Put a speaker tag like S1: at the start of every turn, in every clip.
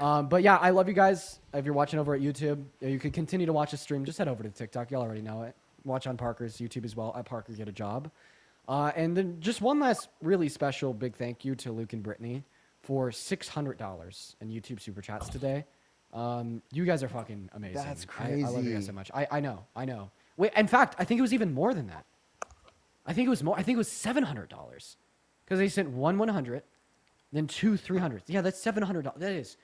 S1: But yeah, I love you guys. If you're watching over at YouTube, you can continue to watch the stream. Just head over to TikTok. Y'all already know it. Watch on Parker's YouTube as well at Parker Get a Job. And then just one last really special big thank you to Luke and Brittany for $600 in YouTube super chats today. You guys are fucking amazing.
S2: That's crazy.
S1: I love you guys so much. I know. Wait, in fact, I think it was even more than that. I think it was more. I think it was $700 because they sent 100, then 300. Yeah, that's $700. That is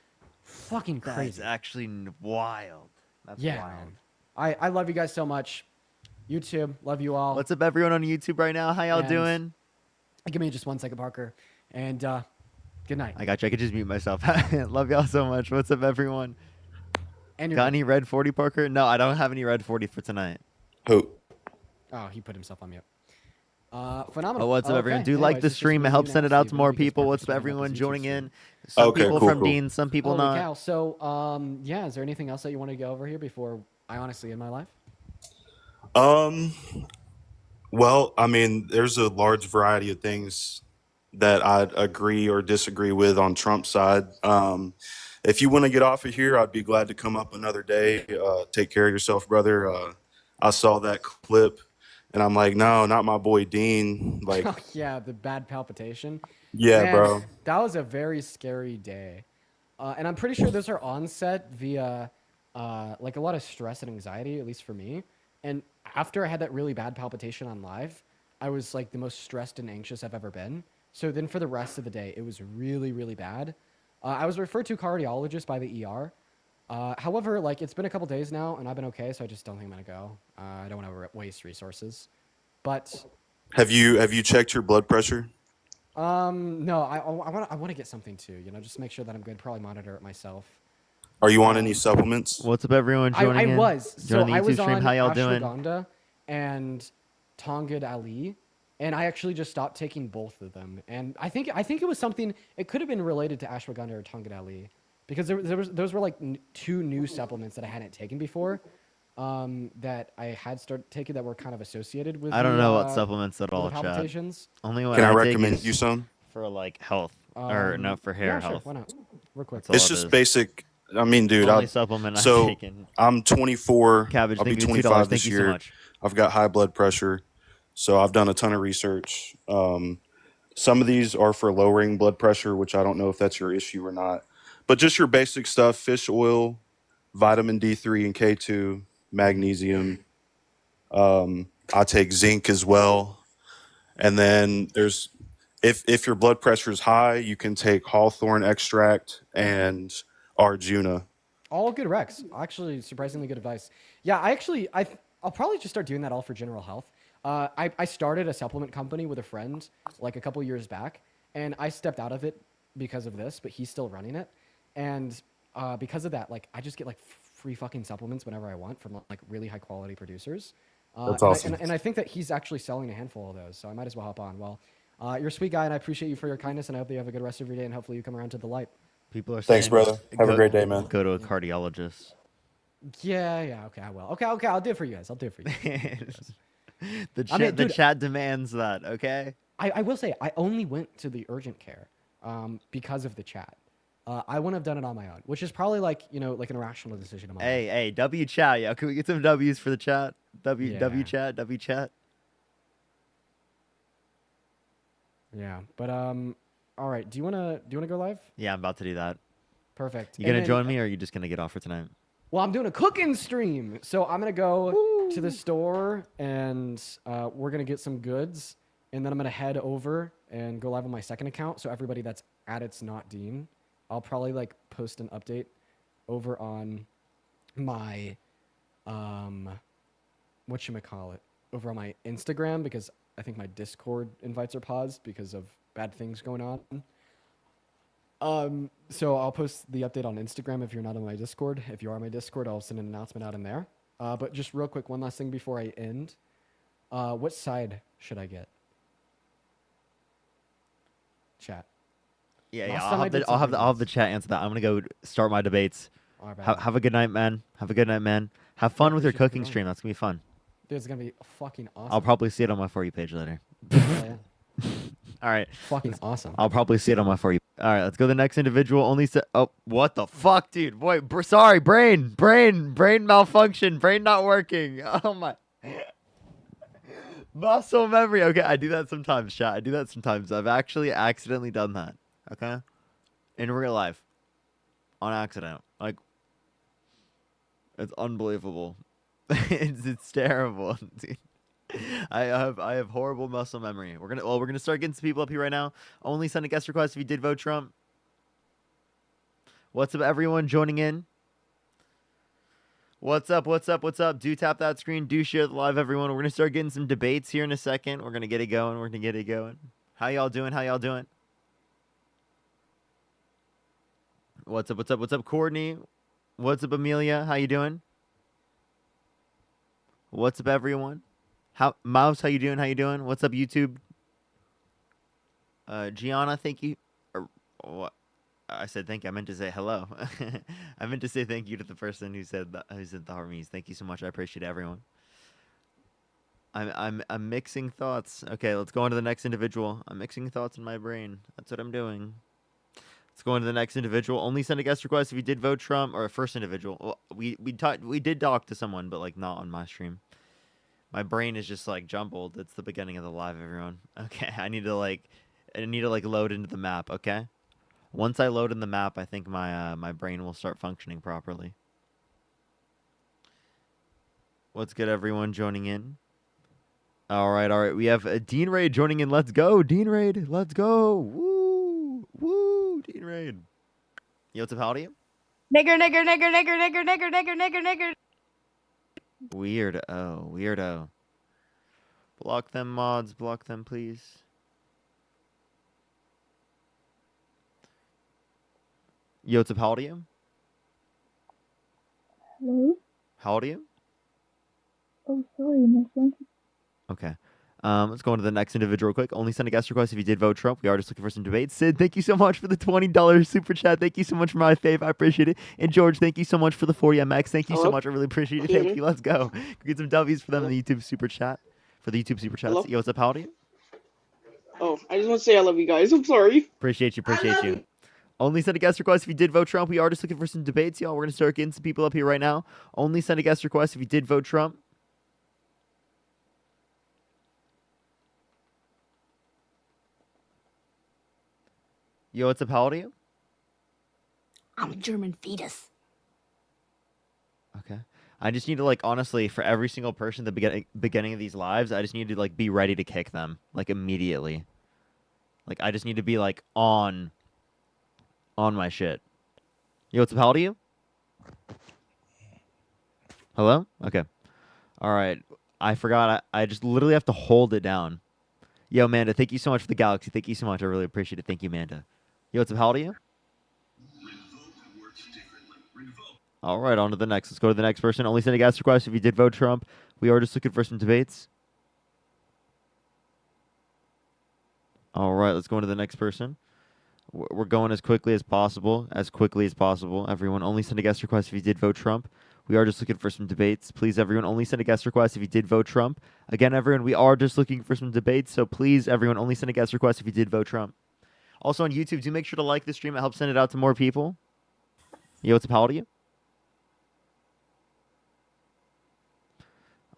S1: fucking crazy.
S2: That's actually wild. That's
S1: yeah,
S2: wild.
S1: man. I love you guys so much. YouTube, love you all.
S2: What's up, everyone on YouTube right now? How y'all
S1: And
S2: doing?
S1: Give me just 1 second, Parker. And good night.
S2: I got you. I could just mute myself. Love y'all so much. What's up, everyone?
S1: And
S2: Got any red 40, Parker? No, I don't have any red 40 for tonight.
S3: Who?
S1: Oh, he put himself on mute. Phenomenal.
S2: Oh, what's up, everyone? Do
S1: Anyways,
S2: like the
S1: it's just
S2: stream.
S1: me
S2: It helps
S1: now,
S2: send it out to
S1: Steven,
S2: more
S1: because
S2: people.
S1: Parker's
S2: What's up,
S1: starting up
S2: everyone
S1: his YouTube
S2: joining
S1: stream.
S2: in? Some
S3: Okay,
S2: people
S3: cool,
S2: from
S3: cool.
S2: Dean, some people
S1: Holy
S2: not.
S1: cow. So, yeah, is there anything else that you want to go over here before I honestly end my life?
S3: Well, I mean, there's a large variety of things that I'd agree or disagree with on Trump's side. If you want to get off of here, I'd be glad to come up another day. Take care of yourself, brother. I saw that clip, and I'm like, no, not my boy Dean. Like,
S1: Oh, yeah, the bad palpitation.
S3: yeah,
S1: Man,
S3: bro.
S1: that was a very scary day. And I'm pretty sure those are onset via like a lot of stress and anxiety, at least for me. And after I had that really bad palpitation on live, I was like the most stressed and anxious I've ever been. So then for the rest of the day, it was really, really bad. I was referred to a cardiologist by the ER. However, like it's been a couple days now and I've been okay, so I just don't think I'm gonna go. I don't want to waste resources. But
S3: Have you checked your blood pressure?
S1: no, I want to get something too. You know, just make sure that I'm good. Probably monitor it myself.
S3: Are you on any supplements?
S2: What's up, everyone joining
S1: I
S2: in?
S1: was. So
S2: Joining the
S1: I
S2: YouTube
S1: was
S2: stream.
S1: on
S2: How y'all doing?
S1: ashwagandha and Tongad Ali, and I actually just stopped taking both of them. And I think it was something. It could have been related to ashwagandha or Tongad Ali, because those were like two new supplements that I hadn't taken before, that I had started taking that were kind of associated with.
S2: I don't
S1: the,
S2: know what supplements at
S1: with
S2: all,
S1: the
S2: chat.
S1: palpitations.
S2: Only one
S3: Can I
S2: take
S3: recommend
S2: is
S3: you some?
S2: for like health, or no, for hair
S1: Yeah, sure.
S2: health.
S1: Why not? Real quick.
S2: That's all
S3: It's
S2: it
S3: just
S2: is.
S3: basic. I mean, dude,
S2: Only supplement I've
S3: so
S2: taken.
S3: I'm 24.
S2: Cabbage,
S3: I'll be
S2: thank you, $2.
S3: 25
S2: Thank
S3: this
S2: you so
S3: year.
S2: much.
S3: I've got high blood pressure, so I've done a ton of research. Some of these are for lowering blood pressure, which I don't know if that's your issue or not. But just your basic stuff: fish oil, vitamin D3 and K2, magnesium. I take zinc as well. And then there's if your blood pressure is high, you can take hawthorn extract and Arjuna.
S1: All good recs. Actually, surprisingly good advice. Yeah, I'll probably just start doing that all for general health. I started a supplement company with a friend like a couple years back, and I stepped out of it because of this, but he's still running it. And because of that, like I just get like free fucking supplements whenever I want from like really high quality producers.
S3: That's
S1: and
S3: awesome.
S1: and I think that he's actually selling a handful of those, so I might as well hop on. Well, you're a sweet guy, and I appreciate you for your kindness, and I hope you have a good rest of your day, and hopefully you come around to the light.
S2: People are saying,
S3: Thanks, brother. Have a great day, man.
S2: Go to a cardiologist.
S1: Yeah, okay, I will. Okay, I'll do it for you guys. I'll do it for you.
S2: The chat,
S1: I mean,
S2: the
S1: dude,
S2: chat demands that. Okay.
S1: I will say, I only went to the urgent care because of the chat. I wouldn't have done it on my own, which is probably like, you know, like an irrational decision of mine.
S2: Hey, W chat, yo. Can we get some W's for the chat? W
S1: Yeah.
S2: chat, W chat.
S1: Yeah, but all right. Do you wanna go live?
S2: Yeah, I'm about to do that.
S1: Perfect.
S2: You
S1: And
S2: gonna
S1: then-
S2: join me, or are you just gonna get off for tonight?
S1: Well, I'm doing a cooking stream, so I'm gonna go to the store and we're gonna get some goods, and then I'm gonna head over and go live on my second account. So everybody that's at It's Not Dean, I'll probably like post an update over on my whatchamacallit, over on my Instagram, because I think my Discord invites are paused because of bad things going on. So I'll post the update on Instagram if you're not on my Discord. If you are on my Discord, I'll send an announcement out in there. But just real quick, one last thing before I end. What side should I get? Chat.
S2: Yeah,
S1: Last
S2: I'll
S1: time I
S2: have
S1: did
S2: the I'll have the
S1: something
S2: I'll have the chat answer that. I'm gonna go start my debates.
S1: All right,
S2: Have a good night, man. Have a good night, man. Have fun with your
S1: appreciate you
S2: cooking
S1: joining.
S2: stream. That's gonna be fun.
S1: Dude, it's gonna be fucking awesome.
S2: I'll probably see it on my For You page later.
S1: Hell yeah.
S2: All right.
S1: Fucking awesome.
S2: I'll probably see it on my For You. All right, let's go to the next individual. Only oh, what the fuck, dude? Boy, sorry, brain malfunction, brain not working. Oh my. Muscle memory. Okay, I do that sometimes, chat. I do that sometimes. I've actually accidentally done that. Okay, in real life, on accident. Like, it's unbelievable. it's terrible, dude. I have horrible muscle memory. We're gonna start getting some people up here right now. Only send a guest request if you did vote Trump. What's up, everyone joining in? What's up? What's up? What's up? Do tap that screen. Do share the live, everyone. We're gonna start getting some debates here in a second. We're gonna get it going. We're gonna get it going. How y'all doing? How y'all doing? What's up? What's up? What's up, Courtney? What's up, Amelia? How you doing? What's up, everyone? Mouse? How you doing? How you doing? What's up, YouTube? Gianna, thank you. Or what? I said thank you. I meant to say hello. I meant to say thank you to the person who said the harmonies. Thank you so much. I appreciate everyone. I'm mixing thoughts. Okay, let's go on to the next individual. I'm mixing thoughts in my brain. That's what I'm doing. Let's go on to the next individual. Only send a guest request if you did vote Trump, or a first individual. Well, we did talk to someone, but like not on my stream. My brain is just like jumbled. It's the beginning of the live, everyone. Okay, I need to load into the map. Okay. Once I load in the map, I think my brain will start functioning properly. What's good, everyone joining in? All right. We have Dean Raid joining in. Let's go, Dean Raid. Let's go. Woo, Dean Raid. Yo, what's up, how do you?
S4: Nigger.
S2: Weirdo. Block them, mods. Block them, please. Yo, what's up, how old are you?
S4: Hello?
S2: How old are you?
S4: Oh, sorry, my phone.
S2: Okay. Let's go on to the next individual real quick. Only send a guest request if you did vote Trump. We are just looking for some debates. Sid, thank you so much for the $20 super chat. Thank you so much for my fave. I appreciate it. And George, thank you so much for the 40 MX. Thank you so much. I really appreciate it. Thank you. Let's go. Get some W's for them in the YouTube super chat. For the YouTube super chats.
S5: Hello?
S2: Yo, what's up, how old are you?
S5: Oh, I just want to say I love you guys. I'm sorry.
S2: Appreciate you. Only send a guest request if you did vote Trump. We are just looking for some debates, y'all. We're going to start getting some people up here right now. Only send a guest request if you did vote Trump. Yo, what's up, how old are you?
S4: I'm a German fetus.
S2: Okay. I just need to, like, honestly, for every single person at the beginning of these lives, I just need to, like, be ready to kick them, like, immediately. Like, I just need to be, like, on my shit. Yo, what's up, how old are you? Hello? Okay. All right. I forgot. I just literally have to hold it down. Yo, Amanda, thank you so much for the galaxy. Thank you so much. I really appreciate it. Thank you, Amanda. Yo, what's up, how old are you? All right, on to the next. Let's go to the next person. Only send a guest request if you did vote Trump. We are just looking for some debates. All right, let's go into the next person. We're going as quickly as possible. Everyone, only send a guest request if you did vote Trump. We are just looking for some debates. Please, everyone, only send a guest request if you did vote Trump. Again, everyone, we are just looking for some debates. So please, everyone, only send a guest request if you did vote Trump. Also on YouTube, do make sure to like the stream. It helps send it out to more people. Yo, what's up, how old are you?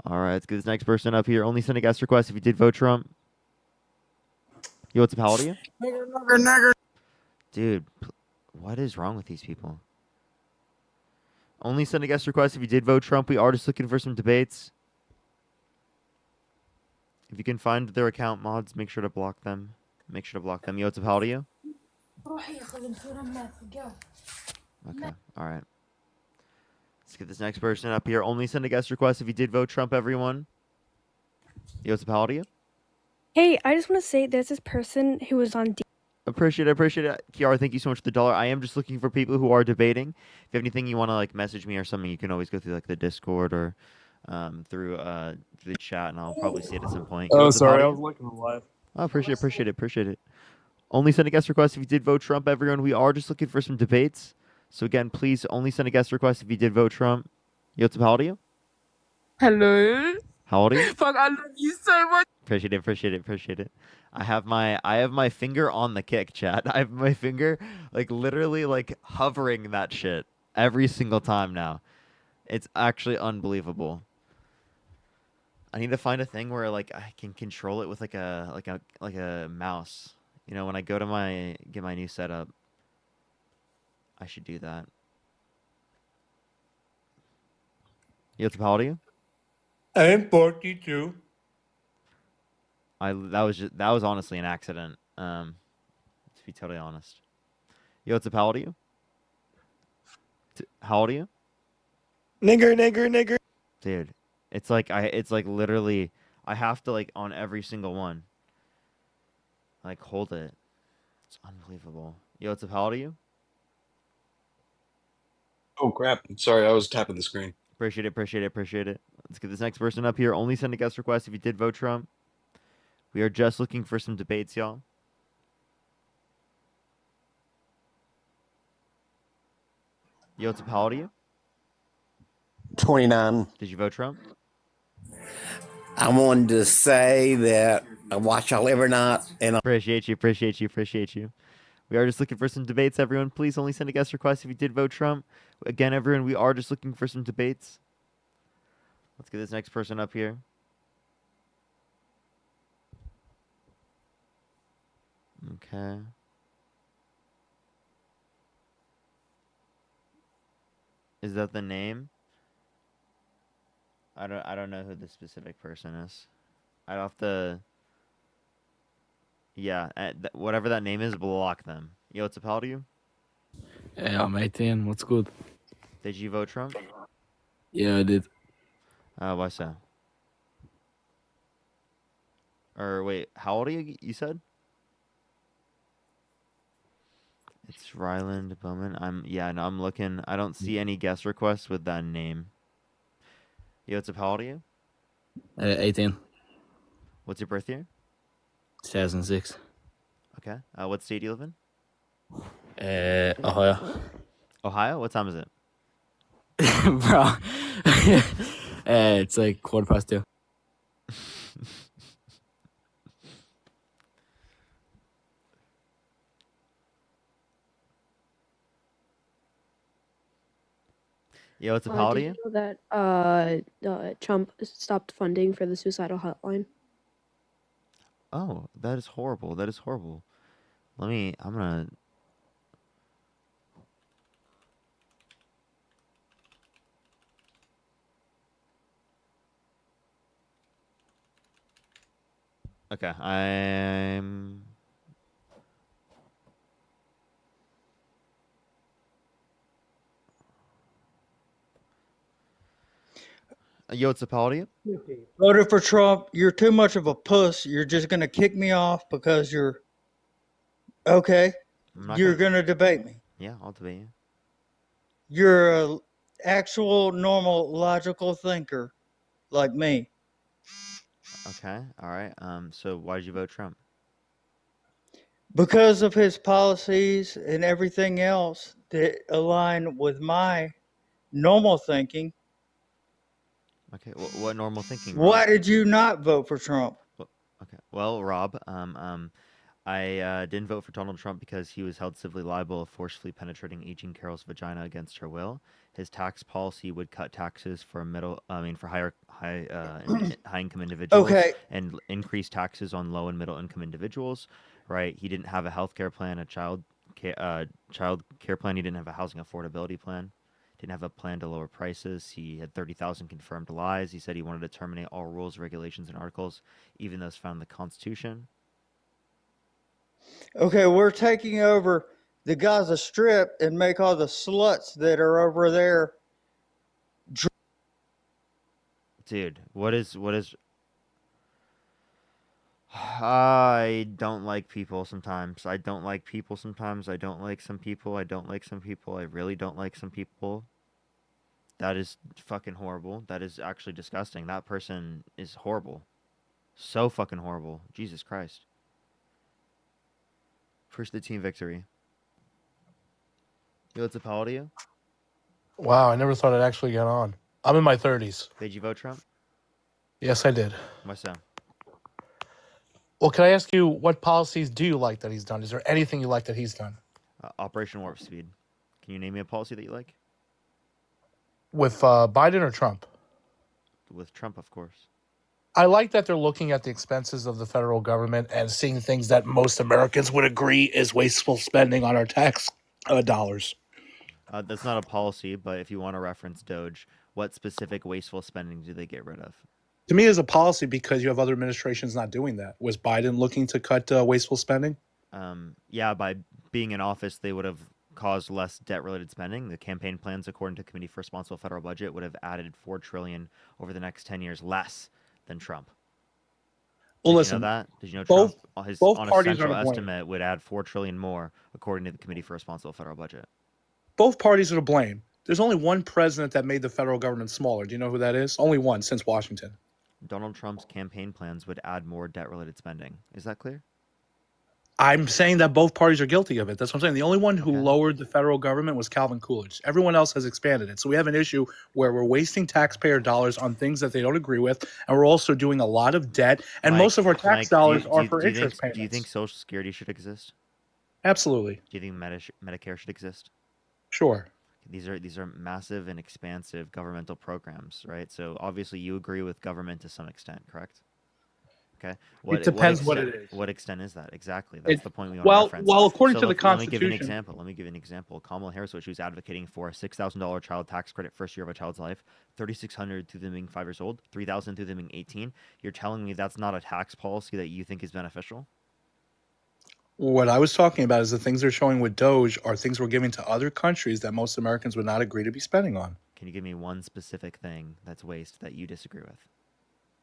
S2: All right, let's get this next person up here. Only send a guest request if you did vote Trump. Yo, what's up, how old are you?
S6: Nigger.
S2: Dude, what is wrong with these people? Only send a guest request if you did vote Trump. We are just looking for some debates. If you can find their account, mods, make sure to block them. Yo, what's up, how old are you? Okay, all right. Let's get this next person up here. Only send a guest request if you did vote Trump, everyone. Yo, what's up, how old are you?
S7: Hey, I just want to say there's this person who was on.
S2: Appreciate it. Kiara, thank you so much for the $1. I am just looking for people who are debating. If you have anything you want to like message me or something, you can always go through like the Discord or through the chat, and I'll probably see it at some point.
S6: Oh, sorry, I was looking live.
S2: Oh, appreciate it. Only send a guest request if you did vote Trump, everyone. We are just looking for some debates. So again, please only send a guest request if you did vote Trump. Yo, what's up, how old are you?
S8: Hello.
S2: How old are you?
S8: Fuck, I love you so much.
S2: Appreciate it. I have my finger on the kick, chat. I have my finger like literally like hovering that shit every single time now. It's actually unbelievable. I need to find a thing where like I can control it with like a mouse. You know, when I go to get my new setup, I should do that. Yo, how old are you?
S6: I'm 42.
S2: That was honestly an accident. To be totally honest. Yo, how old are you? How old are you?
S3: Nigger.
S2: Dude, it's like literally I have to like on every single one. Like hold it. It's unbelievable. Yo, how old are you?
S8: Oh crap! Sorry, I was tapping the screen.
S2: Appreciate it. Let's get this next person up here. Only send a guest request if you did vote Trump. We are just looking for some debates, y'all. Yo, how old are you?
S9: 29.
S2: Did you vote Trump?
S9: I wanted to say that I watch y'all every night, and
S2: Appreciate you. We are just looking for some debates, everyone. Please only send a guest request if you did vote Trump. Again, everyone, we are just looking for some debates. Let's get this next person up here. Okay. Is that the name? I don't know who the specific person is. I'd have to. Yeah, whatever that name is, block them. Yo, how old are you?
S10: Yeah, I'm 18. What's good?
S2: Did you vote Trump?
S10: Yeah, I did.
S2: Why so? Or wait, how old are you? You said? It's Ryland Bowman. I'm looking. I don't see any guest requests with that name. Yo, how old are you?
S10: 18.
S2: What's your birth year?
S10: 2006.
S2: Okay. What state do you live in?
S10: Ohio.
S2: Ohio? What time is it?
S10: Bro. It's like 2:15.
S2: Yo, how old are you?
S11: Did you know that Trump stopped funding for the suicidal hotline?
S2: Oh, that is horrible. I'm gonna. Okay, I'm. Yo, how old are you?
S6: Voted for Trump. You're too much of a puss. You're just gonna kick me off because you're okay. You're gonna debate me.
S2: Yeah, I'll debate you.
S6: You're a actual normal logical thinker like me.
S2: Okay, all right. So why did you vote Trump?
S6: Because of his policies and everything else that align with my normal thinking.
S2: Okay, what normal thinking?
S6: Why did you not vote for Trump?
S2: Okay, well, Rob, I didn't vote for Donald Trump because he was held civilly liable of forcefully penetrating aging Carol's vagina against her will. His tax policy would cut taxes for high income individuals, and increase taxes on low and middle income individuals. Right? He didn't have a health care plan, a child care plan. He didn't have a housing affordability plan. Didn't have a plan to lower prices. He had 30,000 confirmed lies. He said he wanted to terminate all rules, regulations, and articles, even those found in the Constitution.
S6: Okay, we're taking over the Gaza Strip and make all the sluts that are over there.
S2: Dude, what is? I don't like people sometimes. I don't like some people. I really don't like some people. That is fucking horrible. That is actually disgusting. That person is horrible. So fucking horrible. Jesus Christ. Push the team victory. Yo, how old are you?
S12: Wow, I never thought I'd actually get on. I'm in my 30s.
S2: Did you vote Trump?
S12: Yes, I did.
S2: Why so?
S12: Well, can I ask you what policies do you like that he's done? Is there anything you like that he's done?
S2: Operation Warp Speed. Can you name me a policy that you like?
S12: With Biden or Trump?
S2: With Trump, of course.
S12: I like that they're looking at the expenses of the federal government and seeing things that most Americans would agree is wasteful spending on our tax dollars.
S2: That's not a policy, but if you want to reference Doge, what specific wasteful spending do they get rid of?
S12: To me, it's a policy because you have other administrations not doing that. Was Biden looking to cut wasteful spending?
S2: Yeah, by being in office, they would have caused less debt-related spending. The campaign plans, according to Committee for Responsible Federal Budget, would have added $4 trillion over the next 10 years less than Trump.
S12: Well,
S2: Did
S12: listen,
S2: you know that? Did you know
S12: both-
S2: Trump, his
S12: both
S2: on a
S12: parties are
S2: central
S12: to blame.
S2: estimate, would add $4 trillion more, according to the Committee for Responsible Federal Budget?
S12: Both parties are to blame. There's only one president that made the federal government smaller. Do you know who that is? Only one since Washington.
S2: Donald Trump's campaign plans would add more debt-related spending. Is that clear?
S12: I'm saying that both parties are guilty of it. That's what I'm saying. The only one who
S2: Okay.
S12: lowered the federal government was Calvin Coolidge. Everyone else has expanded it. So we have an issue where we're wasting taxpayer dollars on things that they don't agree with, and we're also doing a lot of debt. And most of our tax dollars are for interest payments.
S2: Do you think Social Security should exist?
S12: Absolutely.
S2: Do you think Medicare should exist?
S12: Sure.
S2: These are massive and expansive governmental programs, right? So obviously you agree with government to some extent, correct? Okay.
S12: It depends what it is.
S2: What extent is that? Exactly. That's the point we want
S12: well,
S2: to reference.
S12: well, according
S2: So
S12: to the
S2: let me give you an
S12: Constitution.
S2: example. Let me give you an example. Kamala Harris, what she was advocating for, a $6,000 child tax credit first year of a child's life, $3,600 through them being 5 years old, $3,000 through them being 18. You're telling me that's not a tax policy that you think is beneficial?
S12: What I was talking about is the things they're showing with Doge are things we're giving to other countries that most Americans would not agree to be spending on.
S2: Can you give me one specific thing that's waste that you disagree with?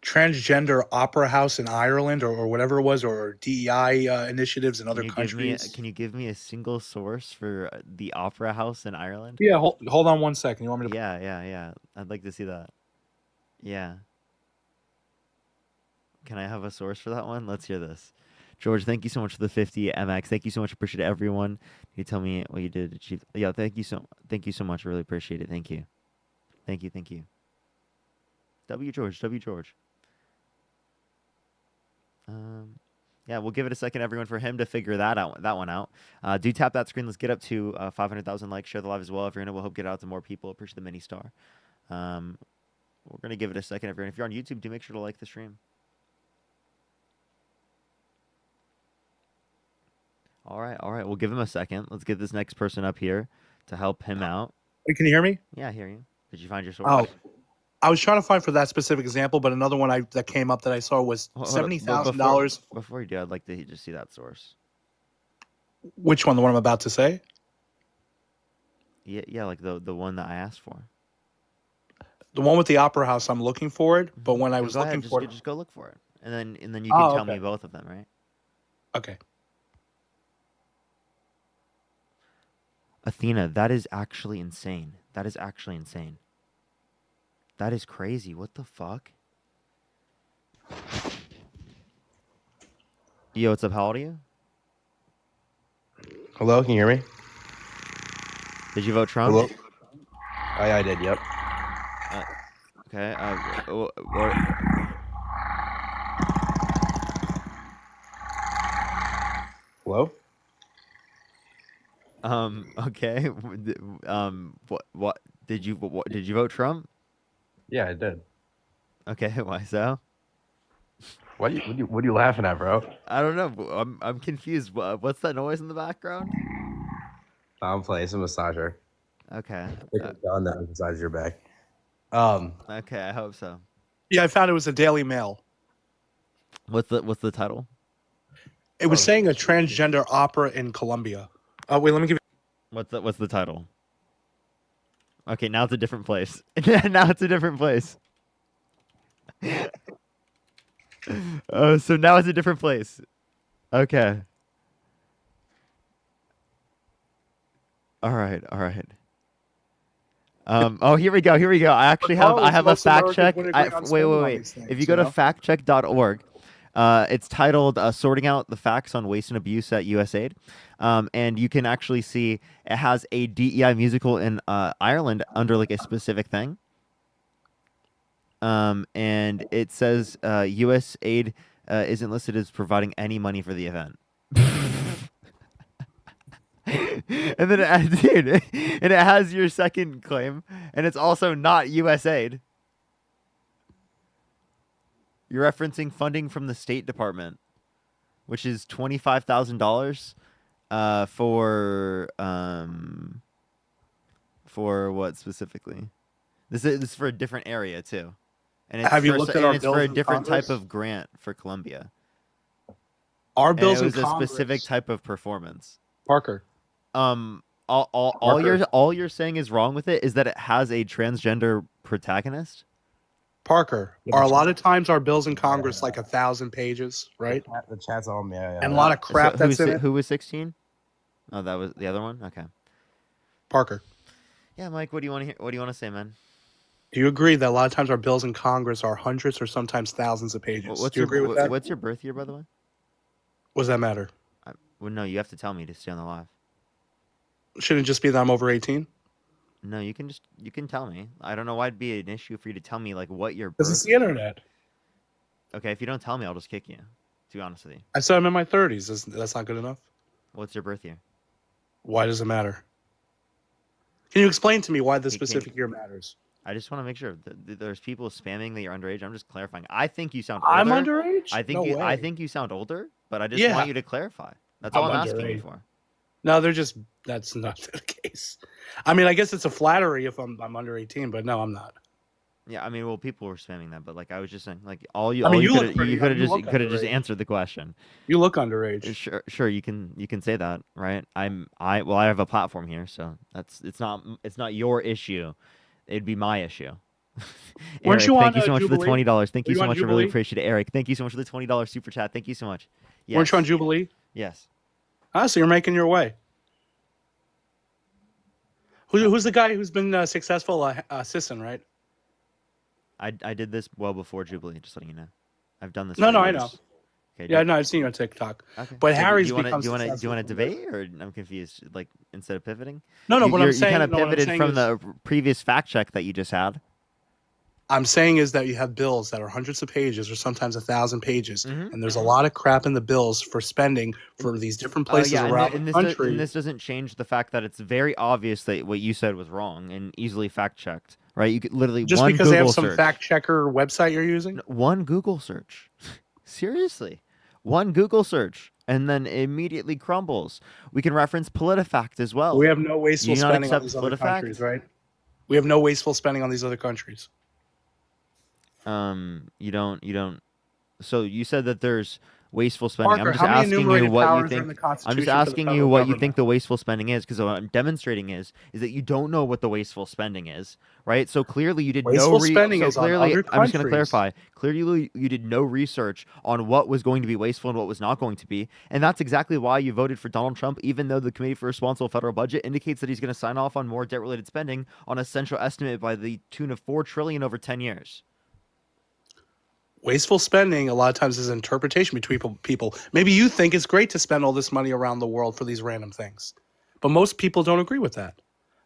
S12: Transgender opera house in Ireland or whatever it was, or DEI initiatives in other
S2: Can
S12: countries.
S2: you give me a single source for the opera house in Ireland?
S12: Yeah, hold on one second. You want me to?
S2: Yeah. I'd like to see that. Yeah. Can I have a source for that one? Let's hear this. George, thank you so much for the 50 MX. Thank you so much. Appreciate everyone. You tell me what you did to achieve. Yeah, thank you so much. Really appreciate it. Thank you. Thank you. W George. Yeah, we'll give it a second, everyone, for him to figure that one out. Do tap that screen. Let's get up to 500,000 likes. Share the live as well. If you're in it, we'll hope get it out to more people. Appreciate the mini star. We're gonna give it a second, everyone. If you're on YouTube, do make sure to like the stream. All right. We'll give him a second. Let's get this next person up here to help him out.
S12: Wait, can you hear me?
S2: Yeah, I hear you. Did you find your source?
S12: Oh, I was trying to find for that specific example, but another one that came up that I saw was
S2: Hold up.
S12: $70,000.
S2: Before you do, I'd like to just see that source.
S12: Which one? The one I'm about to say?
S2: Yeah, like the one that I asked for.
S12: The one with the opera house. I'm looking for it, but when I was looking for it,
S2: just go look for it, and then you can tell
S12: okay.
S2: me both of them, right?
S12: Okay.
S2: Athena, that is actually insane. That is crazy. What the fuck? Yo, what's up? How old are you?
S13: Hello, can you hear me?
S2: Did you vote Trump?
S13: Hello? I did, yep.
S2: Okay.
S13: Hello?
S2: Okay. What did you vote Trump?
S13: Yeah, I did.
S2: Okay, why so?
S13: What are you laughing at, bro?
S2: I don't know. I'm confused. What's that noise in the background?
S13: I'm playing some massager.
S2: Okay.
S13: Done that massage your back.
S2: Okay, I hope so.
S12: Yeah, I found it was a Daily Mail.
S2: What's the title?
S12: It was saying a transgender opera in Colombia. Wait, let me give you.
S2: What's the title? Okay, now it's a different place. Now it's a different place. Oh, so now it's a different place. Okay. All right. Oh, here we go. I actually have a fact check. Wait. If you go to factcheck.org, it's titled "Sorting Out the Facts on Waste and Abuse at USAID," and you can actually see it has a DEI musical in Ireland under like a specific thing. And it says USAID isn't listed as providing any money for the event. And then dude, and it has your second claim, and it's also not USAID. You're referencing funding from the State Department, which is $25,000 for what specifically? This is for a different area too, and it's
S12: Have you
S2: for,
S12: looked
S2: and
S12: at our
S2: it's
S12: bills
S2: for a
S12: in
S2: different type
S12: Congress?
S2: of grant for Columbia.
S12: Our
S2: And
S12: bills
S2: it
S12: in
S2: was a
S12: Congress.
S2: specific type of performance.
S12: Parker.
S2: All you're saying is wrong with it is that it has a transgender protagonist.
S12: Parker, are a lot of times our bills in Congress like 1,000 pages, right?
S13: The chat's on me. Yeah.
S12: And a lot of crap
S2: So
S12: that's in it.
S2: who was 16? Oh, that was the other one. Okay.
S12: Parker,
S2: Yeah, Mike. What do you want to hear? What do you want to say, man?
S12: do you agree that a lot of times our bills in Congress are hundreds or sometimes thousands of pages? Do you agree with that?
S2: What's your birth year, by the way?
S12: What does that matter?
S2: Well, no, you have to tell me to stay on the live.
S12: Shouldn't it just be that I'm over 18?
S2: No, you can tell me. I don't know why it'd be an issue for you to tell me like what your
S12: Because
S2: birth.
S12: it's the internet.
S2: Okay, if you don't tell me, I'll just kick you. To be honest with you.
S12: I said I'm in my 30s. That's not good enough.
S2: What's your birth year?
S12: Why does it matter? Can you explain to me why this specific year matters?
S2: I just want to make sure that there's people spamming that you're underage. I'm just clarifying. I think you sound older.
S12: I'm underage?
S2: I think
S12: No
S2: I
S12: way.
S2: think you sound older, but I just
S12: Yeah.
S2: want you to clarify. That's all I'm asking you
S12: underage.
S2: for.
S12: No, that's not the case. I mean, I guess it's a flattery if I'm under 18, but no, I'm not.
S2: Yeah, I mean, well, people were spamming that, but like I was just saying, like all you,
S12: I mean,
S2: all
S12: you
S2: you
S12: look
S2: could
S12: pretty-
S2: you could have
S12: you
S2: just
S12: look
S2: just
S12: underage.
S2: answered the question.
S12: You look underage.
S2: Sure, you can say that, right? I have a platform here, so it's not your issue. It'd be my issue.
S12: Weren't
S2: Eric,
S12: you
S2: thank
S12: on,
S2: you so much for the
S12: Jubilee?
S2: $20. Thank
S12: Were
S2: you
S12: you
S2: so
S12: on
S2: much. I really
S12: Jubilee?
S2: appreciate it, Eric. Thank you so much for the $20 super chat. Thank you so much. Yes.
S12: Weren't you on Jubilee?
S2: Yes.
S12: Ah, so you're making your way. Who's the guy who's been successful assistant, right?
S2: I did this well before Jubilee. Just letting you know. I've done this.
S12: No,
S2: for
S12: no, I
S2: years.
S12: know.
S2: Okay,
S12: Yeah,
S2: dude.
S12: no, I've seen you on TikTok.
S2: Okay.
S12: But
S2: So
S12: Harry's
S2: do you
S12: become
S2: do you want to
S12: successful.
S2: debate, or I'm confused? Like instead of pivoting.
S12: No,
S2: You
S12: what I'm saying-
S2: kind of
S12: no, what I'm
S2: pivoted
S12: saying
S2: from
S12: is-
S2: the previous fact check that you just had.
S12: I'm saying is that you have bills that are hundreds of pages or sometimes 1,000 pages,
S2: Mm-hmm.
S12: and there's a lot of crap in the bills for spending for these different places
S2: yeah,
S12: around
S2: and
S12: the
S2: this
S12: country.
S2: and this doesn't change the fact that it's very obvious that what you said was wrong and easily fact checked. Right? You could literally
S12: Just
S2: one
S12: because
S2: Google
S12: they have some
S2: search.
S12: fact checker website you're using?
S2: One Google search. Seriously. One Google search and then immediately crumbles. We can reference PolitiFact as well.
S12: We have no wasteful
S2: Do you not
S12: spending on
S2: accept
S12: these other
S2: PolitiFact?
S12: countries, right? We have no wasteful spending on these other countries.
S2: You don't. So you said that there's wasteful spending.
S12: Parker,
S2: I'm just
S12: how many
S2: asking you
S12: enumerated
S2: what you
S12: powers are in
S2: think.
S12: the
S2: I'm
S12: Constitution
S2: just
S12: for the
S2: asking you
S12: federal
S2: what you
S12: government?
S2: think the wasteful spending is, because what I'm demonstrating is that you don't know what the wasteful spending is, right? So clearly you did
S12: Wasteful
S2: no
S12: spending
S2: so
S12: is on
S2: clearly,
S12: other
S2: I'm just going to
S12: countries.
S2: clarify. Clearly you did no research on what was going to be wasteful and what was not going to be, and that's exactly why you voted for Donald Trump, even though the Committee for Responsible Federal Budget indicates that he's going to sign off on more debt-related spending on a central estimate by the tune of $4 trillion over 10 years.
S12: Wasteful spending a lot of times is interpretation between people. Maybe you think it's great to spend all this money around the world for these random things, but most people don't agree with that.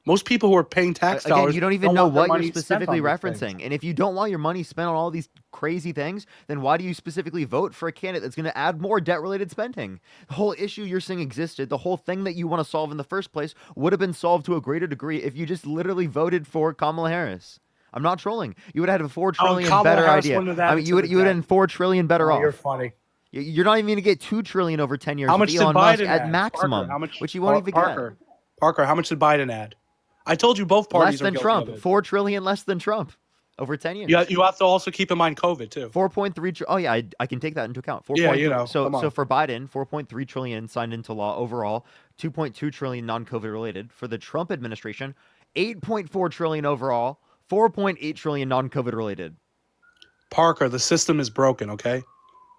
S12: Most people who are paying tax
S2: Again,
S12: dollars
S2: you don't even know
S12: want their
S2: what you're
S12: money spent
S2: specifically
S12: on these things.
S2: referencing. And if you don't want your money spent on all these crazy things, then why do you specifically vote for a candidate that's going to add more debt-related spending? The whole issue you're saying existed, the whole thing that you want to solve in the first place would have been solved to a greater degree if you just literally voted for Kamala Harris. I'm not trolling. You would have had a $4 trillion
S12: Kamala
S2: better
S12: Harris
S2: idea.
S12: wouldn't have
S2: I
S12: added
S2: mean,
S12: to
S2: you would
S12: the
S2: have
S12: debt.
S2: been $4 trillion better
S12: Oh,
S2: off.
S12: you're funny.
S2: You're not even going to get $2 trillion over 10 years.
S12: How
S2: with
S12: much did
S2: Elon Musk
S12: Biden
S2: at
S12: add?
S2: maximum,
S12: Parker, how much,
S2: which you won't even
S12: Parker,
S2: get.
S12: Parker, how much did Biden add? I told you both
S2: Less
S12: parties
S2: than
S12: are
S2: Trump.
S12: guilty of it.
S2: $4 trillion less than Trump over 10 years.
S12: You have to also keep in mind COVID too.
S2: 4.3 oh yeah, I can take that into account. 4.
S12: Yeah, you know, come
S2: So
S12: on.
S2: for Biden, 4.3 trillion signed into law overall, 2.2 trillion non-COVID related. For the Trump administration, 8.4 trillion overall, 4.8 trillion non-COVID related.
S12: Parker, the system is broken, okay?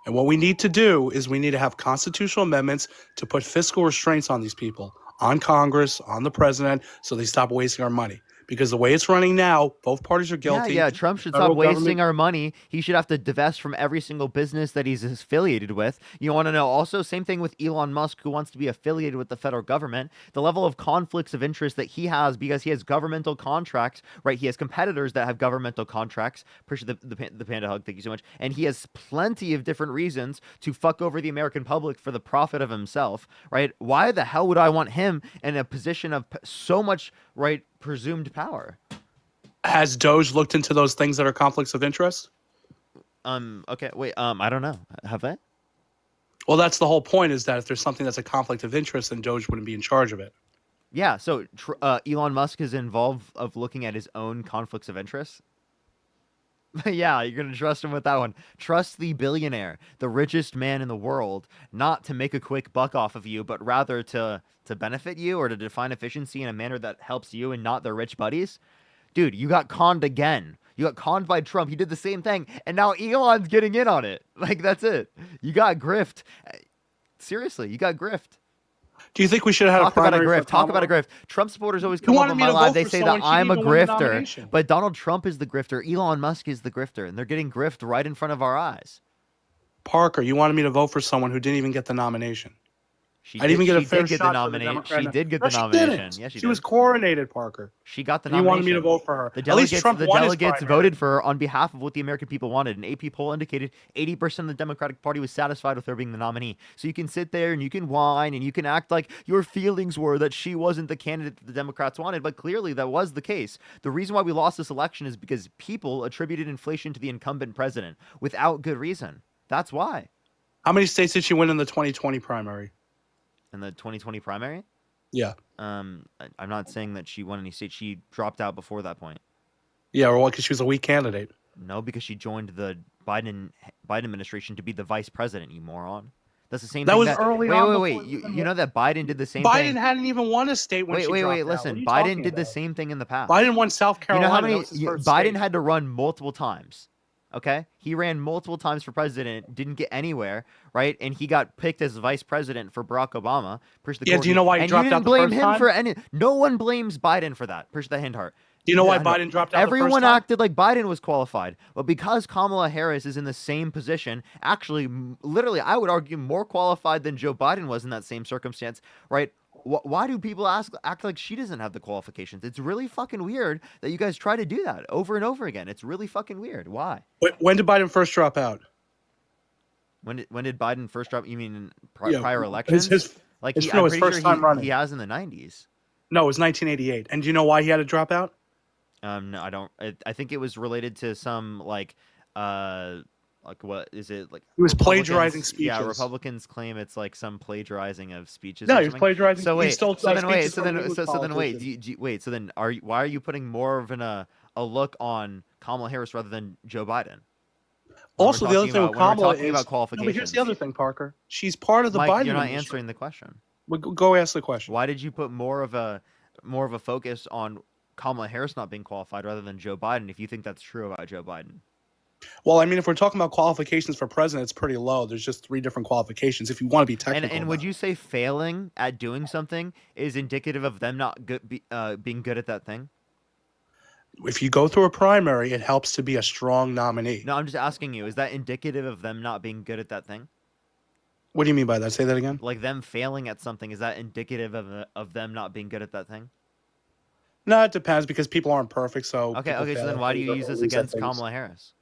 S12: And what we need to do is we need to have constitutional amendments to put fiscal restraints on these people, on Congress, on the president, so they stop wasting our money. because the way it's running now, both parties are guilty.
S2: Yeah, Trump should
S12: Federal
S2: stop wasting
S12: government-
S2: our money. He should have to divest from every single business that he's affiliated with. You want to know also, same thing with Elon Musk, who wants to be affiliated with the federal government. The level of conflicts of interest that he has because he has governmental contracts, right? He has competitors that have governmental contracts. Appreciate the panda hug. Thank you so much. And he has plenty of different reasons to fuck over the American public for the profit of himself, right? Why the hell would I want him in a position of so much, right, presumed power?
S12: Has Doge looked into those things that are conflicts of interest?
S2: Okay, wait, I don't know. Have they?
S12: Well, that's the whole point, is that if there's something that's a conflict of interest, then Doge wouldn't be in charge of it.
S2: Yeah, so Elon Musk is involved of looking at his own conflicts of interest. Yeah, you're gonna trust him with that one. Trust the billionaire, the richest man in the world, not to make a quick buck off of you, but rather to benefit you or to define efficiency in a manner that helps you and not their rich buddies. Dude, you got conned again. You got conned by Trump. He did the same thing, and now Elon's getting in on it. Like, that's it. You got grift. Seriously, you got grift.
S12: Do you think we should have had
S2: Talk
S12: a
S2: about a
S12: primary?
S2: grift. Talk about a grift. Trump supporters always come up
S12: wanted
S2: on
S12: me
S2: my
S12: to
S2: live.
S12: vote
S2: They
S12: for
S2: say
S12: someone,
S2: that
S12: she
S2: I'm a
S12: didn't even win the
S2: grifter,
S12: nomination.
S2: but Donald Trump is the grifter. Elon Musk is the grifter, and they're getting grift right in front of our eyes.
S12: Parker, you wanted me to vote for someone who didn't even get the nomination. I didn't even get a fair shot for the Democrat.
S2: She did get
S12: No,
S2: the
S12: she
S2: nomination.
S12: didn't.
S2: Yeah, she
S12: was
S2: did.
S12: coronated, Parker.
S2: She got the
S12: And you
S2: nomination.
S12: wanted me to vote for her.
S2: The
S12: At least
S2: delegates,
S12: Trump
S2: the
S12: won his
S2: delegates
S12: primary.
S2: voted for her on behalf of what the American people wanted. An AP poll indicated 80% of the Democratic Party was satisfied with her being the nominee. So you can sit there and you can whine and you can act like your feelings were that she wasn't the candidate that the Democrats wanted, but clearly that was the case. The reason why we lost this election is because people attributed inflation to the incumbent president without good reason. That's why.
S12: How many states did she win in the 2020 primary?
S2: In the 2020 primary?
S12: Yeah.
S2: I'm not saying that she won any states. She dropped out before that point.
S12: Yeah, or what? Because she was a weak candidate.
S2: No, because she joined the Biden administration to be the vice president. You moron. That's the same.
S12: That
S2: thing
S12: was
S2: that,
S12: early
S2: wait,
S12: on.
S2: Wait. You know that Biden did the same
S12: Biden
S2: thing.
S12: hadn't even won a state when she
S2: Wait.
S12: dropped out.
S2: Listen,
S12: What are you
S2: Biden
S12: talking
S2: did the
S12: about?
S2: same thing in the past.
S12: Biden won South Carolina.
S2: You know how many?
S12: That was his first
S2: Biden
S12: state.
S2: had to run multiple times. Okay, he ran multiple times for president, didn't get anywhere, right? And he got picked as vice president for Barack Obama.
S12: Yeah, do you know why he dropped out the
S2: blame
S12: first
S2: him
S12: time?
S2: for any. No one blames Biden for that. Push the hand heart.
S12: Do you know why
S2: Yeah,
S12: Biden dropped out the first
S2: Everyone
S12: time?
S2: acted like Biden was qualified, but because Kamala Harris is in the same position, actually, literally, I would argue more qualified than Joe Biden was in that same circumstance, right? Why do people act like she doesn't have the qualifications? It's really fucking weird that you guys try to do that over and over again. It's really fucking weird. Why?
S12: When did Biden first drop out?
S2: When did Biden first drop? You mean in
S12: Yeah,
S2: prior elections?
S12: his
S2: like
S12: his-
S2: he,
S12: no,
S2: I'm
S12: his
S2: pretty
S12: first
S2: sure
S12: time running.
S2: he has in the 90s.
S12: No, it was 1988. And do you know why he had to drop out?
S2: No, I don't. I think it was related to some like what is it like?
S12: He was
S2: Republicans-
S12: plagiarizing speeches.
S2: Yeah, Republicans claim it's like some plagiarizing of speeches.
S12: No,
S2: or
S12: he was
S2: something.
S12: plagiarizing-
S2: So
S12: he
S2: wait,
S12: stole,
S2: so then wait,
S12: speeches
S2: so
S12: from
S2: then
S12: English
S2: so then wait,
S12: politicians.
S2: wait, so then why are you putting more of a look on Kamala Harris rather than Joe Biden?
S12: Also, the other thing with Kamala
S2: talking
S12: is
S2: about
S12: no,
S2: qualifications.
S12: but here's the other thing, Parker. She's part of the
S2: Mike,
S12: Biden.
S2: you're not
S12: administration.
S2: answering the question.
S12: Well, go ask the question.
S2: Why did you put more of a focus on Kamala Harris not being qualified rather than Joe Biden if you think that's true about Joe Biden?
S12: Well, I mean, if we're talking about qualifications for president, it's pretty low. There's just 3 different qualifications. If you want to be technical,
S2: And
S12: about
S2: would you say failing at doing something is indicative of them not being good at that thing?
S12: it. If you go through a primary, it helps to be a strong nominee.
S2: No, I'm just asking you, is that indicative of them not being good at that thing?
S12: What do you mean by that? Say that again.
S2: Like them failing at something, is that indicative of them not being good at that thing?
S12: No, it depends because people aren't perfect. So
S2: Okay,
S12: people
S2: so
S12: fail
S2: then
S12: at
S2: why do
S12: things
S2: you
S12: or
S2: use this
S12: lose at
S2: against
S12: things.
S2: Kamala Harris?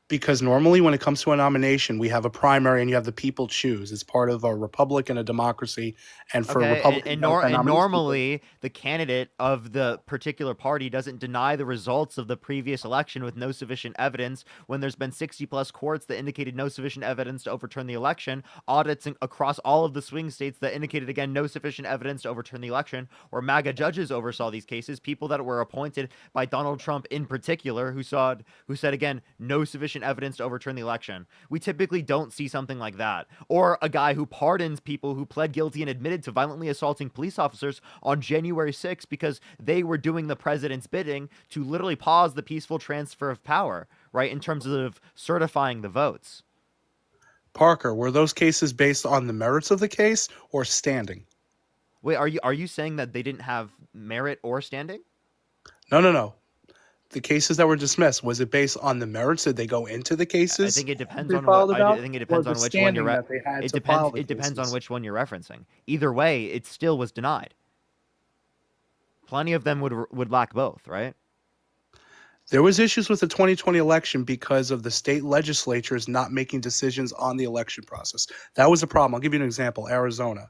S12: Because normally when it comes to a nomination, we have a primary and you have the people choose. It's part of a republic and a democracy. And for
S2: Okay,
S12: Republican
S2: and
S12: Democrat nominees,
S2: normally the candidate of the particular party doesn't deny the results of the previous election with no sufficient evidence when there's been 60 plus courts that indicated no sufficient evidence to overturn the election, audits across all of the swing states that indicated again no sufficient evidence to overturn the election, or MAGA judges oversaw these cases, people that were appointed by Donald Trump in particular who said again no sufficient evidence to overturn the election. We typically don't see something like that. Or a guy who pardons people who pled guilty and admitted to violently assaulting police officers on January 6th because they were doing the president's bidding to literally pause the peaceful transfer of power, right, in terms of certifying the votes.
S12: Parker, were those cases based on the merits of the case or standing?
S2: Wait, are you saying that they didn't have merit or standing?
S12: No. The cases that were dismissed, was it based on the merits? Did they go into the cases?
S2: I think it depends
S12: they
S2: on
S12: filed
S2: what.
S12: about,
S2: I think it
S12: or
S2: depends
S12: the
S2: on which one you're.
S12: standing that they had
S2: It
S12: to
S2: depends.
S12: file the
S2: It depends on
S12: cases?
S2: which one you're referencing. Either way, it still was denied. Plenty of them would lack both, right?
S12: There was issues with the 2020 election because of the state legislatures not making decisions on the election process. That was the problem. I'll give you an example. Arizona.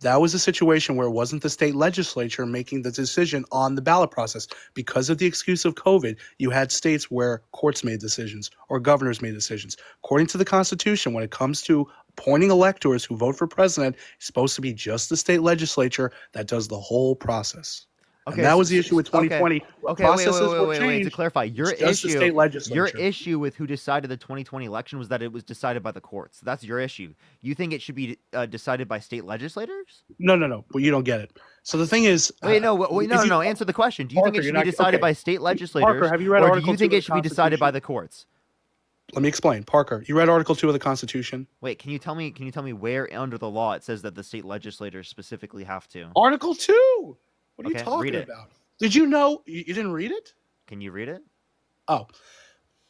S12: That was a situation where it wasn't the state legislature making the decision on the ballot process. Because of the excuse of COVID, you had states where courts made decisions or governors made decisions. According to the Constitution, when it comes to appointing electors who vote for president, it's supposed to be just the state legislature that does the whole process.
S2: Okay,
S12: And that was the issue with 2020.
S2: Okay,
S12: Processes were
S2: wait. To
S12: changed.
S2: clarify,
S12: It's just the state legislature.
S2: your issue with who decided the 2020 election was that it was decided by the courts. That's your issue. You think it should be decided by state legislators?
S12: No. But you don't get it. So the thing is,
S2: No. Answer the question. Do you think it should be decided by state legislators,
S12: Parker, have you read
S2: or do
S12: Article
S2: you think
S12: 2
S2: it
S12: of the
S2: should be decided by the courts?
S12: Let me explain. Parker, you read Article 2 of the Constitution?
S2: Wait, can you tell me where under the law it says that the state legislators specifically have to?
S12: Article 2. What are you
S2: Okay,
S12: talking
S2: read it.
S12: about? Did you know you didn't read it?
S2: Can you read it?
S12: Oh,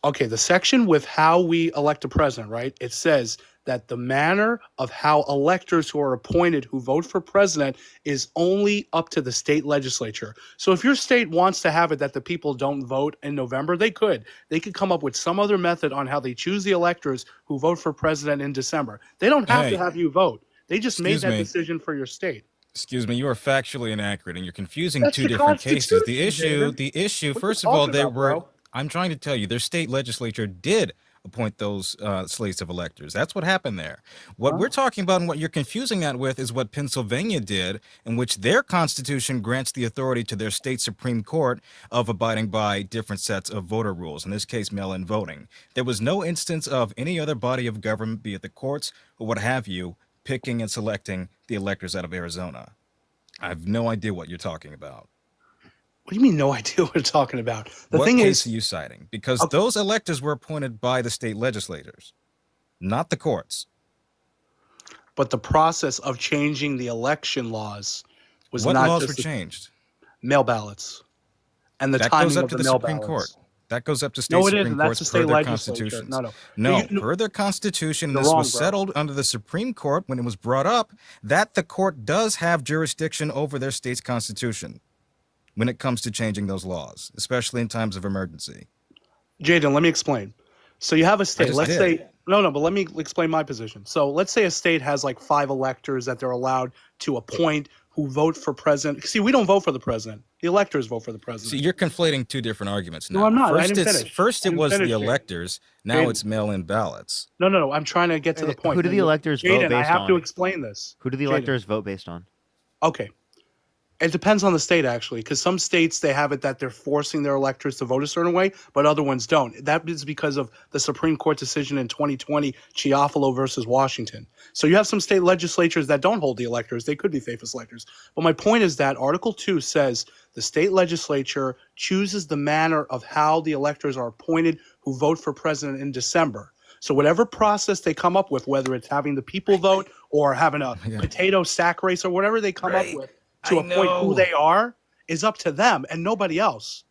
S12: okay. The section with how we elect a president, right? It says that the manner of how electors who are appointed who vote for president is only up to the state legislature. So if your state wants to have it that the people don't vote in November, they could. They could come up with some other method on how they choose the electors who vote for president in December. They don't have to have you vote. They just made that decision for your state.
S14: Excuse me, you are factually inaccurate and you're confusing
S12: That's
S14: two
S12: the
S14: different cases.
S12: Constitution,
S14: The issue,
S12: What
S14: first
S12: you
S14: of all,
S12: talking
S14: they
S12: about,
S14: were,
S12: bro?
S14: I'm trying to tell you, their state legislature did appoint those slates of electors. That's what happened there. What we're talking about and what you're confusing that with is what Pennsylvania did, in which their constitution grants the authority to their state Supreme Court of abiding by different sets of voter rules, in this case, mail-in voting. There was no instance of any other body of government, be it the courts or what have you, picking and selecting the electors out of Arizona. I have no idea what you're talking about.
S12: What do you mean no idea what we're talking about?
S14: What case are you citing? Because those electors were appointed by the state legislators, not the courts.
S12: But the process of changing the election laws was
S14: what
S12: not
S14: laws
S12: just
S14: were changed?
S12: Mail ballots. And the
S14: that
S12: timing
S14: goes up
S12: of
S14: to
S12: the
S14: the
S12: mail
S14: Supreme
S12: ballots.
S14: Court. That goes up to state
S12: No, it
S14: Supreme
S12: isn't. That's
S14: Courts
S12: the
S14: per
S12: state
S14: their
S12: legislature.
S14: constitutions.
S12: No.
S14: Per their constitution,
S12: You're
S14: this
S12: wrong,
S14: was
S12: bro.
S14: settled under the Supreme Court when it was brought up that the court does have jurisdiction over their state's constitution when it comes to changing those laws, especially in times of emergency.
S12: Jaden, let me explain. So you have a state.
S14: just
S12: Let's
S14: did.
S12: say no, but let me explain my position. So let's say a state has like 5 electors that they're allowed to appoint who vote for president. See, we don't vote for the president. The electors vote for the president.
S14: See, you're conflating two different arguments now.
S12: No, I'm not. I
S14: First,
S12: didn't finish.
S14: First
S12: I
S14: it
S12: didn't
S14: was
S12: finish,
S14: the
S12: Jaden.
S14: electors. Now
S12: Jaden.
S14: it's mail-in ballots.
S12: No. I'm trying to get to the point.
S2: Who do the electors vote
S12: Jaden,
S2: based
S12: I have
S2: on?
S12: to explain this.
S2: Who do the
S12: Jaden.
S2: electors vote based on?
S12: Okay. It depends on the state, actually, because some states, they have it that they're forcing their electors to vote a certain way, but other ones don't. That is because of the Supreme Court decision in 2020, Chiafalo versus Washington. So you have some state legislatures that don't hold the electors. They could be faithless electors. But my point is that Article 2 says the state legislature chooses the manner of how the electors are appointed who vote for president in December. So whatever process they come up with, whether it's having the people vote or having a potato sack race or whatever they come up with, to appoint who they are is up to them and nobody else.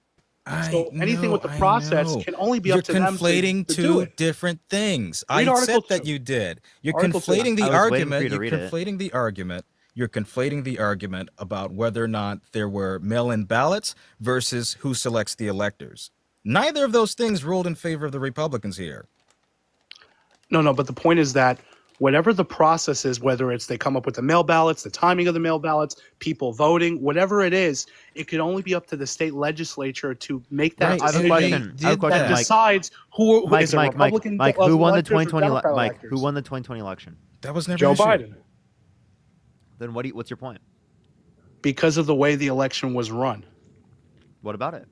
S12: So anything with the process can only be up to them.
S14: You're conflating
S12: to do
S14: two
S12: it.
S14: different things.
S12: Read
S14: I
S12: Article
S14: said that
S12: 2.
S14: you did. You're
S12: Article 2.
S14: conflating the
S2: I was waiting for
S14: argument.
S2: you to
S14: You're
S2: read it.
S14: conflating the argument. You're conflating the argument about whether or not there were mail-in ballots versus who selects the electors. Neither of those things ruled in favor of the Republicans here.
S12: No, but the point is that whatever the process is, whether it's they come up with the mail ballots, the timing of the mail ballots, people voting, whatever it is, it can only be up to the state legislature to make that
S14: Right,
S2: I have a
S14: and
S2: question.
S14: they
S2: I have a
S14: did
S2: question,
S14: that.
S2: Mike.
S12: decides who is a Republican.
S2: Mike, who won the
S12: electors or
S2: 2020?
S12: Democrat
S2: Mike,
S12: electors.
S2: who won the 2020 election?
S14: That was never
S12: Joe
S14: an issue.
S12: Biden.
S2: Then what's your point?
S12: Because of the way the election was run.
S2: What about it?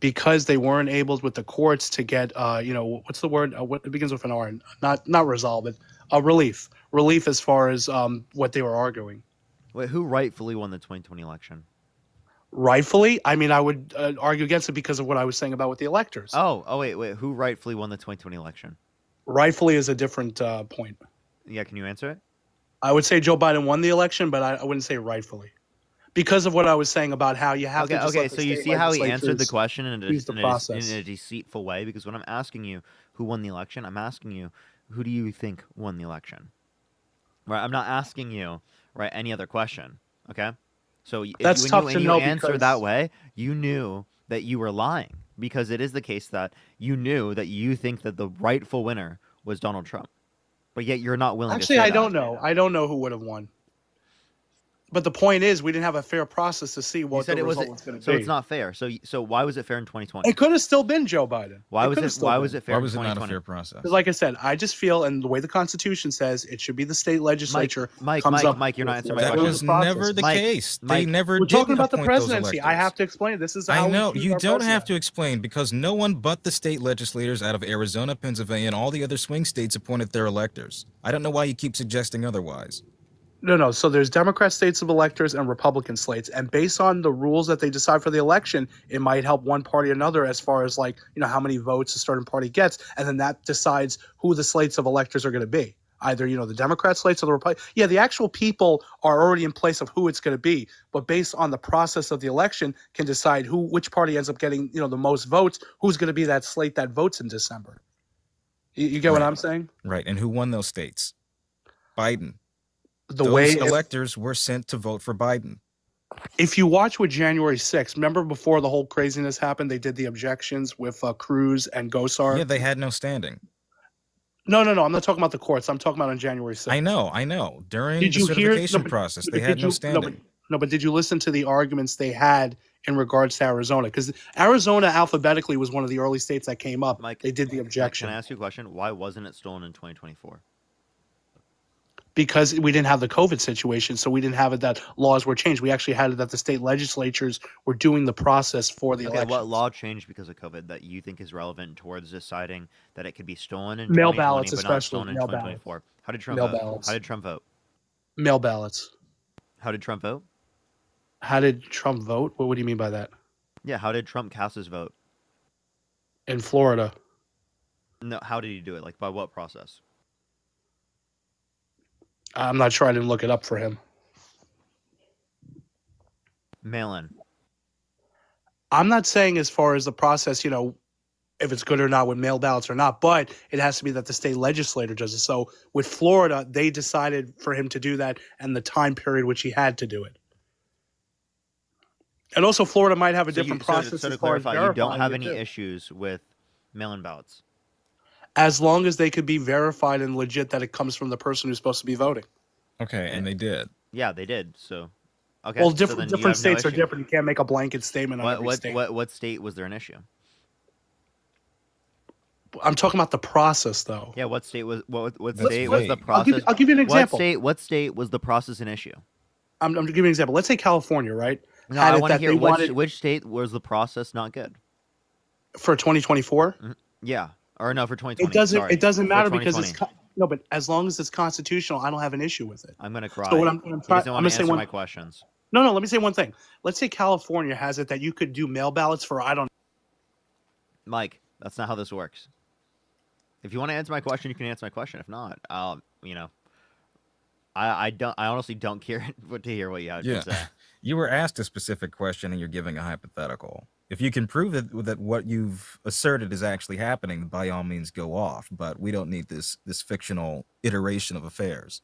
S12: Because they weren't able with the courts to get, what's the word? What it begins with an R? Not resolve it. Relief. Relief as far as what they were arguing.
S2: Wait, who rightfully won the 2020 election?
S12: Rightfully, I mean, I would argue against it because of what I was saying about with the electors.
S2: Wait. Who rightfully won the 2020 election?
S12: Rightfully is a different point.
S2: Yeah, can you answer it?
S12: I would say Joe Biden won the election, but I wouldn't say rightfully. Because of what I was saying about how you have
S2: Okay,
S12: to just
S2: okay.
S12: let the
S2: So you
S12: state
S2: see how he answered the
S12: legislatures
S2: question
S12: choose the process.
S2: in a deceitful way? Because when I'm asking you who won the election, I'm asking you who do you think won the election? Right. I'm not asking you any other question. Okay. So
S12: That's tough to
S2: when you
S12: know
S2: answer
S12: because
S2: that way, you knew that you were lying because it is the case that you knew that you think that the rightful winner was Donald Trump, but yet you're not willing to
S12: actually
S2: say
S12: I
S2: that.
S12: don't know. I don't know who would have won. But the point is, we didn't have a fair process to see
S2: You
S12: what
S2: said
S12: the
S2: it was
S12: result was going to
S2: so
S12: be.
S2: it's not fair. So why was it fair in 2020?
S12: It could have still been Joe Biden.
S2: Why was
S12: could have
S2: it
S12: still
S2: why
S12: been.
S2: was it fair
S14: Why
S2: in
S14: was it not a
S2: 2020?
S14: fair process?
S12: Because, like I said, I just feel, and the way the Constitution says, it should be the state legislature
S2: Mike,
S12: comes up.
S2: Mike, you're not answering my
S14: That
S2: question.
S14: was never the
S2: Mike,
S14: case. They
S2: Mike,
S14: never
S12: We're
S14: did
S12: talking about the
S14: appoint those
S12: presidency. I
S14: electors.
S12: have to explain it. This is
S14: I
S12: how
S14: know.
S12: we choose
S14: You
S12: our
S14: don't
S12: president.
S14: have to explain because no one but the state legislators out of Arizona, Pennsylvania, and all the other swing states appointed their electors. I don't know why you keep suggesting otherwise.
S12: No. So there's Democrat states of electors and Republican slates, and based on the rules that they decide for the election, it might help one party or another as far as how many votes a certain party gets, and then that decides who the slates of electors are going to be. Either the Democrat slates or the Republican. Yeah, the actual people are already in place of who it's going to be, but based on the process of the election, can decide which party ends up getting the most votes, who's going to be that slate that votes in December. You get what I'm saying?
S14: Right. And who won those states? Biden.
S12: Those
S14: electors were sent to vote for Biden.
S12: If you watch with January 6th, remember before the whole craziness happened, they did the objections with Cruz and Gosar?
S14: Yeah, they had no standing.
S12: No. I'm not talking about the courts. I'm talking about on January 6th.
S14: I know. During the certification process, they had no standing.
S12: But did you listen to the arguments they had in regards to Arizona? Because Arizona alphabetically was one of the early states that came up.
S2: Mike,
S12: they did the objection.
S2: Can I ask you a question? Why wasn't it stolen in 2024?
S12: Because we didn't have the COVID situation, so we didn't have it that laws were changed. We actually had it that the state legislatures were doing the process for the election.
S2: What law changed because of COVID that you think is relevant towards deciding that it could be stolen in
S12: Mail
S2: 2020
S12: ballots,
S2: but not
S12: especially
S2: stolen in
S12: mail
S2: 2024?
S12: ballots.
S2: How did Trump
S12: Mail
S2: vote?
S12: ballots.
S2: How did Trump vote?
S12: Mail ballots.
S2: How did Trump vote?
S12: How did Trump vote? What do you mean by that?
S2: Yeah, how did Trump cast his vote?
S12: In Florida.
S2: No, how did he do it? Like, by what process?
S12: I'm not sure. I didn't look it up for him.
S2: Mail-in.
S12: I'm not saying as far as the process, if it's good or not with mail ballots or not, but it has to be that the state legislature does it. So with Florida, they decided for him to do that and the time period which he had to do it. And also Florida might have a different process.
S2: So to
S12: as far as
S2: clarify, you don't
S12: verifying
S2: have
S12: it
S2: any
S12: too.
S2: issues with mail-in ballots?
S12: As long as they could be verified and legit that it comes from the person who's supposed to be voting.
S14: Okay, and they did.
S2: Yeah, they did. So, okay.
S12: Well,
S2: so then you
S12: different
S2: have
S12: states
S2: no
S12: are
S2: issue.
S12: different. You can't make a blanket statement on every state.
S2: What state was there an issue?
S12: I'm talking about the process, though.
S2: Yeah, what state was state was the
S12: I'll
S2: process?
S12: give you an example.
S2: What state was the process an issue?
S12: I'm giving you an example. Let's say California, right?
S2: No, I want to hear which state was the process not good
S12: for 2024.
S2: Yeah, or no, for 2020.
S12: It doesn't matter because
S2: 2020.
S12: no, but as long as it's constitutional, I don't have an issue with it.
S2: I'm gonna cry.
S12: So what I'm
S2: He
S12: trying,
S2: doesn't
S12: I'm
S2: want
S12: gonna
S2: to
S12: say
S2: answer
S12: one.
S2: my questions.
S12: No, let me say one thing. Let's say California has it that you could do mail ballots for
S2: Mike, that's not how this works. If you want to answer my question, you can answer my question. If not, I honestly don't care to hear what you have to say.
S14: You were asked a specific question and you're giving a hypothetical. If you can prove that what you've asserted is actually happening, by all means go off. But we don't need this fictional iteration of affairs.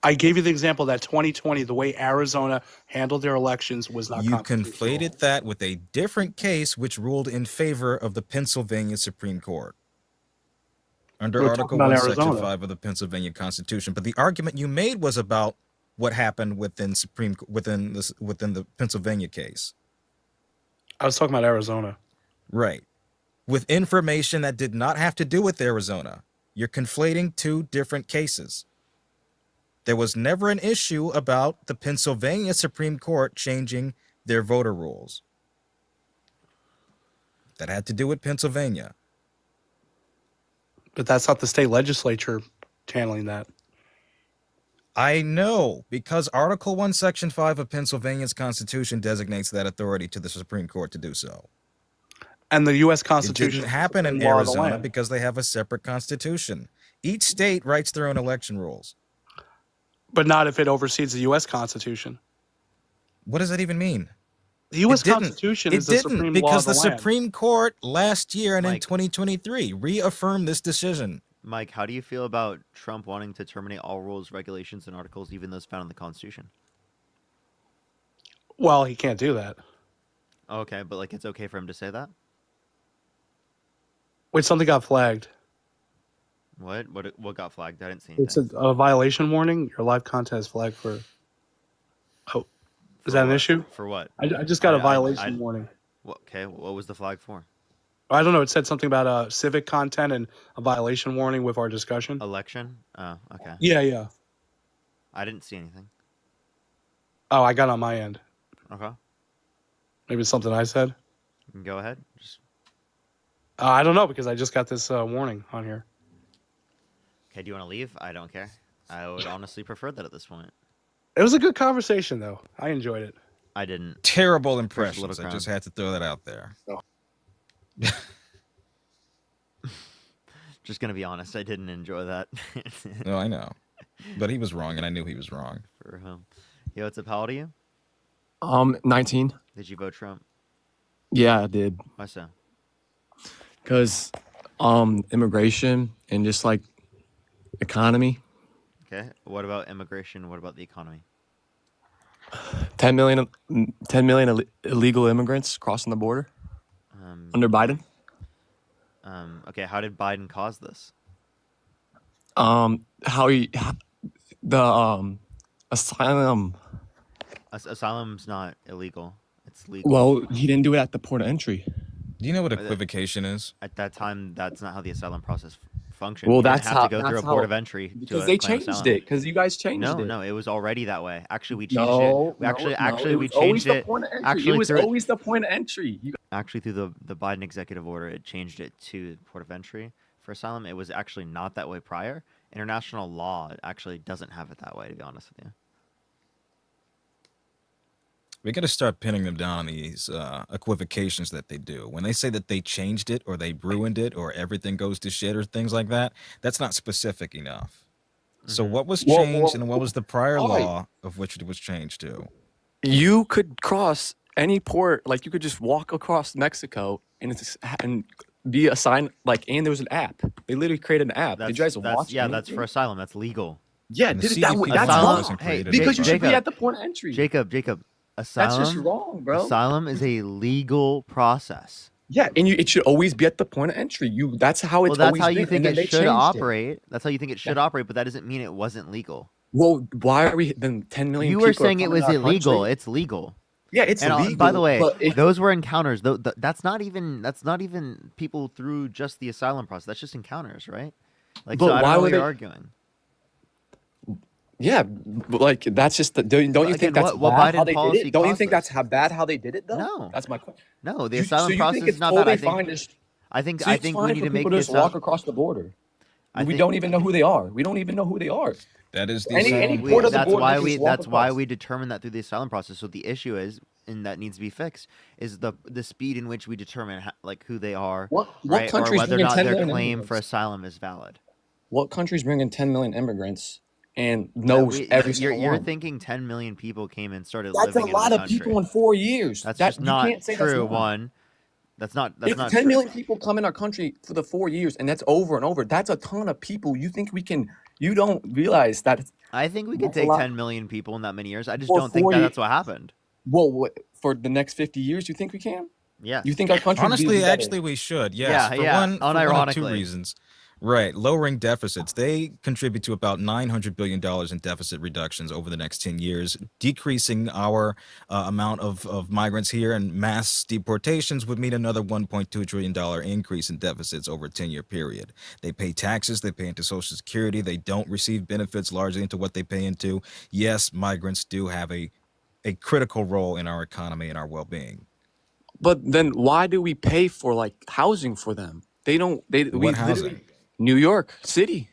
S12: I gave you the example that 2020, the way Arizona handled their elections was not
S14: You
S12: constitutional.
S14: conflated that with a different case which ruled in favor of the Pennsylvania Supreme Court. Under
S12: We're
S14: Article
S12: talking
S14: 1,
S12: about
S14: Section
S12: Arizona.
S14: 5 of the Pennsylvania Constitution. But the argument you made was about what happened within the Pennsylvania case.
S12: I was talking about Arizona.
S14: Right. With information that did not have to do with Arizona. You're conflating two different cases. There was never an issue about the Pennsylvania Supreme Court changing their voter rules. That had to do with Pennsylvania.
S12: But that's not the state legislature handling that.
S14: I know, because Article 1, Section 5 of Pennsylvania's Constitution designates that authority to the Supreme Court to do so.
S12: And the U.S.
S14: It
S12: Constitution
S14: didn't happen in
S12: is the law of the
S14: Arizona
S12: land.
S14: because they have a separate constitution. Each state writes their own election rules.
S12: But not if it oversees the U.S. Constitution.
S14: What does that even mean?
S12: The U.S.
S14: It didn't.
S12: Constitution
S14: It
S12: is the
S14: didn't
S12: supreme law
S14: because
S12: of
S14: the
S12: the land.
S14: Supreme Court last year and in
S2: Mike.
S14: 2023 reaffirmed this decision.
S2: Mike, how do you feel about Trump wanting to terminate all rules, regulations, and articles, even those found in the Constitution?
S12: Well, he can't do that.
S2: Okay, but like it's okay for him to say that?
S12: Wait, something got flagged.
S2: What? What got flagged? I didn't see anything.
S12: It's a violation warning. Your live content is flagged for. Oh, is that an issue?
S2: For what?
S12: I just got a violation warning.
S2: Okay, what was the flag for?
S12: I don't know. It said something about civic content and a violation warning with our discussion.
S2: Election? Oh, okay.
S12: Yeah.
S2: I didn't see anything.
S12: Oh, I got on my end.
S2: Okay.
S12: Maybe it's something I said.
S2: You can go ahead. Just...
S12: I don't know because I just got this warning on here.
S2: Okay, do you want to leave? I don't care. I would honestly prefer that at this point.
S12: It was a good conversation, though. I enjoyed it.
S2: I didn't.
S14: Terrible impressions. I just had to throw that out there.
S12: Oh.
S2: Just gonna be honest, I didn't enjoy that.
S14: No, I know, but he was wrong, and I knew he was wrong.
S2: For him. Yo, what's up? How old are you?
S15: 19.
S2: Did you vote Trump?
S15: Yeah, I did.
S2: Why so?
S15: Because immigration and just like economy.
S2: Okay. What about immigration? What about the economy?
S15: 10 million illegal immigrants crossing the border under Biden.
S2: Okay, how did Biden cause this?
S15: Asylum.
S2: Asylum's not illegal. It's legal.
S15: Well, he didn't do it at the port of entry.
S14: Do you know what equivocation is?
S2: At that time, that's not how the asylum process functioned.
S15: Well,
S2: You didn't
S15: that's
S2: have
S15: how
S2: to go through a port of entry
S15: because
S2: to
S15: they
S2: claim
S15: changed
S2: asylum.
S15: it. Because you guys changed it.
S2: No, it was already that way. Actually, we changed
S15: No,
S2: it. Actually,
S15: it
S2: we
S15: was always
S2: changed
S15: the
S2: it.
S15: point of entry.
S2: Actually,
S15: It was
S2: through
S15: always the point of entry.
S2: Actually, through the Biden executive order, it changed it to port of entry for asylum. It was actually not that way prior. International law actually doesn't have it that way, to be honest with you.
S14: We got to start pinning them down on these equivocations that they do. When they say that they changed it or they ruined it or everything goes to shit or things like that, that's not specific enough. So what was changed and what was the prior law of which it was changed to?
S15: You could cross any port, like you could just walk across Mexico and be assigned, and there was an app. They literally created an app. Did you guys watch?
S2: Yeah, that's for asylum. That's legal.
S15: Yeah,
S14: And the
S15: that's
S2: CBP
S15: wrong.
S2: Hey,
S15: Because you should be
S2: Jacob.
S15: at the point of entry.
S2: Jacob, asylum.
S15: That's just wrong, bro.
S2: Asylum is a legal process.
S15: Yeah, and it should always be at the point of entry. That's how it's
S2: that's
S15: always
S2: how you
S15: been,
S2: think
S15: and then
S2: it
S15: they
S2: should
S15: changed
S2: operate. That's how you think it should operate, but that doesn't mean it wasn't legal.
S15: Well, why are we then 10 million?
S2: You were
S15: people are
S2: saying it
S15: coming
S2: was
S15: to our
S2: illegal.
S15: country?
S2: It's legal.
S15: Yeah, it's
S2: And
S15: legal.
S2: by the way,
S15: but
S2: those were encounters. That's not even people through just the asylum process. That's just encounters, right? Like,
S15: But
S2: so I don't
S15: why
S2: know
S15: would
S2: what you're
S15: they-
S2: arguing.
S15: yeah, but that's just don't you
S2: Again,
S15: think that's
S2: what
S15: bad how
S2: Biden
S15: they did
S2: policy
S15: it? Don't you
S2: caused
S15: think
S2: this?
S15: that's how bad how they did it though?
S2: No.
S15: That's my question.
S2: No, the
S15: So
S2: asylum
S15: you
S2: process
S15: think
S2: is
S15: it's
S2: not bad.
S15: totally fine to
S2: I think
S15: So it's
S2: we
S15: fine
S2: need
S15: for
S2: to make
S15: people
S2: the
S15: to just walk
S2: asylum.
S15: across the border.
S2: I
S15: We
S2: think-
S15: don't even know who they are. We don't even know who they are.
S14: That is the
S15: Any
S14: asylum
S15: port of the
S2: that's
S15: border,
S2: why
S15: they
S2: we
S15: just walk
S2: that's why
S15: across.
S2: we determine that through the asylum process. So the issue is, and that needs to be fixed, is the speed in which we determine who they are,
S15: What
S2: right, or
S15: country's
S2: whether or
S15: bringing
S2: not
S15: 10
S2: their
S15: million
S2: claim
S15: immigrants?
S2: for asylum is valid.
S15: What country's bringing 10 million immigrants and knows every single
S2: You're
S15: one?
S2: thinking 10 million people came and started
S15: That's
S2: living
S15: a lot
S2: in the
S15: of
S2: country.
S15: people in 4 years.
S2: That's
S15: That-
S2: just
S15: you
S2: not
S15: can't say that's
S2: true.
S15: not.
S2: One, that's not
S15: If 10
S2: true.
S15: million people come in our country for the 4 years, and that's over and over, that's a ton of people. You think we can? You don't realize that.
S2: I think we could
S15: That's a
S2: take
S15: lot.
S2: 10 million people in that many years. I just
S15: For
S2: don't think
S15: 40
S2: that's what happened.
S15: Well, for the next 50 years, you think we can?
S2: Yeah.
S15: You think our country? would be
S14: Honestly,
S15: better?
S14: actually, we should. Yes,
S2: Yeah,
S14: for
S2: yeah,
S14: one of two
S2: unironically.
S14: reasons. Right, lowering deficits. They contribute to about $900 billion in deficit reductions over the next 10 years, decreasing our amount of migrants here, and mass deportations would mean another $1.2 trillion increase in deficits over a 10-year period. They pay taxes, they pay into Social Security, they don't receive benefits largely into what they pay into. Yes, migrants do have a critical role in our economy and our well-being.
S15: But then why do we pay for housing for them? They don't.
S14: What housing?
S15: New York City.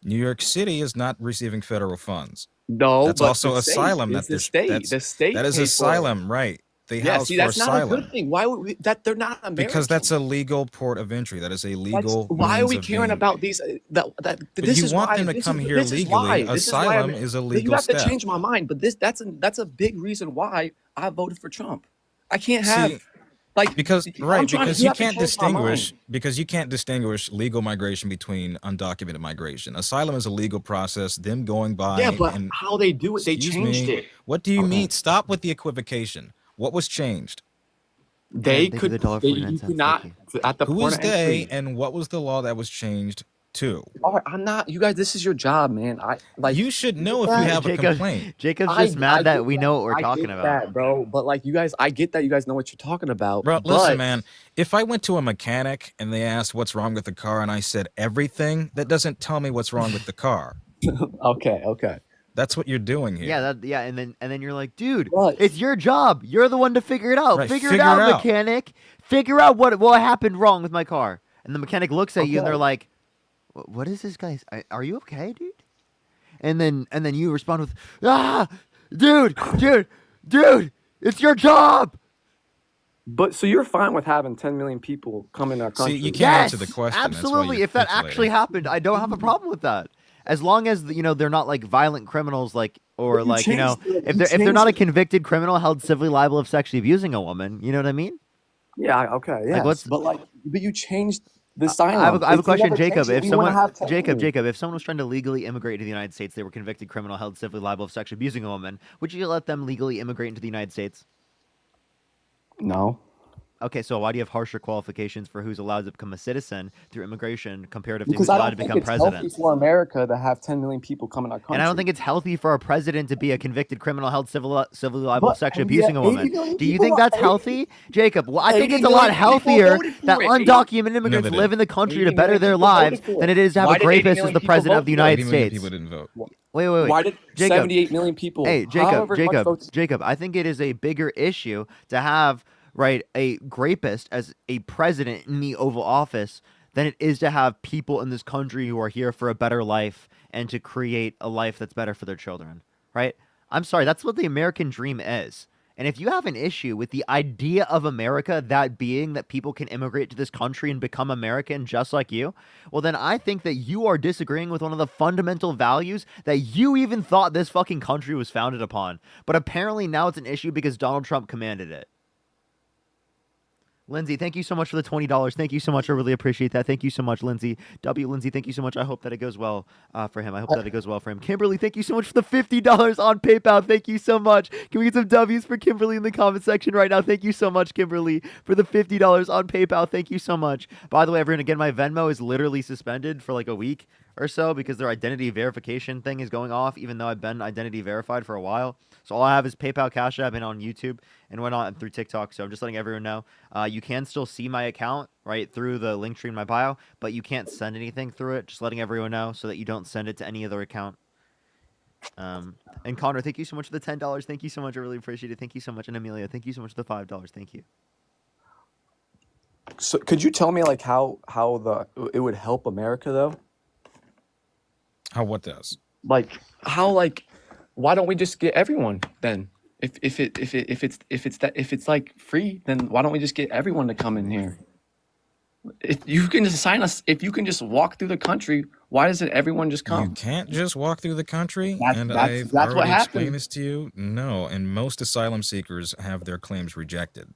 S14: New York City is not receiving federal funds.
S15: No,
S14: That's
S15: but
S14: also
S15: the state-
S14: asylum.
S15: it's
S14: That
S15: the state. The state
S14: that is
S15: pays for it.
S14: asylum, right? They
S15: Yeah,
S14: house
S15: see,
S14: for
S15: that's not
S14: asylum
S15: a good thing. Why would we, that? They're not American.
S14: because that's a legal port of entry. That is a legal.
S15: Why are
S14: means
S15: we
S14: of
S15: caring
S14: being-
S15: about these?
S14: But
S15: This
S14: you
S15: is
S14: want
S15: why,
S14: them to
S15: this
S14: come
S15: is,
S14: here
S15: this is
S14: legally.
S15: why, this is why
S14: Asylum
S15: I'm-
S14: is a
S15: You
S14: legal
S15: have to
S14: step.
S15: change my mind, but that's a big reason why I voted for Trump. I can't have
S14: See,
S15: like
S14: because
S15: I'm
S14: right,
S15: trying.
S14: because
S15: You
S14: you
S15: have to
S14: can't
S15: change my mind.
S14: distinguish legal migration between undocumented migration. Asylum is a legal process. Them going by
S15: Yeah, but
S14: and
S15: how they do it, they
S14: excuse
S15: changed
S14: me,
S15: it.
S14: what do you
S15: Okay.
S14: mean? Stop with the equivocation. What was changed?
S15: They
S2: And thank you for
S15: could.
S2: the dollar
S15: They,
S2: 49
S15: you
S2: cents.
S15: could
S2: Thank
S15: not
S2: you.
S15: at the
S14: Who
S15: point
S14: is
S15: of
S14: they,
S15: entry.
S14: and what was the law that was changed to?
S15: All right, I'm not. You guys, this is your job, man. I like.
S14: You should
S15: You get
S14: know if you
S15: that?
S14: have a complaint.
S2: Jacob's
S15: I
S2: just mad that
S15: get
S2: we
S15: that.
S2: know what we're
S15: I
S2: talking
S15: get
S2: about.
S15: that, bro. But like, you guys, I get that you guys know what you're talking about.
S14: Bro, listen,
S15: But
S14: man. If I went to a mechanic and they asked what's wrong with the car and I said everything, that doesn't tell me what's wrong with the car.
S15: okay.
S14: That's what you're doing here.
S2: Yeah, and then you're like, dude,
S15: But
S2: it's your job. You're the one to figure it out.
S14: Right,
S2: Figure it
S14: figure
S2: out,
S14: it out.
S2: mechanic. Figure out what happened wrong with my car. And the mechanic looks at you and they're
S15: okay.
S2: like, what is this guy's? Are you okay, dude? And then you respond with, dude, it's your job.
S15: But so you're fine with having 10 million people come in our
S14: See,
S15: country?
S14: you can't
S2: Yes,
S14: answer the question. That's why
S2: absolutely.
S14: you're
S2: If that actually
S14: speculating.
S2: happened, I don't have a problem with that. As long as they're not like violent criminals, like or
S15: But you
S2: like
S15: changed the,
S2: if
S15: you
S2: they're not
S15: changed
S2: a
S15: it.
S2: convicted criminal held civilly liable of sexually abusing a woman, you know what I mean?
S15: Yeah, okay,
S2: Like
S15: yes.
S2: what's
S15: But you changed the
S2: I have
S15: asylum.
S2: a
S15: If you
S2: question,
S15: never
S2: Jacob.
S15: changed it,
S2: If
S15: we wouldn't
S2: someone
S15: have 10 million.
S2: Jacob, if someone was trying to legally immigrate to the United States, they were convicted criminal held civilly liable of sexually abusing a woman, would you let them legally immigrate into the United States?
S15: No.
S2: Okay, so why do you have harsher qualifications for who's allowed to become a citizen through immigration comparative to
S15: Because
S2: who's
S15: I
S2: allowed to
S15: don't think
S2: become
S15: it's healthy
S2: president?
S15: for America to have 10 million people come in our country.
S2: And I don't think it's healthy for a president to be a convicted criminal held civilly liable of
S15: But
S2: sexually
S15: and we
S2: abusing
S15: have
S2: a
S15: 80
S2: woman.
S15: million
S2: Do you
S15: people.
S2: think that's
S15: 80,
S2: healthy, Jacob? Well, I think
S15: 80
S2: it's a lot
S15: million people
S2: healthier
S15: voted
S2: that
S15: for it.
S2: undocumented
S14: No,
S2: immigrants
S14: they
S2: live in
S14: didn't.
S2: the country
S15: 80
S2: to better
S15: million
S2: their
S15: people voted
S2: lives
S15: for
S2: than
S15: it.
S2: it is to have
S15: Why
S2: a
S15: did 80
S2: rapist as
S15: million
S2: the
S15: people
S2: president
S15: vote
S2: of the
S15: for
S2: United
S14: 80
S15: it?
S14: million
S2: States.
S14: people didn't vote.
S2: Wait.
S15: Why did
S2: Jacob.
S15: 78 million people?
S2: Hey,
S15: However much votes.
S2: Jacob, I think it is a bigger issue to have, right, a rapist as a president in the Oval Office than it is to have people in this country who are here for a better life and to create a life that's better for their children, right? I'm sorry, that's what the American dream is. And if you have an issue with the idea of America, that being that people can immigrate to this country and become American just like you, well, then I think that you are disagreeing with one of the fundamental values that you even thought this fucking country was founded upon. But apparently now it's an issue because Donald Trump commanded it. Lindsay, thank you so much for the $20. Thank you so much. I really appreciate that. Thank you so much, Lindsay. Lindsay, thank you so much. I hope that it goes well for him. I hope that it goes well for him. Kimberly, thank you so much for the $50 on PayPal. Thank you so much. Can we get some W's for Kimberly in the comment section right now? Thank you so much, Kimberly, for the $50 on PayPal. Thank you so much. By the way, everyone, again, my Venmo is literally suspended for like a week or so because their identity verification thing is going off, even though I've been identity verified for a while. So all I have is PayPal, Cash App, and on YouTube and whatnot, and through TikTok. So I'm just letting everyone know. You can still see my account right through the link tree in my bio, but you can't send anything through it. Just letting everyone know so that you don't send it to any other account. And Connor, thank you so much for the $10. Thank you so much. I really appreciate it. Thank you so much. And Amelia, thank you so much for the $5. Thank you.
S15: So could you tell me like how it would help America though?
S14: How what does?
S15: Like how why don't we just get everyone then? If it's like free, then why don't we just get everyone to come in here? If you can just assign us, if you can just walk through the country, why doesn't everyone just
S14: You
S15: come?
S14: can't just walk through the country,
S15: That's
S14: and
S15: that's
S14: I've
S15: that's what
S14: already explained
S15: happened.
S14: this to you. No, and most asylum seekers have their claims rejected.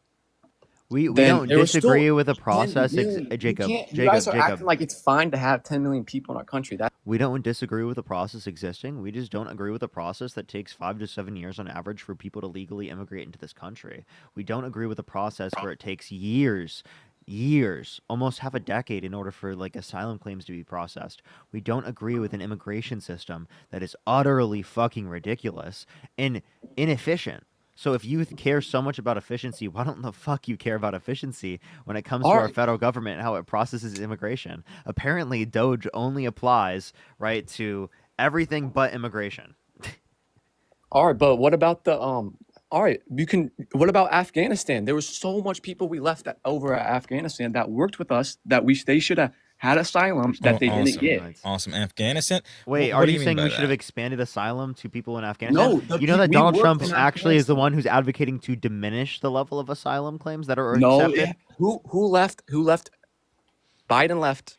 S2: We
S15: Then
S2: don't
S15: there was still
S2: disagree with the
S15: 10
S2: process.
S15: million. You
S2: Jacob,
S15: can't. You guys are
S2: Jacob.
S15: acting like it's fine to have 10 million people in our country. That
S2: We don't disagree with the process existing. We just don't agree with the process that takes 5 to 7 years on average for people to legally immigrate into this country. We don't agree with the process where it takes years, almost half a decade in order for like asylum claims to be processed. We don't agree with an immigration system that is utterly fucking ridiculous and inefficient. So if you care so much about efficiency, why don't the fuck you care about efficiency when it comes to our federal government and how it processes immigration? Apparently, Doge only applies, right, to everything but immigration.
S15: all right, but what about the all right, you can what about Afghanistan? There was so much people we left over at Afghanistan that worked with us that they should have had asylum that they didn't
S14: awesome.
S15: get.
S14: Awesome. Afghanistan?
S2: Wait,
S14: What
S2: are
S14: do
S2: you
S14: mean
S2: saying
S14: by
S2: we should have
S14: that?
S2: expanded asylum to people in Afghanistan?
S15: No,
S2: You know that
S15: we
S2: Donald
S15: worked
S2: Trump
S15: in
S2: actually is the
S15: Afghanistan.
S2: one who's advocating to diminish the level of asylum claims that are
S15: No,
S2: accepted?
S15: who left? Who left? Biden left.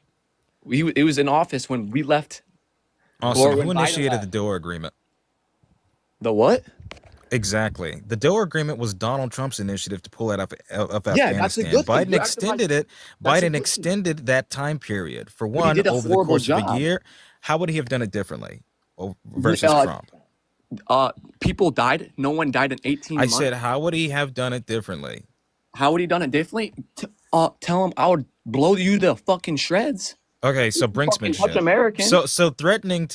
S15: It was in office when we left.
S14: Awesome.
S15: Or when
S14: Who
S15: Biden
S14: initiated
S15: left.
S14: the door agreement?
S15: The what?
S14: Exactly. The Doha Agreement was Donald Trump's initiative to pull out of
S15: Yeah, that's a
S14: Afghanistan.
S15: good thing.
S14: Biden
S15: You acted like
S14: extended it.
S15: that's a
S14: Biden
S15: good thing.
S14: extended that time period. For
S15: But he
S14: one,
S15: did a
S14: over the
S15: horrible
S14: course of a
S15: job.
S14: year. How would he have done it differently versus Trump?
S15: People died. No one died in 18
S14: I
S15: months.
S14: said, how would he have done it differently?
S15: How would he done it differently? Tell him I would blow you to fucking shreds.
S14: Okay, so
S15: Fucking touch
S14: brinksmanship.
S15: American.
S14: So threatening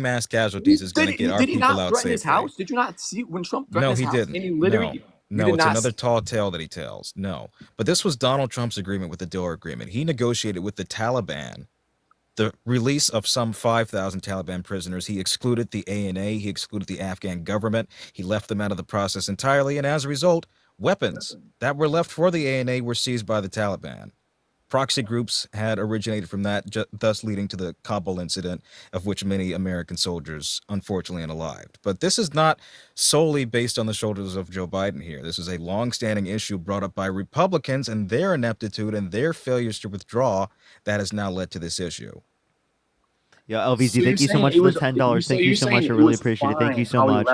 S14: mass casualties is going to get our
S15: Did he
S14: people
S15: not
S14: out
S15: threaten his
S14: safely.
S15: house? Did you not see when Trump threatened
S14: No,
S15: his
S14: he
S15: house?
S14: didn't.
S15: And he literally,
S14: No,
S15: you did
S14: it's
S15: not
S14: another
S15: see-
S14: tall tale that he tells. No, but this was Donald Trump's agreement with the Doha Agreement. He negotiated with the Taliban the release of some 5,000 Taliban prisoners. He excluded the ANA. He excluded the Afghan government. He left them out of the process entirely. And as a result, weapons that were left for the ANA were seized by the Taliban. Proxy groups had originated from that, thus leading to the Kabul incident, of which many American soldiers unfortunately unalived. But this is not solely based on the shoulders of Joe Biden here. This is a long-standing issue brought up by Republicans and their ineptitude and their failures to withdraw that has now led to this issue.
S2: Yeah, LVZ, thank you so much for the $10. Thank you so much. I really appreciate it. Thank you so much.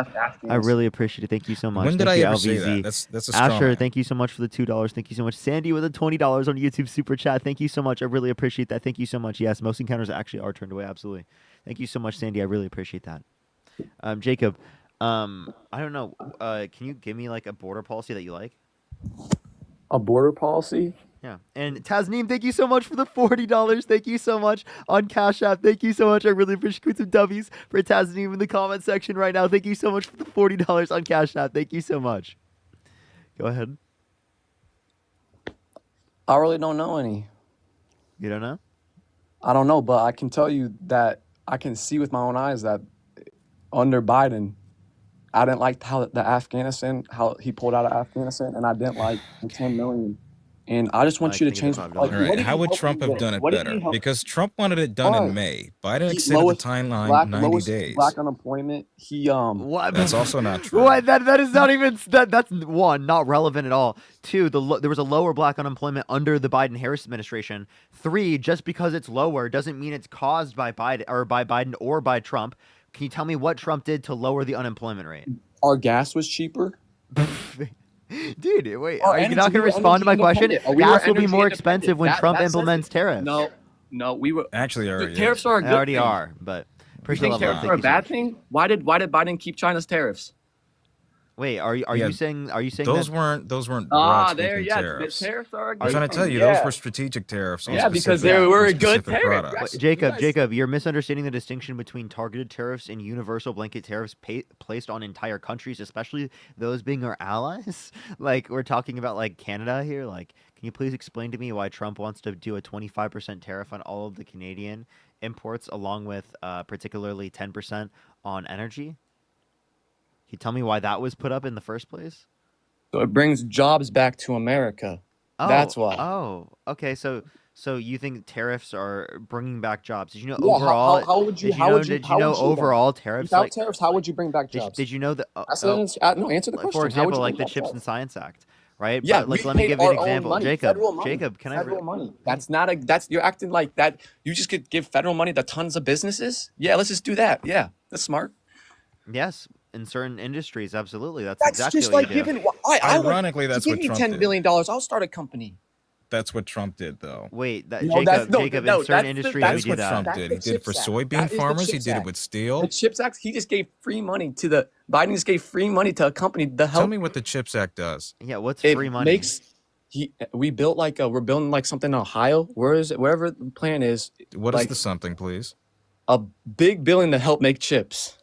S2: I really appreciate it. Thank you so much.
S14: When did
S2: Thank
S14: I
S2: you,
S14: ever
S2: LVZ.
S14: say that? That's a strong
S2: Asher,
S14: man.
S2: thank you so much for the $2. Thank you so much. Sandy with a $20 on YouTube Super Chat. Thank you so much. I really appreciate that. Thank you so much. Yes, most encounters actually are turned away. Absolutely. Thank you so much, Sandy. I really appreciate that. Jacob, I don't know. Can you give me like a border policy that you like?
S15: A border policy?
S2: Yeah. And Tasneem, thank you so much for the $40. Thank you so much on Cash App. Thank you so much. I really appreciate some W's for Tasneem in the comment section right now. Thank you so much for the $40 on Cash App. Thank you so much. Go ahead.
S15: I really don't know any.
S2: You don't know?
S15: I don't know, but I can tell you that I can see with my own eyes that under Biden, I didn't like how he pulled out of Afghanistan, and I didn't like the 10 million. And I just want you to change.
S14: All right. How would Trump have done it better? Because Trump wanted it done in May. Biden extended the timeline 90 days.
S15: Black unemployment.
S2: What?
S14: That's also not true.
S2: What? That is not even that's one, not relevant at all. Two, there was a lower black unemployment under the Biden-Harris administration. Three, just because it's lower doesn't mean it's caused by Biden or by Trump. Can you tell me what Trump did to lower the unemployment rate?
S15: Our gas was cheaper.
S2: Dude, wait, are you not going to respond to my question? Gas will be more expensive when Trump implements tariffs.
S15: No, we were
S14: actually
S15: already. Tariffs are a good thing.
S2: Already are, but
S15: you think tariffs are a bad thing? Why did Biden keep China's tariffs?
S2: Wait, are you saying
S14: those weren't broad
S15: there,
S14: tariffs?
S15: The tariffs are a good
S14: I'm trying to tell you, those were strategic tariffs. On
S15: because they were a good tariff.
S2: Jacob, you're misunderstanding the distinction between targeted tariffs and universal blanket tariffs placed on entire countries, especially those being our allies. Like we're talking about like Canada here. Like, can you please explain to me why Trump wants to do a 25% tariff on all of the Canadian imports, along with particularly 10% on energy? Can you tell me why that was put up in the first place?
S15: So it brings jobs back to America.
S2: Oh,
S15: that's why.
S2: Oh, okay. So you think tariffs are bringing back jobs? Did you know
S15: Yeah,
S2: overall?
S15: how would you?
S2: Did you know overall tariffs?
S15: Without tariffs, how would you bring back jobs?
S2: Did you know that?
S15: No, answer the question.
S2: For example, like the Chips and Science Act, right?
S15: Yeah,
S2: but, like
S15: we
S2: let me
S15: paid
S2: give you an
S15: our own
S2: example.
S15: money,
S2: Jacob,
S15: federal money,
S2: can
S15: federal money? That's you're acting like that. You just could give federal money to tons of businesses. Yeah, let's just do that. Yeah, that's smart.
S2: Yes, in certain industries, absolutely. That's exactly
S15: just
S2: what
S15: like
S2: you do.
S15: giving.
S14: Ironically, that's what Trump
S15: $10
S14: did.
S15: billion. I'll start a company.
S14: That's what Trump did, though.
S2: Wait,
S14: Jacob,
S2: in certain industries,
S14: that's
S2: we
S14: what
S2: do that.
S14: Trump did. He did it for soybean farmers. He did it with steel.
S15: The CHIPS Act. He just gave free money to the Biden. Just gave free money to a company to help.
S14: Tell me what the CHIPS Act does.
S2: Yeah, what's free money?
S15: We're building like something in Ohio. Where is it? Wherever the plan is.
S14: What is the something, please?
S15: A big building to help make chips.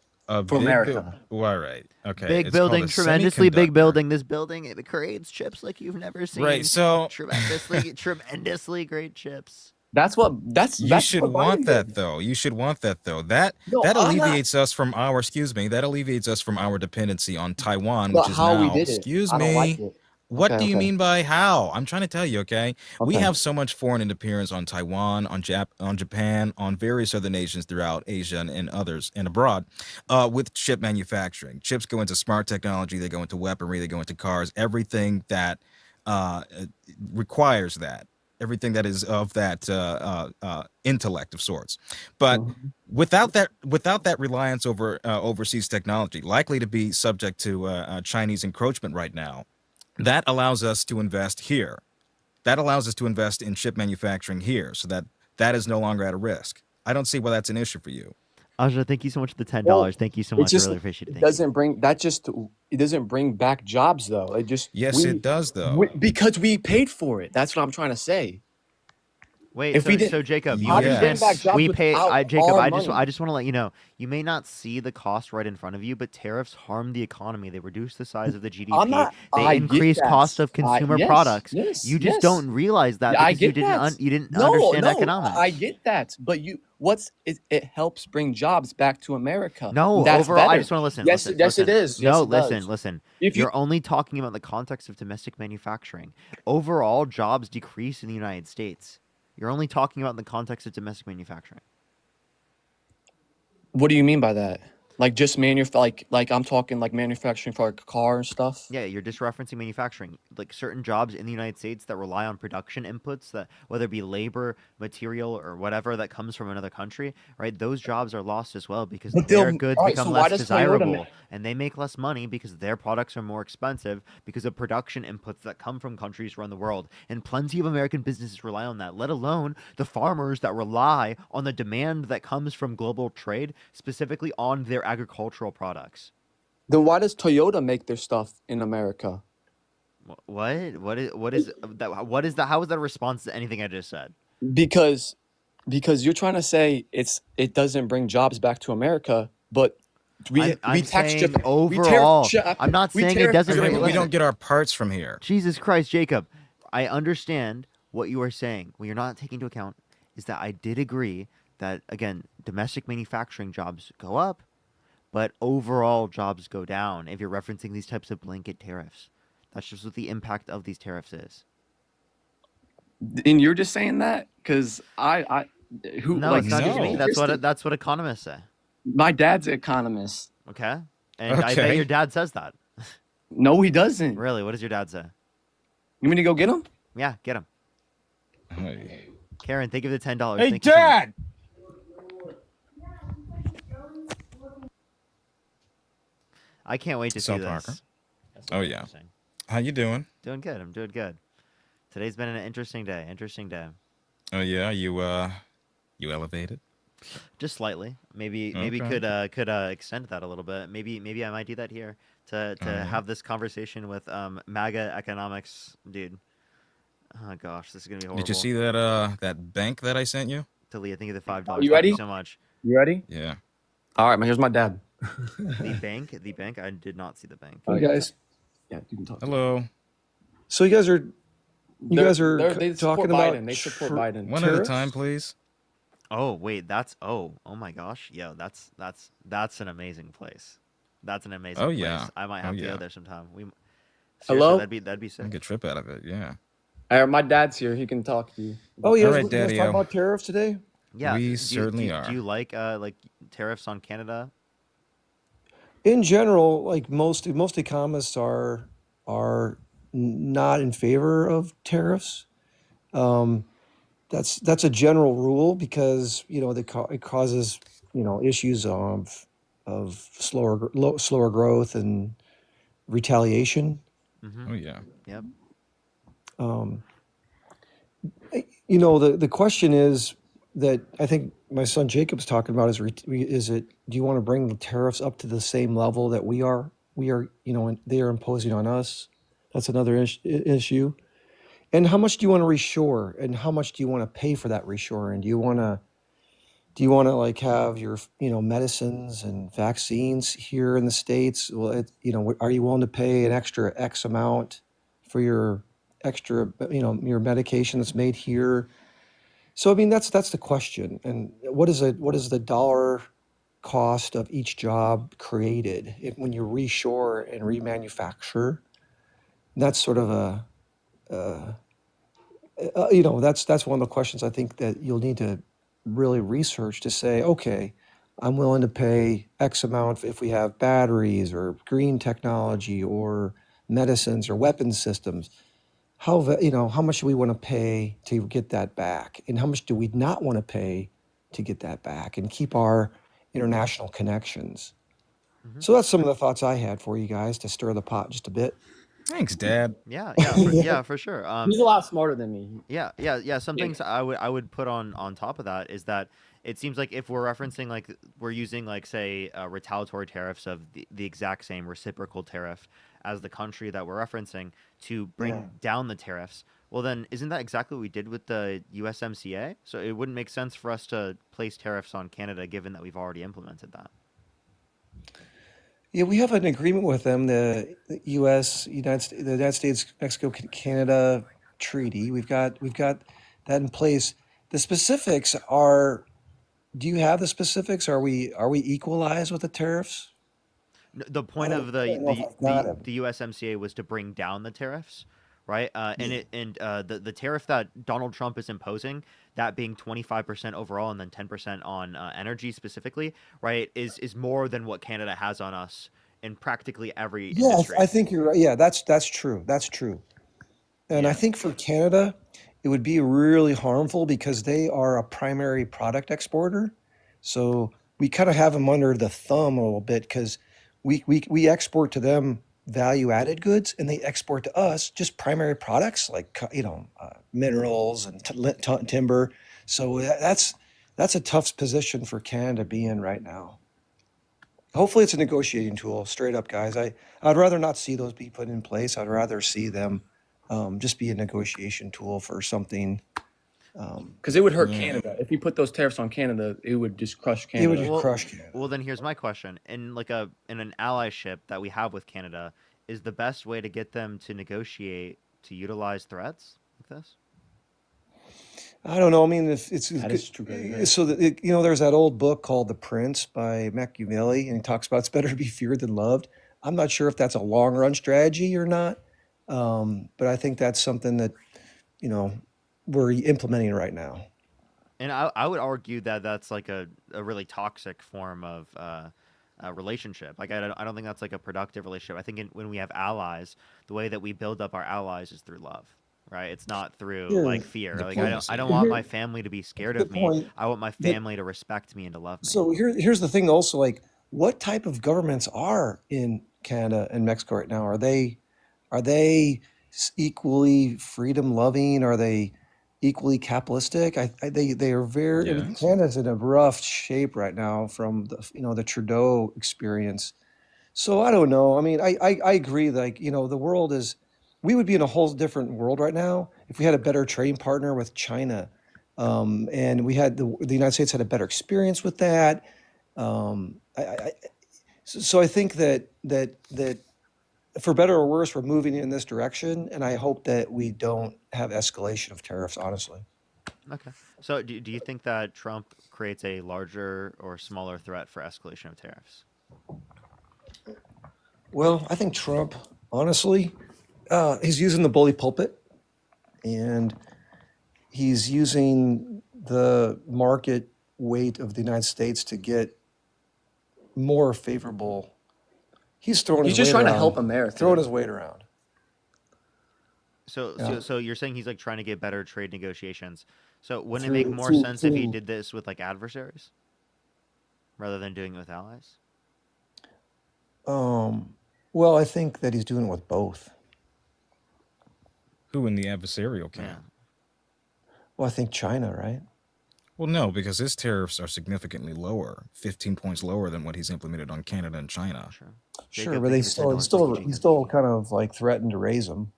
S15: For America.
S14: All right. Okay.
S2: Big building, tremendously big building. This building, it creates chips like you've never seen.
S14: Right. So
S2: tremendously great chips.
S14: You should want that though. You should want that though. That alleviates us from our that alleviates us from our dependency on Taiwan, which is now What do you mean by how? I'm trying to tell you, okay? We have so much foreign interference on Taiwan, on Japan, on various other nations throughout Asia and others and abroad with chip manufacturing. Chips go into smart technology, they go into weaponry, they go into cars, everything that requires that. everything that is of that intellect of sorts. But without that reliance over overseas technology, likely to be subject to Chinese encroachment right now, that allows us to invest here. That allows us to invest in chip manufacturing here, so that is no longer at a risk. I don't see why that's an issue for you.
S2: Aja, thank you so much for the $10.
S15: Well,
S2: Thank you so
S15: it's
S2: much. I
S15: just
S2: really appreciate it.
S15: it
S2: Thank you.
S15: doesn't bring that just it doesn't bring back jobs though. It just
S14: Yes, it does though.
S15: because we paid for it. That's what I'm trying to say.
S2: Wait,
S15: If we didn't,
S2: so Jacob, you
S15: how do you bring
S2: understand?
S15: back jobs
S2: We pay.
S15: without
S2: Jacob,
S15: our
S2: I
S15: money?
S2: just want to let you know. You may not see the cost right in front of you, but tariffs harm the economy. They reduce the size of the GDP.
S15: I'm not.
S2: They
S15: I get
S2: increase
S15: that.
S2: cost of consumer
S15: Yes,
S2: products.
S15: yes,
S2: You just
S15: yes.
S2: don't realize that
S15: Yeah, I
S2: because you
S15: get
S2: didn't
S15: that.
S2: you didn't
S15: No,
S2: understand
S15: no,
S2: economics.
S15: I get that. But it helps bring jobs back to America.
S2: No,
S15: That's
S2: overall, I
S15: better.
S2: just want to listen.
S15: Yes,
S2: listen,
S15: yes,
S2: listen.
S15: it is.
S2: No,
S15: Yes, it
S2: listen,
S15: does.
S2: listen.
S15: If you
S2: You're only talking about the context of domestic manufacturing. Overall, jobs decrease in the United States. You're only talking about in the context of domestic manufacturing.
S15: What do you mean by that? Like just like I'm talking like manufacturing for like a car and stuff.
S2: Yeah, you're just referencing manufacturing. Like certain jobs in the United States that rely on production inputs, that whether it be labor, material, or whatever that comes from another country, right? Those jobs are lost as well because
S15: But
S2: their
S15: they'll.
S2: goods
S15: All right.
S2: become
S15: So why
S2: less
S15: does Toyota
S2: desirable and they make less money because their products are more expensive because of production inputs that come from countries around the world. And plenty of American businesses rely on that, let alone the farmers that rely on the demand that comes from global trade, specifically on their agricultural products.
S15: Then why does Toyota make their stuff in America?
S2: What is that? What is that? How is that a response to anything I just said?
S15: Because you're trying to say it doesn't bring jobs back to America, but we
S2: I'm
S15: tax
S2: saying
S15: Japan.
S2: overall. I'm not saying it doesn't bring.
S14: We
S2: Listen,
S14: don't get our parts from here.
S2: Jesus Christ, Jacob, I understand what you are saying. What you're not taking into account is that I did agree that again, domestic manufacturing jobs go up, but overall jobs go down if you're referencing these types of blanket tariffs. That's just what the impact of these tariffs is.
S15: And you're just saying that because who
S2: No,
S15: like
S2: it's not just me.
S15: no.
S2: That's what economists say.
S15: My dad's an economist.
S2: Okay, and I bet your dad says that.
S15: No, he doesn't.
S2: Really? What does your dad say?
S15: You mean to go get him?
S2: Yeah, get him.
S14: Hey.
S2: Karen, thank you for the $10.
S14: Hey,
S2: Thank you so much.
S14: Dad!
S2: I can't wait to see
S14: So,
S2: this.
S14: Parker.
S2: That's
S14: Oh,
S2: gonna be
S14: yeah.
S2: interesting.
S14: How you doing?
S2: Doing good. I'm doing good. Today's been an interesting day. Interesting day.
S14: Oh yeah, you elevated?
S2: Just slightly. Maybe
S14: Okay.
S2: could extend that a little bit. Maybe I might do that here to have this conversation with MAGA economics dude. Oh gosh, this is gonna be horrible.
S14: Did you see that that bank that I sent you?
S2: Talia, thank you for the $5.
S15: You
S2: Thank
S15: ready?
S2: you so much.
S15: You ready?
S14: Yeah.
S15: All right, man. Here's my dad.
S2: The bank. I did not see the bank.
S16: Hey guys.
S15: Yeah, you can talk.
S14: Hello.
S16: So you guys are
S15: They support
S16: talking about
S15: Biden. They support Biden.
S14: One at a
S16: tariffs?
S14: time, please.
S2: Oh wait, oh my gosh, yo, that's an amazing place. That's an amazing
S14: Oh,
S2: place.
S14: yeah.
S2: I might
S14: Oh,
S2: have to
S14: yeah.
S2: go there sometime.
S15: Hello?
S2: That'd be sick.
S14: Make a trip out of it. Yeah.
S15: My dad's here. He can talk to you.
S16: Oh, you
S14: All
S16: guys,
S14: right,
S16: you guys
S14: Daddy-o.
S16: talk about tariffs today?
S2: Yeah,
S14: We
S2: do you-
S14: certainly are.
S2: Do you like tariffs on Canada?
S16: In general, like most economists are not in favor of tariffs. That's a general rule because it causes issues of slower growth and retaliation.
S2: Mm-hmm.
S14: Oh yeah.
S2: Yep.
S16: The question is that I think my son Jacob's talking about is it, do you want to bring the tariffs up to the same level that we are, and they are imposing on us? That's another issue. And how much do you want to reshore, and how much do you want to pay for that reshore? And do you want to like have your, medicines and vaccines here in the States? Well, are you willing to pay an extra X amount for your extra, your medication that's made here? So, I mean, that's the question. And what is the dollar cost of each job created when you reshore and remanufacture? That's sort of that's one of the questions I think that you'll need to really research to say, okay, I'm willing to pay X amount if we have batteries or green technology or medicines or weapons systems. how much do we want to pay to get that back, and how much do we not want to pay to get that back, and keep our international connections. So that's some of the thoughts I had for you guys to stir the pot just a bit.
S14: Thanks, Dad.
S2: Yeah, for sure.
S15: He's a lot smarter than me.
S2: Yeah. Some things I would put on top of that is that it seems like if we're referencing, like, we're using, like, say, retaliatory tariffs of the exact same reciprocal tariff as the country that we're referencing to bring down the tariffs. Well, then isn't that exactly what we did with the USMCA? So it wouldn't make sense for us to place tariffs on Canada given that we've already implemented that.
S16: Yeah, we have an agreement with them, the the United States, Mexico, Canada treaty. We've got that in place. The specifics are. Do you have the specifics? Are we equalized with the tariffs?
S2: The point of
S16: I don't know if I've got it.
S2: the USMCA was to bring down the tariffs, right? The tariff that Donald Trump is imposing, that being 25% overall and then 10% on energy specifically, right, is more than what Canada has on us in practically every
S16: Yeah,
S2: industry.
S16: I think you're right. Yeah, that's true. That's true. And I think for Canada, it would be really harmful because they are a primary product exporter. So we kind of have them under the thumb a little bit because we export to them value added goods and they export to us just primary products like minerals and timber. So that's a tough position for Canada to be in right now. Hopefully it's a negotiating tool, straight up, guys. I'd rather not see those be put in place. I'd rather see them just be a negotiation tool for something.
S15: Because it would hurt Canada. If you put those tariffs on Canada, it would just crush Canada.
S16: It would just crush Canada.
S2: Well, then here's my question: in an allyship that we have with Canada, is the best way to get them to negotiate to utilize threats like this?
S16: I don't know. I mean, if it's
S15: That is true.
S16: so that there's that old book called The Prince by Machiavelli, and he talks about it's better to be feared than loved. I'm not sure if that's a long run strategy or not, but I think that's something that we're implementing right now.
S2: And I would argue that that's like a really toxic form of a relationship. Like I don't think that's like a productive relationship. I think when we have allies, the way that we build up our allies is through love, right? It's not through like fear. Like I don't want my family to be scared of me.
S16: Point.
S2: I want my family to respect me and to love me.
S16: So here's the thing also, like, what type of governments are in Canada and Mexico right now? Are they equally freedom loving? Are they equally capitalistic? They are very.
S14: Yes.
S16: Canada's in a rough shape right now from the Trudeau experience. So I don't know. I mean, I agree. Like, the world is. We would be in a whole different world right now if we had a better trading partner with China, and we had the United States had a better experience with that. So I think that for better or worse, we're moving in this direction, and I hope that we don't have escalation of tariffs, honestly.
S2: Okay. So do you think that Trump creates a larger or smaller threat for escalation of tariffs?
S16: Well, I think Trump, honestly, he's using the bully pulpit, and he's using the market weight of the United States to get more favorable. He's throwing
S15: He's
S16: his
S15: just
S16: weight
S15: trying to
S16: around,
S15: help America.
S16: throwing his weight around.
S2: So you're saying he's like trying to get better trade negotiations. So wouldn't it make more sense if he did this with like adversaries rather than doing it with allies?
S16: Well, I think that he's doing it with both.
S14: Who in the adversarial camp?
S16: Well, I think China, right?
S14: Well, no, because his tariffs are significantly lower, 15 points lower than what he's implemented on Canada and China.
S16: Sure, but he's still kind of like threatened to raise them.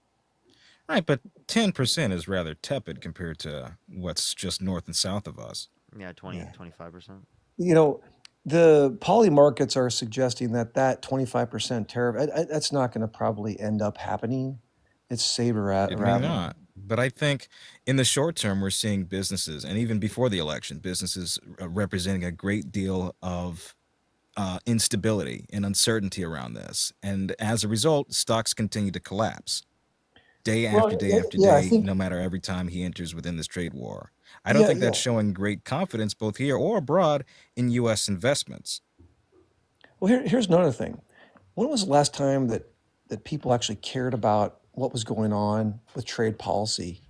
S14: Right, but 10% is rather tepid compared to what's just north and south of us.
S2: Yeah, 25%.
S16: The poly markets are suggesting that 25% tariff, that's not going to probably end up happening. It's saber
S14: It may not. But I think in the short term, we're seeing businesses, and even before the election, businesses representing a great deal of instability and uncertainty around this. And as a result, stocks continue to collapse day after day after day, no matter every time he enters within this trade war. I don't think that's showing great confidence both here or abroad in U.S. investments.
S16: Well, here's another thing. When was the last time that people actually cared about what was going on with trade policy.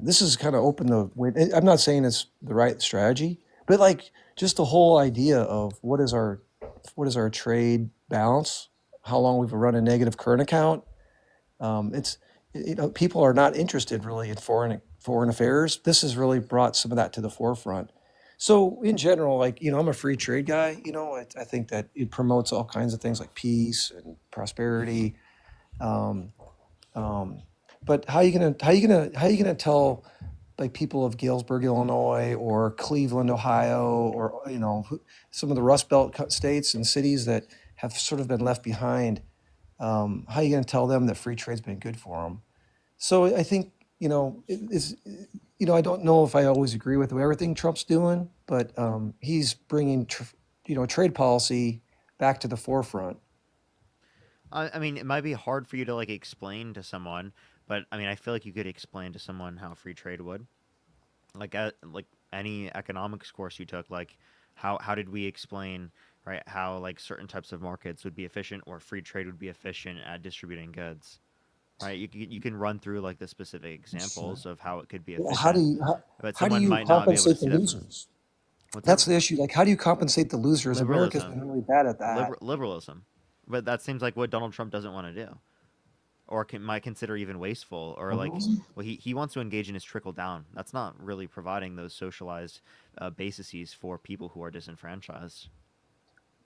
S16: This has kind of opened the way. I'm not saying it's the right strategy, but like just the whole idea of what is our trade balance, how long we've run a negative current account. It's people are not interested really in foreign affairs. This has really brought some of that to the forefront. So in general, like I'm a free trade guy. I think that it promotes all kinds of things like peace and prosperity. Um, um, but how you gonna tell like people of Galesburg, Illinois, or Cleveland, Ohio, or some of the Rust Belt states and cities that have sort of been left behind? How are you going to tell them that free trade's been good for them? So I think I don't know if I always agree with everything Trump's doing, but he's bringing trade policy back to the forefront.
S2: I mean, it might be hard for you to like explain to someone, but I mean, I feel like you could explain to someone how free trade would, like any economics course you took, like how did we explain right how like certain types of markets would be efficient or free trade would be efficient at distributing goods, right? You can run through like the specific examples of how it could be
S16: Well,
S2: efficient, but
S16: how do
S2: someone
S16: you
S2: might not be able to
S16: compensate the
S2: see that from.
S16: losers?
S2: What's
S16: That's
S2: that?
S16: the issue. Like, how do you compensate the losers? America's been
S2: Liberalism.
S16: really bad at that.
S2: Liberalism. But that seems like what Donald Trump doesn't want to do, or might consider even wasteful, or like,
S16: Liberalism?
S2: well, he wants to engage in his trickle down. That's not really providing those socialized bases for people who are disenfranchised.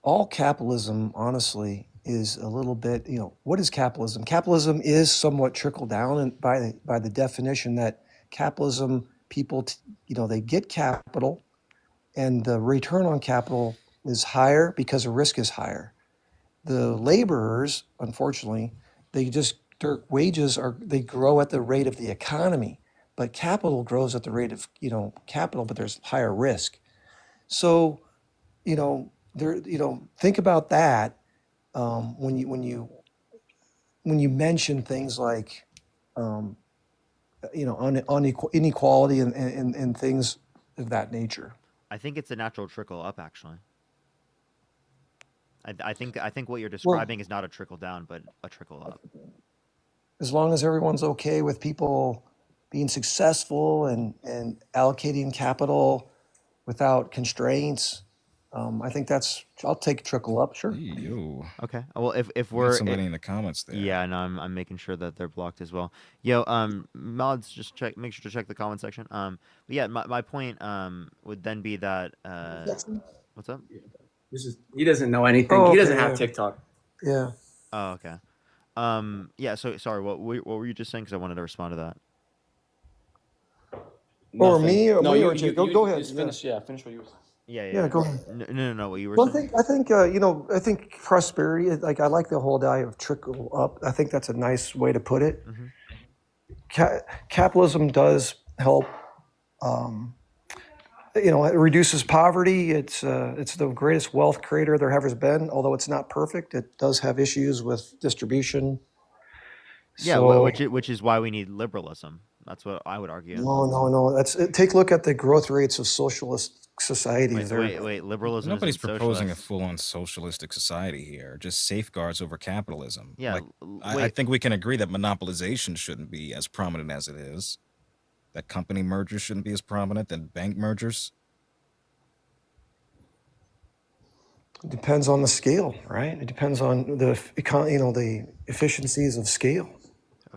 S16: All capitalism, honestly, is a little bit. What is capitalism? Capitalism is somewhat trickle down, and by the definition that capitalism people, they get capital, and the return on capital is higher because the risk is higher. The laborers, unfortunately, their wages they grow at the rate of the economy, but capital grows at the rate of capital, but there's higher risk. So think about that when you mention things like inequality and things of that nature.
S2: I think it's a natural trickle up, actually. I think what you're
S16: Well,
S2: describing is not a trickle down, but a trickle up.
S16: as long as everyone's okay with people being successful and allocating capital without constraints, I think I'll take trickle up, sure.
S14: Yo.
S2: Okay. Well, if
S14: We got
S2: we're
S14: somebody in the comments there.
S2: yeah, no, I'm making sure that they're blocked as well. Yo, mods, just make sure to check the comment section. But yeah, my point would then be that what's up?
S15: He doesn't know anything.
S16: Oh,
S15: He doesn't
S16: okay,
S15: have
S16: yeah.
S15: TikTok.
S16: Yeah.
S2: Oh, okay. Yeah. So sorry. What were you just saying? Because I wanted to respond to that.
S16: Or me, or
S15: no,
S16: me,
S15: you,
S16: or
S15: you,
S16: Jake. Go
S15: you
S16: ahead.
S15: just finish. Yeah, finish what you were saying.
S16: Yeah, go ahead.
S2: No. What you were
S16: Well,
S2: saying?
S16: I think prosperity. Like I like the whole idea of trickle up. I think that's a nice way to put it.
S2: Mm-hmm.
S16: Capitalism does help. It reduces poverty. It's the greatest wealth creator there ever has been. Although it's not perfect, it does have issues with distribution.
S2: Yeah,
S16: So
S2: which is why we need liberalism. That's what I would argue.
S16: no. Take a look at the growth rates of socialist societies.
S2: Wait. Liberalism.
S14: Nobody's
S2: isn't
S14: proposing a
S2: socialist.
S14: full-on socialistic society here. Just safeguards over capitalism.
S2: Yeah.
S14: Like, I think we can agree that monopolization shouldn't be as prominent as it is. That company mergers shouldn't be as prominent than bank mergers.
S16: It depends on the scale, right? It depends on the efficiencies of scale.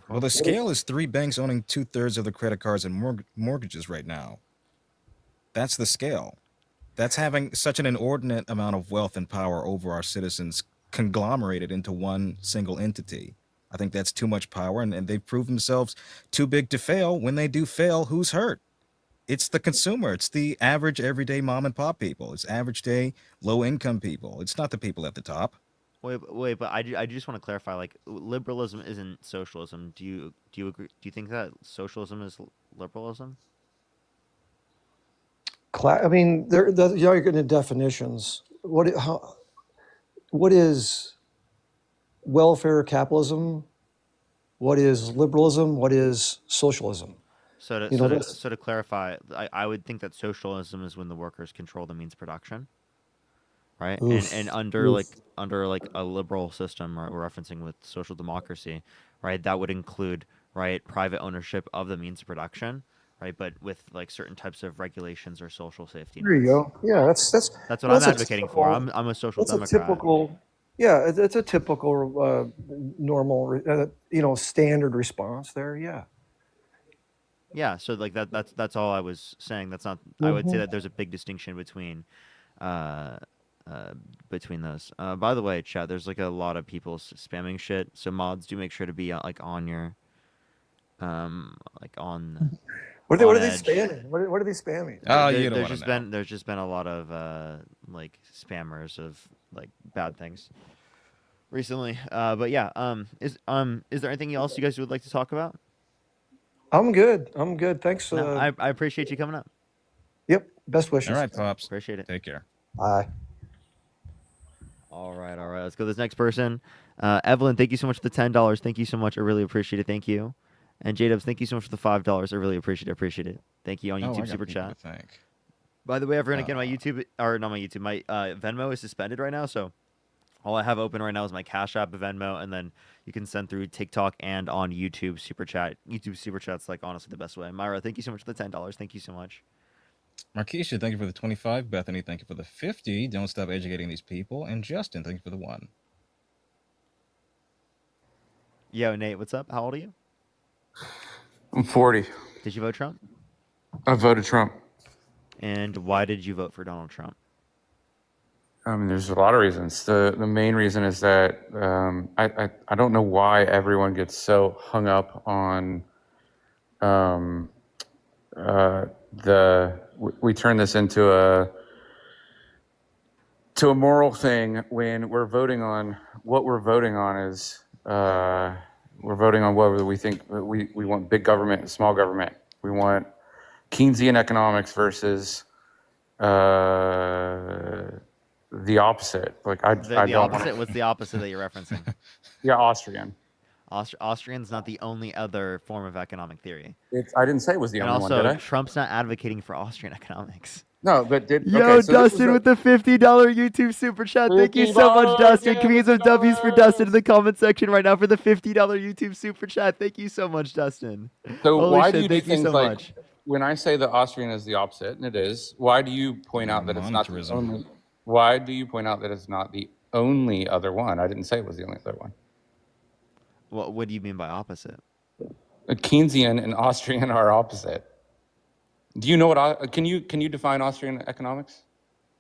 S14: Well, the scale is 3 banks owning 2/3 of the credit cards and mortgages right now. That's the scale. That's having such an inordinate amount of wealth and power over our citizens conglomerated into one single entity. I think that's too much power, and they've proved themselves too big to fail. When they do fail, who's hurt? It's the consumer. It's the average, everyday mom and pop people. It's average day, low income people. It's not the people at the top.
S2: Wait, but I just want to clarify. Like, liberalism isn't socialism. Do you agree? Do you think that socialism is liberalism?
S16: I mean, you're getting into definitions. What is welfare capitalism? What is liberalism? What is socialism?
S2: So to clarify, I would think that socialism is when the workers control the means of production, right?
S16: Oof.
S2: And under
S16: Oof.
S2: like a liberal system, right, we're referencing with social democracy, right? That would include, right, private ownership of the means of production, right? But with like certain types of regulations or social safety
S16: There you
S2: nets.
S16: go. Yeah,
S2: That's what
S16: well,
S2: I'm
S16: that's a
S2: advocating for.
S16: typical.
S2: I'm a social
S16: That's a
S2: democrat.
S16: typical. Yeah, it's a typical normal, standard response there. Yeah.
S2: Yeah, so like that's all I was saying. That's not. I would say
S16: Mhm.
S2: that there's a big distinction uh, between those. By the way, chat, there's like a lot of people spamming shit. So mods, do make sure to be like on your, like on
S16: What
S2: on
S16: are they
S2: edge.
S16: spamming? What are they spamming?
S14: Oh, you don't want to know.
S2: There's just been a lot of like spammers of like bad things recently. But yeah, is there anything else you guys would like to talk about?
S16: I'm good. Thanks.
S2: No, I appreciate you coming up.
S16: Yep. Best wishes.
S14: All right, Pops.
S2: Appreciate it.
S14: Take care.
S16: Bye.
S2: All right. Let's go to this next person. Evelyn, thank you so much for the $10. Thank you so much. I really appreciate it. Thank you. And J-Dubs, thank you so much for the $5. I really appreciate it. Thank you on
S14: Oh, I
S2: YouTube
S14: got
S2: Super
S14: people
S2: Chat.
S14: to thank.
S2: By the way, everyone, again, my YouTube, or not my YouTube, my Venmo is suspended right now. So all I have open right now is my Cash App, Venmo, and then you can send through TikTok and on YouTube Super Chat. YouTube Super Chat's like honestly the best way. Myra, thank you so much for the $10. Thank you so much.
S14: Markeisha, thank you for the 25. Bethany, thank you for the 50. Don't stop educating these people. And Justin, thank you for the 1.
S2: Yo, Nate, what's up? How old are you?
S17: I'm 40.
S2: Did you vote Trump?
S17: I voted Trump.
S2: And why did you vote for Donald Trump?
S17: I mean, there's a lot of reasons. The main reason is that I don't know why everyone gets so hung up on we turn this into a moral thing when we're voting on what we're voting on is we're voting on whether we think we want big government and small government. We want Keynesian economics versus the opposite. Like I don't
S2: opposite. What's the opposite that you're referencing?
S17: Yeah, Austrian.
S2: Austrian's not the only other form of economic theory.
S17: I didn't say it was the
S2: and
S17: only
S2: also,
S17: one, did I?
S2: Trump's not advocating for Austrian economics.
S17: No, but
S2: Yo,
S17: okay, so
S2: Dustin with the $50 YouTube super chat. Thank you so much, Dustin. Can we get some W's for Dustin in the comment section right now for the $50 YouTube super chat? Thank you so much, Dustin.
S17: So
S2: Holy
S17: why
S2: shit,
S17: do you do
S2: thank you
S17: things
S2: so
S17: like
S2: much.
S17: when I say the Austrian is the opposite, and it is? Why do you point out that it's not the
S14: Monetarism.
S17: only? Why do you point out that it's not the only other one? I didn't say it was the only other one.
S2: What do you mean by opposite?
S17: Keynesian and Austrian are opposite. Do you know what? Can you define Austrian economics?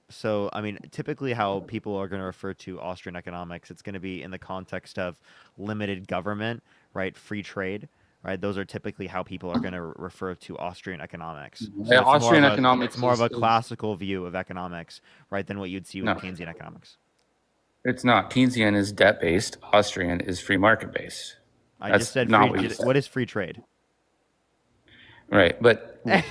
S2: So, I mean, typically how people are going to refer to Austrian economics, it's going to be in the context of limited government, right? Free trade, right? Those are typically how people are going to refer to Austrian economics. So
S17: Yeah, Austrian economics
S2: it's more of a
S17: is-
S2: classical view of economics, right, than what you'd see with
S17: No.
S2: Keynesian economics.
S17: It's not. Keynesian is debt-based. Austrian is free market-based.
S2: I
S17: That's
S2: just said
S17: not
S2: free,
S17: what you said.
S2: what is free trade?
S17: Right, but
S2: What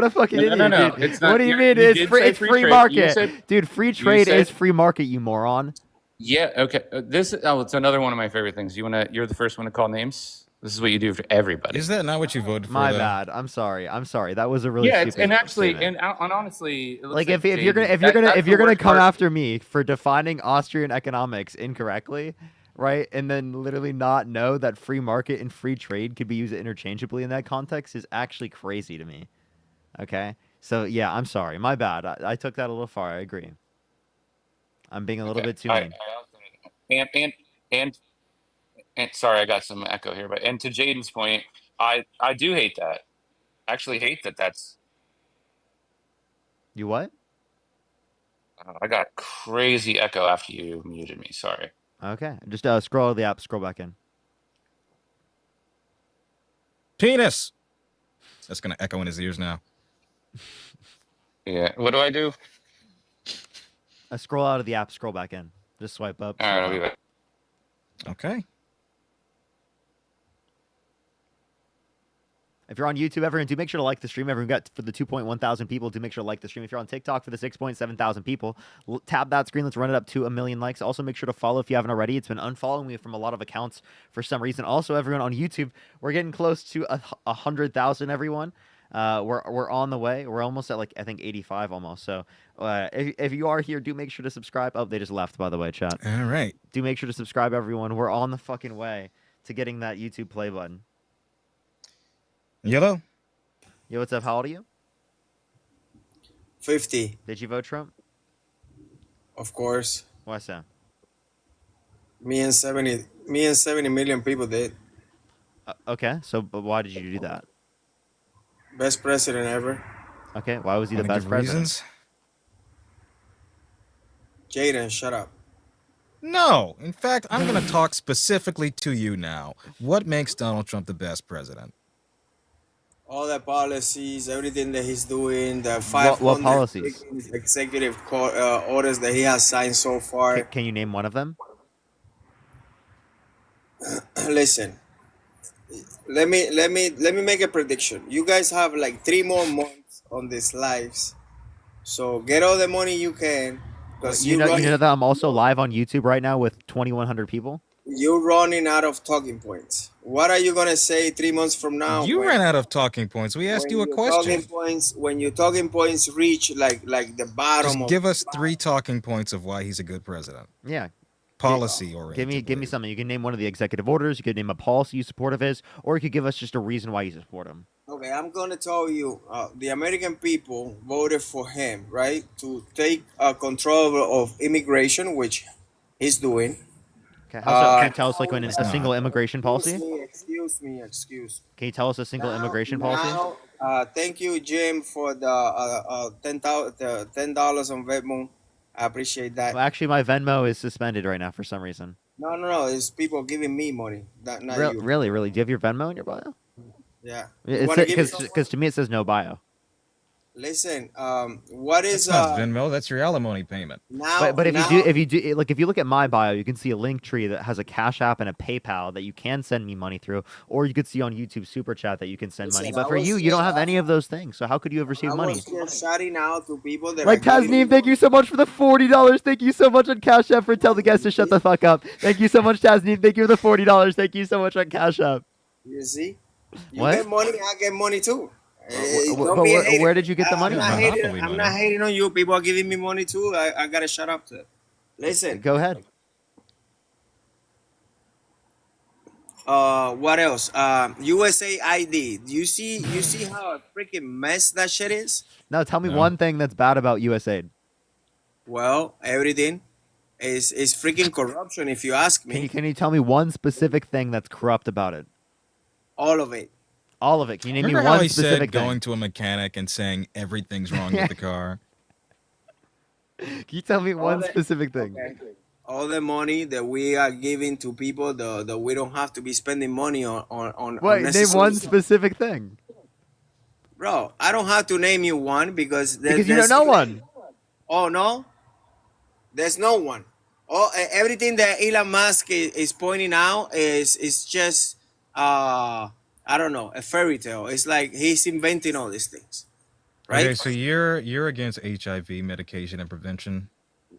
S2: a fucking
S17: No,
S2: idiot,
S17: no, no,
S2: dude.
S17: it's not-
S2: What do you
S17: you-
S2: mean?
S17: you
S2: It's
S17: did
S2: free,
S17: say
S2: it's
S17: free
S2: free
S17: trade.
S2: market.
S17: You said-
S2: Dude, free
S17: you
S2: trade
S17: said-
S2: is free market, you moron.
S17: Yeah. Okay. It's another one of my favorite things. You're the first one to call names. This is what you do for everybody.
S14: Is that not what you voted for?
S2: My
S14: though?
S2: bad. I'm sorry. That was a really
S17: Yeah,
S2: stupid
S17: and actually,
S2: statement.
S17: and honestly, it looks
S2: Like if you're
S17: Jade-
S2: gonna
S17: that's
S2: if
S17: the
S2: you're gonna
S17: worst
S2: come
S17: part.
S2: after me for defining Austrian economics incorrectly, right, and then literally not know that free market and free trade could be used interchangeably in that context is actually crazy to me. Okay, so yeah, I'm sorry, my bad. I took that a little far. I agree. I'm being a little bit too mean.
S17: And sorry, I got some echo here, but to Jaden's point, I do hate that. Actually, hate that. That's
S2: You what?
S17: I got crazy echo after you muted me. Sorry.
S2: Okay, just scroll out of the app, scroll back in.
S14: Penis. That's gonna echo in his ears now.
S17: Yeah. What do I do?
S2: Scroll out of the app, scroll back in. Just swipe up.
S17: All right,
S2: swipe
S17: I'll be
S2: up.
S17: back.
S14: Okay.
S2: If you're on YouTube, everyone, do make sure to like the stream. Everyone got for the 2.1 thousand people. Do make sure to like the stream. If you're on TikTok for the 6.7 thousand people, tap that screen. Let's run it up to 1 million likes. Also, make sure to follow if you haven't already. It's been unfollowing me from a lot of accounts for some reason. Also, everyone on YouTube, we're getting close to 100,000. Everyone, We're on the way. We're almost at like I think 85 almost. So if you are here, do make sure to subscribe. Oh, they just left by the way, chat.
S14: All right.
S2: Do make sure to subscribe, everyone. We're on the fucking way to getting that YouTube play button.
S14: Yellow.
S2: Yo, what's up? How old are you?
S18: 50.
S2: Did you vote Trump?
S18: Of course.
S2: Why so?
S18: Me and 70 million people did.
S2: Okay, so but why did you do that?
S18: Best president ever.
S2: Okay, why was he the
S14: Wanna
S2: best
S14: give
S2: president?
S14: reasons?
S18: Jaden, shut up.
S14: No. In fact, I'm going to talk specifically to you now. What makes Donald Trump the best president?
S18: All the policies, everything that he's doing, the
S2: What
S18: 500
S2: policies?
S18: executive orders that he has signed so far.
S2: Can you name one of them?
S18: Listen, let me make a prediction. You guys have like 3 more months on these lives, so get all the money you can, because
S2: You know that I'm also live on YouTube right now with 2,100 people.
S18: you're running out of talking points. What are you gonna say 3 months from now?
S14: You ran out of talking points. We asked you a question.
S18: When your talking points reach like the bottom
S14: Just give us 3 talking points of why he's a good president.
S2: Yeah.
S14: Policy oriented.
S2: Give me something. You can name one of the executive orders. You could name a policy you support of his, or you could give us just a reason why you support him.
S18: Okay, I'm gonna tell you, the American people voted for him, right, to take control of immigration, which he's doing.
S2: Okay, can you tell us like a single immigration policy?
S18: Excuse me.
S2: Can you tell us a single immigration policy?
S18: Now, thank you, Jim, for the $10 on Venmo. I appreciate that.
S2: Well, actually, my Venmo is suspended right now for some reason.
S18: No. It's people giving me money, not you.
S2: Really? Do you have your Venmo in your bio?
S18: Yeah.
S2: Because to me it says no bio.
S18: Listen, what is
S14: That's not Venmo. That's your alimony payment.
S2: But if you do like if you look at my bio, you can see a link tree that has a Cash App and a PayPal that you can send me money through, or you could see on YouTube Super Chat that you can send money. But for you don't have any of those things. So how could you have received money?
S18: I was shouting out to people that
S2: Like Tasneem, thank you so much for the $40. Thank you so much on Cash App for telling the guys to shut the fuck up. Thank you so much, Tasneem. Thank you for the $40. Thank you so much on Cash App.
S18: You see, you
S2: What?
S18: get money, I get money too.
S2: Where did you get the money?
S18: I'm not hating on you. People are giving me money too. I gotta shut up to it. Listen.
S2: Go ahead.
S18: What else? USA ID. You see how a freaking mess that shit is?
S2: No, tell me one thing that's bad about USAID.
S18: Well, everything is freaking corruption. If you ask me,
S2: Can you tell me one specific thing that's corrupt about it?
S18: all of it.
S2: All of it. Can you name
S14: Remember
S2: me
S14: how
S2: one
S14: he
S2: specific
S14: said
S2: thing?
S14: going to a mechanic and saying everything's wrong with the car?
S2: Can you tell me one specific thing?
S18: Okay. All the money that we are giving to people, that we don't have to be spending money on
S2: Wait, name
S18: unnecessary
S2: one
S18: stuff.
S2: specific thing.
S18: Bro, I don't have to name you one because
S2: Because you don't know one.
S18: Oh no, there's no one. Everything that Elon Musk is pointing out is just I don't know, a fairy tale. It's like he's inventing all these things, right?
S14: Okay, so you're against HIV medication and prevention.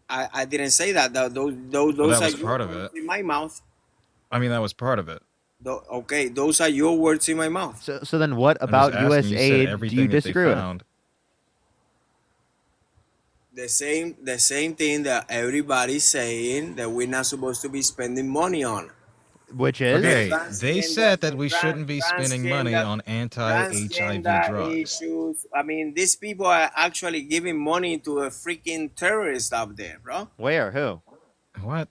S18: I didn't say that. Those
S14: Well, that
S18: are
S14: was
S18: your
S14: part of
S18: words
S14: it.
S18: in my mouth.
S14: I mean, that was part of it.
S18: Okay, those are your words in my mouth.
S2: So then what
S14: I'm
S2: about
S14: just asking, you said
S2: USAID do
S14: everything
S2: you
S14: that they
S2: disagree with?
S14: found.
S18: The same thing that everybody's saying that we're not supposed to be spending money on.
S2: Which is?
S14: Okay, they said that we shouldn't be spending money on anti-HIV
S18: Transgender
S14: drugs.
S18: issues. I mean, these people are actually giving money to a freaking terrorist out there, bro.
S2: Where? Who?
S14: What?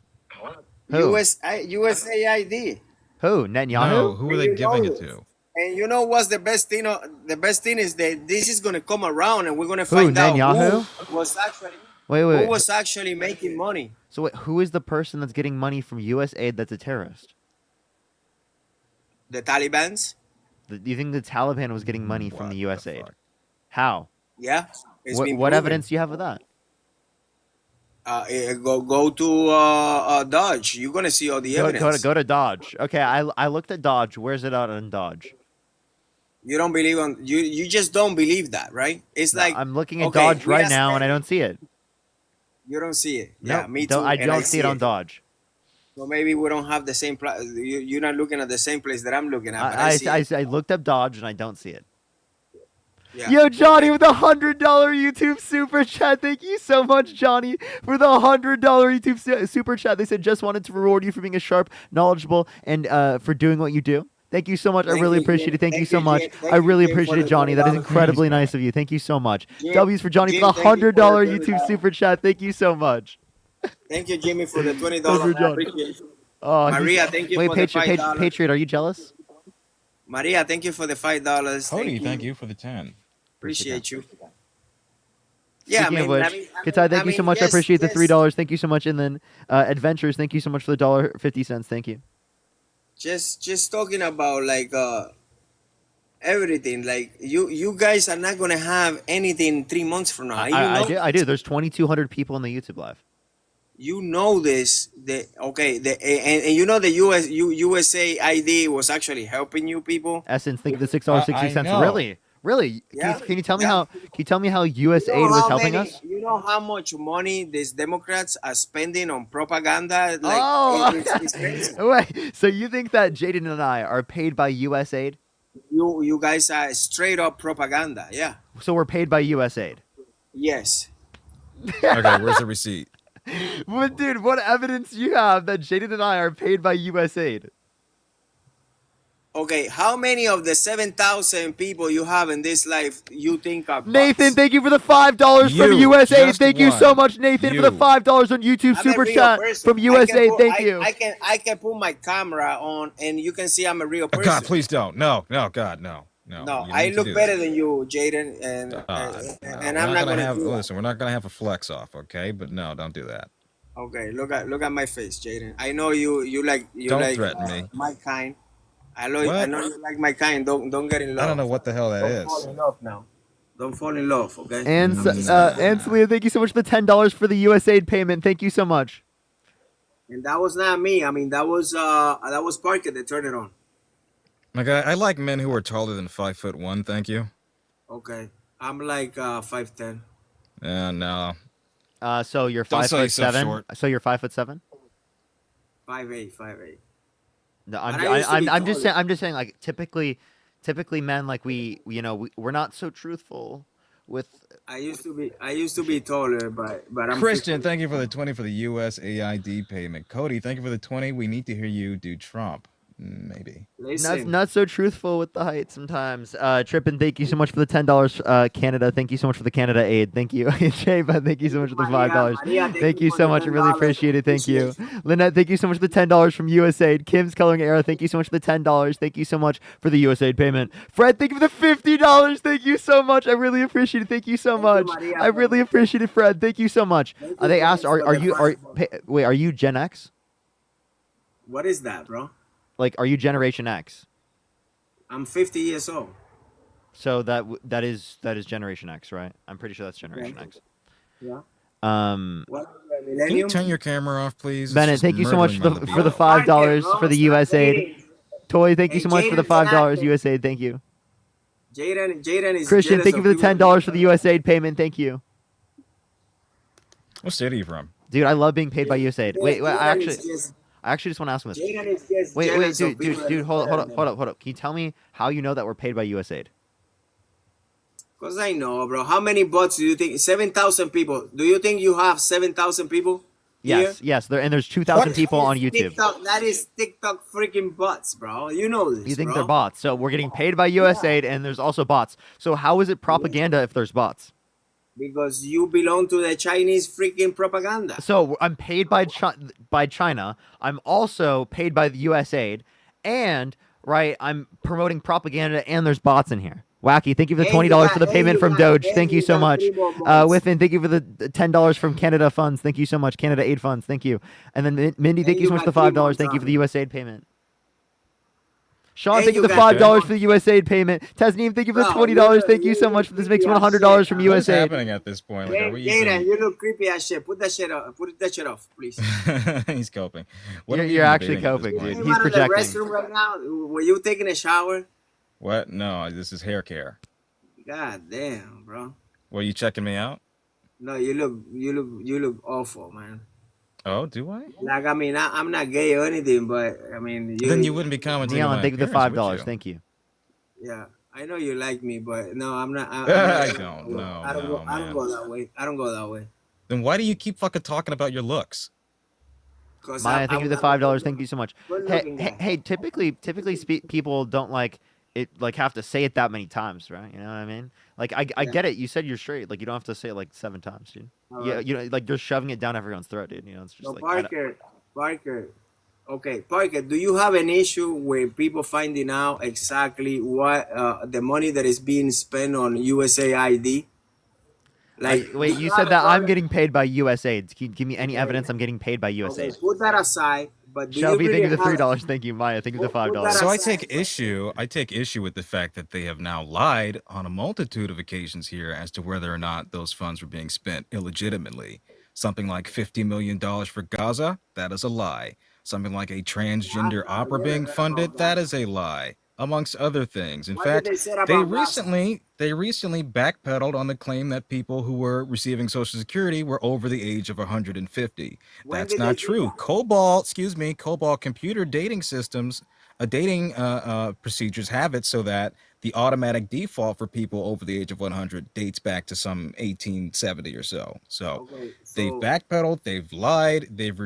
S2: Who?
S18: USAID.
S2: Who? Netanyahu?
S14: No, who are they giving it to?
S18: And you know what's the best thing? The best thing is that this is gonna come around, and we're gonna
S2: Who,
S18: find out
S2: Netanyahu?
S18: who was actually
S2: Wait.
S18: who was actually making money.
S2: So wait, who is the person that's getting money from USAID that's a terrorist?
S18: The Talibans.
S2: Do you think the Taliban was getting money from the USAID? How?
S18: Yeah. It's
S2: What
S18: been
S2: what
S18: proven.
S2: evidence do you have of that?
S18: Go to Dodge. You're gonna see all the evidence.
S2: Go to Dodge. Okay, I looked at Dodge. Where's it out on Dodge?
S18: You don't believe on you just don't believe that, right? It's like
S2: I'm looking at
S18: okay,
S2: Dodge
S18: we
S2: right
S18: are
S2: now and I
S18: spending-
S2: don't see it.
S18: You don't see it.
S2: No,
S18: Yeah, me too.
S2: I
S18: and
S2: don't see it on Dodge.
S18: So maybe we don't have the same place. You're not looking at the same place that I'm looking at. But I see it.
S2: I looked up Dodge and I don't see it.
S18: Yeah.
S2: Yo, Johnny with $100 YouTube super chat. Thank you so much, Johnny, for the $100 YouTube super chat. They said just wanted to reward you for being a sharp, knowledgeable, and for doing what you do. Thank you so much. I really appreciate it. Thank you so much. I really appreciate it, Johnny. That is incredibly nice of you. Thank you so much. W's for Johnny for the $100 YouTube super chat. Thank you so much.
S18: Thank you, Jimmy, for the $20.
S2: Thank you,
S18: I
S2: John.
S18: appreciate it.
S2: Oh,
S18: Maria, thank you
S2: wait,
S18: for the $5.
S2: Patriot, are you jealous?
S18: Maria, thank you for the $5.
S14: Cody, thank you for the 10.
S18: Appreciate you. Yeah,
S2: Speaking of which, Katai, thank you so much. I appreciate the $3. Thank you so much. And then Adventures, thank you so much for the $1.50. Thank you.
S18: Just talking about like everything. Like you guys are not gonna have anything 3 months from now.
S2: I do. There's 2,200 people in the YouTube live.
S18: You know this. And you know the USA ID was actually helping you people.
S2: Essence, think the $6.60. Really?
S18: Yeah.
S2: Can you tell me how? Can you tell me how USAID was helping us?
S18: You know how much money these Democrats are spending on propaganda? Like, it's crazy.
S2: Wait. So you think that Jaden and I are paid by USAID?
S18: You guys are straight up propaganda. Yeah.
S2: So we're paid by USAID.
S18: Yes.
S14: Okay, where's the receipt?
S2: But dude, what evidence do you have that Jaden and I are paid by USAID?
S18: Okay, how many of the 7,000 people you have in this life you think are bots?
S2: Nathan, thank you for the $5 from USAID. Thank you so much, Nathan, for the $5 on YouTube super chat from USAID. Thank you.
S18: I can put my camera on and you can see I'm a real person.
S14: God, please don't. No, God, no.
S18: No, I look better than you, Jaden, and I'm not gonna do
S14: listen. We're not gonna have a flex off, okay? But no, don't do that.
S18: Okay, look at my face, Jaden. I know you like
S14: Don't threaten me.
S18: My kind. I know you like my kind. Don't get in love.
S14: I don't know what the hell that is.
S18: Don't fall in love now. Don't fall in love, okay?
S2: And Celia, thank you so much for the $10 for the USAID payment. Thank you so much.
S18: And that was not me. I mean, that was Parker that turned it on.
S14: My guy, I like men who are taller than 5'1". Thank you.
S18: Okay, I'm like 5'10".
S14: No.
S2: So you're
S14: Don't sell yourself
S2: 5'7".
S14: short.
S2: So you're 5'7".
S18: 5'8".
S2: No, I'm just saying like typically men like we're not so truthful with.
S18: I used to be taller, but I'm
S14: Christian, thank you for the 20 for the USAID payment. Cody, thank you for the 20. We need to hear you do Trump. Maybe.
S2: Not so truthful with the height sometimes. Trippin, thank you so much for the $10. Canada, thank you so much for the Canada aid. Thank you. Jay, thank you so much for the $5. Thank you so much. I really appreciate it. Thank you. Lynette, thank you so much for the $10 from USAID. Kim's Coloring Era, thank you so much for the $10. Thank you so much for the USAID payment. Fred, thank you for the $50. Thank you so much. I really appreciate it. Thank you so much. I really appreciate it, Fred. Thank you so much. They asked, are you Gen X?
S18: What is that, bro?
S2: Like, are you Generation X?
S18: I'm 50 years old.
S2: So that is Generation X, right? I'm pretty sure that's Generation X.
S18: Yeah.
S14: Can you turn your camera off, please?
S2: Bennett, thank you so much for the $5 for the USAID. Toy, thank you so much for the $5 USAID. Thank you.
S18: Jaden is
S2: Christian, thank you for the $10 for the USAID payment. Thank you.
S14: What state are you from?
S2: Dude, I love being paid by USAID. Wait, I actually just want to ask him this. Wait, dude, hold up. Can you tell me how you know that we're paid by USAID?
S18: Because I know, bro. How many bots do you think? 7,000 people. Do you think you have 7,000 people?
S2: Yes. There's 2,000 people on YouTube.
S18: TikTok, that is TikTok freaking bots, bro. You know this.
S2: You think
S18: bro.
S2: they're bots? So we're getting paid by USAID, and there's also bots. So how is it propaganda if there's bots?
S18: Because you belong to the Chinese freaking propaganda.
S2: So I'm paid by China. I'm also paid by the USAID, and I'm promoting propaganda, and there's bots in here. Wacky, thank you for the $20 for the payment from Doge. Thank you so much. Whiffin, thank you for the $10 from Canada Funds. Thank you so much. Canada Aid Funds. Thank you. And then Mindy, thank you so much for the $5. Thank you for the USAID payment. Sean, thank you for the $5 for the USAID payment. Tasneem, thank you for the $20. Thank you so much. This makes $100 from USAID.
S14: What's happening at this point? Like,
S18: Jaden, you look creepy as shit. Put that shit off, please.
S14: He's coping.
S2: You're actually coping, dude. He's projecting.
S18: The restroom right now. Were you taking a shower?
S14: What? No, this is hair care.
S18: God damn, bro.
S14: Well, you checking me out?
S18: No, you look awful, man.
S14: Oh, do I?
S18: Like, I mean, I'm not gay or anything, but I mean,
S14: then you wouldn't be commenting.
S2: Neon, thank you for the $5. Thank you.
S18: Yeah, I know you like me, but no, I'm not. I'm
S14: I
S18: not.
S14: don't know,
S18: I don't go.
S14: no,
S18: I don't
S14: man.
S18: go that way. I don't go that way.
S14: Then why do you keep fucking talking about your looks?
S18: Cause
S2: Maya, thank you for the $5. Thank you so much.
S18: good
S2: Hey,
S18: looking
S2: hey,
S18: guy.
S2: hey typically people don't like it, like have to say it that many times, right? You know what I mean? Like I get it. You said you're straight. Like you don't have to say it like 7 times, dude.
S18: All
S2: Yeah,
S18: right.
S2: you know, like you're shoving it down everyone's throat, dude. You know, it's just
S18: So
S2: like I don't,
S18: Parker. Okay, Parker. Do you have an issue with people finding out exactly what the money that is being spent on USAID? Like, do
S2: wait,
S18: you
S2: you
S18: have
S2: said
S18: a
S2: that I'm
S18: problem?
S2: getting paid by USAID. Can you give me any
S18: Okay.
S2: evidence I'm getting paid by
S18: Okay,
S2: USAID?
S18: put that aside. But do you
S2: Shelby, thank
S18: really
S2: you for the
S18: have?
S2: $3. Thank you, Maya. Thank you for the
S18: Put that
S2: $5.
S14: So I
S18: aside.
S14: take issue with the fact that they have now lied on a multitude of occasions here as to whether or not those funds were being spent illegitimately. Something like $50 million for Gaza, that is a lie. Something like a transgender opera being funded, that is a lie, amongst other things. In
S18: What did
S14: fact,
S18: they say
S14: they
S18: about Gaza?
S14: recently backpedaled on the claim that people who were receiving Social Security were over the age of 150.
S18: When
S14: That's
S18: did they
S14: not
S18: do
S14: true.
S18: that?
S14: COBOL computer dating systems, dating procedures have it so that the automatic default for people over the age of 100 dates back to some 1870 or so. So
S18: Okay,
S14: they've
S18: so
S14: backpedaled, they've lied, they've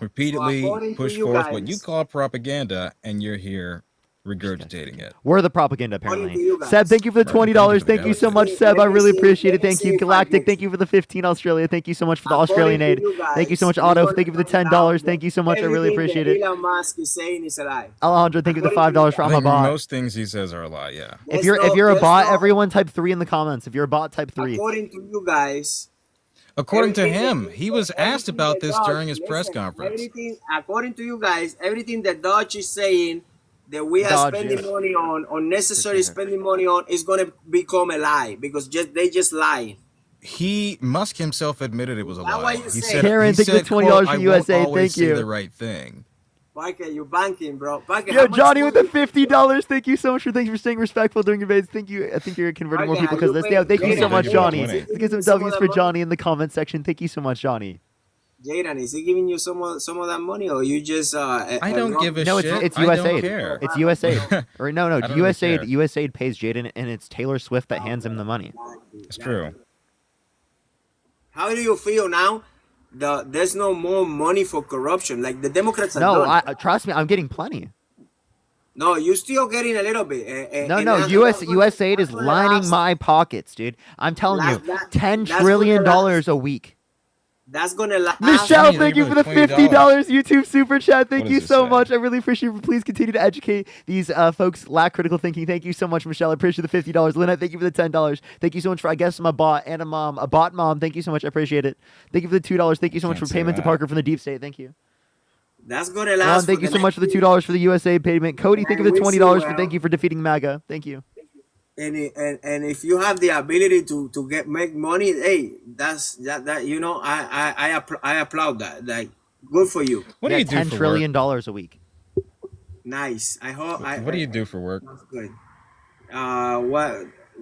S14: repeatedly
S18: according to
S14: pushed
S18: you
S14: forth what you
S18: guys,
S14: call propaganda, and you're here regurgitating it.
S2: We're the propaganda,
S18: according to
S2: apparently.
S18: you
S2: Seb,
S18: guys,
S2: thank you for the
S14: Right. Thank you
S2: $20.
S14: for the
S2: Thank you so
S14: galaxy.
S2: much, Seb. I really appreciate it.
S18: let me
S2: Thank
S18: see
S2: you,
S18: if I
S2: Galactic.
S18: get
S2: Thank
S18: you.
S2: you for the 15 Australia. Thank you so much for the
S18: According
S2: Australian
S18: to
S2: aid.
S18: you
S2: Thank you so
S18: guys,
S2: much,
S18: we're
S2: Otto.
S18: gonna
S2: Thank you for the
S18: find
S2: $10.
S18: out that
S2: Thank you so much. I really
S18: everything
S2: appreciate
S18: that
S2: it.
S18: Elon Musk is saying is a lie.
S2: Alejandro, thank you for the
S18: According to you
S2: $5 for
S14: I
S2: I'm
S18: guys,
S2: a
S14: think
S2: bot.
S14: most things he says are a lie, yeah.
S2: If
S18: there's
S2: you're
S18: no,
S2: a
S18: there's
S2: bot,
S18: no.
S2: everyone type 3 in the comments. If you're a bot, type 3.
S18: According to you guys,
S14: According to
S18: everything that
S14: him, he was asked
S18: everything
S14: about
S18: that
S14: this
S18: Dodge
S14: during his press
S18: listen,
S14: conference.
S18: everything according to you guys, everything that Dodge is saying that we are
S2: Dodge,
S18: spending
S2: yes.
S18: money on, unnecessary
S2: Appreciate it.
S18: spending money on, is gonna become a lie because they just lying.
S14: Musk himself admitted it was a
S18: That's why
S14: lie.
S18: you
S14: He
S18: say,
S14: said,
S2: Karen, thank you for the
S14: quote,
S2: $20 for
S14: I won't
S2: USA.
S14: always
S2: Thank
S14: say the
S2: you.
S14: right thing.
S18: Parker, you banking, bro. Parker,
S2: Yo,
S18: how much
S2: Johnny with the
S18: money?
S2: $50. Thank you so much for staying respectful during your videos. Thank you. I think you're converting more
S18: Parker,
S2: people
S18: are
S2: because of
S18: you
S2: this.
S18: paying?
S2: Yeah, thank you so
S14: Johnny, thank
S2: much,
S14: you for the
S2: Johnny.
S18: Is he
S14: 20.
S2: Let's
S18: giving
S2: get some
S18: you some of
S2: W's
S18: that
S2: for
S18: money?
S2: Johnny in the comment section. Thank you so much, Johnny.
S18: Jaden, is he giving you some of that money, or you just
S14: I don't give a
S2: No,
S14: shit.
S2: it's
S14: I don't
S2: USAID.
S14: care.
S2: It's USAID. Or no,
S14: I don't really
S2: USAID.
S14: care.
S2: USAID pays Jaden, and it's Taylor Swift that hands him the money.
S14: It's true.
S18: How do you feel now? There's no more money for corruption. Like the Democrats are
S2: No,
S18: done.
S2: trust me, I'm getting plenty.
S18: No, you're still getting a little bit.
S2: No, USAID is lining my pockets, dude. I'm telling you, $10 trillion a week.
S18: That's gonna last.
S2: Michelle, thank you for the $50 YouTube super chat. Thank
S14: What
S2: you
S14: does
S2: so
S14: this
S2: much. I really appreciate it. Please continue to educate these folks. Lack critical thinking. Thank you so much, Michelle. I appreciate the $50. Lynette, thank you for the $10. Thank you so much for, I guess, my bot and a mom, a bot mom. Thank you so much. I appreciate it. Thank you for the $2. Thank you so much
S14: Can't
S2: for
S14: say
S2: payment to
S14: that.
S2: Parker from the deep state. Thank you.
S18: That's gonna
S2: Ron,
S18: last.
S2: thank you so much for the $2 for the USA payment. Cody, thank you for the
S18: wish you
S2: $20 for
S18: well.
S2: thank you for defeating MAGA. Thank you.
S18: And if you have the ability to make money, hey, that you know, I applaud that. Like, good for you.
S14: What do you do
S2: $10
S14: for
S2: trillion
S14: work?
S2: a week.
S18: Nice. I hope.
S14: What do you do for work?
S18: That's good.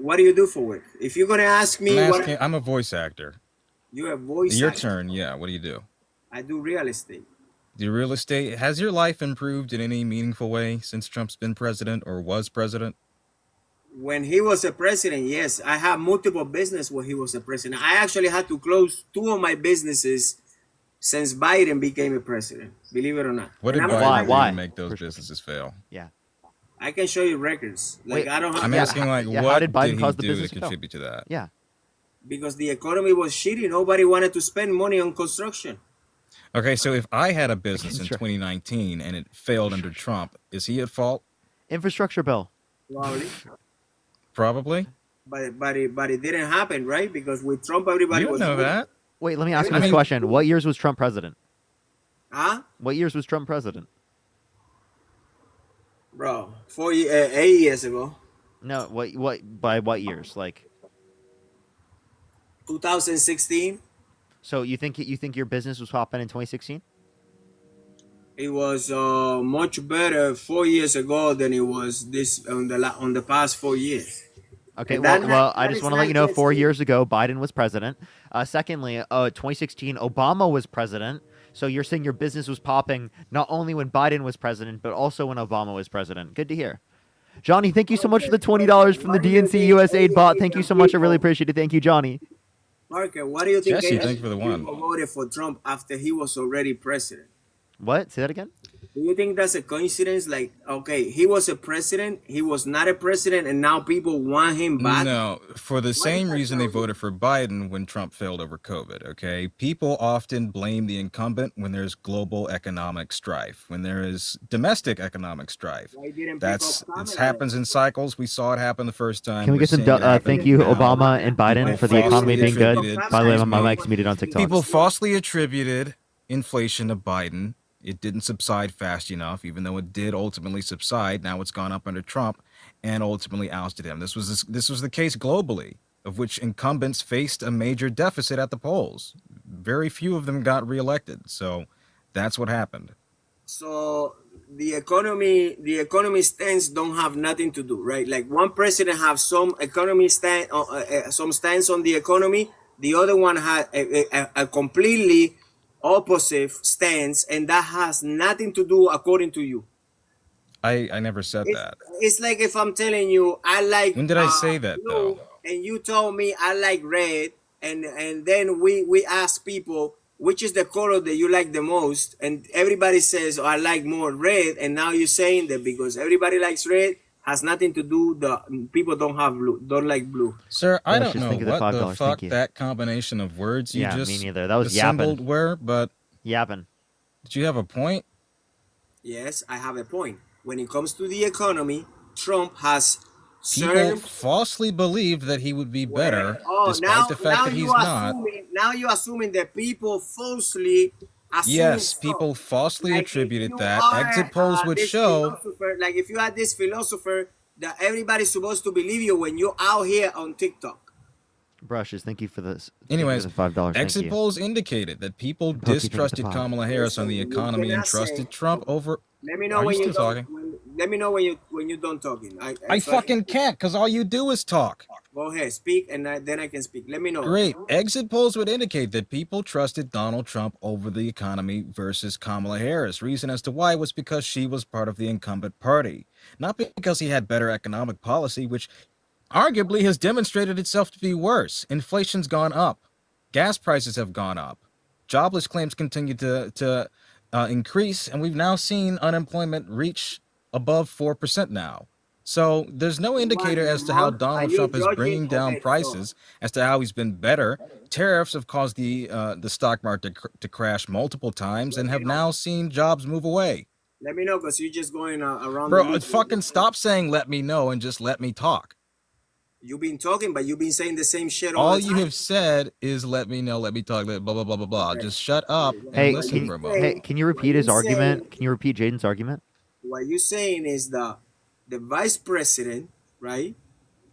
S18: What do you do for work? If you're gonna ask me,
S14: I'm a voice actor.
S18: You're a voice
S14: Your
S18: actor.
S14: turn, yeah. What do you do?
S18: I do real estate.
S14: Do real estate. Has your life improved in any meaningful way since Trump's been president or was president?
S18: When he was a president, yes, I had multiple business when he was a president. I actually had to close 2 of my businesses since Biden became a president. Believe it or not.
S14: What did
S18: And
S14: Biden do to make those businesses fail?
S2: Yeah.
S18: I can show you records. Like,
S2: Wait,
S18: I don't have.
S14: I'm asking, like,
S2: yeah, how
S14: what
S2: did Biden
S14: did he
S2: cause the
S14: do
S2: business
S14: to
S2: to fail?
S14: contribute to that?
S2: Yeah.
S18: Because the economy was shitty. Nobody wanted to spend money on construction.
S14: Okay, so if I had a business in 2019 and it failed under Trump, is he at fault?
S2: Infrastructure bill.
S18: Probably.
S14: Probably.
S18: But it didn't happen, right? Because with Trump, everybody
S14: You don't
S18: was
S14: know
S18: winning.
S14: that.
S2: Wait, let me ask you
S18: I
S2: this
S18: mean-
S2: question. What years was Trump president?
S18: Huh?
S2: What years was Trump president?
S18: Bro, 8 years ago.
S2: No, by what years? Like
S18: 2016.
S2: So you think your business was popping in 2016?
S18: It was much better 4 years ago than it was this on the past 4 years.
S2: Okay,
S18: And
S2: well, I
S18: that
S2: just
S18: is
S2: want to let
S18: not
S2: you know,
S18: just
S2: 4
S18: it.
S2: years ago, Biden was president. Secondly, 2016, Obama was president. So you're saying your business was popping not only when Biden was president, but also when Obama was president. Good to hear. Johnny, thank you so much for the $20 from the DNC USAID bot. Thank you so much. I really appreciate it. Thank you, Johnny.
S18: Parker, what do you think
S14: Jesse, thank you for the one.
S18: people voted for Trump after he was already president?
S2: What? Say that again?
S18: Do you think that's a coincidence? Like, okay, he was a president, he was not a president, and now people want him back?
S14: No, for the same reason they voted for Biden when Trump failed over COVID, okay? People often blame the incumbent when there's global economic strife, when there is domestic economic strife. It happens in cycles. We saw it happen the first time.
S2: Can we get some thank you, Obama and Biden, for the economy being good? By the way, my mic's muted on TikTok.
S14: People falsely attributed inflation to Biden. It didn't subside fast enough, even though it did ultimately subside. Now it's gone up under Trump and ultimately ousted him. This was the case globally, of which incumbents faced a major deficit at the polls. Very few of them got reelected. So that's what happened.
S18: So the economy stance don't have nothing to do, right? Like one president have some economy some stance on the economy, the other one had a completely opposite stance, and that has nothing to do according to you.
S14: I never said that.
S18: It's like if I'm telling you I like.
S14: When did I say that though?
S18: And you told me I like red, and then we ask people which is the color that you like the most, and everybody says, oh, I like more red, and now you're saying that because everybody likes red has nothing to do. The people don't like blue.
S14: Sir, I don't know what the fuck that combination of words you just
S2: me neither. That was
S14: assembled
S2: yapping.
S14: were, but
S2: yapping.
S14: Did you have a point?
S18: Yes, I have a point. When it comes to the economy, Trump has
S14: people falsely believed that he would be better, despite the fact that he's not.
S18: Now you're assuming that people falsely assume.
S14: Yes, people falsely attributed that. Exit polls would show.
S18: Like if you are this philosopher that everybody's supposed to believe you when you're out here on TikTok.
S2: Brushes, thank you for this.
S14: Anyways,
S2: $5.
S14: exit polls indicated that people distrusted Kamala Harris on the economy and trusted Trump over.
S18: Let me know
S14: Are
S18: when
S14: you
S18: you're
S14: still
S18: talking. Let me know when you're done talking.
S14: I fucking can't, because all you do is talk.
S18: Go ahead, speak, and then I can speak. Let me know.
S14: Great. Exit polls would indicate that people trusted Donald Trump over the economy versus Kamala Harris. Reason as to why was because she was part of the incumbent party, not because he had better economic policy, which arguably has demonstrated itself to be worse. Inflation's gone up. Gas prices have gone up. Jobless claims continue to increase, and we've now seen unemployment reach above 4% now. So there's no indicator as to how Donald Trump is bringing down prices, as to how he's been better. Tariffs have caused the stock market to crash multiple times and have now seen jobs move away.
S18: Let me know, because you're just going around.
S14: Bro, fucking stop saying let me know and just let me talk.
S18: You've been talking, but you've been saying the same shit
S14: all
S18: the time.
S14: You have said is let me know, let me talk, blah, blah, blah, blah, blah. Okay. Just shut up and listen for a moment.
S2: Hey, can you repeat his argument? Can you repeat Jaden's argument?
S18: What you're saying is the vice president, right,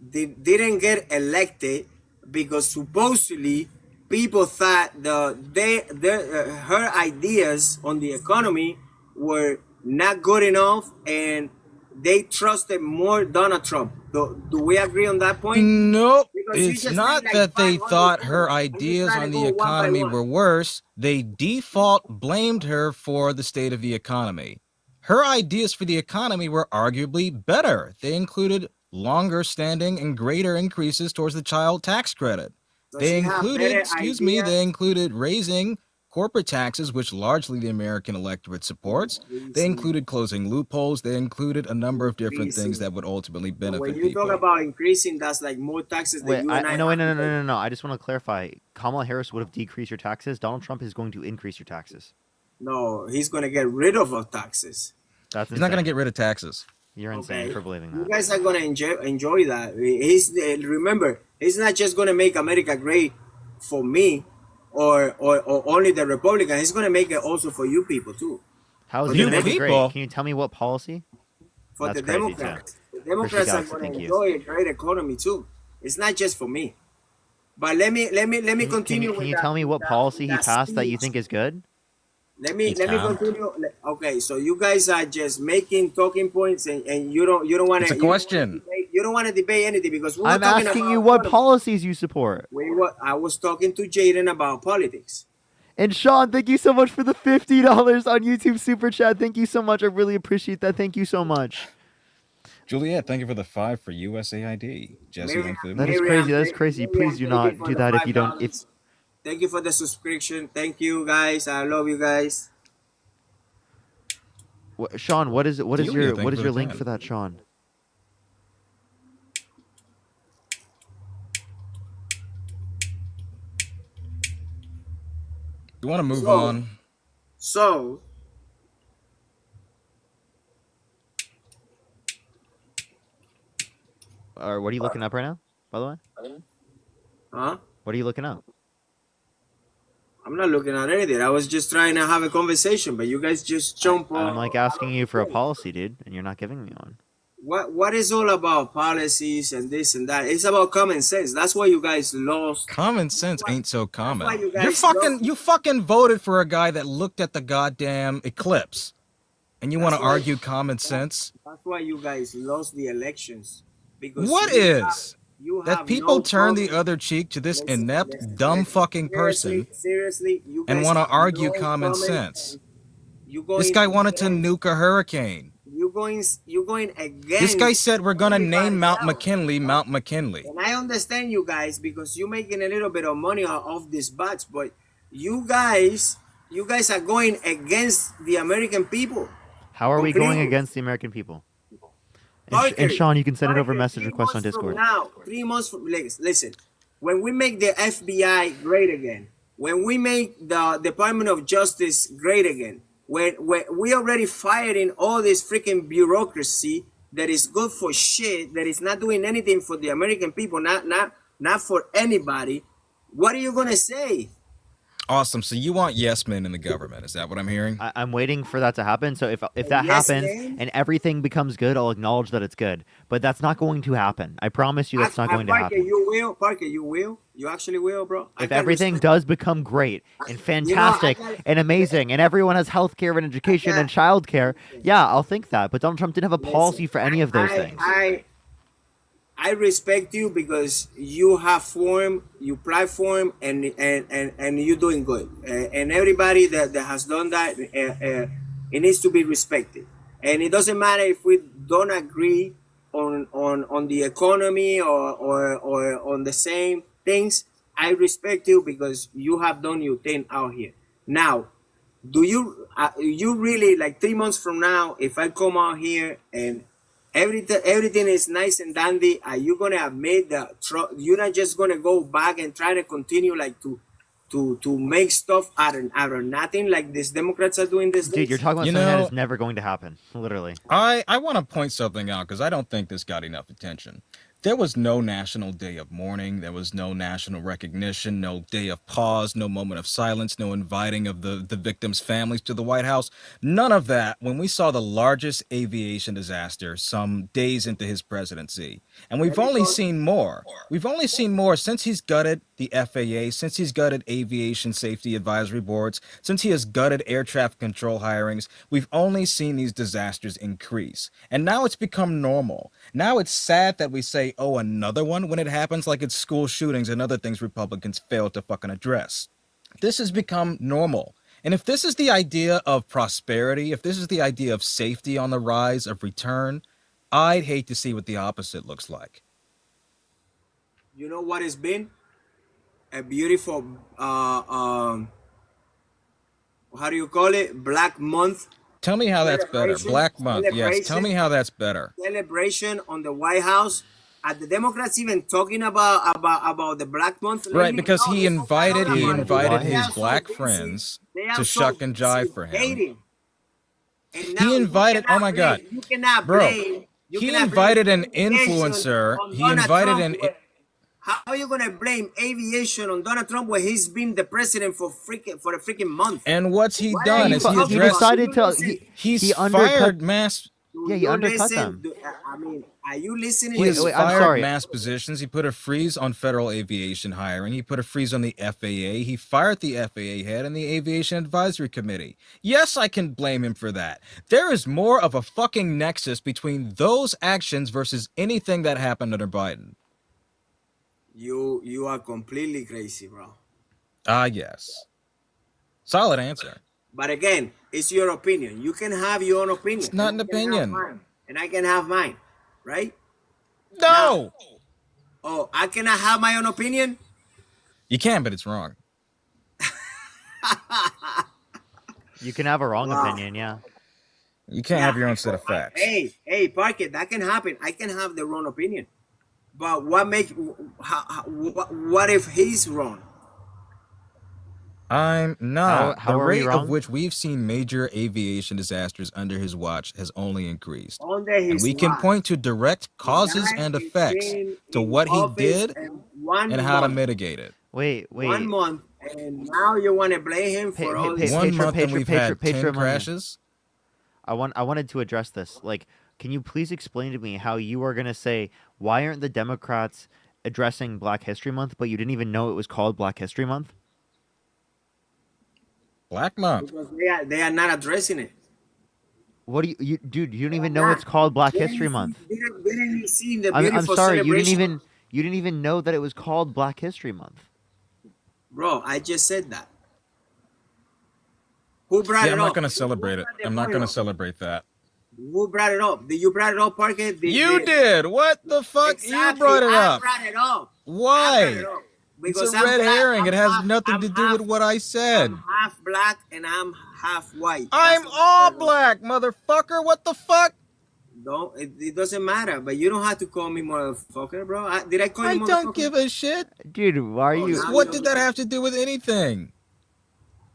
S18: didn't get elected because supposedly people thought her ideas on the economy were not good enough, and they trusted more Donald Trump. Do we agree on that point?
S14: Nope. It's not that they thought her ideas on the economy were worse. They default blamed her for the state of the economy. Her ideas for the economy were arguably better. They included longer standing and greater increases towards the child tax credit. They included raising corporate taxes, which largely the American electorate supports. They included closing loopholes. They included a number of different things that would ultimately benefit people.
S18: When you talk about increasing, that's like more taxes than you and I.
S2: No. I just want to clarify. Kamala Harris would have decreased your taxes. Donald Trump is going to increase your taxes.
S18: No, he's going to get rid of our taxes.
S14: He's not going to get rid of taxes.
S2: You're insane for believing that.
S18: You guys are going to enjoy that. Remember, he's not just going to make America great for me or only the Republican. He's going to make it also for you people too.
S2: How is it great? Can you tell me what policy?
S18: For the Democrats. The Democrats are going to enjoy a great economy too. It's not just for me. But let me continue.
S2: Can you tell me what policy he passed that you think is good?
S18: Let me continue. Okay, so you guys are just making talking points, and you don't want to.
S14: It's a question.
S18: You don't want to debate anything because
S2: I'm asking you what policies you support.
S18: I was talking to Jaden about politics.
S2: And Sean, thank you so much for the $50 on YouTube Super Chat. Thank you so much. I really appreciate that. Thank you so much.
S14: Juliet, thank you for the 5 for USAID. Jesse,
S18: Miriam,
S14: thank you for the
S2: That is
S14: emoji.
S2: crazy. That is crazy. Please do
S18: thank you
S2: not
S18: for
S2: do
S18: the
S2: that if you don't. If
S18: $5. Thank you for the subscription. Thank you, guys. I love you guys.
S2: Sean, what is
S14: Delia, thank you for
S2: your
S14: the
S2: link
S14: 10.
S2: for that, Sean?
S14: You want to move
S18: So,
S14: on?
S18: so
S2: Or what are you looking up right now? By the way,
S18: huh?
S2: what are you looking up?
S18: I'm not looking at anything. I was just trying to have a conversation, but you guys just jump
S2: I'm like
S18: all
S2: asking
S18: over
S2: you
S18: the
S2: for a
S18: place.
S2: policy, dude, and you're not giving me one.
S18: What is all about policies and this and that? It's about common sense. That's why you guys lost.
S14: Common sense ain't so
S18: That's why
S14: common.
S18: you guys lost.
S14: You fucking voted for a guy that looked at the goddamn eclipse, and you want to
S18: That's why.
S14: argue common sense?
S18: That's why you guys lost the elections because
S14: What is
S18: you
S14: that?
S18: have
S14: People
S18: no
S14: turn the
S18: common.
S14: other cheek to this
S18: Listen,
S14: inept,
S18: listen,
S14: dumb
S18: listen.
S14: fucking person
S18: Seriously, you
S14: and
S18: guys
S14: want to
S18: have
S14: argue
S18: no
S14: common
S18: common
S14: sense.
S18: sense. You
S14: This
S18: going
S14: guy wanted to
S18: against.
S14: nuke a hurricane.
S18: You going against.
S14: This guy said we're gonna name
S18: everybody
S14: Mount
S18: else.
S14: McKinley Mount McKinley.
S18: And I understand you guys because you're making a little bit of money off these bats, but you guys are going against the American people.
S2: How are we going
S18: Completely.
S2: against the American people?
S18: Parker,
S2: And Sean, you can send it over
S18: Parker,
S2: message
S18: 3
S2: request on
S18: months from
S2: Discord.
S18: now, 3 months from listen, when we make the FBI great again, when we make the Department of Justice great again, when we already fighting all this freaking bureaucracy that is good for shit, that is not doing anything for the American people, not for anybody, what are you gonna say?
S14: Awesome. So you want yes men in the government? Is that what I'm hearing?
S2: I'm waiting for that to happen. So if that
S18: Yes,
S2: happens
S18: man.
S2: and everything becomes good, I'll acknowledge that it's good. But that's not going to happen. I promise you, that's not going to
S18: Parker,
S2: happen.
S18: you will. Parker, you will. You actually will, bro.
S2: If everything does become great and fantastic and amazing and everyone has health care and education and childcare, yeah, I'll think that. But Donald Trump didn't have a policy for any of those things.
S18: I respect you because you have form, you platform, and you're doing good. And everybody that has done that, it needs to be respected. And it doesn't matter if we don't agree on the economy or on the same things. I respect you because you have done your thing out here. Now, do you really, like 3 months from now, if I come out here and everything is nice and dandy, are you gonna have made you're not just gonna go back and try to continue like to make stuff out of nothing like these Democrats are doing this?
S2: Dude, you're talking about something that is never going to happen, literally.
S14: I want to point something out because I don't think this got enough attention. There was no national day of mourning. There was no national recognition, no day of pause, no moment of silence, no inviting of the victims' families to the White House. None of that when we saw the largest aviation disaster some days into his presidency. And we've only seen more. We've only seen more since he's gutted the FAA, since he's gutted aviation safety advisory boards, since he has gutted air traffic control hirings. We've only seen these disasters increase. And now it's become normal. Now it's sad that we say, oh, another one when it happens like it's school shootings and other things Republicans fail to fucking address. This has become normal. And if this is the idea of prosperity, if this is the idea of safety on the rise, of return, I'd hate to see what the opposite looks like.
S18: You know what it's been? A beautiful, how do you call it? Black Month.
S14: Tell me how that's better. Black Month, yes. Tell me how that's better.
S18: Celebration on the White House. Are the Democrats even talking about the Black Month?
S14: Right, because he invited his black friends to shuck and jive for him. He invited, oh my God,
S18: you cannot
S14: bro,
S18: blame.
S14: he invited an influencer. He invited an.
S18: How are you gonna blame aviation on Donald Trump when he's been the president for a freaking month?
S14: And what's he done? Is
S2: he decided to?
S14: He's fired mass.
S2: Yeah, he undercut them.
S18: I mean, are you listening?
S14: He has fired mass positions. He put a freeze on federal aviation hiring. He put a freeze on the FAA. He fired the FAA head and the Aviation Advisory Committee. Yes, I can blame him for that. There is more of a fucking nexus between those actions versus anything that happened under Biden.
S18: You are completely crazy, bro.
S14: Yes. Solid answer.
S18: But again, it's your opinion. You can have your own opinion.
S14: It's not an opinion.
S18: And I can have mine. right?
S14: No,
S18: Oh, I cannot have my own opinion.
S14: you can, but it's wrong.
S2: You can have a wrong
S18: Wow.
S2: opinion, yeah.
S14: You can't have your own set of facts.
S18: Hey, Parker, that can happen. I can have the wrong opinion, but what if he's wrong?
S14: I'm not.
S2: How
S14: The
S2: are we
S14: rate
S2: wrong?
S14: of which we've seen major aviation disasters under his watch has only increased.
S18: Under
S14: And
S18: his
S14: we can
S18: watch.
S14: point to direct causes
S18: Guy
S14: and
S18: is
S14: effects
S18: been
S14: to
S18: in
S14: what he
S18: office
S14: did
S18: and 1
S14: and how to
S18: month.
S14: mitigate it.
S2: Wait.
S18: 1 month, and now you want to blame him for all these.
S14: 1 month and we've had 10 crashes.
S2: I wanted to address this. Like, can you please explain to me how you are going to say, why aren't the Democrats addressing Black History Month, but you didn't even know it was called Black History Month?
S14: Black Month.
S18: Because they are not addressing it.
S2: What do you dude? You don't even know it's called Black History Month.
S18: Didn't you see the
S2: I'm
S18: beautiful
S2: sorry,
S18: celebration?
S2: you didn't even know that it was called Black History Month.
S18: Bro, I just said that. Who brought
S14: Yeah,
S18: it
S14: I'm
S18: up?
S14: not going to celebrate it. I'm not going to celebrate that.
S18: Who brought it up? Did you brought it up, Parker?
S14: You did. What the fuck?
S18: Exactly.
S14: You brought it up.
S18: I brought it up.
S14: Why? It's a red herring. It has nothing to do with what I said.
S18: I'm half black and I'm half white.
S14: I'm all black, motherfucker. What the fuck?
S18: No, it doesn't matter. But you don't have to call me motherfucker, bro. Did I call you
S14: I
S18: motherfucker?
S14: don't give a shit.
S2: Dude, why are you...
S14: What did that have to do with anything?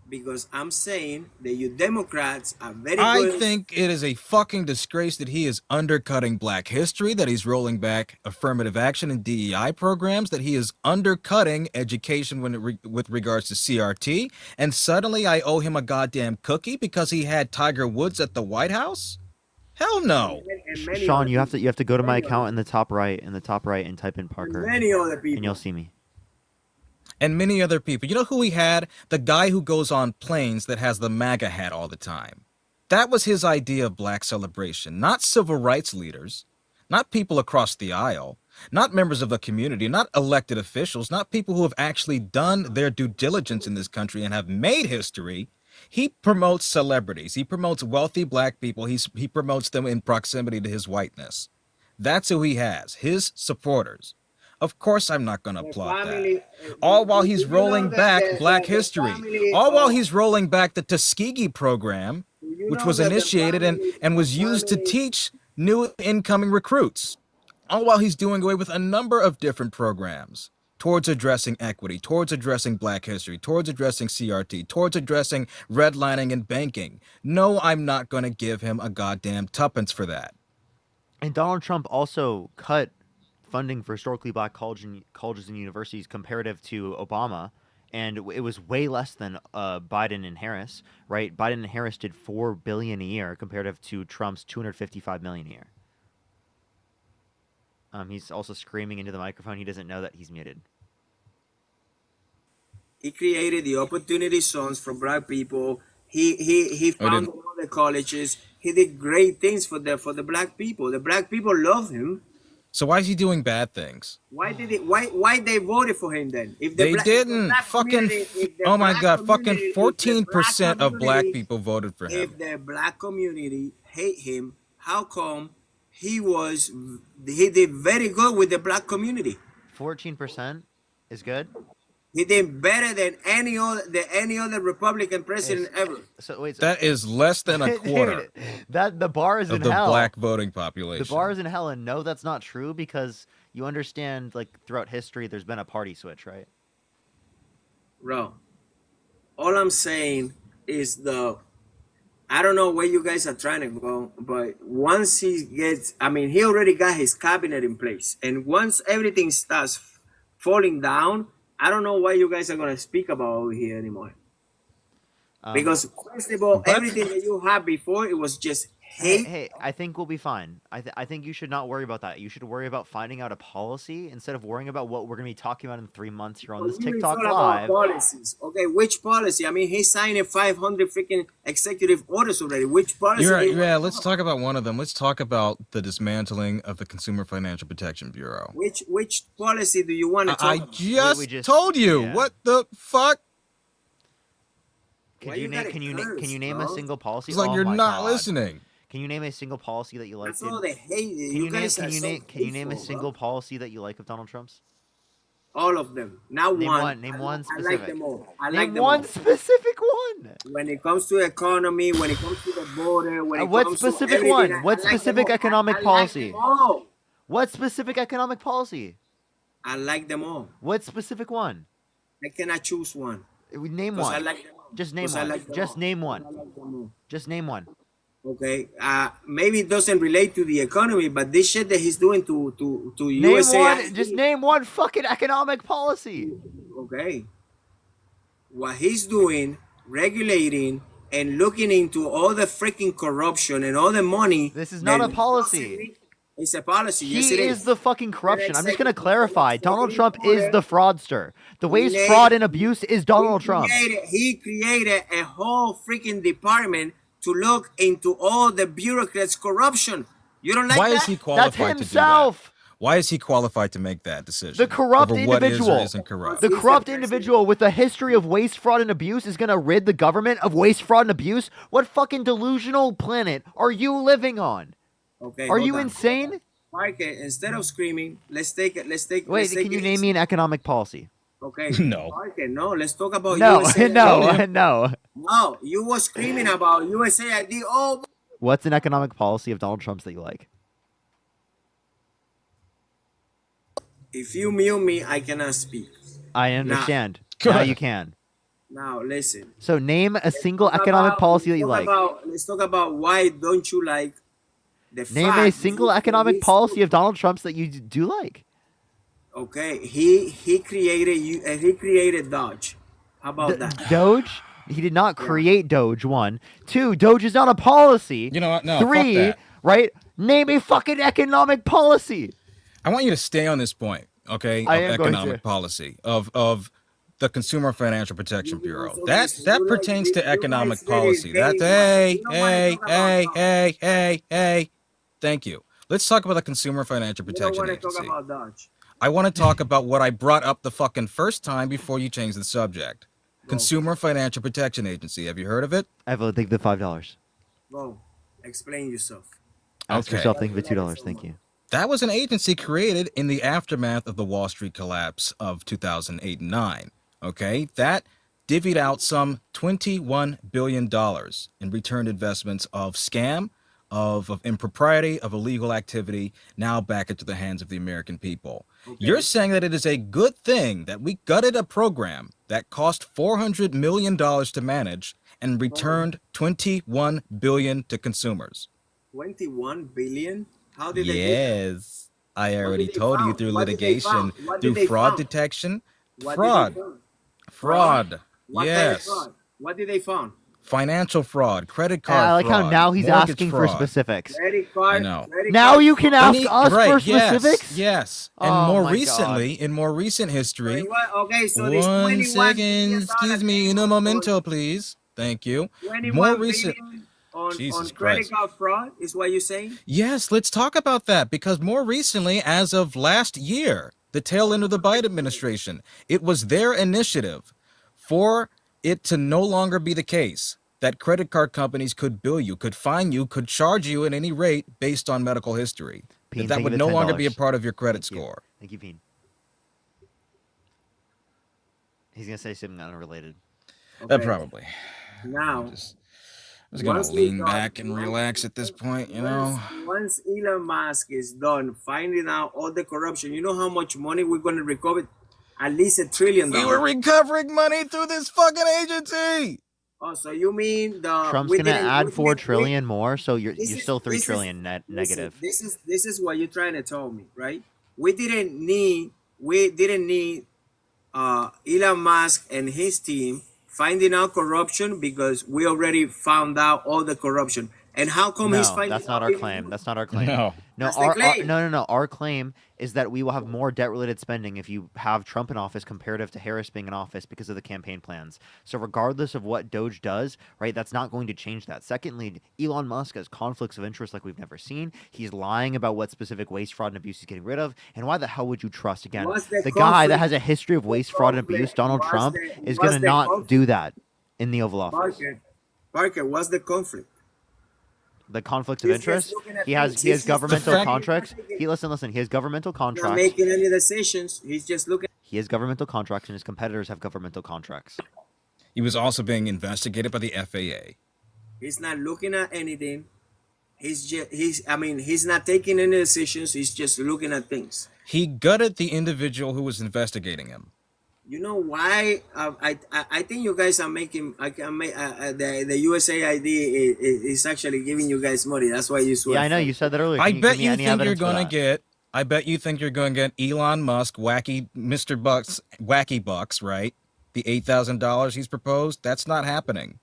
S18: Because I'm saying that you Democrats are very
S14: I
S18: good.
S14: think it is a fucking disgrace that he is undercutting black history, that he's rolling back affirmative action and DEI programs, that he is undercutting education with regards to CRT, and suddenly I owe him a goddamn cookie because he had Tiger Woods at the White House? Hell no.
S2: Sean, you have to go to my account in the top right, and type in Parker.
S18: Many other people.
S2: And you'll see me.
S14: And many other people. You know who he had? The guy who goes on planes that has the MAGA hat all the time. That was his idea of black celebration, not civil rights leaders, not people across the aisle, not members of the community, not elected officials, not people who have actually done their due diligence in this country and have made history. He promotes celebrities. He promotes wealthy black people. He promotes them in proximity to his whiteness. That's who he has, his supporters. Of course I'm not going to applaud that. All while he's rolling back black history. All while he's rolling back the Tuskegee program, which was initiated and was used to teach new incoming recruits. All while he's doing away with a number of different programs towards addressing equity, towards addressing black history, towards addressing CRT, towards addressing redlining and banking. No, I'm not going to give him a goddamn tuppence for that.
S2: And Donald Trump also cut funding for historically black colleges and universities comparative to Obama, and it was way less than Biden and Harris, right? Biden and Harris did $4 billion a year comparative to Trump's $255 million a year. He's also screaming into the microphone. He doesn't know that he's muted.
S18: He created the opportunity zones for black people. He founded all the colleges. He did great things for the black people. The black people love him.
S14: So why is he doing bad things?
S18: Why they voted for him then? If
S14: they didn't. Fucking oh my god, fucking 14% of black people voted for him.
S18: If the black community hate him, how come he did very good with the black community?
S2: 14% is good.
S18: He did better than any other Republican president ever.
S2: So wait,
S14: that is less than a quarter.
S2: That the bar is
S14: of
S2: in
S14: the
S2: hell.
S14: Black voting population.
S2: The bar is in hell, and no, that's not true because you understand, like throughout history, there's been a party switch, right?
S18: Bro, all I'm saying is I don't know where you guys are trying to go, but once he already got his cabinet in place, and once everything starts falling down, I don't know why you guys are going to speak about over here anymore. Because, first of all, everything that you had before, it was just hate.
S2: Hey, I think we'll be fine. I think you should not worry about that. You should worry about finding out a policy instead of worrying about what we're going to be talking about in 3 months here on this TikTok Live.
S18: Policies. Okay, which policy? I mean, he's signing 500 freaking executive orders already. Which policy?
S14: You're right. Yeah, let's talk about one of them. Let's talk about the dismantling of the Consumer Financial Protection Bureau.
S18: Which policy do you want to talk about?
S14: I just told you. Yeah. What the fuck?
S2: Can you name a single policy?
S14: It's like you're not listening.
S2: Can you name a single policy that you like?
S18: That's all the hate. You guys are so
S2: Can you name a
S18: hateful,
S2: single
S18: bro.
S2: policy that you like of Donald Trump's?
S18: All of them. Not
S2: Name
S18: one.
S2: one. Name one
S18: I like
S2: specific.
S18: them all. I
S2: Name
S18: like them
S2: one
S18: all.
S2: specific one.
S18: When it comes to economy, when it comes to the border, when it
S2: What
S18: comes to
S2: specific
S18: everything,
S2: one?
S18: I
S2: What
S18: like them
S2: specific
S18: all.
S2: economic
S18: I
S2: policy?
S18: like them all.
S2: What specific economic policy?
S18: I like them all.
S2: What specific one?
S18: I cannot choose one.
S2: Name
S18: 'Cause I
S2: one.
S18: like them all.
S2: Just name
S18: 'Cause I
S2: one.
S18: like them
S2: Just
S18: all.
S2: name
S18: 'Cause
S2: one.
S18: I like them all.
S2: Just name one.
S18: Okay. Maybe it doesn't relate to the economy, but this shit that he's doing to
S2: Name
S18: USA.
S2: one. Just name one fucking economic policy.
S18: Okay. What he's doing, regulating and looking into all the freaking corruption and all the money.
S2: This is not a
S18: that
S2: policy.
S18: It's a policy. Yes,
S2: He
S18: it
S2: is the fucking corruption. I'm just gonna
S18: executive
S2: clarify. Donald Trump is
S18: order.
S2: the fraudster. The waste,
S18: Created-
S2: fraud, and abuse is Donald Trump.
S18: He created a whole freaking department to look into all the bureaucrats' corruption. You don't like
S14: Why
S18: that?
S14: is he qualified to do that?
S2: himself.
S14: Why is he qualified to make that decision?
S2: The corrupt
S14: over what is or
S2: individual.
S14: isn't corrupt?
S2: The corrupt individual with a history of waste, fraud, and abuse is gonna rid the government of waste, fraud, and abuse? What fucking delusional planet are you living on?
S18: Okay.
S2: Are
S18: hold
S2: you
S18: on.
S2: insane?
S18: Parker, instead of screaming, let's take it.
S2: Wait, can you name me an economic policy?
S18: Okay.
S14: No.
S18: Parker, no. Let's talk about
S2: No,
S18: USA.
S2: no, no.
S18: No, you were screaming about USA ID. Oh,
S2: What's an economic policy of Donald Trump's that you like?
S18: if you mute me, I cannot speak.
S2: I understand. Now you can.
S18: Now listen.
S2: So name a single economic policy that you like.
S18: Let's talk about why don't you like the
S2: Name a
S18: fact
S2: single
S18: that
S2: economic
S18: he's-
S2: policy of Donald Trump's that you do like.
S18: Okay, he created Dodge. How about that?
S2: Doge? He did not create Doge, one. Two, Doge is not a policy.
S14: You know what? No, fuck
S2: Three,
S14: that.
S2: right? Name a fucking economic policy.
S14: I want you to stay on this point, okay?
S2: I
S14: Of
S2: am going
S14: economic
S2: to.
S14: policy of the Consumer Financial Protection Bureau.
S18: also
S14: That
S18: guys-
S14: that
S18: you
S14: pertains
S18: like-
S14: to
S18: you guys
S14: economic
S18: really
S14: policy.
S18: very
S14: That's
S18: much.
S14: hey,
S18: You don't wanna
S14: hey,
S18: talk about
S14: hey,
S18: Dodge.
S14: hey. Thank you. Let's talk about the Consumer Financial
S18: You don't
S14: Protection
S18: want to talk
S14: Agency.
S18: about Dodge.
S14: I want to talk about what I brought up the fucking first time before you changed the subject. Consumer Financial Protection Agency. Have you heard of it?
S2: I will take the $5.
S18: Go, explain yourself.
S2: Ask
S14: Okay.
S2: yourself, thank you for $2. Thank you.
S14: That was an agency created in the aftermath of the Wall Street collapse of 2008 and 9. Okay? That divvied out some $21 billion in returned investments of scam, of impropriety, of illegal activity, now back into the hands of the American people. You're saying that it is a good thing that we gutted a program that cost $400 million to manage and returned $21 billion to consumers.
S18: 21 billion. How did they do that?
S14: Yes, I already
S18: did they
S14: told you
S18: found?
S14: through
S18: What did they
S14: litigation,
S18: found? What did
S14: through
S18: they
S14: fraud
S18: found?
S14: detection,
S18: What
S14: fraud,
S18: did they found?
S14: fraud,
S18: What kind of
S14: yes,
S18: fraud? What did they find?
S14: financial fraud, credit card
S2: I like
S14: fraud,
S2: how now he's
S14: mortgage
S2: asking for
S14: fraud.
S2: specifics.
S18: Credit
S14: I
S18: card.
S14: know.
S18: credit
S2: Now
S18: card
S2: you can
S18: fraud.
S2: ask us
S14: Right,
S2: for
S14: yes,
S2: specifics?
S14: yes. And
S2: Oh
S14: more
S2: my
S14: recently, in more recent history,
S18: Okay, so this
S14: one
S18: 21
S14: second,
S18: billion
S14: excuse me, un momento, please. Thank you.
S18: 21
S14: More recent.
S18: billion on
S14: Jesus
S18: credit
S14: Christ.
S18: card fraud is what you're saying?
S14: Yes, let's talk about that because more recently, as of last year, the tail end of the Biden administration, it was their initiative for it to no longer be the case that credit card companies could bill you, could fine you, could charge you at any rate based on medical history.
S2: Peen,
S14: That
S2: thank
S14: would
S2: you
S14: no
S2: for
S14: longer be a
S2: $10.
S14: part of your credit
S2: Thank you.
S14: score.
S2: Thank you, Peen. He's gonna say something unrelated.
S14: Probably.
S18: Now,
S14: I'm just gonna
S18: once we
S14: lean
S18: got-
S14: back and relax at this point, you know.
S18: once Elon Musk is done finding out all the corruption, you know how much money we're going to recover? At least $1 trillion.
S14: We were recovering money through this fucking agency.
S18: Oh, so you mean
S2: Trump's
S18: we
S2: gonna
S18: didn't-
S2: add
S18: we
S2: 4
S18: didn't-
S2: trillion more, so you're
S18: this is-
S2: still 3
S18: this is-
S2: trillion net
S18: listen,
S2: negative.
S18: This is what you're trying to tell me, right? We didn't need Elon Musk and his team finding out corruption because we already found out all the corruption. And how come he's
S2: No,
S18: finding
S2: that's not
S18: out
S2: our
S18: even
S2: claim.
S18: more?
S2: That's not our claim.
S14: No.
S2: No,
S18: That's the
S2: our
S18: claim.
S2: no. Our claim is that we will have more debt-related spending if you have Trump in office comparative to Harris being in office because of the campaign plans. So regardless of what Doge does, right, that's not going to change that. Secondly, Elon Musk has conflicts of interest like we've never seen. He's lying about what specific waste, fraud, and abuse he's getting rid of. And why the hell would you trust, again,
S18: What's the
S2: the guy that
S18: conflict?
S2: has a history of waste, fraud, and abuse, Donald
S18: What's
S2: Trump,
S18: the-
S2: is
S18: what's
S2: going to
S18: the
S2: not
S18: conflict?
S2: do that in the Oval Office.
S18: Parker, what's the conflict?
S2: The conflict of
S18: He's just
S2: interest.
S18: looking at
S2: He has
S18: things.
S2: he has
S18: He's not
S2: governmental
S18: taking-
S2: contracts.
S18: he's not taking-
S2: He listen. He has governmental
S18: he's not
S2: contracts.
S18: making any decisions. He's just looking.
S2: He has governmental contracts, and his competitors have governmental contracts.
S14: He was also being investigated by the FAA.
S18: He's not looking at anything. He's not taking any decisions. He's just looking at things.
S14: He gutted the individual who was investigating him.
S18: You know why? I think you guys are making. The USAID is actually giving you guys money. That's why you swear.
S2: Yeah, I know. You said that earlier.
S14: I
S2: Can
S14: bet
S2: give me
S14: you
S2: any
S14: think you're
S2: evidence for
S14: gonna
S2: that?
S14: get. I bet you think you're going to get Elon Musk, Mr. Bucks, Wacky Bucks, right? The $8,000 he's proposed. That's not happening.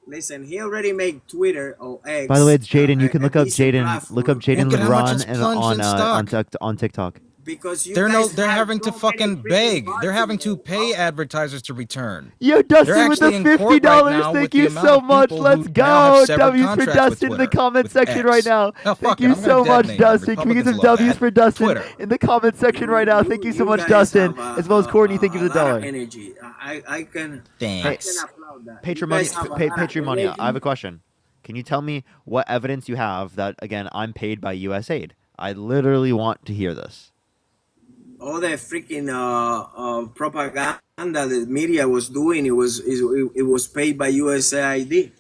S18: Listen, he already made Twitter or X.
S2: By the way, it's Jaden. You can look up
S18: decent
S2: Jaden.
S18: platform.
S2: Look up Jaden
S14: Look at how much
S2: LeBron
S14: it's
S2: and
S14: plunged in stock.
S2: on TikTok.
S18: Because you
S14: They're
S18: guys have
S14: having to
S18: so many
S14: fucking
S18: freaking
S14: beg.
S18: bots
S14: They're having to
S18: in
S14: pay advertisers to return.
S2: Yo, Dustin
S14: They're
S2: with the
S14: actually in court
S2: $50.
S14: right now with
S2: Thank
S14: the
S2: you
S14: amount
S2: so
S14: of
S2: much.
S14: people
S2: Let's
S14: who now have
S2: go.
S14: severed
S2: W's for
S14: contracts with
S2: Dustin in the
S14: Twitter,
S2: comment
S14: with
S2: section right
S14: X.
S2: now.
S14: Oh,
S2: Thank
S14: fuck it,
S2: you
S14: I'm gonna
S2: so much,
S14: detonate them.
S2: Dustin. Can we get some
S14: Republicans love
S2: W's
S14: that.
S2: for Dustin
S14: Twitter.
S2: in the comment section right now? Thank you so much,
S18: guys
S2: Dustin.
S18: have
S2: As well as Courtney. Thank you for the
S18: a lot of
S2: dollar.
S18: energy. I can
S14: Thanks.
S18: applaud that. You guys have a lot of
S2: Patreon. I have a
S18: energy.
S2: question. Can you tell me what evidence you have that, again, I'm paid by USAID? I literally want to hear this.
S18: All the freaking propaganda the media was doing, it was paid by USAID.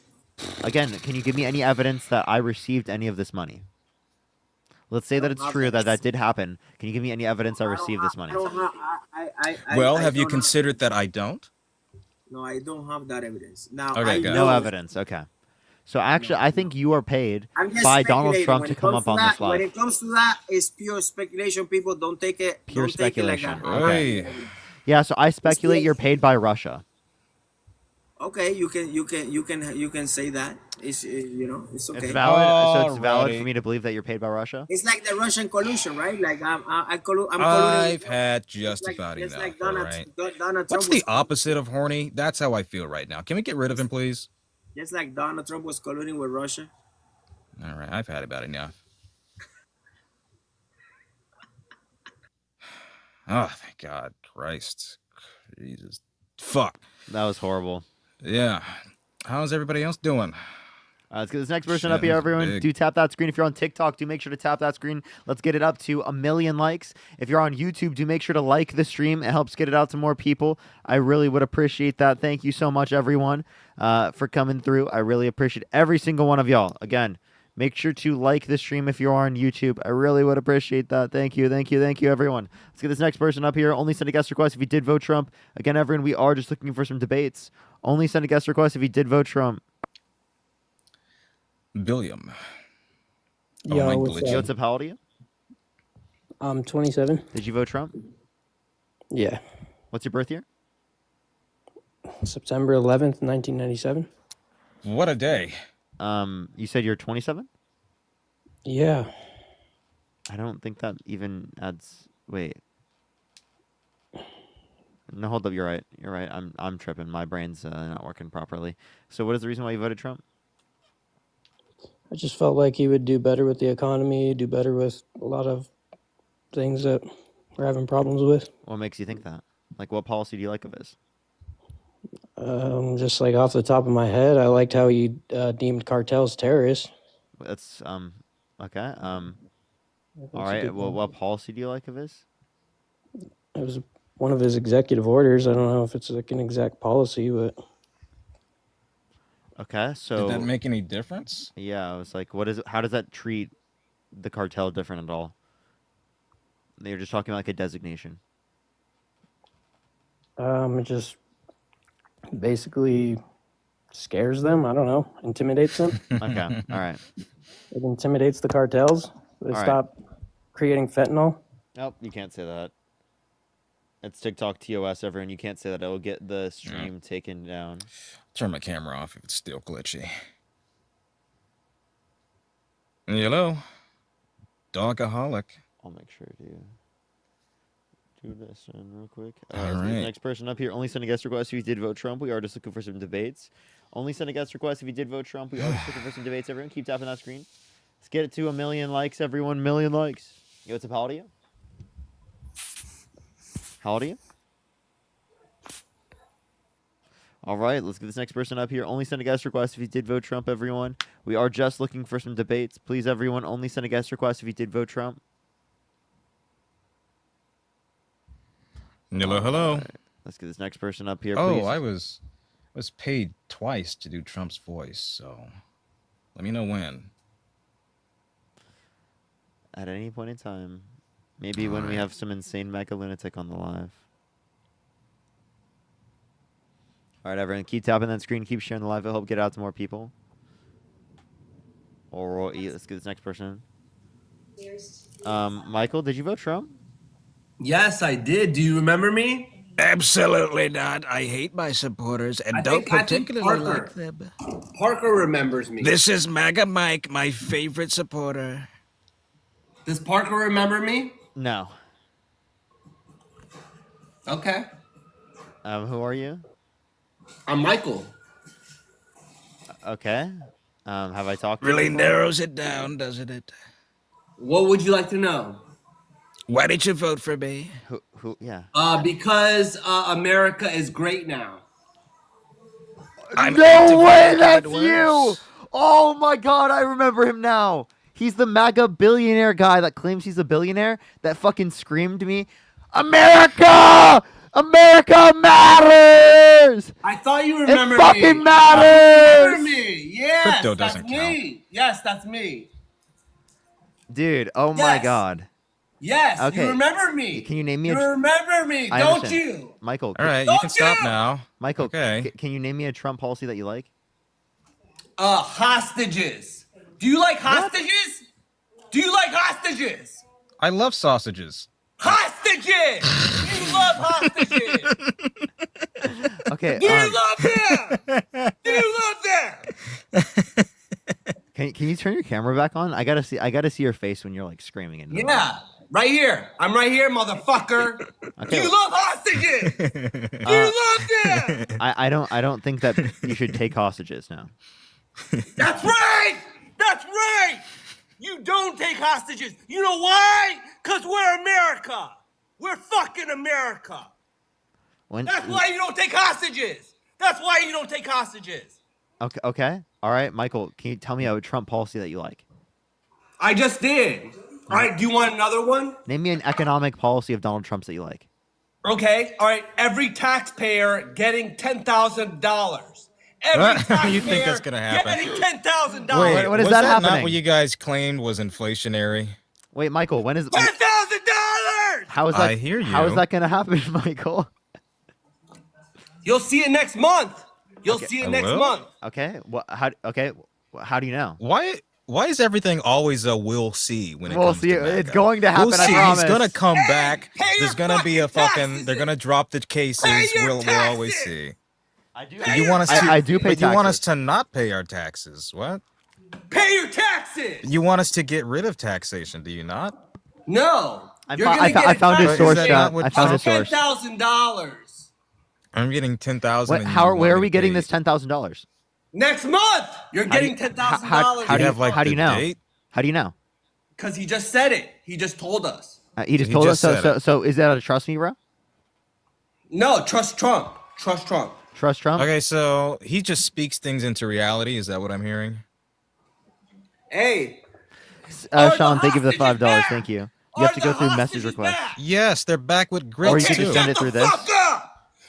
S2: Again, can you give me any evidence that I received any of this money? Let's say that it's true that did happen. Can you give me any evidence I received this money?
S14: Well, have you
S18: don't
S14: considered that I don't?
S18: No, I don't have that evidence. Now,
S14: Okay,
S18: I
S14: good.
S18: know,
S2: No evidence. Okay. So actually, I think you are paid
S18: I'm just
S2: by Donald
S18: speculating.
S2: Trump
S18: When
S2: to
S18: it
S2: come
S18: comes
S2: up
S18: to
S2: on
S18: that,
S2: this
S18: when
S2: live.
S18: it comes to that, it's pure speculation. People don't take it.
S2: Pure
S18: don't take it like
S2: speculation.
S18: that.
S2: Okay. Yeah, so I speculate you're paid by Russia.
S18: Okay, you can say that. It's it's okay.
S2: It's valid. So it's valid for me to believe that you're paid by Russia.
S18: It's like the Russian collusion, right? Like I'm colluding.
S14: I've had just about
S18: It's
S14: enough.
S18: like
S14: all
S18: Donald
S14: right.
S18: Trump
S14: What's
S18: was
S14: the opposite of horny? That's how I feel right now. Can we get rid of him, please?
S18: just like Donald Trump was colluding with Russia.
S14: All right, I've had about enough. Oh, thank God, Christ, Jesus, fuck.
S2: That was horrible.
S14: Yeah. How's everybody else doing?
S2: Let's get this next person
S14: Shit,
S2: up here,
S14: that's
S2: everyone.
S14: big.
S2: Do tap that screen. If you're on TikTok, do make sure to tap that screen. Let's get it up to 1 million likes. If you're on YouTube, do make sure to like the stream. It helps get it out to more people. I really would appreciate that. Thank you so much, everyone, for coming through. I really appreciate every single one of y'all. Again, make sure to like the stream if you're on YouTube. I really would appreciate that. Thank you, everyone. Let's get this next person up here. Only send a guest request if you did vote Trump. Again, everyone, we are just looking for some debates. Only send a guest request if you did vote Trump.
S14: Billiam.
S19: Yo,
S14: my
S19: what's
S14: glitchy.
S19: up?
S2: What's up? How old are you?
S19: I'm 27.
S2: Did you vote Trump?
S19: Yeah.
S2: What's your birth year?
S19: September 11th, 1997.
S14: What a day.
S2: You said you're 27?
S19: Yeah.
S2: I don't think that even adds. Wait. No, hold up. You're right. You're right. I'm tripping. My brain's not working properly. So, what is the reason why you voted Trump?
S19: I just felt like he would do better with the economy, do better with a lot of things that we're having problems with.
S2: What makes you think that? Like, what policy do you like of his?
S19: Just like off the top of my head, I liked how he deemed cartels terrorists.
S2: That's okay. All
S19: That's a
S2: right.
S19: good
S2: Well,
S19: one.
S2: what policy do you like of his?
S19: It was one of his executive orders. I don't know if it's like an exact policy, but
S2: Okay. So.
S14: Did that make any difference?
S2: Yeah, I was like, what is it? How does that treat the cartel different at all? They're just talking about like a designation.
S19: it just basically scares them. I don't know, intimidates them.
S2: Okay. All right.
S19: It intimidates the cartels. They
S2: All right.
S19: stop creating fentanyl.
S2: Nope, you can't say that. It's TikTok TOS, everyone. You can't say that. It'll get the stream taken down.
S14: Turn my camera off if it's still glitchy. Hello? Dogaholic.
S2: I'll make sure to do this in real quick.
S14: All
S2: So the
S14: right.
S2: next person up here. Only send a guest request if you did vote Trump. We are just looking for some debates. Only send a guest request if you did vote Trump. We are just looking for some debates, everyone. Keep tapping that screen. Let's get it to 1 million likes, everyone. 1 million likes. Yo, what's up? How old are you? How old are you? All right, let's get this next person up here. Only send a guest request if you did vote Trump, everyone. We are just looking for some debates. Please, everyone, only send a guest request if you did vote Trump.
S14: Hello, hello.
S2: Right. Let's get this next person up here,
S14: Oh,
S2: please.
S14: I was paid twice to do Trump's voice, so let me know when.
S2: At any point in time. Maybe when we have some insane MAGA lunatic on the live. All right, everyone, keep tapping that screen. Keep sharing the live. I hope get out to more people. Or let's get this next person. Michael, did you vote Trump?
S20: Yes, I did. Do you remember me?
S10: Absolutely not. I hate my supporters and don't particularly like them.
S20: Parker remembers me.
S10: This is MAGA Mike, my favorite supporter.
S20: Does Parker remember me?
S2: No.
S20: Okay.
S2: Who are you?
S20: I'm Michael.
S2: Okay. Have I talked to you
S10: Really
S2: before?
S10: narrows it down, doesn't it?
S20: What would you like to know?
S10: Why did you vote for me?
S2: Who? Yeah.
S20: Because America is great now.
S2: No way, that's you! Oh my God, I remember him now. He's the MAGA billionaire guy that claims he's a billionaire that fucking screamed me, America! America matters!
S20: I thought you remembered
S2: It fucking
S20: me.
S2: matters!
S20: Remember me? Yes,
S14: Crypto
S20: that's
S14: doesn't
S20: me. Yes, that's me.
S2: Dude, oh my
S20: Yes.
S2: God.
S20: Yes,
S2: Okay.
S20: you remember me.
S2: Can you name me
S20: You remember me,
S2: I
S20: don't
S2: understand.
S20: you?
S2: Michael.
S14: All right, you can stop now.
S2: Michael,
S14: Okay.
S2: can you name me a Trump policy that you like?
S20: Hostages. Do you like hostages? Do you like hostages?
S14: I love sausages.
S20: Hostages! You love hostages!
S2: Okay.
S20: Do you love them? Do you love them?
S2: Can you turn your camera back on? I gotta see your face when you're like screaming into the mic.
S20: Yeah, right here. I'm right here, motherfucker.
S2: Okay.
S20: Do you love hostages? Do you love them?
S2: I don't think that you should take hostages now.
S20: That's right! That's right! You don't take hostages. You know why? Because we're America. We're fucking America. That's why you don't take hostages. That's why you don't take hostages.
S2: Okay. All right, Michael, can you tell me a Trump policy that you like?
S20: I just did. All right, do you want another one?
S2: Name me an economic policy of Donald Trump's that you like.
S20: Okay, all right. Every taxpayer getting $10,000. Every taxpayer
S14: You think that's gonna happen?
S20: getting $10,000.
S14: Wait,
S2: what is
S14: was
S2: that
S14: Not
S2: happening?
S14: what you guys claimed was inflationary.
S2: Wait, Michael, when is
S20: $10,000?
S2: How is that?
S14: I hear
S2: How is
S14: you.
S2: that gonna happen, Michael?
S20: You'll see it next month. You'll see it next month.
S2: Okay. How do you know?
S14: Why is everything always a we'll see when it
S2: We'll
S14: comes
S2: see.
S14: to MAGA?
S2: It's going to happen.
S14: We'll
S2: I
S14: see.
S2: promise.
S14: He's gonna come back.
S20: pay
S14: There's
S20: your
S14: gonna be a
S20: fucking
S14: fucking.
S20: taxes.
S14: They're gonna drop the cases.
S20: your
S14: We'll always
S20: taxes.
S14: see.
S2: I do.
S14: You want us to?
S2: I do pay
S14: but you want us
S2: taxes.
S14: to not pay our taxes? What?
S20: Pay your taxes.
S14: You want us to get rid of taxation? Do you not?
S20: No.
S2: I found
S14: But
S2: his
S14: is
S2: source,
S14: that
S2: John.
S14: not what
S2: I found his
S14: Trump-
S2: source.
S20: $10,000
S14: I'm getting 10,000.
S2: Where are we getting this $10,000?
S20: next month. You're getting $10,000.
S2: How do you
S14: like
S2: how do you
S14: the
S2: know?
S14: date?
S2: How do you know?
S20: Because he just said it. He just told us.
S2: He just
S14: He
S2: told
S14: just
S2: us.
S14: said it.
S2: So is that a trust me, bro?
S20: No, trust Trump. Trust Trump.
S2: Trust Trump.
S14: Okay, so he just speaks things into reality. Is that what I'm hearing?
S20: Hey.
S2: Sean, thank you for the $5. Thank you. You have to go through message requests.
S14: Yes, they're back with
S2: Or you
S14: grits
S2: could
S14: too.
S2: just send it through this.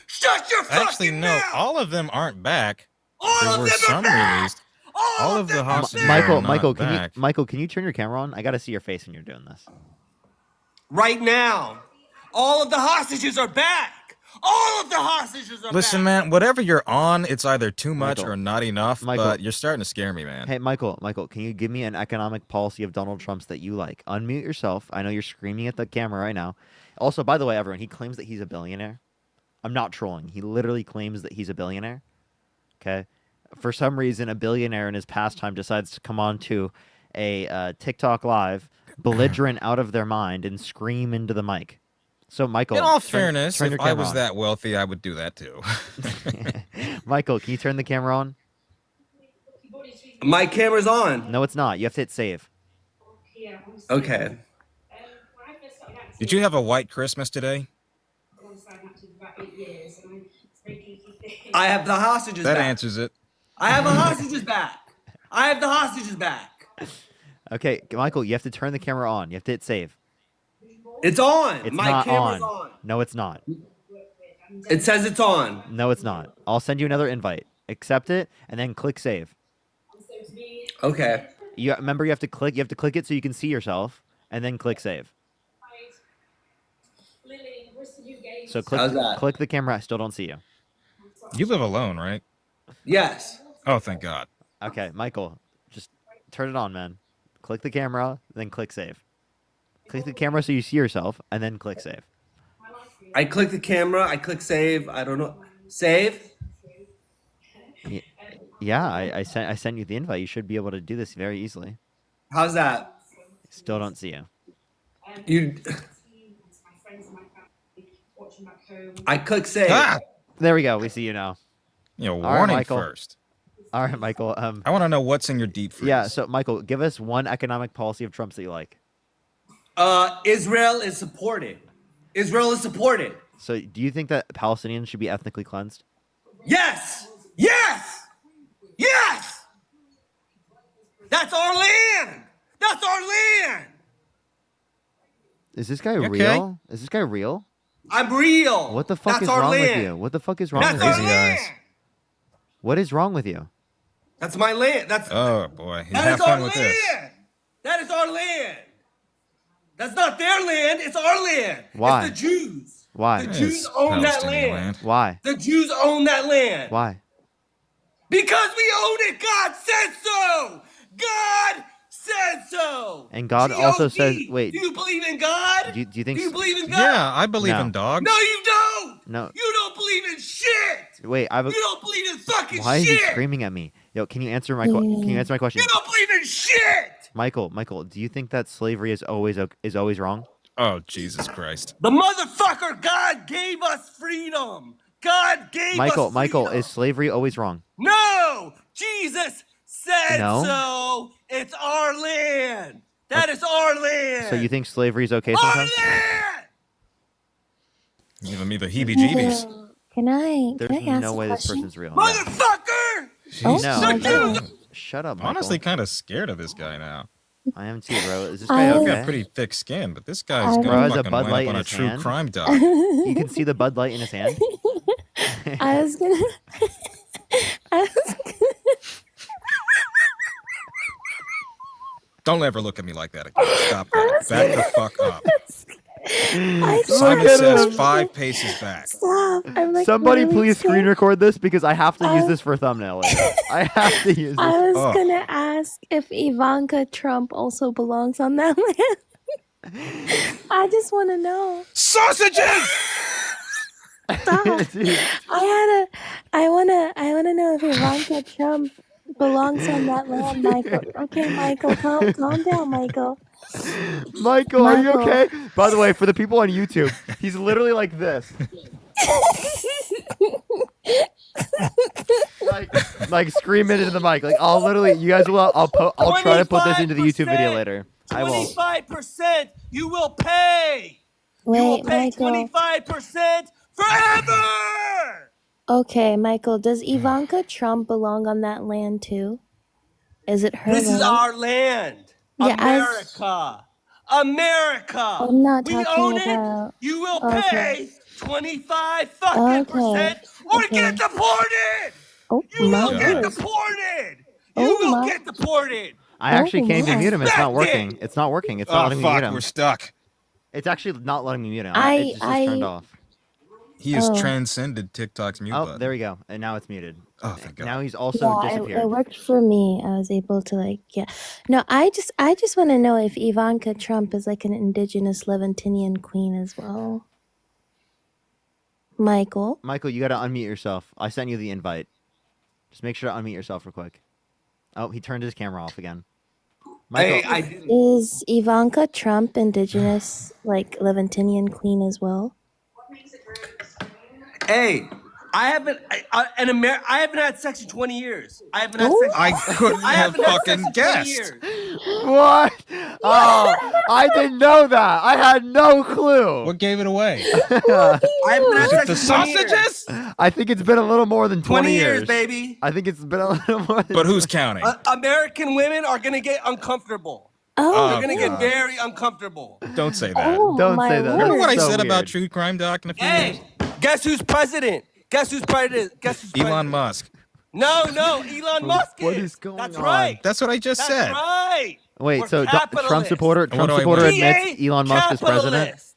S20: Shut your fucking
S14: Actually, no.
S20: mouth.
S14: All of them aren't back.
S20: All
S14: There
S20: of
S14: were
S20: them are
S14: some
S20: back.
S14: released. All of the hostages
S2: Michael,
S14: are not
S2: Michael,
S14: back.
S2: can you turn your camera on? I gotta see your face when you're doing this.
S20: Right now. All of the hostages are back. All of the hostages are
S14: Listen,
S20: back.
S14: man, whatever you're on, it's either too much
S2: Michael.
S14: or not enough,
S2: Michael.
S14: but you're starting to scare me, man.
S2: Hey, Michael, can you give me an economic policy of Donald Trump's that you like? Unmute yourself. I know you're screaming at the camera right now. Also, by the way, everyone, he claims that he's a billionaire. I'm not trolling. He literally claims that he's a billionaire. Okay? For some reason, a billionaire in his pastime decides to come on to a TikTok live, belligerent out of their mind, and scream into the mic. So, Michael,
S14: In all
S2: turn
S14: fairness,
S2: your
S14: if I
S2: camera
S14: was
S2: on.
S14: that wealthy, I would do that too.
S2: Michael, can you turn the camera on?
S20: My camera's on.
S2: No, it's not. You have to hit save.
S20: Okay.
S14: Did you have a white Christmas today?
S20: I have the hostages
S14: That
S20: back.
S14: answers it.
S20: I have the hostages back. I have the hostages back.
S2: Okay, Michael, you have to turn the camera on. You have to hit save.
S20: It's on.
S2: It's
S20: My
S2: not
S20: camera's
S2: on.
S20: on.
S2: No, it's not.
S20: It says it's on.
S2: No, it's not. I'll send you another invite. Accept it and then click save.
S20: Okay.
S2: You remember you have to click it so you can see yourself and then click save. So
S20: How's that?
S2: click the camera. I still don't see you.
S14: You live alone, right?
S20: Yes.
S14: Oh, thank God.
S2: Okay, Michael, just turn it on, man. Click the camera, then click save. Click the camera so you see yourself, and then click save.
S20: I click the camera. I click save. I don't know. Save?
S2: Yeah, I sent you the invite. You should be able to do this very easily.
S20: How's that?
S2: Still don't see you.
S20: You. I click save.
S14: Ah!
S2: There we go. We see you now.
S14: Warning
S2: All right, Michael.
S14: first.
S2: All right, Michael.
S14: I want to know what's in your deep freeze.
S2: Yeah. So, Michael, give us one economic policy of Trump's that you like.
S20: Israel is supported. Israel is supported.
S2: So, do you think that Palestinians should be ethnically cleansed?
S20: Yes. Yes. Yes. That's our land. That's our land.
S2: Is this guy
S14: okay?
S2: real? Is this guy real?
S20: I'm real.
S2: What the fuck
S20: That's
S2: is
S20: our
S2: wrong
S20: land.
S2: with you? What the fuck is wrong
S20: That's
S2: with
S20: our
S2: you?
S20: land.
S2: What is wrong with you?
S20: That's my land. That's
S14: Oh boy,
S20: that
S14: have
S20: is
S14: fun
S20: our
S14: with
S20: land.
S14: this.
S20: That is our land. That's not their land. It's our land.
S2: Why?
S20: It's the Jews.
S2: Why?
S20: The Jews own that land.
S2: Why?
S20: The Jews own that land.
S2: Why?
S20: Because we own it. God said so. God said so.
S2: And God also
S20: G.O.D..
S2: says, wait.
S20: Do you believe in God?
S2: Do you think?
S20: Do you believe in God?
S14: Yeah, I believe
S2: No.
S14: in dogs.
S20: No, you don't.
S2: No.
S20: You don't believe in shit.
S2: Wait, I have a.
S20: You don't believe in fucking
S2: Why is
S20: shit.
S2: he screaming at me? Yo, can you answer my question?
S20: You don't believe in shit.
S2: Michael, do you think that slavery is always wrong?
S14: Oh, Jesus Christ.
S20: The motherfucker God gave us freedom. God gave us freedom.
S2: Michael, is slavery always wrong?
S20: No, Jesus said
S2: No?
S20: so. It's our land. That is our land.
S2: So you think slavery is okay
S20: Our
S2: sometimes?
S20: land.
S14: Giving me the heebie-jeebies.
S4: Can I
S2: There's
S4: ask
S2: no
S4: a
S2: way this
S4: question?
S2: person's real.
S20: Motherfucker!
S14: Jeez.
S2: No. Shut up, Michael.
S14: Honestly, kind of scared of this guy now.
S2: I am too, bro. Is this guy
S14: He's
S2: okay?
S14: got pretty thick skin, but this guy's
S2: Bro
S14: gonna
S2: has a
S14: fucking
S2: Bud
S14: line
S2: Light
S14: up on
S2: in
S14: a
S2: his
S14: true
S2: hand.
S14: crime dog.
S2: You can see the Bud Light in his hand.
S4: I was gonna.
S14: Don't ever look at me like that again. Stop that. Back the fuck up.
S4: I
S14: Simon
S2: Look at
S14: says
S2: him.
S14: 5 paces back.
S4: Stop. I'm like
S2: Somebody
S4: really
S2: please
S4: scared.
S2: screen record this because I have to use this for a thumbnail later. I have to use this.
S4: I was
S2: Oh.
S4: gonna ask if Ivanka Trump also belongs on that land. I just want to know.
S14: Sausages!
S2: Dude.
S4: I wanna know if Ivanka Trump belongs on that land, Michael. Okay, Michael, calm down, Michael.
S2: Michael, are you okay? By the way, for the people on YouTube, he's literally like this. like screaming into the mic. Like I'll literally, you guys will. I'll try to put this into the YouTube video later. I will.
S20: 25% you will pay. You will
S4: Wait,
S20: pay
S4: Michael.
S20: 25% forever.
S4: Okay, Michael, does Ivanka Trump belong on that land too? Is it her
S20: This
S4: land?
S20: is our land.
S4: Yeah,
S20: America. America.
S4: I'm not
S20: We
S4: talking
S20: own
S4: about.
S20: it. You will
S4: Okay.
S20: pay 25 fucking percent or get deported.
S4: Oh
S20: You
S4: my
S20: will get
S4: word.
S20: deported.
S4: Oh
S20: You will
S4: my-
S20: get deported.
S2: I actually can't even
S20: my.
S2: mute him. It's not
S20: Respect
S2: working.
S20: it.
S2: It's not working. It's
S14: Oh,
S2: not letting me
S14: fuck,
S2: mute him.
S14: we're stuck.
S2: It's actually not letting me mute him.
S4: I-
S2: It just is turned
S4: I-
S2: off.
S14: He has
S4: Oh.
S14: transcended TikTok's mute
S2: Oh,
S14: button.
S2: there we go. And now it's muted.
S14: Oh, thank God.
S2: Now he's also
S4: Yeah,
S2: disappeared.
S4: it worked for me. I was able to No, I just want to know if Ivanka Trump is like an indigenous Levantinian queen as well. Michael.
S2: Michael, you got to unmute yourself. I sent you the invite. Just make sure to unmute yourself real quick. Oh, he turned his camera off again. Michael,
S4: Is Ivanka Trump indigenous, like Levantinian queen as well?
S20: Hey, I haven't had sex in 20 years. I haven't had sex.
S14: I couldn't have
S20: haven't had sex
S14: fucking
S20: in 20
S14: guessed.
S20: years.
S2: What? Oh, I didn't know that. I had no clue.
S14: What gave it away?
S20: I haven't had
S14: Is it
S20: sex
S14: the
S20: in 20 years.
S14: sausages?
S2: I think it's been a little more than 20
S20: years, baby.
S2: I think it's been a little more than
S14: But who's counting?
S20: American women are gonna get uncomfortable.
S4: Oh,
S20: They're gonna get
S14: God.
S20: very uncomfortable.
S14: Don't say that.
S4: Oh,
S2: Don't
S4: my
S2: say that.
S14: Remember
S4: lord.
S14: what I
S2: So
S14: said about
S2: weird.
S14: True Crime Doc in a few years?
S20: Hey, guess who's president? Guess who's president? Guess who's president?
S14: Elon Musk.
S20: No, Elon Musk
S2: What
S20: is.
S2: is going
S20: That's
S2: on?
S20: right.
S14: That's what I just
S20: That's
S14: said.
S20: right.
S2: Wait,
S20: We're
S2: so Trump
S20: capitalists.
S2: supporter
S14: And what do I
S2: admits
S20: DA
S2: Elon Musk is president?
S20: capitalist.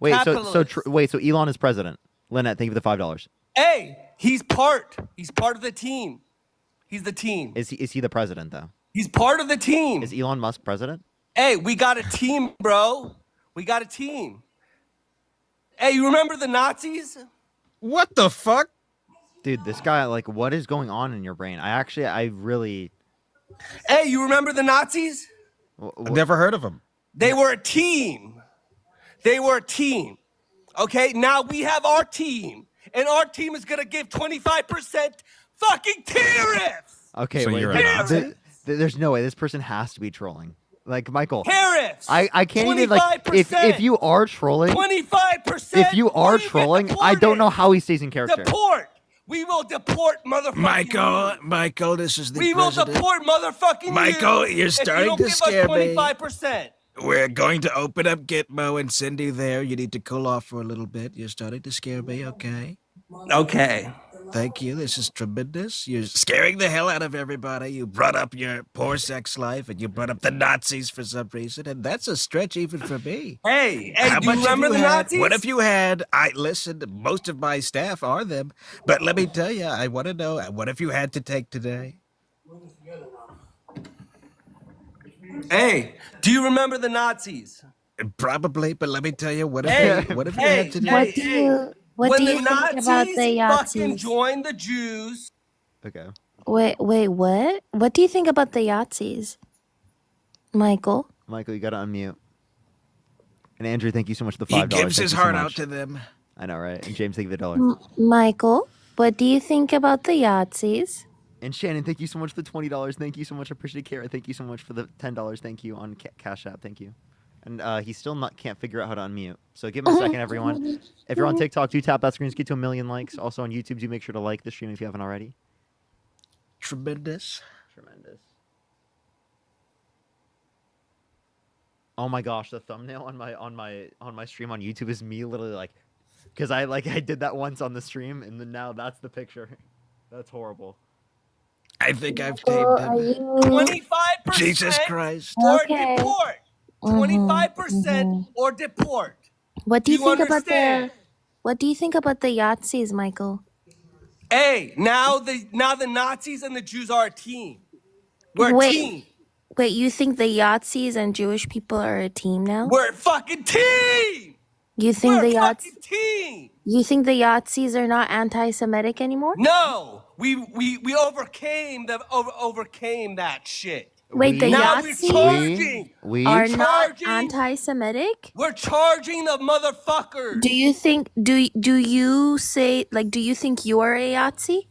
S2: Wait,
S20: Capitalist.
S2: so Elon is president. Lynette, thank you for the $5.
S20: Hey, he's part of the team. He's the team.
S2: Is he the president though?
S20: He's part of the team.
S2: Is Elon Musk president?
S20: Hey, we got a team, bro. We got a team. Hey, you remember the Nazis?
S14: What the fuck?
S2: Dude, this guy, like, what is going on in your brain? I really.
S20: Hey, you remember the Nazis?
S14: I've never heard of him.
S20: They were a team. They were a team. Okay, now we have our team, and our team is gonna give 25% fucking tariffs.
S2: Okay,
S14: So
S2: wait.
S14: you're a Nazi?
S2: There's no way. This person has to be trolling. Like, Michael.
S20: Tariffs.
S2: I can't even, like, if
S20: 25%.
S2: you are trolling.
S20: 25%.
S2: If you are trolling, I don't know how he stays in character.
S20: Deport. We will deport motherfucking
S10: Michael, this is the
S20: We will
S10: president.
S20: deport motherfucking
S10: Michael,
S20: you
S10: you're
S20: if
S10: starting
S20: you don't
S10: to
S20: give
S10: scare
S20: us
S10: me.
S20: 25%.
S10: We're going to open up Gitmo and send you there. You need to cool off for a little bit. You're starting to scare me, okay?
S20: Okay.
S10: Thank you. This is tremendous. You're scaring the hell out of everybody. You brought up your poor sex life and you brought up the Nazis for some reason, and that's a stretch even for me.
S20: Hey,
S10: How
S20: do you
S10: much have
S20: remember the
S10: had?
S20: Nazis?
S10: What if you had? I listen. Most of my staff are them, but let me tell you, I want to know what if you had to take today?
S20: Hey, do you remember the Nazis?
S10: Probably, but let me tell you, what if
S20: Hey,
S10: you, what if you
S20: hey,
S10: had to do?
S20: hey,
S4: What
S20: when
S4: do
S20: the
S4: you think
S20: Nazis
S4: about the
S20: fucking
S4: Yahtzees?
S20: joined the Jews.
S2: Okay.
S4: Wait, what? What do you think about the Yahtzees, Michael?
S2: Michael, you gotta unmute. And Andrew, thank you so much for the
S10: He
S2: $5.
S10: gives
S2: Thank
S10: his
S2: you so
S10: heart
S2: much.
S10: out to them.
S2: I know, right? And James, thank you for the $1.
S4: Michael, what do you think about the Yahtzees?
S2: And Shannon, thank you so much for the $20. Thank you so much. I appreciate it. Kara, thank you so much for the $10. Thank you on Cash App. Thank you. And he still can't figure out how to unmute. So give him a second, everyone. If you're on TikTok, do tap that screen to get to 1 million likes. Also on YouTube, do make sure to like the stream if you haven't already.
S10: Tremendous.
S2: Tremendous. Oh my gosh, the thumbnail on my stream on YouTube is me literally like, because I did that once on the stream, and then now that's the picture. That's horrible.
S10: I think I've tamed him.
S20: 25%
S10: Jesus Christ.
S20: or
S4: Okay.
S20: deport. 25% or deport.
S4: What do you think
S20: understand?
S4: about the? What do you think about the Yahtzees, Michael?
S20: Hey, now the Nazis and the Jews are a team. We're a
S4: Wait.
S20: team.
S4: Wait, you think the Yahtzees and Jewish people are a team now?
S20: We're a fucking team.
S4: You think
S20: We're
S4: the
S20: a
S4: Yahtzees?
S20: fucking team.
S4: You think the Yahtzees are not anti-Semitic anymore?
S20: No, we overcame overcame that shit.
S4: Wait, the
S20: now we're
S4: Yahtzees
S20: charging.
S4: are not
S20: charging.
S4: anti-Semitic?
S20: We're charging the motherfuckers.
S4: Do you think? Do you say like? Do you think you are a Yahtzee?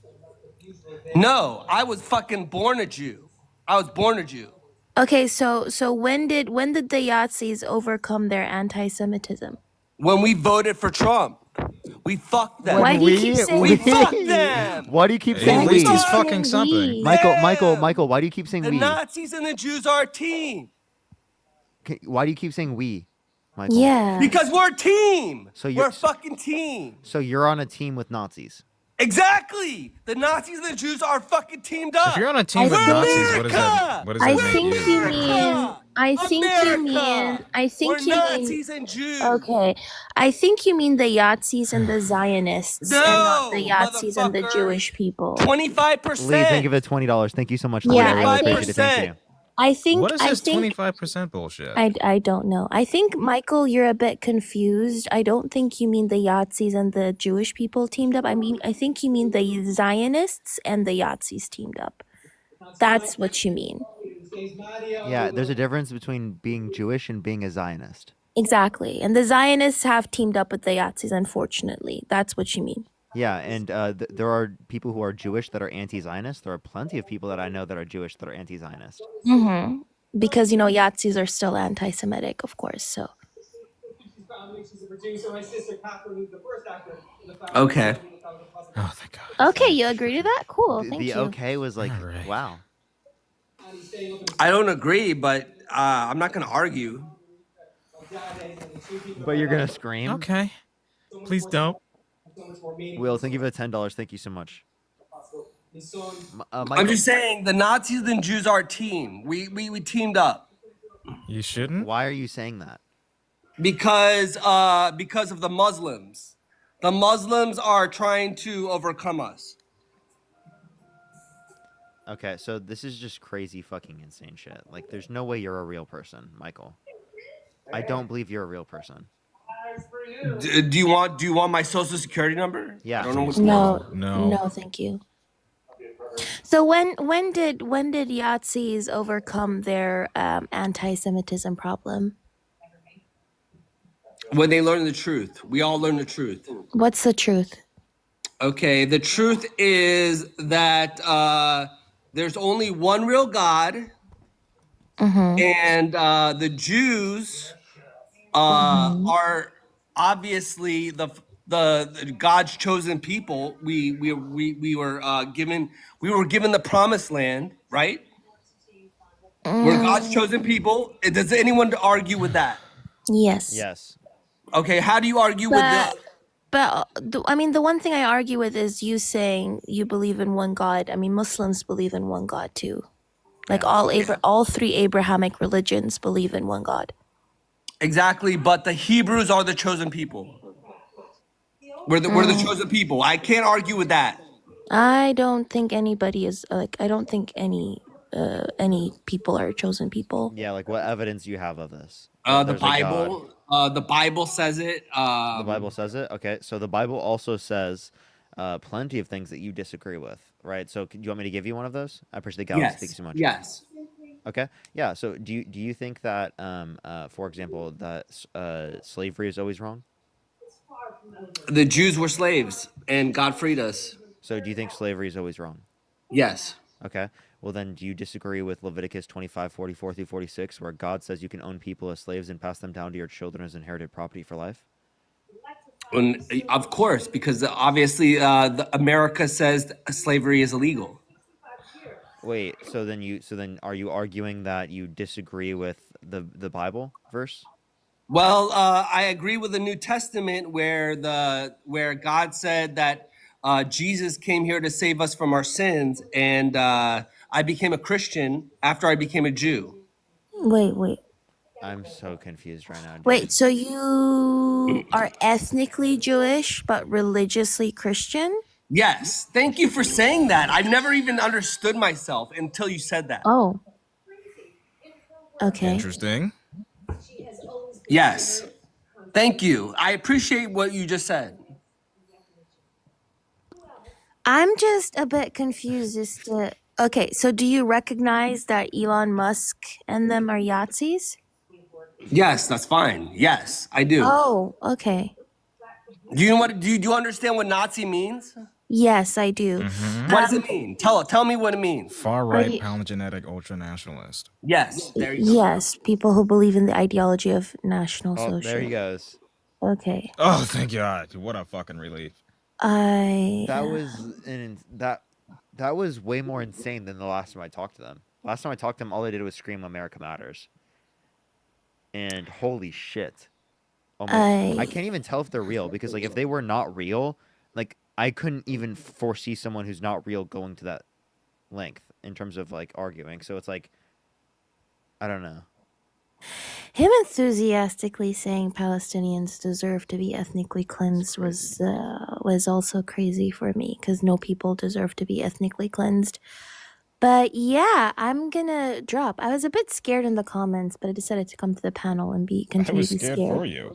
S20: No, I was fucking born a Jew. I was born a Jew.
S4: Okay, so when did the Yahtzees overcome their anti-Semitism?
S20: When we voted for Trump, we fucked them.
S4: Why do you keep saying
S20: we
S4: we?
S20: fucked them?
S2: Why do you keep
S14: Hey,
S2: saying
S14: at
S2: we?
S14: least he's fucking something.
S2: Michael, why do you keep saying
S20: The
S2: we?
S20: Nazis and the Jews are a team.
S2: Why do you keep saying we, Michael?
S4: Yeah.
S20: Because we're a team.
S2: So
S20: we're a fucking team.
S2: So you're on a team with Nazis.
S20: Exactly. The Nazis and the Jews are fucking teamed up.
S14: If you're on a team with
S20: We're
S14: Nazis, what does that? What does that
S4: I
S14: make
S4: think
S14: you?
S4: you mean. I think you mean. I think
S20: We're
S4: you mean.
S20: Nazis and Jews.
S4: Okay, I think you mean the Yahtzees and the Zionists, and not the
S20: No,
S4: Yahtzees and the Jewish people.
S20: 25%.
S2: Lee, thank you for the $20. Thank you so much. Lee.
S4: Yeah,
S2: I really
S4: I
S2: appreciate it. Thank you.
S4: I think.
S14: What is
S4: I
S14: this
S4: think.
S14: 25% bullshit?
S4: I don't know. I think, Michael, you're a bit confused. I don't think you mean the Yahtzees and the Jewish people teamed up. I think you mean the Zionists and the Yahtzees teamed up. That's what you mean.
S2: Yeah, there's a difference between being Jewish and being a Zionist.
S4: Exactly. And the Zionists have teamed up with the Yahtzees, unfortunately. That's what you mean.
S2: Yeah, and there are people who are Jewish that are anti-Zionist. There are plenty of people that I know that are Jewish that are anti-Zionist.
S4: Mm-hmm. Because Yahtzees are still anti-Semitic, of course. So.
S20: Okay.
S14: Oh, thank God.
S4: Okay, you agree to that? Cool. Thank
S2: The
S4: you.
S2: okay was like, wow.
S20: I don't agree, but I'm not going to argue.
S2: But you're gonna scream.
S14: Okay. Please don't.
S2: Will, thank you for the $10. Thank you so much.
S20: I'm
S2: Michael.
S20: just saying the Nazis and Jews are a team. We teamed up.
S14: You shouldn't.
S2: Why are you saying that?
S20: Because of the Muslims. The Muslims are trying to overcome us.
S2: Okay, so this is just crazy fucking insane shit. Like, there's no way you're a real person, Michael. I don't believe you're a real person.
S20: Do you want my social security number?
S2: Yeah.
S20: I don't know what's
S4: No, thank you. So when did Yahtzees overcome their anti-Semitism problem?
S20: When they learn the truth. We all learn the truth.
S4: What's the truth?
S20: Okay, the truth is that there's only one real God, and the Jews are obviously the God's chosen people. We were given the promised land, right? We're God's chosen people. Does anyone argue with that?
S4: Yes.
S2: Yes.
S20: Okay, how do you argue with the?
S4: But I mean, the one thing I argue with is you saying you believe in one God. I mean, Muslims believe in one God too. Like all three Abrahamic religions believe in one God.
S20: Exactly, but the Hebrews are the chosen people. We're the chosen people. I can't argue with that.
S4: I don't think anybody is like. I don't think any people are chosen people.
S2: Yeah, like what evidence do you have of this?
S20: The Bible. The Bible says it.
S2: The Bible says it. Okay, so the Bible also says plenty of things that you disagree with, right? So, do you want me to give you one of those? I appreciate the galaxy.
S20: Yes.
S2: Thank you so much.
S20: Yes.
S2: Okay. Yeah. So, do you think that, for example, that slavery is always wrong?
S20: The Jews were slaves, and God freed us.
S2: So, do you think slavery is always wrong?
S20: Yes.
S2: Okay. Well, then, do you disagree with Leviticus 25:44 through 46, where God says you can own people as slaves and pass them down to your children as inherited property for life?
S20: And of course, because obviously, America says slavery is illegal.
S2: Wait. So then, are you arguing that you disagree with the Bible verse?
S20: Well, I agree with the New Testament where God said that Jesus came here to save us from our sins, and I became a Christian after I became a Jew.
S4: Wait.
S2: I'm so confused right now. Dude.
S4: Wait, so you are ethnically Jewish but religiously Christian?
S20: Yes. Thank you for saying that. I've never even understood myself until you said that.
S4: Oh. Okay.
S14: Interesting.
S20: Yes. Thank you. I appreciate what you just said.
S4: I'm just a bit confused as to. Okay, so do you recognize that Elon Musk and them are Yahtzees?
S20: Yes, that's fine. Yes, I do.
S4: Oh, okay.
S20: Do you know what? Do you understand what Nazi means?
S4: Yes, I do.
S20: What does it mean? Tell me what it means.
S14: Far right, palingenetic ultranationalist.
S20: Yes, there you go.
S4: Yes, people who believe in the ideology of National Socialism.
S2: There he goes.
S4: Okay.
S14: Oh, thank God! What a fucking relief.
S2: That was way more insane than the last time I talked to them. Last time I talked to them, all they did was scream "America Matters," and holy shit! Oh my! I can't even tell if they're real because, like, if they were not real, like, I couldn't even foresee someone who's not real going to that length in terms of like arguing. So it's like, I don't know.
S4: Him enthusiastically saying Palestinians deserve to be ethnically cleansed was also crazy for me because no people deserve to be ethnically cleansed. But yeah, I'm gonna drop. I was a bit scared in the comments, but I decided to come to the panel and continue to be scared.
S14: For you.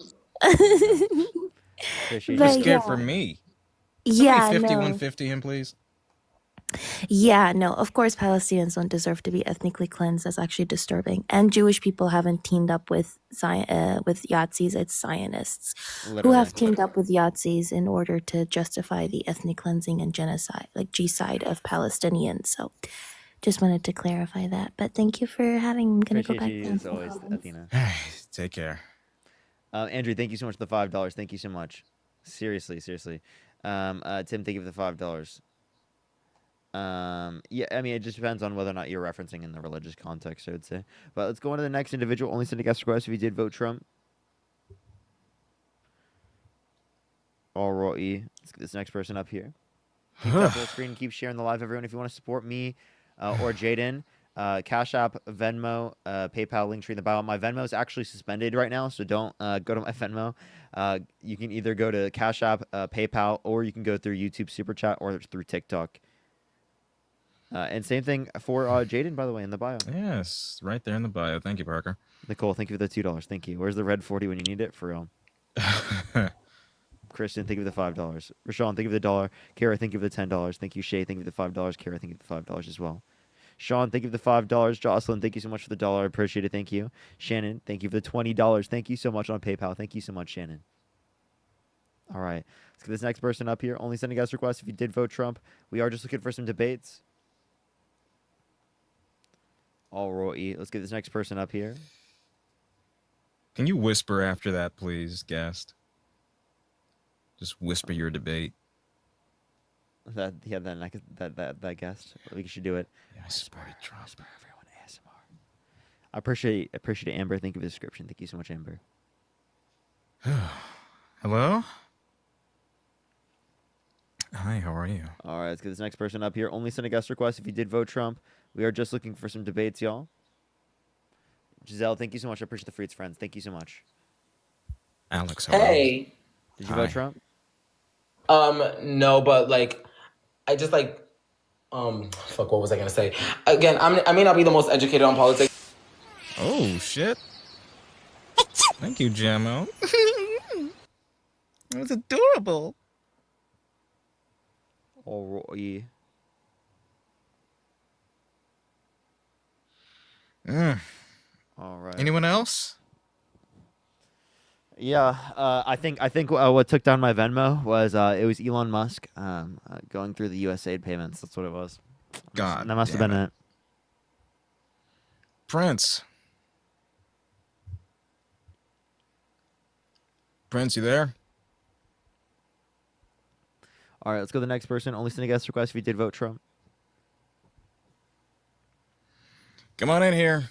S2: Appreciate
S14: You're
S4: But
S14: scared
S4: yeah.
S14: for me.
S4: Yeah,
S14: Somebody
S4: no.
S14: 5150 him, please.
S4: Yeah, no, of course Palestinians don't deserve to be ethnically cleansed. That's actually disturbing. And Jewish people haven't teamed up with with Yazis. It's Zionists who
S2: Literally.
S4: have teamed up with Yazis in order to justify the ethnic cleansing and genocide, like G-side of Palestinians. So just wanted to clarify that. But thank you for having me. I'm going to go
S2: Appreciate
S4: back
S2: you
S4: down
S2: as
S4: to the
S2: always,
S4: audience.
S2: Athena.
S14: Take care.
S2: Andrew, thank you so much for the $5. Thank you so much. Seriously. Tim, thank you for the $5. Yeah, I mean, it just depends on whether or not you're referencing in the religious context, I would say. But let's go on to the next individual. Only send a guest request if you did vote Trump. Alrighty. Let's get this next person up here. Keep tapping the screen, keep sharing the live, everyone. If you want to support me or Jaden, Cash App, Venmo, PayPal, link tree in the bio. My Venmo is actually suspended right now, so don't go to my Venmo. You can either go to Cash App, PayPal, or you can go through YouTube Super Chat or through TikTok. And same thing for Jaden, by the way, in the bio.
S14: Yes, right there in the bio. Thank you, Parker.
S2: Nicole, thank you for the $2. Thank you. Where's the red 40 when you need it? For real. Kristen, thank you for the $5. Rashawn, thank you for the $1. Kara, thank you for the $10. Thank you, Shay. Thank you for the $5. Kara, thank you for the $5 as well. Sean, thank you for the $5. Jocelyn, thank you so much for the $1. Appreciate it. Thank you. Shannon, thank you for the $20. Thank you so much on PayPal. Thank you so much, Shannon. All right. Let's get this next person up here. Only sending guest requests if you did vote Trump. We are just looking for some debates. All right. Let's get this next person up here.
S14: Can you whisper after that, please, guest? Just whisper your debate.
S2: That guest. We should do it.
S14: Yeah,
S2: whisper, everyone. ASMR. I appreciate it, Amber. Thank you for the description. Thank you so much, Amber.
S14: Hello? Hi, how are you?
S2: All right, let's get this next person up here. Only send a guest request if you did vote Trump. We are just looking for some debates, y'all. Giselle, thank you so much. I appreciate the fruits, friends. Thank you so much.
S14: Alex, hello.
S21: Hey.
S2: Did you vote Trump?
S21: No, but like, I just like, fuck, what was I gonna say? Again, I may not be the most educated on politics.
S14: Oh, shit. Thank you, Jammo. It was adorable.
S2: All right. All right.
S14: Anyone else?
S2: Yeah, I think what took down my Venmo was it was Elon Musk going through the USAID payments. That's what it was.
S14: God,
S2: that must have been it.
S14: Prince, you there?
S2: All right, let's go to the next person. Only send a guest request if you did vote Trump.
S14: Come on in here.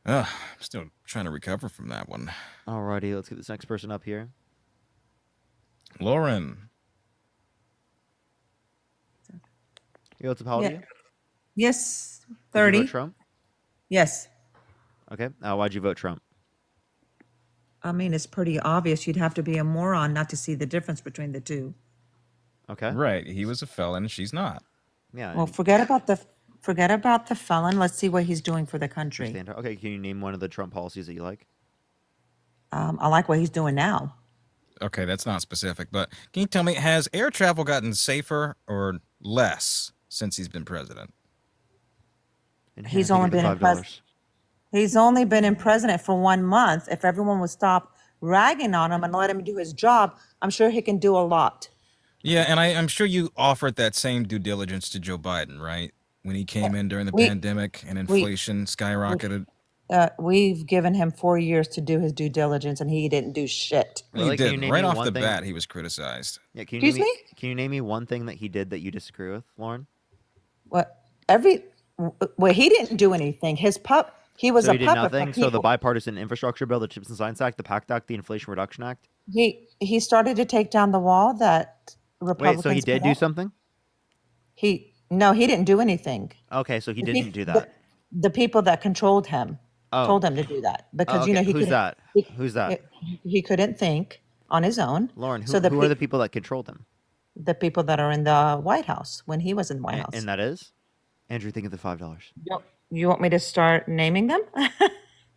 S14: I'm still trying to recover from that one.
S2: Alrighty, let's get this next person up here.
S14: Lauren.
S2: Yo, what's up? How old are you?
S22: Yes,
S2: Did you
S22: 30.
S2: vote Trump?
S22: Yes.
S2: Okay. Why'd you vote Trump?
S22: I mean, it's pretty obvious. You'd have to be a moron not to see the difference between the two.
S2: Okay.
S14: Right. He was a felon. She's not.
S2: Yeah.
S22: Well, forget about the felon. Let's see what he's doing for the country.
S2: Okay. Can you name one of the Trump policies that you like?
S22: I like what he's doing now.
S14: Okay, that's not specific, but can you tell me, has air travel gotten safer or less since he's been president?
S22: He's only been in president. He's only been in president for 1 month. If everyone would stop ragging on him and let him do his job, I'm sure he can do a lot.
S14: Yeah, and I'm sure you offered that same due diligence to Joe Biden, right? When he came in during the pandemic and inflation skyrocketed.
S22: We've given him 4 years to do his due diligence, and he didn't do shit.
S14: Well, he did. Right off the bat, he was criticized.
S2: Yeah. Can
S22: Excuse me?
S2: Can you name me one thing that he did that you disagree with, Lauren?
S22: Well, he didn't do anything. He was
S2: so
S22: a
S2: he did
S22: puppet
S2: nothing.
S22: for
S2: So the
S22: people.
S2: bipartisan infrastructure bill, the Chips and Science Act, the PACT Act, the Inflation Reduction Act.
S22: He started to take down the wall that Republicans.
S2: Wait, so he did
S22: put
S2: do
S22: up.
S2: something?
S22: No, he didn't do anything.
S2: Okay, so he didn't do that.
S22: The people that controlled him
S2: Oh.
S22: told him to do that because
S2: okay.
S22: he
S2: Who's
S22: couldn't-
S2: that?
S22: he-
S2: Who's that?
S22: He couldn't think on his own.
S2: Lauren, who,
S22: So
S2: who are the people that controlled him?
S22: the people that are in the White House when he was in the White House?
S2: And that is? Andrew, think of the $5.
S22: You want me to start naming them?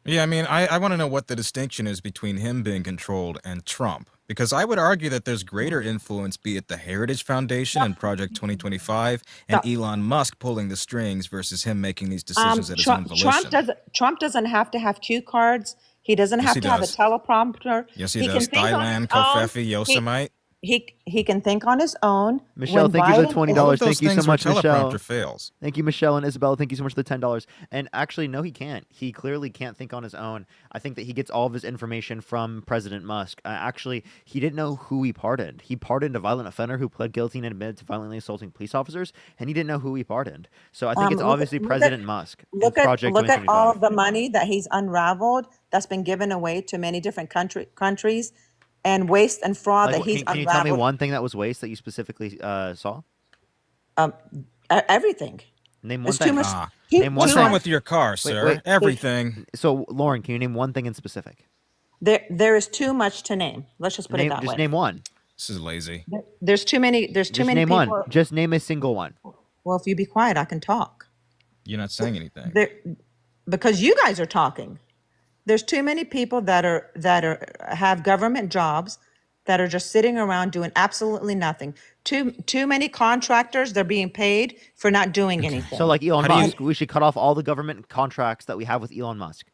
S14: Yeah, I mean, I want to know what the distinction is between him being controlled and Trump. Because I would argue that there's greater influence, be it the Heritage Foundation and Project 2025 and
S22: So,
S14: Elon Musk pulling the strings versus him making these decisions at his own
S22: Trump
S14: volition.
S22: doesn't have to have cue cards. He doesn't
S14: Yes,
S22: have
S14: he
S22: to have a
S14: does.
S22: teleprompter.
S14: Yes, he
S22: He can
S14: does.
S22: think on his
S14: Thailand,
S22: own.
S14: Kofefi, Yosemite.
S22: He can think on his own.
S2: Michelle,
S22: When
S2: thank you for the
S22: Biden
S2: $20.
S22: is
S14: All of those
S2: Thank you so
S14: things where
S2: much, Michelle.
S14: teleprompter fails.
S2: Thank you, Michelle and Isabella. Thank you so much for the $10. And actually, no, he can't. He clearly can't think on his own. I think that he gets all of his information from President Musk. Actually, he didn't know who he pardoned. He pardoned a violent offender who pled guilty and admitted to violently assaulting police officers, and he didn't know who he pardoned. So I think it's obviously President Musk and Project
S22: look at all
S2: 2025.
S22: of the money that he's unraveled that's been given away to many different countries, and waste and fraud
S2: Like,
S22: that he's
S2: can you tell me
S22: unraveled.
S2: one thing that was waste that you specifically saw?
S22: Everything.
S2: Name one
S22: It's
S2: thing.
S22: too much.
S2: Name one
S14: What's
S2: thing.
S14: wrong with your car, sir? Everything.
S2: So, Lauren, can you name one thing in specific?
S22: There is too much to name. Let's just put it that
S2: Just
S22: way.
S2: name one.
S14: This is lazy.
S22: There's too many. There's too
S2: Just
S22: many
S2: name
S22: people.
S2: one. Just name a single one.
S22: Well, if you be quiet, I can talk.
S14: You're not saying anything.
S22: Because you guys are talking. There's too many people that have government jobs that are just sitting around doing absolutely nothing. Too many contractors, they're being paid for not doing anything.
S2: So, like Elon Musk, we should cut off all the government contracts that we have with Elon Musk.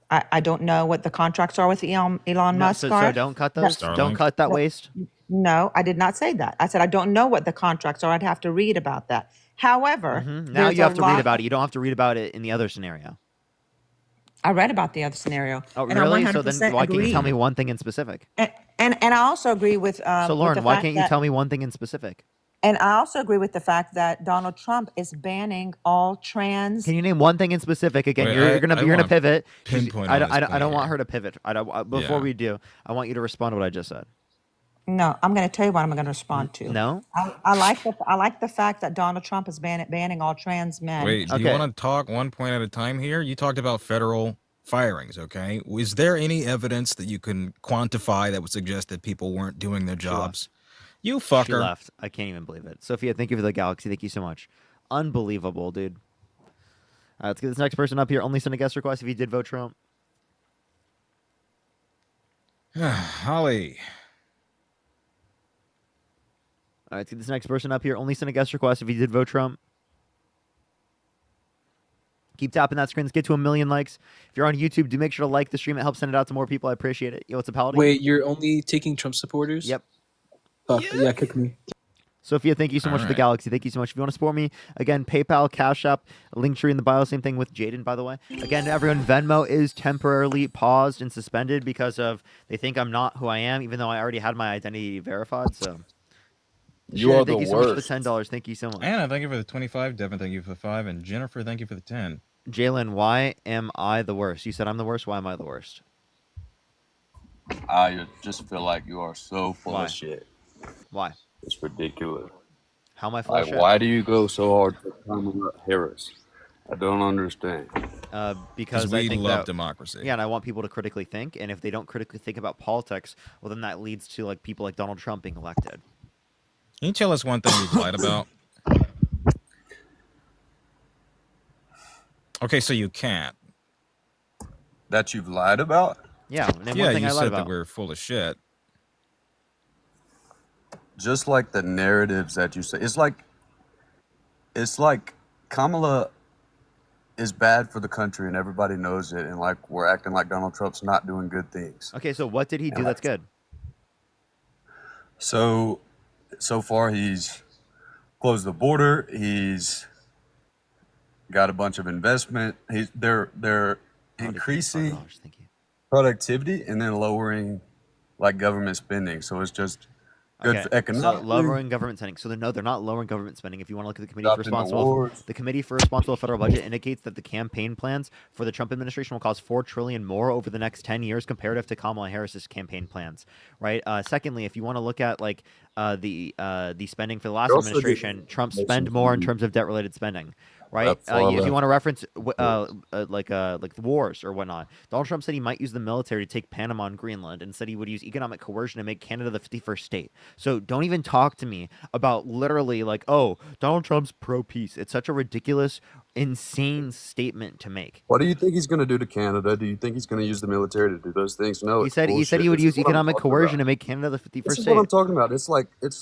S22: I don't know what the contracts are with Elon Musk.
S2: So don't cut those. Don't cut that waste.
S22: No, I did not say that. I said I don't know what the contracts are. I'd have to read about that. However,
S2: Now you have to read about it. You don't have to read about it in the other scenario.
S22: I read about the other scenario.
S2: Oh,
S22: and I
S2: really? So then
S22: 100%
S2: why can't you tell
S22: agree.
S2: me one thing in specific?
S22: And I also agree with.
S2: So, Lauren, why can't you tell me one thing in specific?
S22: And I also agree with the fact that Donald Trump is banning all trans.
S2: Can you name one thing in specific? Again,
S14: Wait,
S2: you're gonna
S14: wanna
S2: pivot.
S14: pinpoint
S2: I
S14: on this
S2: don't
S14: point
S2: want
S14: here.
S2: her to pivot. Before
S14: Yeah.
S2: we do, I want you to respond to what I just said.
S22: No, I'm going to tell you what I'm going to respond to.
S2: No.
S22: I like the fact that Donald Trump is banning all trans men.
S14: Wait, do you want to talk one point at a time here? You talked about federal firings, okay? Is there any evidence that you can quantify that would suggest that people weren't doing their jobs? You
S2: She
S14: fucker.
S2: left. I can't even believe it. Sophia, thank you for the galaxy. Thank you so much. Unbelievable, dude. All right, let's get this next person up here. Only send a guest request if you did vote Trump.
S14: Holly.
S2: All right, let's get this next person up here. Only send a guest request if you did vote Trump. Keep tapping that screen. Let's get to 1 million likes. If you're on YouTube, do make sure to like the stream. It helps send it out to more people. I appreciate it. Yo, what's up, Paladin?
S1: Wait, you're only taking Trump supporters?
S2: Yep.
S1: Fuck, yeah, kick me.
S2: Sophia, thank you so much for the galaxy. Thank you so much. If you want to support me, again, PayPal, Cash App, Linktree in the bio. Same thing with Jaden, by the way. Again, everyone, Venmo is temporarily paused and suspended because of they think I'm not who I am, even though I already had my identity verified. So,
S5: You are
S2: thank
S5: the
S2: you so much for the
S5: worst.
S2: $10. Thank you so much.
S14: Anna, thank you for the 25. Devin, thank you for the 5. And Jennifer, thank you for the 10.
S2: Jalen, why am I the worst? You said I'm the worst. Why am I the worst?
S5: I just feel like you are so full
S2: Why?
S5: of shit.
S2: Why?
S5: It's ridiculous.
S2: How am I full of
S5: Like,
S2: shit?
S5: why do you go so hard for Kamala Harris? I don't understand.
S2: Because
S14: we
S2: I think
S14: love
S2: that,
S14: democracy.
S2: Yeah, and I want people to critically think, and if they don't critically think about politics, well, then that leads to like people like Donald Trump being elected.
S14: Can you tell us one thing you've lied about? Okay, so you can't.
S5: That you've lied about?
S2: Yeah, name
S14: Yeah,
S2: one thing
S14: you
S2: I lied
S14: said
S2: about.
S14: that we're full of shit.
S5: Just like the narratives that you say. It's like Kamala is bad for the country and everybody knows it, and like we're acting like Donald Trump's not doing good things.
S2: Okay, so what did he do that's good?
S5: So far he's closed the border, he's got a bunch of investment. They're increasing productivity and then lowering like government spending. So it's just good for
S2: So
S5: economic.
S2: lowering government spending. So no, they're not lowering government spending. If you want to look at the committee for
S5: Adopting the
S2: responsible,
S5: wars.
S2: the committee for responsible federal budget indicates that the campaign plans for the Trump administration will cost $4 trillion more over the next 10 years comparative to Kamala Harris's campaign plans. Right. Secondly, if you want to look at like the spending for the last
S5: They're also
S2: administration,
S5: doing
S2: Trump
S5: inflation
S2: spent more in
S5: funding.
S2: terms of debt related spending. right?
S5: far
S2: If you
S5: left.
S2: want to reference like the wars or whatnot, Donald Trump said he might use the military to take Panama and Greenland, and said he would use economic coercion to make Canada the 51st state. So don't even talk to me about literally like, oh, Donald Trump's pro peace. It's such a ridiculous, insane statement to make.
S5: What do you think he's going to do to Canada? Do you think he's going to use the military to do those things? No,
S2: He
S5: it's
S2: said
S5: bullshit.
S2: he would
S5: This
S2: use
S5: is what I'm
S2: economic
S5: talking
S2: coercion
S5: about.
S2: to make Canada the 51st
S5: This is
S2: state.
S5: what I'm talking about. It's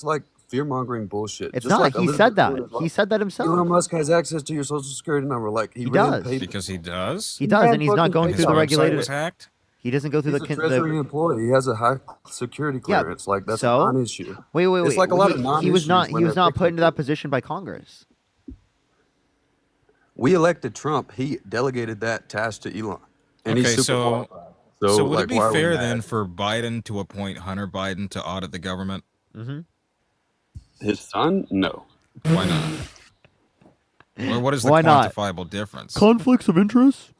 S5: like fear-mongering bullshit.
S2: It's
S5: Just
S2: not.
S5: like
S2: He
S5: Elizabeth
S2: said that.
S5: Warren is like,
S2: He said that himself.
S5: Elon Musk has access to your social security number. Like
S2: He
S5: ran
S2: does.
S5: papers.
S14: Because he does.
S2: He does, and he's not going
S14: His
S2: through the
S14: website
S2: regulated.
S14: was hacked.
S2: He doesn't go through
S5: He's a Treasury employee. He has a high security
S2: Yeah,
S5: clearance. Like that's
S2: so?
S5: a non-issue.
S2: Wait.
S5: It's like a lot of
S2: He
S5: non-issues.
S2: was not.
S5: when
S2: He was
S5: they're
S2: not
S5: fixing
S2: put into that position by Congress.
S5: We elected Trump. He delegated that task to Elon, and
S14: Okay,
S5: he's super
S14: so
S5: qualified.
S14: would
S5: like,
S14: it be
S5: why are we
S14: fair
S5: mad?
S14: then for Biden to appoint Hunter Biden to audit the government?
S2: Mm-hmm.
S5: His son? No.
S14: Why not? Or what is the
S2: Why not?
S14: quantifiable difference?
S2: Conflicts of interest?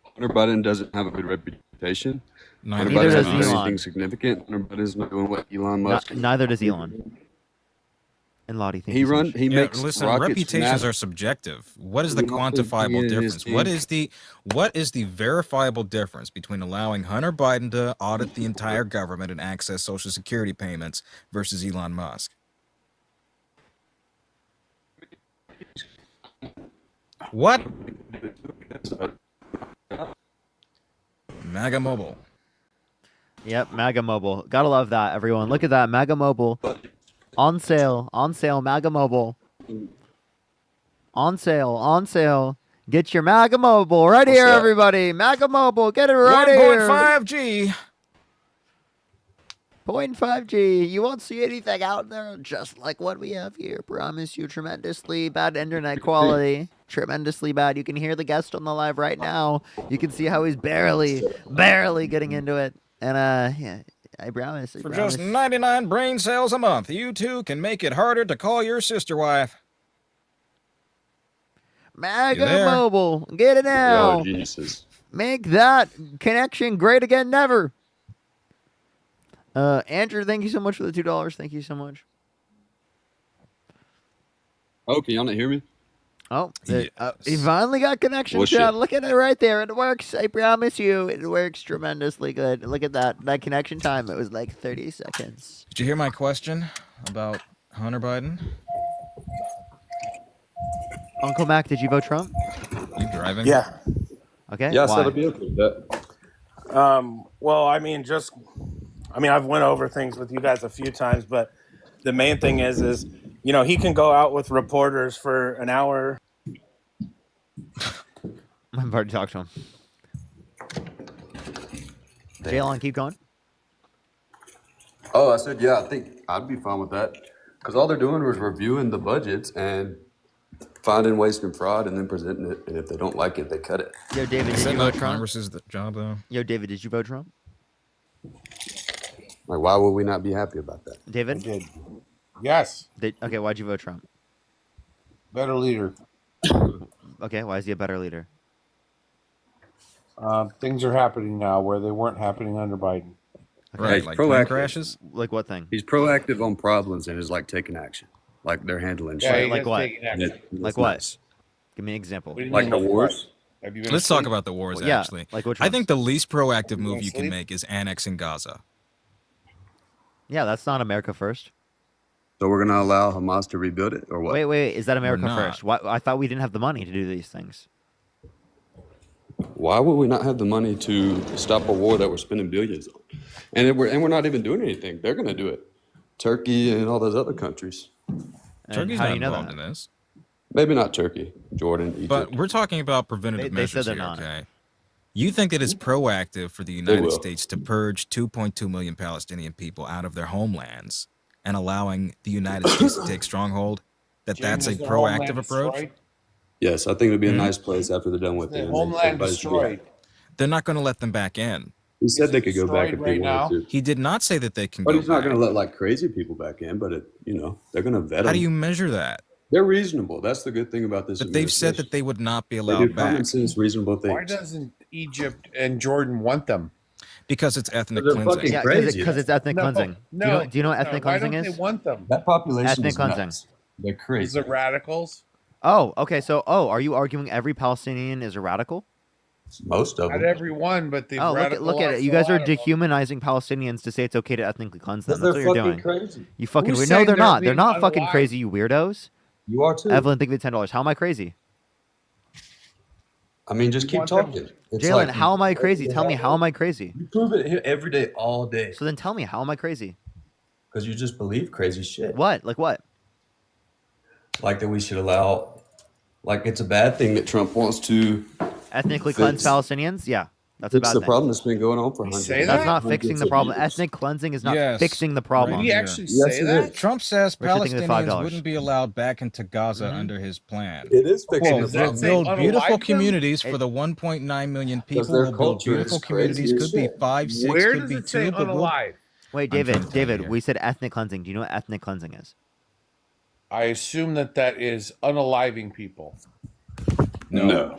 S5: Hunter Biden doesn't have a good reputation.
S14: Neither
S5: Hunter Biden
S2: does
S5: hasn't done
S2: Elon.
S5: anything significant. Hunter Biden's not doing what Elon Musk.
S2: Neither does Elon. And Lottie, thank
S5: He
S2: you so
S5: run.
S2: much.
S5: He
S14: Yeah,
S5: makes
S14: listen,
S5: rockets.
S14: reputations
S5: matter.
S14: are subjective. What is the
S5: We don't think he
S14: quantifiable
S5: and his
S14: difference? What
S5: team-
S14: is the verifiable difference between allowing Hunter Biden to audit the entire government and access Social Security payments versus Elon Musk? What? MAGA Mobile.
S2: Yep, MAGA Mobile. Gotta love that, everyone. Look at that, MAGA Mobile. On sale, MAGA Mobile. On sale. Get your MAGA Mobile right here,
S5: that?
S2: everybody. MAGA Mobile, get it right here.
S14: 1.5G.
S2: 0.5G. You won't see anything out there just like what we have here. Promise you, tremendously bad internet quality. Tremendously bad. You can hear the guest on the live right now. You can see how he's barely getting into it. And yeah, I promise.
S14: For just 99 brain cells a month, you too can make it harder to call your sister wife.
S2: MAGA
S14: You there?
S2: Mobile. Get it now.
S5: Oh Jesus!
S2: Make that connection great again, never. Andrew, thank you so much for the $2. Thank you so much.
S5: Oh, can y'all not hear me?
S2: Oh, he finally got connection.
S5: Bullshit.
S2: Shot. Look at it right there. It works. I promise you, it works tremendously good. Look at that. That connection time. It was like 30 seconds.
S14: Did you hear my question about Hunter Biden?
S2: Uncle Mac, did you vote Trump?
S14: You driving?
S3: Yeah.
S2: Okay.
S5: Yes,
S2: Why?
S5: that'll be okay. with that.
S3: Well, I mean, I've went over things with you guys a few times, but the main thing is, you know, he can go out with reporters for an hour.
S2: I've already talked to him. Jalen, keep going.
S5: Oh, I said yeah. I think I'd be fine with that because all they're doing was reviewing the budgets and finding waste and fraud and then presenting it. And if they don't like it, they cut it.
S2: Yo, David,
S14: Is
S2: did
S14: that
S2: you
S14: not
S2: vote Trump?
S14: Congress's job, though?
S2: Yo, David, did you vote Trump?
S5: Like, why would we not be happy about that?
S2: David?
S3: Did. Yes.
S2: Okay, why'd you vote Trump?
S3: Better leader.
S2: Okay, why is he a better leader?
S3: Things are happening now where they weren't happening under Biden.
S14: Right,
S5: he's
S14: like plane
S5: proactive.
S14: crashes?
S2: Like what thing?
S5: He's proactive on problems and is like taking action. Like they're handling
S3: Yeah,
S5: shit.
S3: he
S2: like
S3: is
S2: what?
S3: taking action.
S2: Like what? Give me an example.
S3: What do you
S5: Like
S3: mean,
S5: the
S3: what?
S5: wars?
S3: Have you been
S14: Let's
S3: asleep?
S14: talk about the wars,
S2: Well, yeah,
S14: actually.
S2: like which
S14: I
S2: ones?
S14: think the least proactive move you can
S3: asleep?
S14: make is annexing Gaza.
S2: Yeah, that's not America first.
S5: So we're gonna allow Hamas to rebuild it, or what?
S2: Wait, is that America
S14: not.
S2: first? Why, I thought we didn't have the money to do these things.
S5: Why would we not have the money to stop a war that we're spending billions on? And we're not even doing anything. They're gonna do it. Turkey and all those other countries.
S2: And
S14: Turkey's
S2: how
S14: not
S2: do you know
S14: involved
S2: that?
S14: in this.
S5: Maybe not Turkey, Jordan, Egypt.
S14: But we're talking about preventative
S2: They said
S14: measures
S2: they're
S14: here,
S2: not.
S14: okay? You think that it's proactive for the United
S5: will.
S14: States to purge 2.2 million Palestinian people out of their homelands and allowing the United States to take stronghold? That's a
S3: James, is their
S14: proactive
S3: homeland
S14: approach?
S3: destroyed?
S5: Yes, I think it'd be a nice place after they're done with it.
S3: The
S5: and
S3: homeland
S5: everybody's gonna be
S3: destroyed.
S5: happy.
S14: They're not going to let them back in.
S5: He said they could go back
S3: destroyed
S5: if
S3: right
S5: they
S3: now?
S5: wanted to.
S14: He did not say that they can
S5: But
S14: go
S5: he's not
S14: back.
S5: going to let like crazy people back in. But they're going to vet them.
S14: How do you measure that?
S5: They're reasonable. That's the good thing about this.
S14: But they've said that they would not be
S5: they do
S14: allowed
S5: common
S14: back
S5: sense, reasonable things.
S3: Why doesn't Egypt and Jordan want them?
S14: because it's ethnic
S5: They're
S14: cleansing.
S5: fucking
S2: Yeah,
S5: crazy.
S2: because it's ethnic cleansing. Do you know what ethnic
S3: why
S2: cleansing
S3: don't
S2: is?
S3: they want them?
S5: That population
S2: Ethnic
S5: is
S2: cleansing.
S5: nuts. They're crazy.
S7: The radicals.
S2: Oh, okay. So, are you arguing every Palestinian is a radical?
S5: Most of
S7: Not
S5: them.
S7: everyone, but the
S2: Look at it. You guys are dehumanizing Palestinians to say it's okay to ethnically cleanse them. That's what you're doing.
S5: Crazy.
S2: You fucking
S7: Who's
S2: weird. No,
S7: saying
S2: they're
S7: they're
S2: not. They're
S7: being
S2: not fucking
S7: unalive?
S2: crazy, you weirdos.
S5: You are too.
S2: Evelyn, think of the $10. How am I crazy?
S5: I mean, just keep talking.
S2: Jalen, how am I crazy? Tell me, how am I crazy?
S5: You prove it here every day, all day.
S2: So then tell me, how am I crazy?
S5: Because you just believe crazy shit.
S2: What? Like what?
S5: Like that we should allow, like it's a bad thing that Trump wants to
S2: ethnically cleanse Palestinians? Yeah, that's a
S5: fix
S2: bad
S5: the
S2: thing.
S5: problem that's been going on for hundreds.
S2: That's not fixing the problem. Ethnic cleansing is not fixing the problem.
S14: Did
S7: he actually say that?
S14: Trump says
S2: Richard, think of the
S14: Palestinians
S2: $5.
S14: wouldn't be allowed back into Gaza under his plan.
S5: It is fixing
S14: Quote,
S5: the
S14: we'll
S5: problem.
S14: build
S7: Unalive
S14: beautiful
S7: them?
S14: communities for the 1.9 million people.
S5: their
S14: We'll build
S5: culture is
S14: beautiful communities.
S5: crazy as
S14: Could be
S5: shit.
S14: 5, 6,
S7: Where
S14: could
S7: does
S14: be
S7: it say
S14: 2, but we'll...
S7: unalive?
S2: Wait,
S14: I'm trying to
S2: David,
S14: tell you
S2: David,
S14: here.
S2: we said ethnic cleansing. Do you know what ethnic cleansing is?
S7: I assume that is unaliving people.
S5: No.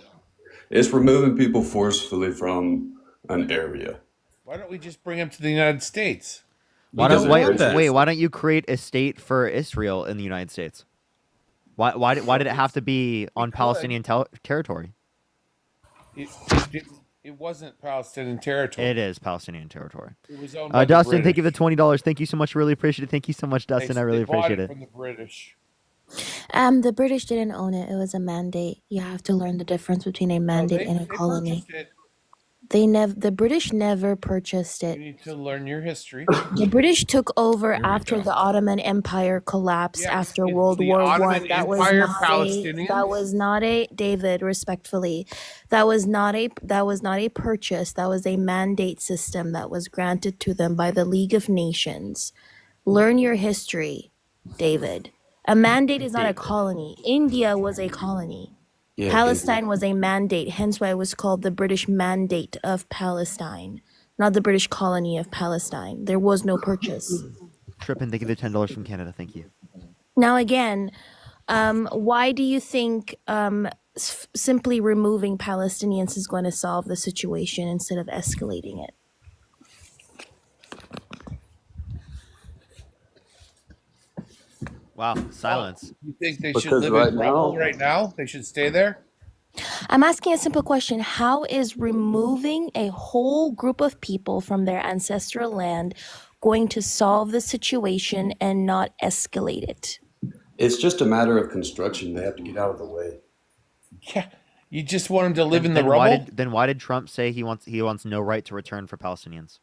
S5: It's removing people forcefully from an area.
S7: Why don't we just bring them to the United States?
S2: Why
S14: don't want
S2: wait,
S14: that.
S2: wait, why don't you create a state for Israel in the United States? Why did it have to be on Palestinian territory?
S7: It wasn't Palestinian territory.
S2: It is Palestinian territory.
S7: It was owned by the
S2: Dustin, thank you
S7: British.
S2: for the $20. Thank you so much. Really appreciate it. Thank you so much, Dustin. I really
S7: They bought
S2: appreciate it.
S7: from the British.
S4: The British didn't own it. It was a mandate. You have to learn the difference between a mandate and a colony.
S7: Purchased it.
S4: The British never purchased
S7: You
S4: it.
S7: need to learn your history.
S4: The British took over
S14: Here we
S4: after
S14: go.
S4: the Ottoman Empire collapsed
S7: Yes,
S4: after
S7: it's
S4: World
S7: the
S4: War
S7: Ottoman
S4: One. That was
S7: Empire,
S4: not
S7: Palestinians?
S4: that was not a David, respectfully. That was not a purchase. That was a mandate system that was granted to them by the League of Nations. Learn your history, David. A mandate is not a colony. India was a colony.
S5: Yeah,
S4: Palestine was a mandate, hence why it was called the British Mandate of Palestine, not the British Colony of Palestine. There was no purchase.
S2: Trippin, thank you for the $10 from Canada. Thank you.
S4: Now again, why do you think simply removing Palestinians is going to solve the situation instead of escalating it?
S2: Wow, silence.
S7: You think they should
S5: Because
S7: live
S5: right
S7: in rubble
S5: now-
S7: right now? They should stay there?
S4: I'm asking a simple question. How is removing a whole group of people from their ancestral land going to solve the situation and not escalate it?
S5: It's just a matter of construction. They have to get out of the way.
S7: Yeah. You just want them to live in the
S2: Then
S7: rubble?
S2: why did Trump say he wants no right to return for Palestinians?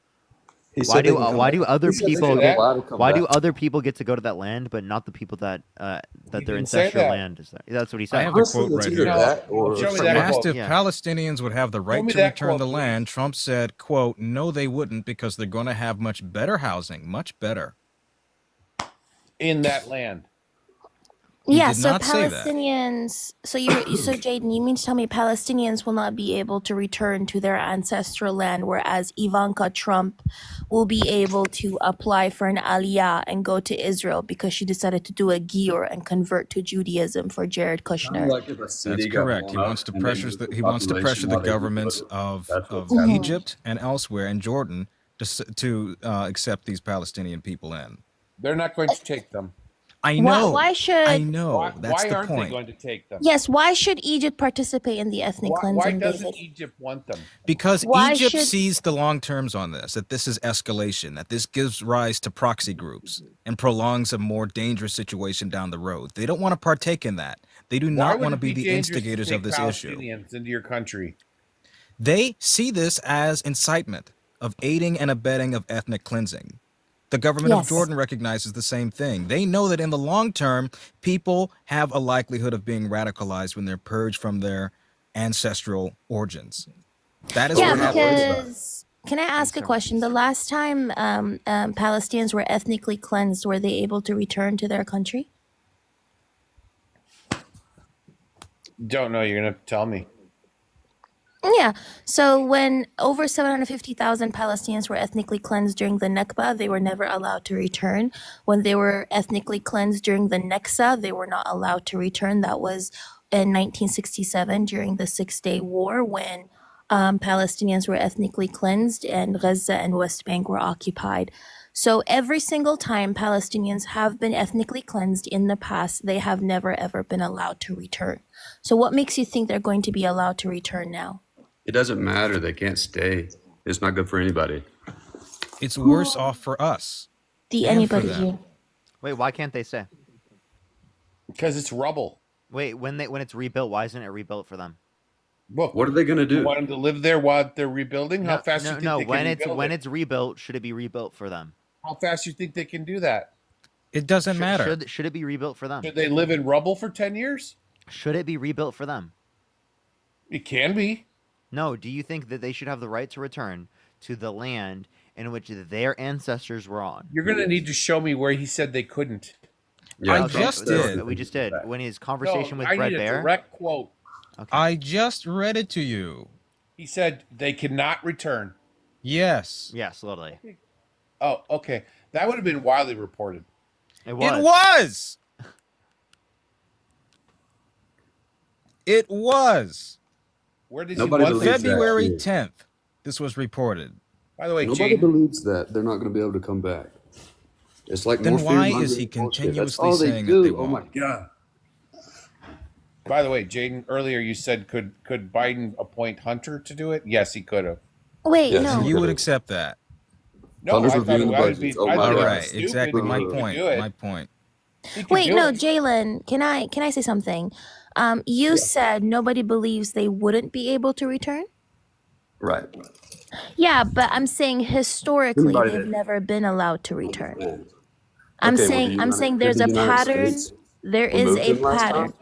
S5: He
S2: Why
S5: said they
S2: do
S5: can come
S2: why
S5: back.
S2: do other
S5: He said they
S2: people
S5: can
S2: get
S5: allowed to come
S2: why do
S5: back.
S2: other people get to go to that land but not the people that their
S7: didn't say
S2: ancestral
S7: that.
S2: land is there? That's what he
S14: I
S2: said.
S14: have the
S5: Honestly,
S14: quote
S5: it's
S14: right
S5: either
S14: here.
S5: that or
S7: Show me
S14: When
S7: that
S14: asked
S7: quote.
S14: if
S2: Yeah.
S14: Palestinians would have the right
S7: me
S14: to
S7: that
S14: return
S7: quote,
S14: the
S7: please.
S14: land, Trump said, quote, no, they wouldn't because they're going to have much better housing, much better.
S7: In that land.
S14: He
S4: Yeah,
S14: did
S4: so
S14: not say that.
S4: Palestinians, so Jaden, you mean to tell me Palestinians will not be able to return to their ancestral land, whereas Ivanka Trump will be able to apply for an aliyah and go to Israel because she decided to do a giur and convert to Judaism for Jared Kushner.
S5: Like if a city
S14: That's
S5: got
S14: correct. He
S5: blown
S14: wants
S5: up
S14: to
S5: and they
S14: pressure
S5: moved
S14: the
S5: population while they
S14: governments
S5: rebuilt it.
S14: of
S5: That's what's
S4: Mhm.
S5: happening.
S14: Egypt and elsewhere and Jordan to accept these Palestinian people in.
S7: They're not going to take them.
S14: I know.
S4: Why should
S14: I know.
S7: Why,
S14: That's
S7: why
S14: the
S7: aren't they
S14: point.
S7: going to take them?
S4: Yes, why should Egypt participate in the ethnic
S7: Why
S4: cleansing,
S7: doesn't
S4: David?
S7: Egypt want them?
S14: Because
S4: Why
S14: Egypt
S4: should-
S14: sees the long terms on this, that this is escalation, that this gives rise to proxy groups and prolongs a more dangerous situation down the road. They don't want to partake in that. They do
S7: Why
S14: not
S7: would
S14: want to
S7: it
S14: be the
S7: dangerous to
S14: instigators of
S7: take
S14: this issue.
S7: Palestinians into your country?
S14: They see this as incitement of aiding and abetting of ethnic cleansing. The government of
S4: Yes.
S14: Jordan recognizes the same thing. They know that in the long term, people have a likelihood of being radicalized when they're purged from their ancestral origins. That is
S4: Yeah,
S14: what happens.
S4: because can I ask a question? The last time Palestinians were ethnically cleansed, were they able to return to their country?
S7: Don't know. You're going to tell me.
S4: Yeah. So when over 750,000 Palestinians were ethnically cleansed during the Nakba, they were never allowed to return. When they were ethnically cleansed during the Naksa, they were not allowed to return. That was in 1967 during the Six-Day War when Palestinians were ethnically cleansed and Gaza and West Bank were occupied. So every single time Palestinians have been ethnically cleansed in the past, they have never ever been allowed to return. So what makes you think they're going to be allowed to return now?
S5: It doesn't matter. They can't stay. It's not good for anybody.
S14: It's worse off for us.
S4: The
S14: and for
S4: anybody
S14: them.
S4: here.
S2: Wait, why can't they stay?
S7: Because it's rubble.
S2: Wait, when it's rebuilt, why isn't it rebuilt for them?
S7: Look,
S5: what are they going to do?
S7: You want them to live there while they're rebuilding? How fast do you think they
S2: when
S7: can
S2: it's
S7: rebuild
S2: when
S7: it?
S2: it's rebuilt, should it be rebuilt for them?
S7: How fast do you think they can do that?
S14: It doesn't matter.
S2: Should it be rebuilt for them?
S7: Should they live in rubble for 10 years?
S2: Should it be rebuilt for them?
S7: It can be.
S2: No, do you think that they should have the right to return to the land in which their ancestors were on?
S7: You're going to need to show me where he said they couldn't.
S14: I just did.
S2: We just did. When his conversation with
S7: I
S2: Brett
S7: need a
S2: Bear.
S7: direct quote.
S2: Okay.
S14: I just read it to you.
S7: He said they cannot return.
S14: Yes.
S2: Yes, literally.
S7: Oh, okay. That would have been widely reported.
S2: It was.
S14: It was. It was.
S7: Where did
S5: Nobody
S7: he
S5: believes that
S14: February
S5: shit.
S14: 10th. This was reported.
S7: By the way,
S5: Nobody
S7: Jaden,
S5: believes that they're not going to be able to come back. It's like
S14: Then
S5: more
S14: why
S5: fear-mongering
S14: is he
S5: bullshit. That's
S14: continuously
S5: all they
S14: saying that
S5: do.
S14: they
S5: Oh my
S14: won't?
S5: god!
S7: by the way, Jaden, earlier you said could Biden appoint Hunter to do it? Yes, he could have.
S4: Wait,
S5: Yes,
S4: no.
S14: You would accept that.
S7: No,
S5: Hunter's
S7: I thought
S5: reviewing
S7: it
S5: the
S7: would be.
S5: budgets. Oh
S7: I
S5: my
S7: thought it
S14: All
S7: would
S5: God.
S7: be
S14: right.
S7: stupid,
S14: Exactly
S7: but
S14: my
S7: he could
S14: point.
S7: do it.
S14: My point.
S7: He could
S4: Wait,
S7: do
S4: no,
S7: it.
S4: Jalen, can I say something? You said nobody believes they wouldn't be able to return?
S5: Right.
S4: Yeah, but I'm saying historically
S5: Anybody
S4: they've
S5: that-
S4: never been allowed to return.
S5: Okay,
S4: I'm
S5: well,
S4: saying there's a pattern. There is
S5: removed
S4: a
S5: them last
S4: pattern.
S5: time?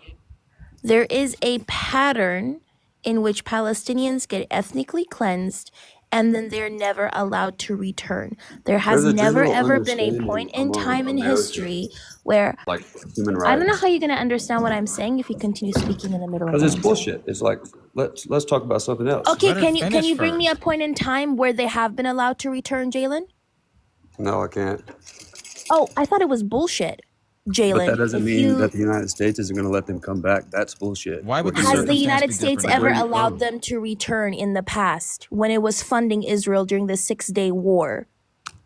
S4: There is a pattern in which Palestinians get ethnically cleansed and then they're never allowed to return. There has
S5: There's a
S4: never
S5: general
S4: ever been a
S5: understanding
S4: point in
S5: among
S4: time in
S5: Americans,
S4: history where
S5: like human rights.
S4: I don't know how you're going to understand what I'm saying if you continue speaking in the middle of
S5: Because
S4: what
S5: it's
S4: I'm saying.
S5: bullshit. It's like let's talk about something else.
S4: Okay,
S14: Let her
S4: can you
S14: finish
S4: bring me a
S14: first.
S4: point in time where they have been allowed to return, Jalen?
S5: No, I can't.
S4: Oh, I thought it was bullshit, Jalen.
S5: But that doesn't
S4: If
S5: mean
S4: you
S5: that the United States isn't going to let them come back. That's bullshit.
S14: Why would
S5: What
S14: the
S5: you
S4: has
S5: said.
S4: the
S14: circumstance
S4: United
S14: be
S4: States
S14: different?
S4: ever
S5: Where are you
S4: allowed
S5: from?
S4: them to return in the past when it was funding Israel during the 6-day war?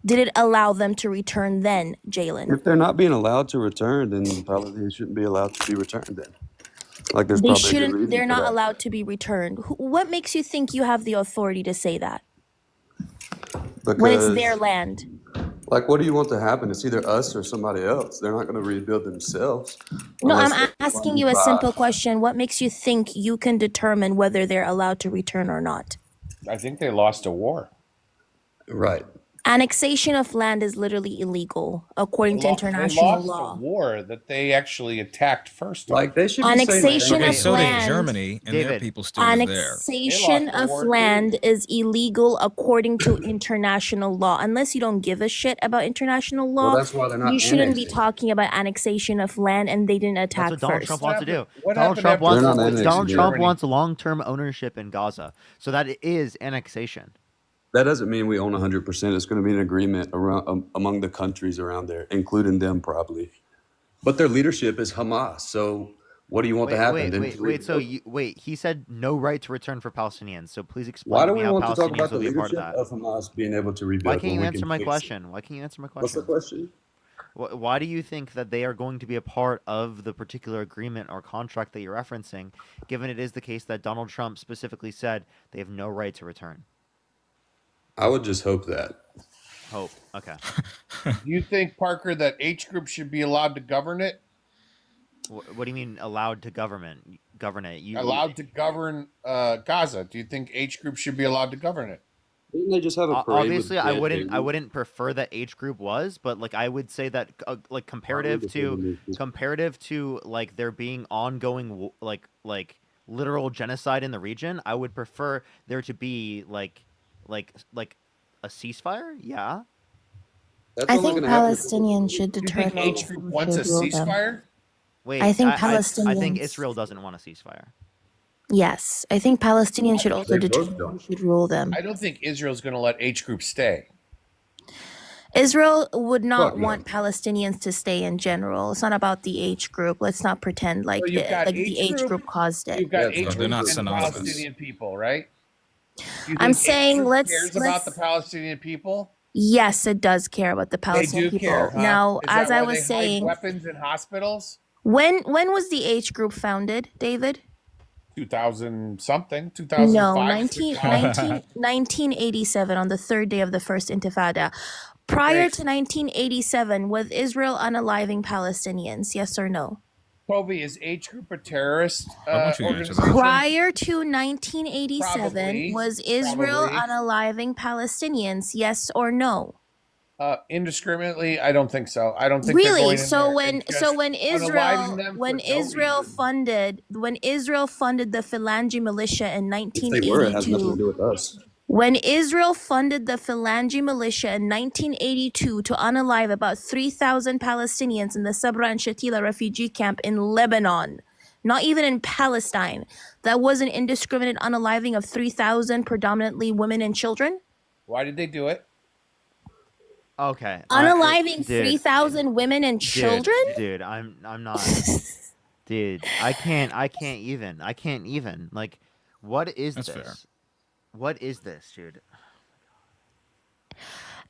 S4: Did it allow them to return then, Jalen?
S5: If they're not being allowed to return, then probably they shouldn't be allowed to be returned. Then, like there's
S4: They
S5: probably a good
S4: shouldn't.
S5: reason
S4: They're
S5: for
S4: not
S5: that.
S4: allowed to be returned. What makes you think you have the authority to say that when it's
S5: Because,
S4: their land?
S5: like, what do you want to happen? It's either us or somebody else. They're not going to rebuild themselves.
S4: No,
S5: unless
S4: I'm
S5: they're
S4: asking you
S5: funded
S4: a simple
S5: by-
S4: question. What makes you think you can determine whether they're allowed to return or not?
S7: I think they lost a war.
S5: Right.
S4: Annexation of land is literally illegal according to
S7: They
S4: international
S7: lost
S4: law.
S7: a war that they actually attacked first.
S5: Like they should be saying
S4: Annexation
S14: Okay,
S4: of
S14: so did
S4: land.
S14: Germany, and their
S2: David.
S14: people still was there.
S4: Annexation
S7: They lost the
S4: of
S7: war, too.
S4: land is illegal according to international law. Unless you don't give a shit about international law,
S5: Well, that's why they're not
S4: you shouldn't be
S5: annexing.
S4: talking about annexation of land and they didn't attack
S2: That's what Donald
S4: first.
S2: Trump wants to do.
S7: What
S2: Donald
S7: happened
S2: Trump
S7: after
S2: wants
S5: They're not annexing
S2: Donald Trump
S7: Germany?
S2: wants long-term ownership in Gaza. So that is annexation.
S5: That doesn't mean we own 100%. It's going to be an agreement around among the countries around there, including them probably. But their leadership is Hamas. So what do you want to happen? Then
S2: So he said no right to return for Palestinians. So please explain
S5: why
S2: to
S5: do
S2: me
S5: we
S2: how
S5: want to talk
S2: Palestinians
S5: about the
S2: will be a part of
S5: leadership
S2: that.
S5: of Hamas being able to rebuild?
S2: Why can't you
S5: when we
S2: answer
S5: can
S2: my
S5: fix it?
S2: question? Why can't you answer my
S5: What's the
S2: question?
S5: question?
S2: Why do you think that they are going to be a part of the particular agreement or contract that you're referencing, given it is the case that Donald Trump specifically said they have no right to return?
S5: I would just hope that.
S2: Hope. Okay.
S7: Do you think, Parker, that H group should be allowed to govern it?
S2: What do you mean allowed to govern it?
S7: Allowed to govern Gaza? Do you think H group should be allowed to govern it?
S5: Didn't they just have a parade?
S2: Obviously,
S5: with
S2: I
S5: dead
S2: wouldn't
S5: babies?
S2: prefer that H group was, but like I would say that like comparative to like there being ongoing like literal genocide in the region, I would prefer there to be like a ceasefire. Yeah.
S5: That's
S4: I
S5: only
S4: think
S5: gonna happen if-
S4: Palestinians should
S7: You
S4: determine
S7: think H group
S4: who
S7: wants a
S4: should rule them.
S7: ceasefire?
S2: Wait,
S4: I think
S2: I think
S4: Palestinians-
S2: Israel doesn't want a ceasefire.
S4: Yes, I think Palestinians should also
S5: They both
S4: determine who
S5: don't.
S4: should rule them.
S7: I don't think Israel's going to let H group stay.
S4: Israel would not
S5: Fuck no.
S4: want Palestinians to stay in general. It's not about the H group. Let's not pretend like
S7: Well, you've got
S4: the
S7: H
S4: H
S7: group,
S4: group caused it.
S7: You've got
S5: Yeah,
S7: H
S14: they're
S7: group
S14: not
S7: and
S14: synonymous.
S7: Palestinian people, right? Do you
S4: I'm
S7: think H
S4: saying
S7: group
S4: let's-
S7: cares about the Palestinian people?
S4: Yes, it does care about the
S7: They
S4: Palestinian
S7: do
S4: people.
S7: care, huh?
S4: Now,
S7: Is
S4: as
S7: that
S4: I
S7: why
S4: was
S7: they hide
S4: saying,
S7: weapons in hospitals?
S4: when was the H group founded, David?
S7: 2000 something,
S4: No,
S7: 2005,
S4: 1987 on the third day of the first Intifada. Prior
S7: Thanks.
S4: to 1987, was Israel unaliving Palestinians? Yes or no?
S7: Kobe, is H Group a terrorist
S14: I want you to answer that.
S7: organization?
S4: Prior to 1987,
S7: Probably.
S4: was Israel
S7: Probably.
S4: unaliving Palestinians? Yes or no?
S7: Indiscriminately, I don't think so. I don't think they're
S4: Really?
S7: going in
S4: So
S7: there
S4: when
S7: and just
S4: so when
S7: unaliving them
S4: when
S7: for no
S4: Israel
S7: reason.
S4: funded the Phalange militia in
S13: If they were, it has nothing to
S4: 1982,
S13: do with us.
S4: when Israel funded the Phalange militia in 1982 to unalive about 3,000 Palestinians in the Sabra and Shatila refugee camp in Lebanon, not even in Palestine, that was an indiscriminate unaliving of 3,000 predominantly women and children?
S7: Why did they do it?
S2: Okay.
S4: Unaliving
S2: Dude,
S4: 3,000 women and children?
S2: Dude, I'm not. Dude, I can't even. Like, what is
S14: That's
S2: this?
S14: fair.
S2: What is this, dude?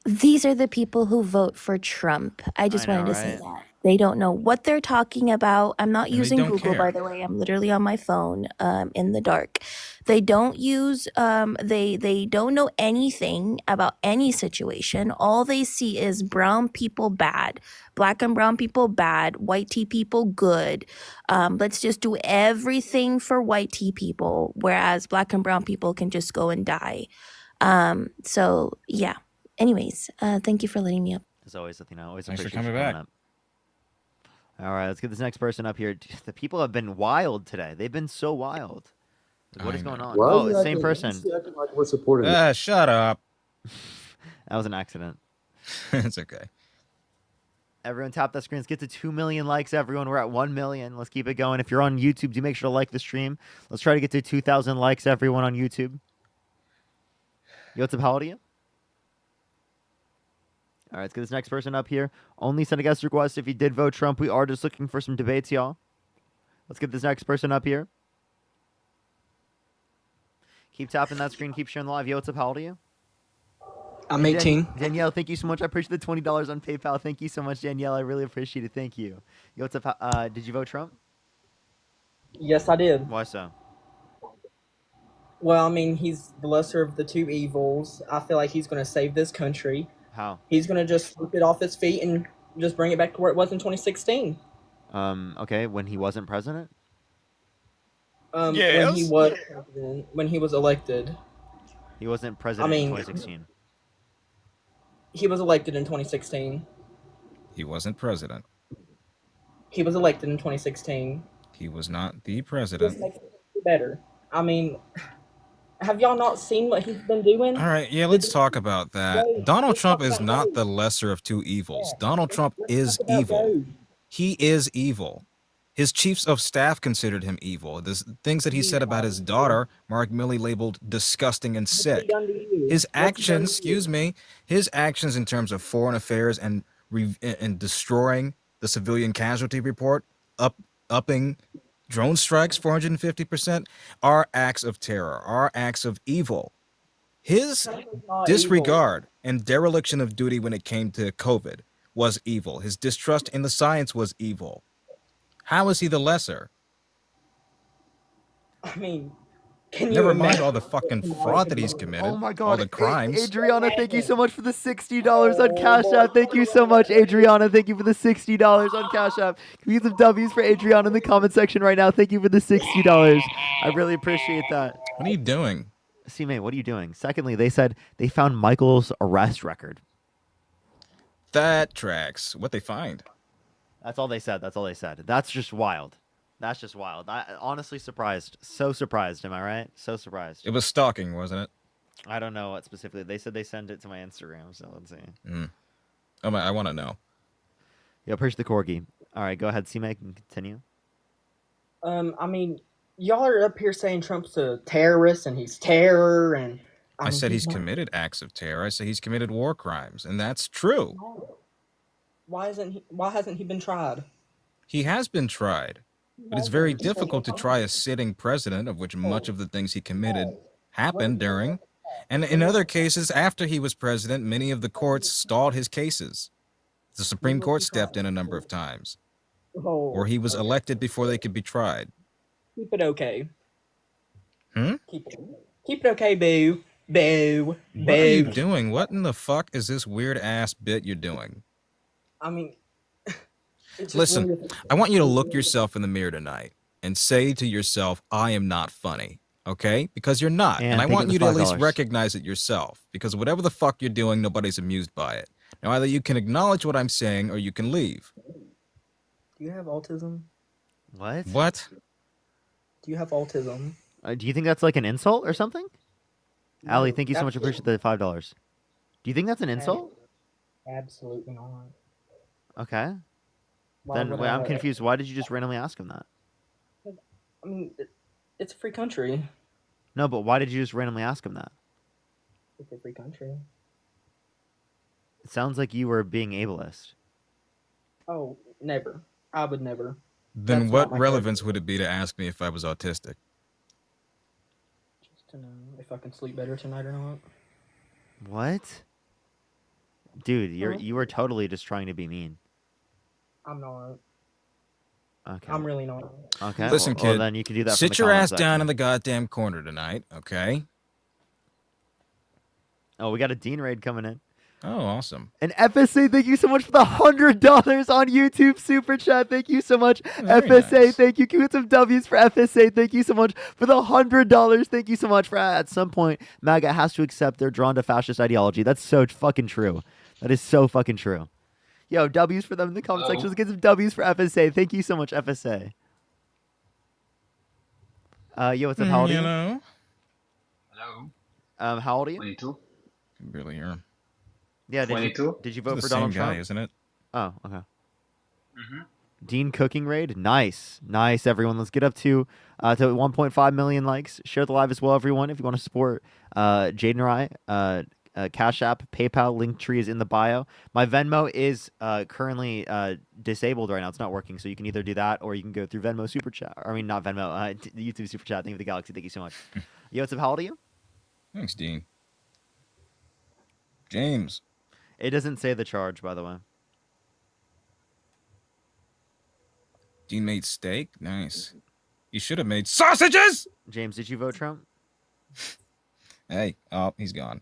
S4: These are the people who vote for Trump. I just
S2: I know,
S4: wanted to say
S2: right?
S4: that. They don't know what they're talking about. I'm not
S14: And they
S4: using
S14: don't
S4: Google, by
S14: care.
S4: the way. I'm literally on my phone in the dark. They don't use they don't know anything about any situation. All they see is brown people bad, black and brown people bad, white tea people good. Let's just do everything for white tea people, whereas black and brown people can just go and die. So yeah. Anyways, thank you for letting me up.
S2: As always, Athena, always
S14: Thanks for
S2: appreciate you
S14: coming
S2: coming
S14: back.
S2: up. All right, let's get this next person up here. The people have been wild today. They've been so wild. Like, what is going on?
S13: Why are
S2: Oh,
S13: you
S2: same
S13: acting-
S2: person.
S13: why are you acting like we're supporting you?
S14: Shut up.
S2: That was an accident.
S14: It's okay.
S2: Everyone tap that screen. Let's get to 2 million likes, everyone. We're at 1 million. Let's keep it going. If you're on YouTube, do make sure to like the stream. Let's try to get to 2,000 likes, everyone on YouTube. Yo, what's up? How old are you? All right, let's get this next person up here. Only send a guest request if you did vote Trump. We are just looking for some debates, y'all. Let's get this next person up here. Keep tapping that screen. Keep sharing the live. Yo, what's up? How old are you?
S1: I'm
S2: Hey,
S1: 18.
S2: Danielle, thank you so much. I appreciate the $20 on PayPal. Thank you so much, Danielle. I really appreciate it. Thank you. Yo, what's up? Did you vote Trump?
S8: Yes, I did.
S2: Why so?
S8: Well, I mean, he's the lesser of the two evils. I feel like he's going to save this country.
S2: How?
S8: He's going to just sweep it off its feet and just bring it back to where it was in 2016.
S2: Okay, when he wasn't president?
S8: When he was president, when he was elected.
S2: He wasn't president in 2016.
S8: He was elected in 2016.
S14: He wasn't president.
S8: He was elected in 2016.
S14: He was not the
S8: This
S14: president.
S8: makes it better. I mean, have y'all not seen what he's been doing?
S14: All right, yeah, let's talk about that. Donald Trump is not the lesser of two evils. Donald Trump is evil. He is evil. His chiefs of staff considered him evil. The things that he said about his daughter, Mark Milley labeled disgusting and sick. His actions, his actions in terms of foreign affairs and destroying the civilian casualty report, upping drone strikes 450%, are acts of terror, are acts of evil. His disregard and dereliction of duty when it came to COVID was evil. His distrust in the science was evil. How is he the lesser?
S8: I mean, can you
S14: Never mind
S8: imagine
S14: all the fucking fraud that he's committed.
S2: Oh my God.
S14: All the crimes.
S2: Adriana, thank you so much for the $60 on Cash App. Thank you so much, Adriana. Thank you for the $60 on Cash App. Can we get some W's for Adriana in the comment section right now? Thank you for the $60. I really appreciate that.
S14: What are you doing?
S2: C-May, what are you doing? Secondly, they said they found Michael's arrest record.
S14: That tracks. What they find.
S2: That's all they said. That's all they said. That's just wild. That's just wild. I honestly surprised. So surprised. Am I right? So surprised.
S14: It was stalking, wasn't it?
S2: I don't know what specifically. They said they sent it to my Instagram, so let's see.
S14: Oh, I want to know.
S2: Yeah, appreciate the corgi. All right, go ahead, C-May, can continue.
S8: I mean, y'all are up here saying Trump's a terrorist and he's terror and
S14: I said he's
S8: not.
S14: committed acts of terror. I said he's committed war crimes, and that's true.
S8: Why hasn't he been tried?
S14: He has been tried, but it's very difficult to try a sitting president, of which much of the things he committed happened during. And in other cases, after he was president, many of the courts stalled his cases. The Supreme Court stepped in a number of times. Or he was elected before they could be tried.
S8: Keep it okay.
S14: Hmm?
S8: Keep it okay, boo. Boo.
S14: What are you doing? What in the fuck is this weird-ass bit you're doing?
S8: I mean, it's just
S14: Listen,
S8: weird.
S14: I want you to look yourself in the mirror tonight and say to yourself, I am not funny. Okay? Because you're not. And I want you to at least recognize it yourself. Because whatever the fuck you're doing, nobody's amused by it. Now, either you can acknowledge what I'm saying or you can leave.
S8: Do you have autism?
S2: What?
S14: What?
S8: Do you have autism?
S2: Do you think that's like an insult or something?
S8: No,
S2: Allie, thank you so much.
S8: absolutely.
S2: Appreciate the $5. Do you think that's an insult?
S8: Absolutely not.
S2: Okay.
S8: Why
S2: Then
S8: would
S2: wait, I'm
S8: I-
S2: confused. Why did you just randomly ask him that?
S8: I mean, it's a free country.
S2: No, but why did you just randomly ask him that?
S8: It's a free country.
S2: It sounds like you were being ableist.
S8: Oh, never. I would never.
S14: Then
S8: That's
S14: what
S8: not my
S14: relevance would it be to ask me if I was autistic?
S8: Just to know if I can sleep better tonight or not.
S2: What? Dude,
S8: Huh?
S2: you were totally just trying to be mean.
S8: I'm not.
S2: Okay.
S8: I'm really not.
S2: Okay.
S14: Listen,
S2: well,
S14: kid,
S2: then you can do that. from
S14: sit
S2: the
S14: your
S2: comments
S14: ass down
S2: section.
S14: in the goddamn corner tonight, okay?
S2: Oh, we got a Dean raid coming in.
S14: Oh, awesome.
S2: And FSA, thank you so much for the $100 on YouTube Super Chat. Thank you so much.
S14: Very
S2: FSA,
S14: nice.
S2: thank you. Give it some W's for FSA. Thank you so much for the $100. Thank you so much for at some point, MAGA has to accept they're drawn to fascist ideology. That's so fucking true. That is so fucking true. Yo, W's for them in the comment section. Let's get some W's for FSA. Thank you so much, FSA. Yo, what's up? How old are you?
S14: Hello?
S9: Hello.
S2: How old are you?
S9: 22.
S14: Can barely hear him.
S2: Yeah, did
S9: 22.
S2: you
S14: It's
S2: vote
S14: the
S2: for
S14: same
S2: Donald
S14: guy,
S2: Trump?
S14: isn't it?
S2: Oh, okay.
S9: Mm-hmm.
S2: Dean cooking raid, nice, everyone. Let's get up to 1.5 million likes. Share the live as well, everyone. If you want to support Jaden or I, Cash App, PayPal, link tree is in the bio. My Venmo is currently disabled right now; it's not working. So you can either do that, or you can go through Venmo Super Chat. I mean, not Venmo, YouTube Super Chat. Thank you for the Galaxy. Thank you so much. Yo, what's up? How old are you?
S14: Thanks, Dean. James.
S2: It doesn't say the charge, by the way.
S14: Dean made steak? Nice. You should have made sausages!
S2: James, did you vote Trump?
S14: Hey, oh, he's gone.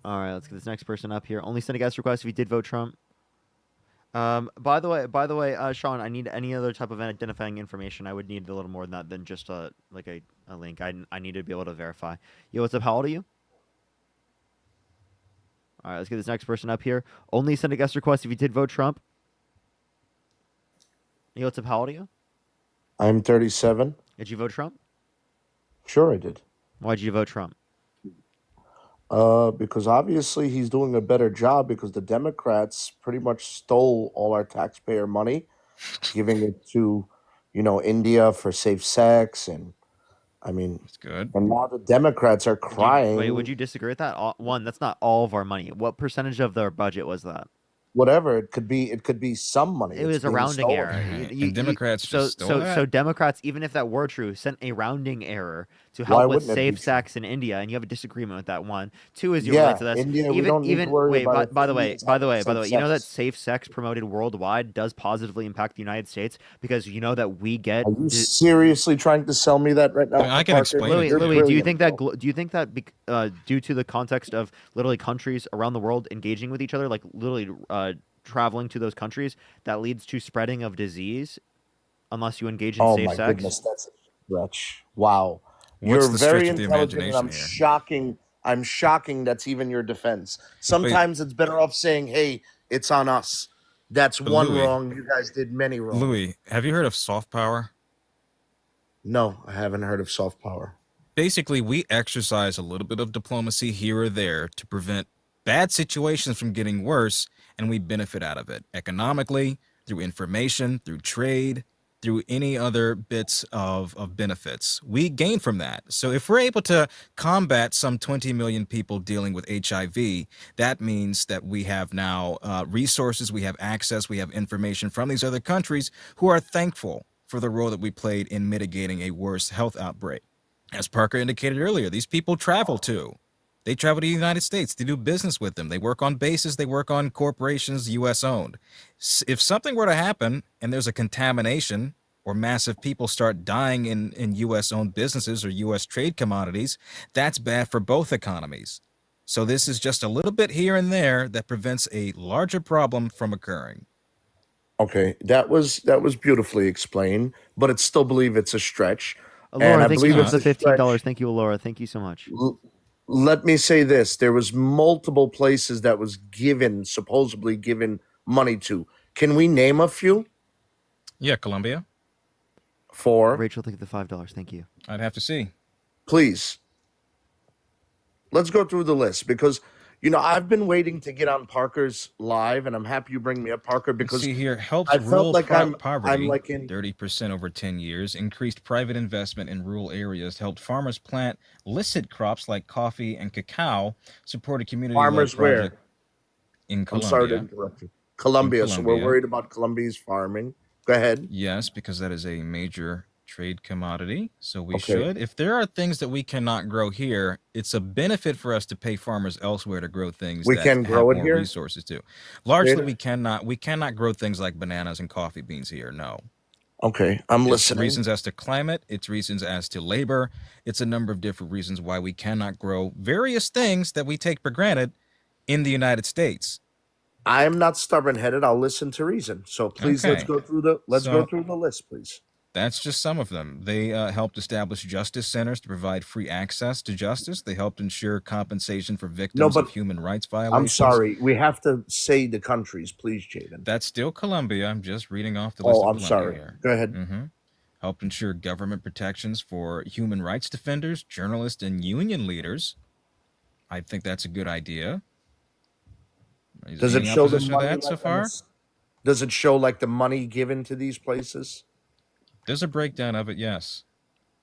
S2: All right, let's get this next person up here. Only send a guest request if you did vote Trump. By the way, Sean, I need any other type of identifying information. I would need a little more than that than just like a link. I need to be able to verify. Yo, what's up? How old are you? All right, let's get this next person up here. Only send a guest request if you did vote Trump. Yo, what's up? How old are you?
S11: I'm 37.
S2: Did you vote Trump?
S11: Sure, I did.
S2: Why did you vote Trump?
S11: Because obviously he's doing a better job because the Democrats pretty much stole all our taxpayer money, giving it to, India for safe sex. And I mean,
S14: that's good.
S11: And now the Democrats are crying.
S2: Wait, would you disagree with that? One, that's not all of our money. What percentage of their budget was that?
S11: Whatever it could be some money.
S2: It
S11: It's
S2: was a
S11: being
S2: rounding
S11: stolen.
S2: error.
S14: And Democrats
S2: So
S14: just stole that?
S2: so Democrats, even if that were true, sent a rounding error to
S11: Why
S2: help with
S11: wouldn't it be
S2: safe sex in India, and you have a disagreement with that. One, two is you
S11: Yeah,
S2: relate to this.
S11: India, we
S2: even
S11: don't need to worry
S2: wait,
S11: about if
S2: by the way,
S11: Indians have
S2: you know that
S11: sex.
S2: safe sex promoted worldwide does positively impact the United States because you know that we get.
S11: Are you seriously trying to sell me that right now?
S14: I can
S11: Parker?
S14: explain
S2: Louis,
S11: You're
S2: Louis, do you
S11: brilliant.
S2: think that due to the context of literally countries around the world engaging with each other, like literally traveling to those countries, that leads to spreading of disease unless you engage in
S11: Oh
S2: safe
S11: my
S2: sex?
S11: goodness, that's a stretch. Wow.
S14: What's
S11: You're
S14: the
S11: very
S14: stretch of the
S11: intelligent and
S14: imagination here?
S11: I'm shocking that's even your defense. Sometimes it's better off saying, hey, it's on us. That's
S14: But
S11: one
S14: Louis-
S11: wrong. You guys did many wrong.
S14: Louis, have you heard of soft power?
S11: No, I haven't heard of soft power.
S14: Basically, we exercise a little bit of diplomacy here or there to prevent bad situations from getting worse, and we benefit out of it economically, through information, through trade, through any other bits of benefits. We gain from that. So if we're able to combat some 20 million people dealing with HIV, that means that we have now resources, we have access, we have information from these other countries who are thankful for the role that we played in mitigating a worse health outbreak. As Parker indicated earlier, these people travel too. They travel to the United States to do business with them. They work on bases. They work on corporations, U.S. owned. If something were to happen and there's a contamination or massive people start dying in U.S. owned businesses or U.S. trade commodities, that's bad for both economies. So this is just a little bit here and there that prevents a larger problem from occurring.
S11: Okay, that was beautifully explained, but I still believe it's a stretch.
S2: Alora,
S11: I
S2: thank you
S11: believe
S2: for
S11: it's
S2: the
S11: a stretch.
S2: $15. Thank you, Alora. Thank you so much.
S11: Let me say this: there was multiple places that was supposedly given money to. Can we name a few?
S14: Yeah, Colombia.
S11: For
S2: Rachel, take the $5. Thank you.
S14: I'd have to see.
S11: Please. Let's go through the list because I've been waiting to get on Parker's live, and I'm happy you bring me up, Parker, because
S14: see here, helps
S11: I felt
S14: rural
S11: like
S14: poverty,
S11: I'm like in
S14: 30% over 10 years, increased private investment in rural areas, helped farmers plant licit crops like coffee and cacao, supported community-led
S11: farmers
S14: project
S11: where?
S14: in
S11: I'm sorry to
S14: Colombia.
S11: interrupt you. Colombia. So we're
S14: Colombia.
S11: worried about Colombia's farming. Go ahead.
S14: Yes, because that is a major trade commodity. So we
S11: Okay.
S14: should. If there are things that we cannot grow here, it's a benefit for us to pay farmers elsewhere to grow things
S11: We
S14: that
S11: can
S14: have
S11: grow it
S14: more
S11: here?
S14: resources too. Largely,
S11: Jada?
S14: we cannot grow things like bananas and coffee beans here. No.
S11: Okay, I'm
S14: It's
S11: listening.
S14: reasons as to climate. It's reasons as to labor. It's a number of different reasons why we cannot grow various things that we take for granted in the United States.
S11: I am not stubborn-headed. I'll listen to reason. So please, let's
S14: Okay.
S11: go through the
S14: So-
S11: list, please.
S14: That's just some of them. They helped establish justice centers to provide free access to justice. They helped ensure compensation for victims
S11: but
S14: of human rights
S11: I'm
S14: violations.
S11: sorry. We have to say the countries, please, Jaden.
S14: That's still Colombia. I'm just reading off the list
S11: Oh,
S14: of
S11: I'm
S14: Colombia
S11: sorry.
S14: here.
S11: Go ahead.
S14: Helped ensure government protections for human rights defenders, journalists, and union leaders. I think that's a good idea. Is
S11: Does
S14: there
S11: it
S14: any
S11: show the
S14: opposition to
S11: money?
S14: that so far?
S11: Does it show like the money given to these places?
S14: There's a breakdown of it, yes.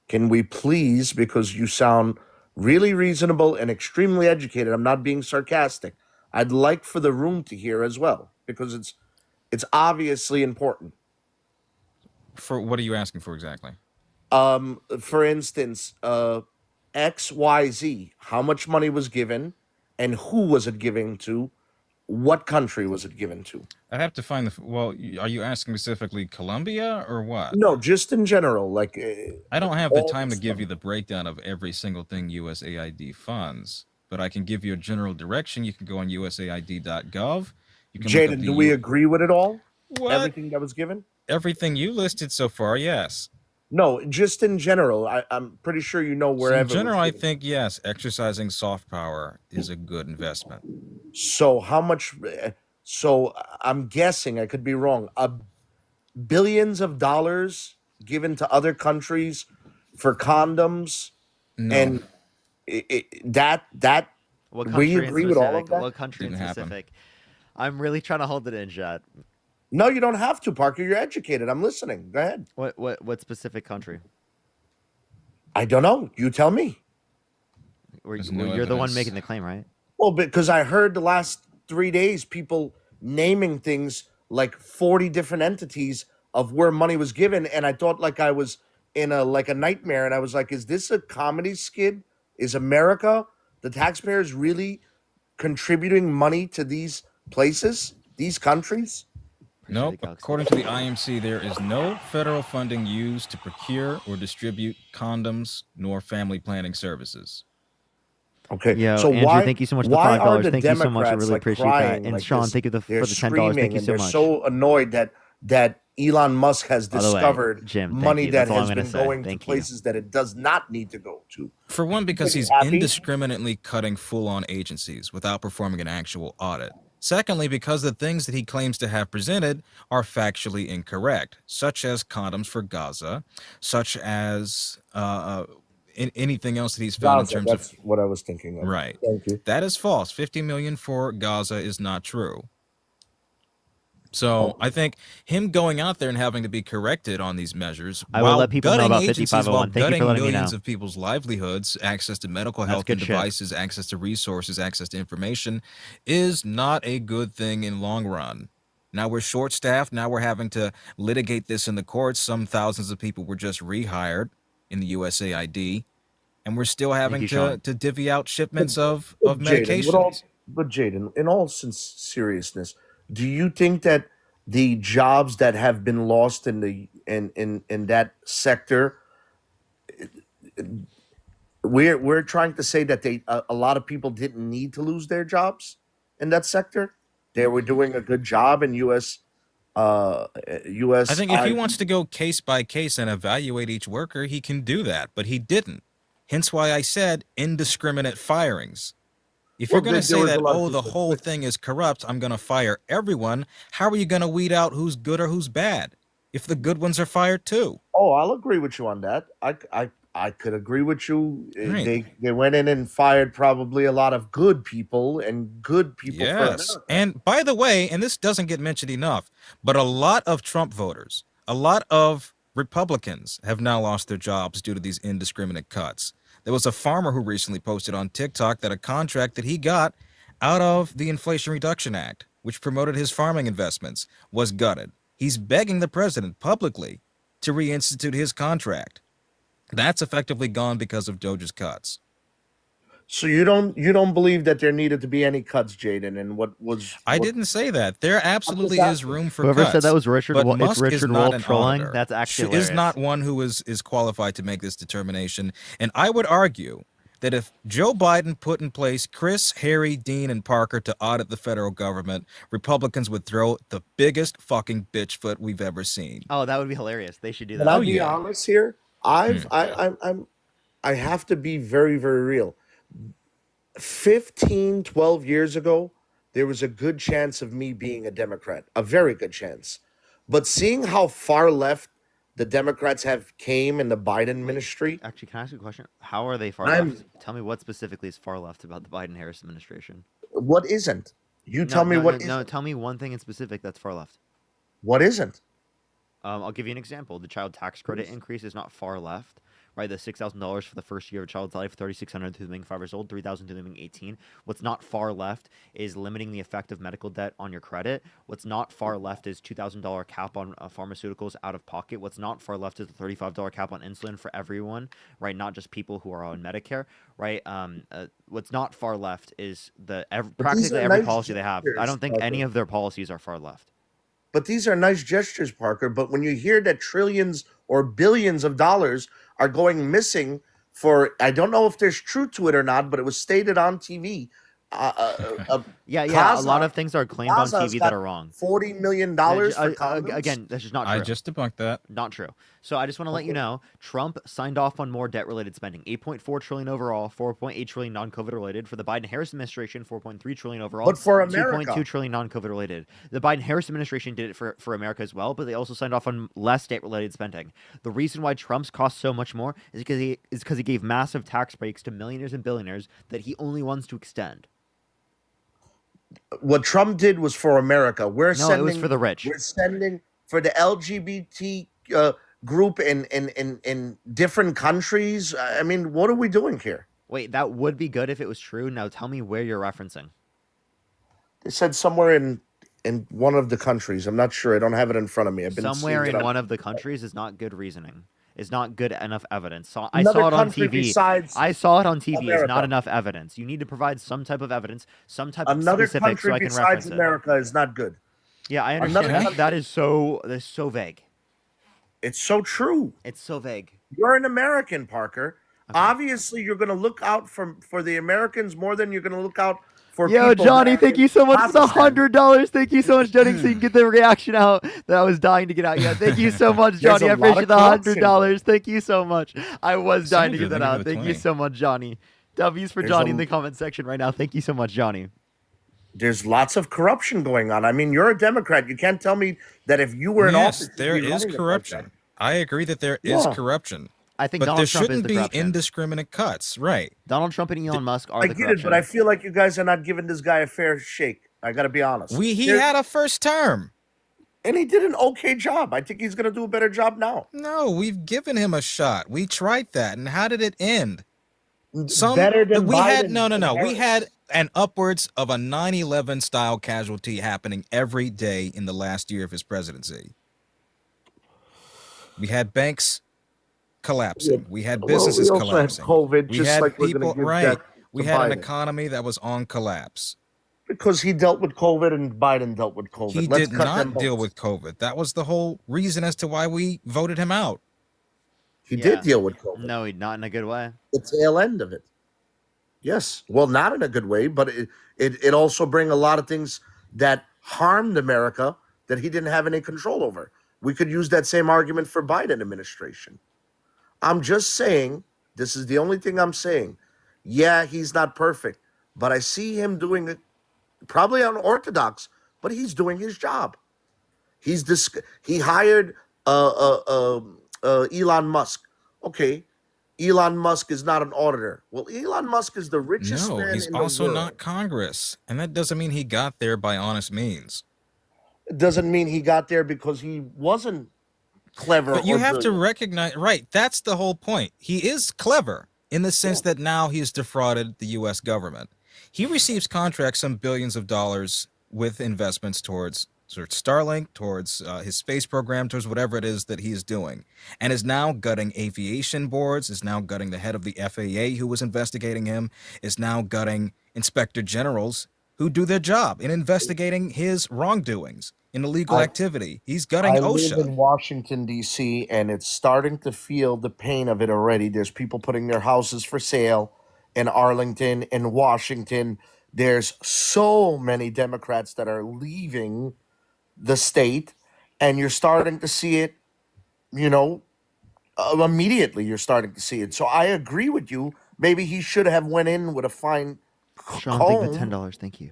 S11: Can we please, because you sound really reasonable and extremely educated, I'm not being sarcastic. I'd like for the room to hear as well, because it's obviously important.
S14: For what are you asking for exactly?
S11: For instance, XYZ, how much money was given and who was it given to? What country was it given to?
S14: I'd have to find the. Well, are you asking specifically Colombia or what?
S11: No, just in general. Like,
S14: I don't have the
S11: all
S14: time to
S11: this
S14: give
S11: money.
S14: you the breakdown of every single thing USAID funds, but I can give you a general direction. You can go on USAID.gov. You can look up
S11: Jaden,
S14: the
S11: do we agree with it all?
S14: What?
S11: Everything that was given?
S14: Everything you listed so far, yes.
S11: No, just in general. I'm pretty sure you know
S14: So
S11: wherever.
S14: in general,
S11: it was
S14: I
S11: given.
S14: think yes, exercising soft power is a good investment.
S11: So how much? So I'm guessing, I could be wrong. Billions of dollars given to other countries for condoms,
S14: No.
S11: and that
S2: What
S11: we
S2: country in
S11: agree with all of
S2: specific?
S11: that.
S2: What country in
S14: Didn't happen.
S2: specific? I'm really trying to hold it in, chat.
S11: No, you don't have to, Parker. You're educated. I'm listening. Go ahead.
S2: What specific country?
S11: I don't know. You tell me.
S14: There's no
S2: You're the one
S14: evidence.
S2: making the claim, right?
S11: Well, because I heard the last 3 days people naming things like 40 different entities of where money was given, and I thought like I was in a nightmare, and I was like, is this a comedy skit? Is America, the taxpayers, really contributing money to these places, these countries?
S14: Nope. According to the IMC, there is no federal funding used to procure or distribute condoms nor family planning services.
S11: Okay.
S2: Yeah,
S11: so
S2: Andrew,
S11: why?
S2: thank you so much for the
S11: Why are
S2: $5.
S11: the
S2: Thank you so much. I
S11: Democrats
S2: really
S11: like
S2: appreciate
S11: crying
S2: that. And
S11: like
S2: Sean,
S11: this?
S2: thank you for
S11: They're
S2: the $10. Thank
S11: screaming
S2: you
S11: and
S2: so
S11: they're
S2: much.
S11: so annoyed that Elon Musk has
S2: By the way,
S11: discovered
S2: Jim, thank
S11: money
S2: you.
S11: that
S2: That's all I'm
S11: has
S2: gonna
S11: been
S2: say.
S11: going to
S2: Thank you.
S11: places that it does not need to go to.
S14: For one, because
S11: Pretty
S14: he's
S11: happy.
S14: indiscriminately cutting full-on agencies without performing an actual audit. Secondly, because the things that he claims to have presented are factually incorrect, such as condoms for Gaza, such as anything else that he's found
S11: Gaza,
S14: in terms
S11: that's what I was thinking
S14: of.
S11: of.
S14: Right.
S11: Thank you.
S14: That is false. 50 million for Gaza is not true. So I think him going out there and having to be corrected on these measures
S2: I will
S14: while
S2: let people know
S14: gutting
S2: about
S14: agencies,
S2: 5501.
S14: while
S2: Thank you for
S14: gutting
S2: letting me
S14: millions
S2: know.
S14: of people's livelihoods, access to medical
S2: That's
S14: health
S2: good
S14: and
S2: shit.
S14: devices, access to resources, access to information, is not a good thing in long run. Now we're short-staffed. Now we're having to litigate this in the courts. Some thousands of people were just rehired in the USAID. and we're still having
S2: you, Sean.
S14: to divvy out shipments of
S11: Jaden,
S14: medications.
S11: Jaden, in all seriousness, do you think that the jobs that have been lost in the in that sector, we're trying to say that a lot of people didn't need to lose their jobs in that sector? They were doing a good job in U.S.
S14: I think if he wants to go case by case and evaluate each worker, he can do that, but he didn't. Hence why I said indiscriminate firings. If you're going to say that, oh, the whole thing is corrupt, I'm going to fire everyone, how are you going to weed out who's good or who's bad if the good ones are fired too?
S11: Oh, I'll agree with you on that. I could agree with you.
S14: Right.
S11: They went in and fired probably a lot of good people and good people for
S14: Yes.
S11: America.
S14: And by the way, and this doesn't get mentioned enough, but a lot of Trump voters, a lot of Republicans have now lost their jobs due to these indiscriminate cuts. There was a farmer who recently posted on TikTok that a contract that he got out of the Inflation Reduction Act, which promoted his farming investments, was gutted. He's begging the president publicly to reinstitute his contract. That's effectively gone because of Doge's cuts.
S11: So you don't believe that there needed to be any cuts, Jaden? And
S14: I didn't say that. There absolutely is room for
S2: Whoever
S14: cuts.
S2: said that was Richard.
S14: But
S2: It's
S14: Musk is
S2: Richard
S14: not
S2: Wolf
S14: an
S2: trolling.
S14: auditor.
S2: That's actually
S14: is
S2: hilarious.
S14: not one who is qualified to make this determination. And I would argue that if Joe Biden put in place Chris, Harry, Dean, and Parker to audit the federal government, Republicans would throw the biggest fucking bitch foot we've ever seen.
S2: Oh, that would be hilarious. They should do that.
S11: Can I be honest here? I have to be very, very real. 15, 12 years ago, there was a good chance of me being a Democrat, a very good chance. But seeing how far left the Democrats have came in the Biden ministry.
S2: Actually, can I ask you a question? How are they far
S11: I'm-
S2: left? Tell me what specifically is far left about the Biden-Harris administration.
S11: What isn't? You tell me what
S2: No, tell me one thing in specific that's far left.
S11: What isn't?
S2: I'll give you an example. The child tax credit increase is not far left, right? The $6,000 for the first year of a child's life, $3,600 through them being 5 years old, $3,000 through them being 18. What's not far left is limiting the effect of medical debt on your credit. What's not far left is $2,000 cap on pharmaceuticals out of pocket. What's not far left is the $35 cap on insulin for everyone, right? Not just people who are on Medicare, right? What's not far left is practically every policy they have. I don't think any of their policies are far left.
S11: But these are nice gestures, Parker. But when you hear that trillions or billions of dollars are going missing for, I don't know if there's truth to it or not, but it was stated on TV.
S2: Yeah. A lot of things are claimed on TV that are wrong.
S11: $40 million for condoms?
S2: Again, that's just not true.
S14: I just debunked that.
S2: Not true. So I just want to let you know, Trump signed off on more debt-related spending, $8.4 trillion overall, $4.8 trillion non-COVID related. For the Biden-Harris administration, $4.3 trillion overall,
S11: But for America,
S2: $2.2 trillion non-COVID related. The Biden-Harris administration did it for America as well, but they also signed off on less debt-related spending. The reason why Trump's costs so much more is because he gave massive tax breaks to millionaires and billionaires that he only wants to extend.
S11: what Trump did was for America.
S2: It was for the rich.
S11: We're sending for the LGBT group in different countries. I mean, what are we doing here?
S2: Wait, that would be good if it was true. Now tell me where you're referencing.
S11: They said somewhere in one of the countries. I'm not sure. I don't have it in front of me. I've been
S2: Somewhere
S11: seeing
S2: in
S11: it on-
S2: one of the countries is not good reasoning. It's not good enough evidence. So I
S11: Another
S2: saw it on
S11: country
S2: TV.
S11: besides
S2: I saw it on TV. It's
S11: America.
S2: not enough evidence. You need to provide some type of evidence, some type of
S11: Another
S2: specific,
S11: country
S2: so I can
S11: besides
S2: reference
S11: America is not good.
S2: it. Yeah, I
S11: Another
S2: understand.
S11: country-
S2: That's so vague.
S11: It's so true.
S2: It's so vague.
S11: You're an American, Parker. Obviously, you're going to look out for the Americans more than you're going to look out for
S2: Yo,
S11: people
S2: Johnny,
S11: back
S2: thank
S11: in
S2: you so much for the
S11: Kazakhstan.
S2: $100. Thank you so much, Johnny, so you can get the reaction out that I was dying to get out. Yeah, thank you so much,
S11: There's
S2: Johnny.
S11: a
S2: I
S11: lot
S2: appreciate
S11: of
S2: the
S11: corruption.
S2: $100. Thank you so much. I was dying to
S14: Someone
S2: get that
S14: did,
S2: out.
S14: look at the
S2: Thank you
S14: 20.
S2: so much, Johnny. W's for
S11: There's
S2: Johnny
S11: a-
S2: in the comment section right now. Thank you so much, Johnny.
S11: There's lots of corruption going on. I mean, you're a Democrat. You can't tell me that if you were in
S14: Yes,
S11: office, you'd
S14: there
S11: be
S14: is
S11: running it like
S14: corruption.
S11: that.
S14: I agree that there is
S11: Yeah.
S14: corruption.
S2: I think
S14: But
S2: Donald
S14: there
S2: Trump is
S14: shouldn't
S2: the
S14: be
S2: corruption.
S14: indiscriminate cuts, right?
S2: Donald Trump and Elon Musk are
S11: I
S2: the
S11: get
S2: corruption.
S11: it, but I feel like you guys are not giving this guy a fair shake. I got to be honest.
S14: He
S11: There-
S14: had a first term.
S11: and he did an okay job. I think he's going to do a better job now.
S14: No, we've given him a shot. We tried that, and how did it end?
S11: Better than
S14: we had
S11: Biden
S14: no.
S11: and
S14: We
S11: Harris.
S14: had an upwards of a 9/11 style casualty happening every day in the last year of his presidency. We had banks collapsing. We had
S11: Well,
S14: businesses
S11: we also had
S14: collapsing.
S11: COVID,
S14: We
S11: just
S14: had
S11: like we're
S14: people,
S11: going to give
S14: right.
S11: that
S14: We
S11: to
S14: had an
S11: Biden.
S14: economy that was on collapse.
S11: Because he dealt with COVID and Biden dealt with COVID.
S14: He
S11: Let's
S14: did
S11: cut them
S14: not deal
S11: both.
S14: with COVID. That was the whole reason as to why we voted him out.
S11: He did deal with COVID.
S2: No, not in a good way.
S11: The tail end of it. Yes. Well, not in a good way, but it also bring a lot of things that harmed America that he didn't have any control over. We could use that same argument for Biden administration. I'm just saying, this is the only thing I'm saying. Yeah, he's not perfect, but I see him doing it probably unorthodox, but he's doing his job. He hired Elon Musk. Okay, Elon Musk is not an auditor. Well, Elon Musk is the richest
S14: No,
S11: man
S14: he's
S11: in the
S14: also
S11: world.
S14: not Congress. And that doesn't mean he got there by honest means.
S11: It doesn't mean he got there because he wasn't clever.
S14: But you
S11: or
S14: have to
S11: brilliant.
S14: recognize, right, that's the whole point. He is clever in the sense that now he's defrauded the U.S. government. He receives contracts, some billions of dollars with investments towards Starlink, towards his space program, towards whatever it is that he's doing, and is now gutting aviation boards, is now gutting the head of the FAA who was investigating him, is now gutting inspector generals who do their job in investigating his wrongdoings in illegal activity. He's gutting
S11: I live
S14: OSHA.
S11: in Washington, D.C., and it's starting to feel the pain of it already. There's people putting their houses for sale in Arlington, in Washington. There's so many Democrats that are leaving the state, and you're starting to see it, immediately you're starting to see it. So I agree with you. Maybe he should have went in with a fine
S2: Sean, thank you for
S11: comb,
S2: $10. Thank you.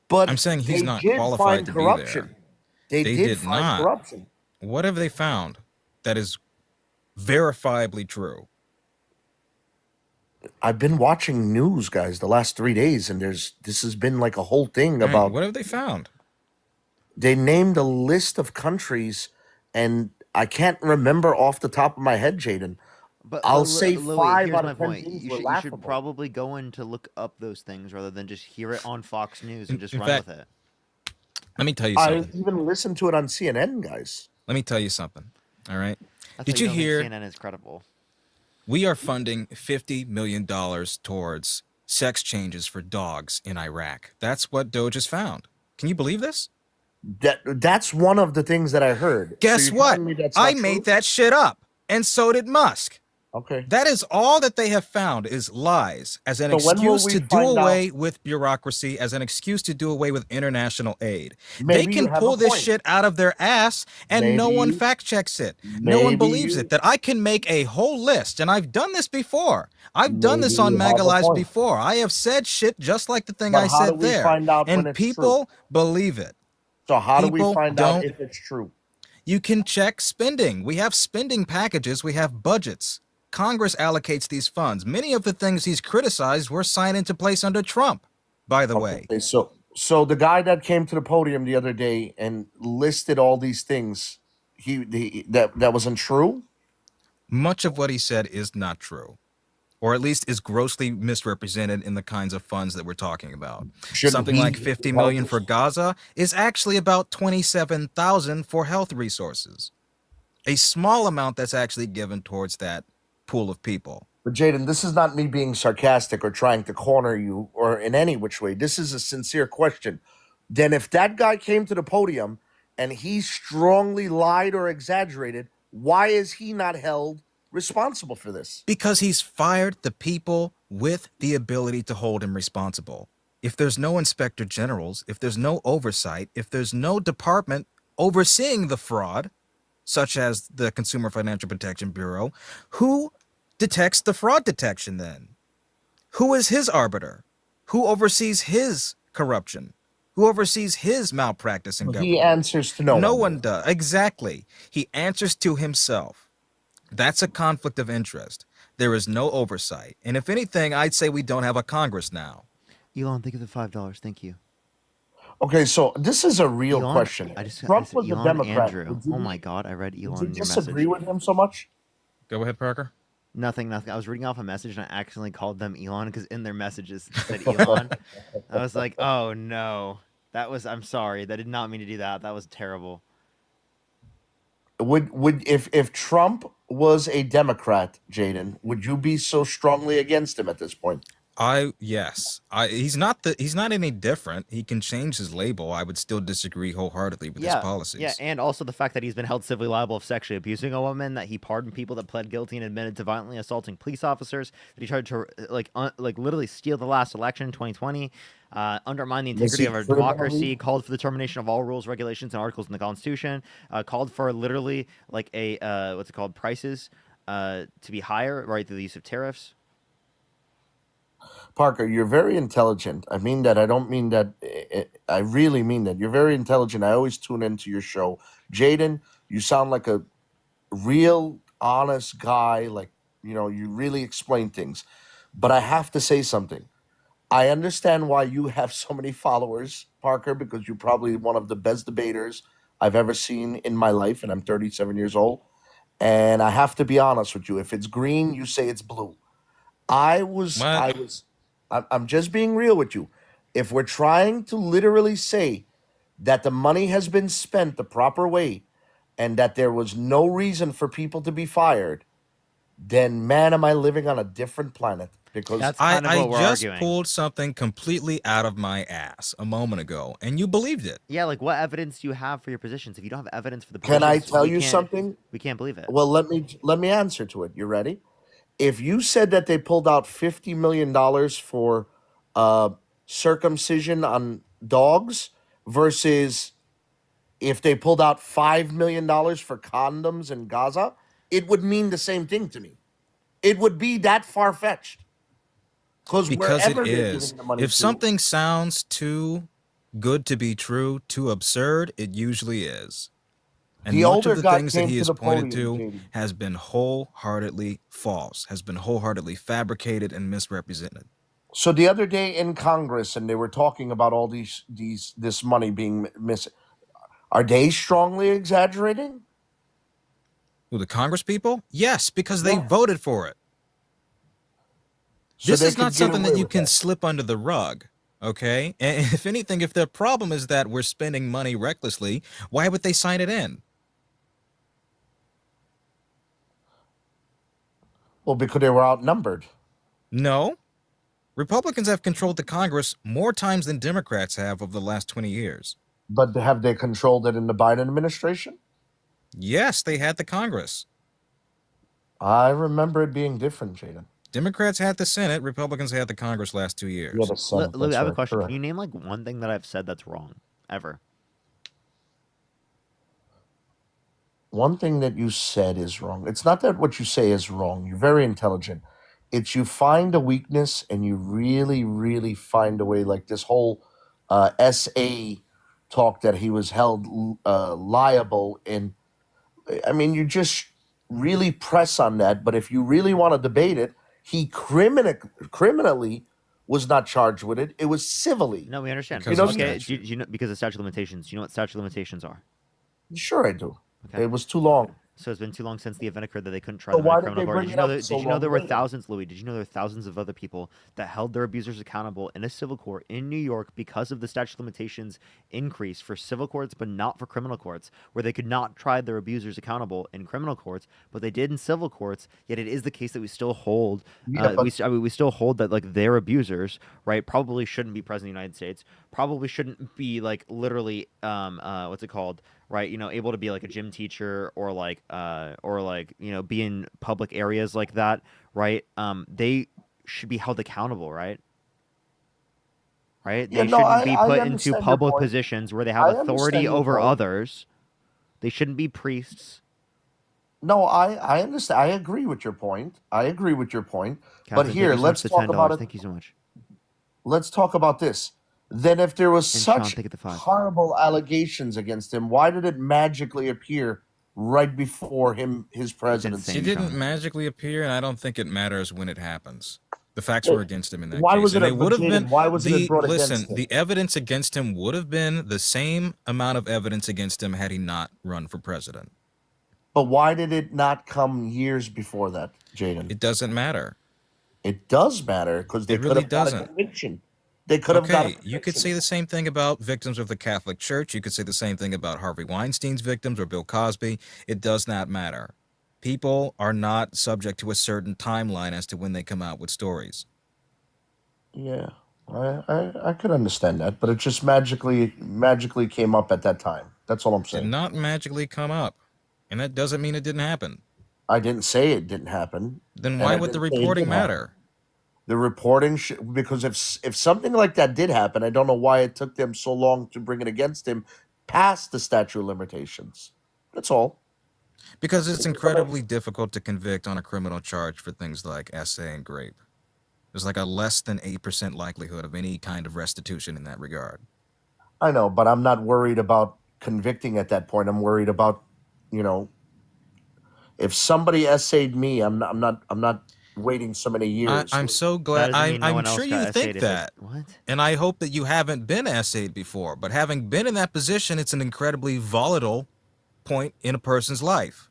S11: but
S14: I'm saying he's
S11: they
S14: not
S11: did
S14: qualified
S11: find
S14: to
S11: corruption.
S14: be there.
S11: They
S14: They
S11: did
S14: did
S11: find
S14: not.
S11: corruption.
S14: What have they found that is verifiably true?
S11: I've been watching news, guys, the last 3 days, and this has been like a whole thing
S14: Right,
S11: about.
S14: what have they found?
S11: They named a list of countries, and I can't remember off the top of my head, Jaden. I'll say
S2: Louis,
S11: 5
S2: here's
S11: out
S2: my
S11: of 10
S2: point.
S11: things
S2: You
S11: were
S2: should
S11: laughable.
S2: probably go in to look up those things rather than just hear it on Fox News and just
S14: In
S2: run
S14: fact,
S2: with it.
S14: Let me tell you
S11: I
S14: something.
S11: even listened to it on CNN, guys.
S14: Let me tell you something. All right.
S2: That's
S14: Did
S2: why
S14: you
S2: don't think
S14: hear?
S2: CNN is credible.
S14: We are funding $50 million towards sex changes for dogs in Iraq. That's what Doge has found. Can you believe this?
S11: That's one of the things that I heard.
S14: Guess
S11: you're
S14: what?
S11: telling me that's
S14: I
S11: not
S14: made
S11: true?
S14: that shit up. And so did Musk.
S11: Okay.
S14: That is all that they have found is lies as an
S11: So when will
S14: excuse
S11: we
S14: to do
S11: find
S14: away
S11: out?
S14: with bureaucracy, as an excuse to do away with international aid. They
S11: Maybe you
S14: can
S11: have
S14: pull
S11: a
S14: this
S11: point.
S14: shit out of their ass and no one
S11: Maybe-
S14: fact checks it. No one
S11: maybe
S14: believes
S11: you-
S14: it. That I can make a whole list, and I've done this before. I've done this
S11: Maybe
S14: on
S11: you have
S14: MAGA
S11: a
S14: Lives
S11: point.
S14: before. I have said shit just like the thing
S11: But
S14: I
S11: how do
S14: said
S11: we
S14: there.
S11: find out when
S14: And
S11: it's
S14: people believe it.
S11: So how do we
S14: People
S11: find
S14: don't-
S11: out if it's true?
S14: You can check spending. We have spending packages. We have budgets. Congress allocates these funds. Many of the things he's criticized were signed into place under Trump, by the way.
S11: Okay, so the guy that came to the podium the other day and listed all these things, that wasn't true?
S14: Much of what he said is not true, or at least is grossly misrepresented in the kinds of funds that we're talking about.
S11: Shouldn't
S14: Something
S11: he
S14: like 50
S11: help
S14: million
S11: us?
S14: for Gaza is actually about 27,000 for health resources. A small amount that's actually given towards that pool of people.
S11: But Jaden, this is not me being sarcastic or trying to corner you or in any which way. This is a sincere question. Then if that guy came to the podium and he strongly lied or exaggerated, why is he not held responsible for this?
S14: Because he's fired the people with the ability to hold him responsible. If there's no inspector generals, if there's no oversight, if there's no department overseeing the fraud, such as the Consumer Financial Protection Bureau, who detects the fraud detection then? Who is his arbiter? Who oversees his corruption? Who oversees his malpractice in government?
S11: He answers to no one.
S14: No one does. Exactly. He answers to himself. That's a conflict of interest. There is no oversight. And if anything, I'd say we don't have a Congress now.
S2: Elon, think of the $5. Thank you.
S11: Okay, so this is a real
S2: Elon,
S11: question.
S2: I just
S11: Trump
S2: said
S11: was a
S2: Elon
S11: Democrat.
S2: Andrew.
S11: Did you-
S2: Oh my God, I read
S11: Did you
S2: Elon your
S11: disagree
S2: message.
S11: with him so much?
S14: Go ahead, Parker.
S2: Nothing. I was reading off a message and I accidentally called them Elon because in their messages it said Elon. I was like, oh no. I'm sorry. That did not mean to do that. That was terrible.
S11: would if Trump was a Democrat, Jaden, would you be so strongly against him at this point?
S14: Yes. He's not any different. He can change his label. I would still disagree wholeheartedly with his policies.
S2: Yeah, and also the fact that he's been held civilly liable of sexually abusing a woman, that he pardoned people that pled guilty and admitted to violently assaulting police officers, that he tried to like literally steal the last election in 2020, undermine the integrity of our democracy, called for the termination of all rules, regulations, and articles in the Constitution, called for literally like a prices to be higher, right, through the use of tariffs.
S11: Parker, you're very intelligent. I mean that. I don't mean that. I really mean that. You're very intelligent. I always tune into your show. Jaden, you sound like a real honest guy. Like, you really explain things. But I have to say something. I understand why you have so many followers, Parker, because you're probably one of the best debaters I've ever seen in my life, and I'm 37 years old. And I have to be honest with you. If it's green, you say it's blue. I'm just being real with you. If we're trying to literally say that the money has been spent the proper way and that there was no reason for people to be fired, then man, am I living on a different planet. Because
S2: that's kind of what we're
S14: just
S2: arguing.
S14: Pulled something completely out of my ass a moment ago, and you believed it.
S2: Yeah, like what evidence do you have for your positions? If you don't have evidence for the positions,
S11: can I tell you something?
S2: We can't believe it.
S11: Well, let me answer to it. You ready? If you said that they pulled out $50 million for circumcision on dogs versus if they pulled out $5 million for condoms in Gaza, it would mean the same thing to me. It would be that far-fetched.
S14: Because it is. If something sounds too good to be true, too absurd, it usually is. And much of the things that he has pointed to has been wholeheartedly false, has been wholeheartedly fabricated and misrepresented.
S11: So the other day in Congress, and they were talking about all this money being missing. Are they strongly exaggerating?
S14: Who, the Congress people? Yes, because they voted for it. So this is not something that you can slip under the rug. Okay? And if anything, if the problem is that we're spending money recklessly, why would they sign it in?
S11: Well, because they were outnumbered.
S14: No. Republicans have controlled the Congress more times than Democrats have over the last 20 years.
S11: But have they controlled it in the Biden administration?
S14: Yes, they had the Congress.
S11: I remember it being different, Jaden.
S14: Democrats had the Senate, Republicans had the Congress last 2 years.
S11: Yeah, the Senate,
S2: Louis, I have a question. Correct. Can you name like one thing that I've said that's wrong, ever?
S11: One thing that you said is wrong. It's not that what you say is wrong. You're very intelligent. It's you find a weakness and you really, really find a way, like this whole SA talk that he was held liable in. I mean, you just really press on that. But if you really want to debate it, he criminally was not charged with it. It was civilly.
S2: No, we understand.
S14: Because
S2: okay, do you know, because of statute of limitations. Do you know what statute of limitations are?
S11: Sure, I do.
S2: Okay.
S11: It was too long.
S2: So it's been too long since the event occurred that they couldn't try
S11: So
S2: them in
S11: why
S2: a
S11: did
S2: criminal
S11: they
S2: court.
S11: bring
S2: Did
S11: it up
S2: you
S11: so
S2: know
S11: long
S2: there were
S11: later?
S2: thousands, Louis? Did you know there were thousands of other people that held their abusers accountable in a civil court in New York because of the statute of limitations increase for civil courts, but not for criminal courts, where they could not try their abusers accountable in criminal courts, but they did in civil courts. Yet it is the case that we still hold. We still hold that like their abusers, right, probably shouldn't be president of the United States. Probably shouldn't be like literally what's it called? Right, able to be like a gym teacher or like be in public areas like that, right? They should be held accountable, right? Right?
S11: Yeah,
S2: They
S11: no,
S2: shouldn't be
S11: I
S2: put
S11: understand
S2: into
S11: your
S2: public
S11: point.
S2: positions where they have
S11: I
S2: authority
S11: understand your
S2: over
S11: point.
S2: others. They shouldn't be priests.
S11: No, I understand. I agree with your point. But
S2: Catherine,
S11: here,
S2: thank you so much
S11: let's
S2: for
S11: talk
S2: $10.
S11: about it.
S2: Thank you so much.
S11: Let's talk about this. Then if there was
S2: And Sean,
S11: such
S2: take it to 5.
S11: horrible allegations against him, why did it magically appear right before his presidency?
S14: It didn't magically appear, and I don't think it matters when it happens. The facts were against him in that
S11: Why
S14: case.
S11: was it
S14: And
S11: a
S14: they would have been
S11: Why was it brought against him?
S14: the evidence against him would have been the same amount of evidence against him had he not run for president.
S11: But why did it not come years before that, Jaden?
S14: It doesn't matter.
S11: It does matter because they
S14: It
S11: could
S14: really
S11: have got a
S14: doesn't.
S11: conviction. They could have got.
S14: Okay, you could say the same thing about victims of the Catholic Church. You could say the same thing about Harvey Weinstein's victims or Bill Cosby. It does not matter. People are not subject to a certain timeline as to when they come out with stories.
S11: Yeah, I could understand that, but it just magically came up at that time. That's all I'm
S14: Did
S11: saying.
S14: not magically come up, and that doesn't mean it didn't happen.
S11: I didn't say it didn't happen.
S14: Then
S11: and
S14: why
S11: I
S14: would the
S11: didn't say it
S14: reporting
S11: did happen.
S14: matter?
S11: The reporting because if something like that did happen, I don't know why it took them so long to bring it against him past the statute of limitations. That's all.
S14: Because it's incredibly difficult to convict on a criminal charge for things like essay and grape. There's like a less than 8% likelihood of any kind of restitution in that regard.
S11: I know, but I'm not worried about convicting at that point. I'm worried about, if somebody essayed me, I'm not waiting so many years.
S14: I'm so glad.
S2: That doesn't mean no
S14: I'm
S2: one else
S14: sure
S2: got
S14: you
S2: essayed
S14: think
S2: if it-
S14: that.
S2: What?
S14: And I hope that you haven't been essayed before. But having been in that position, it's an incredibly volatile point in a person's life.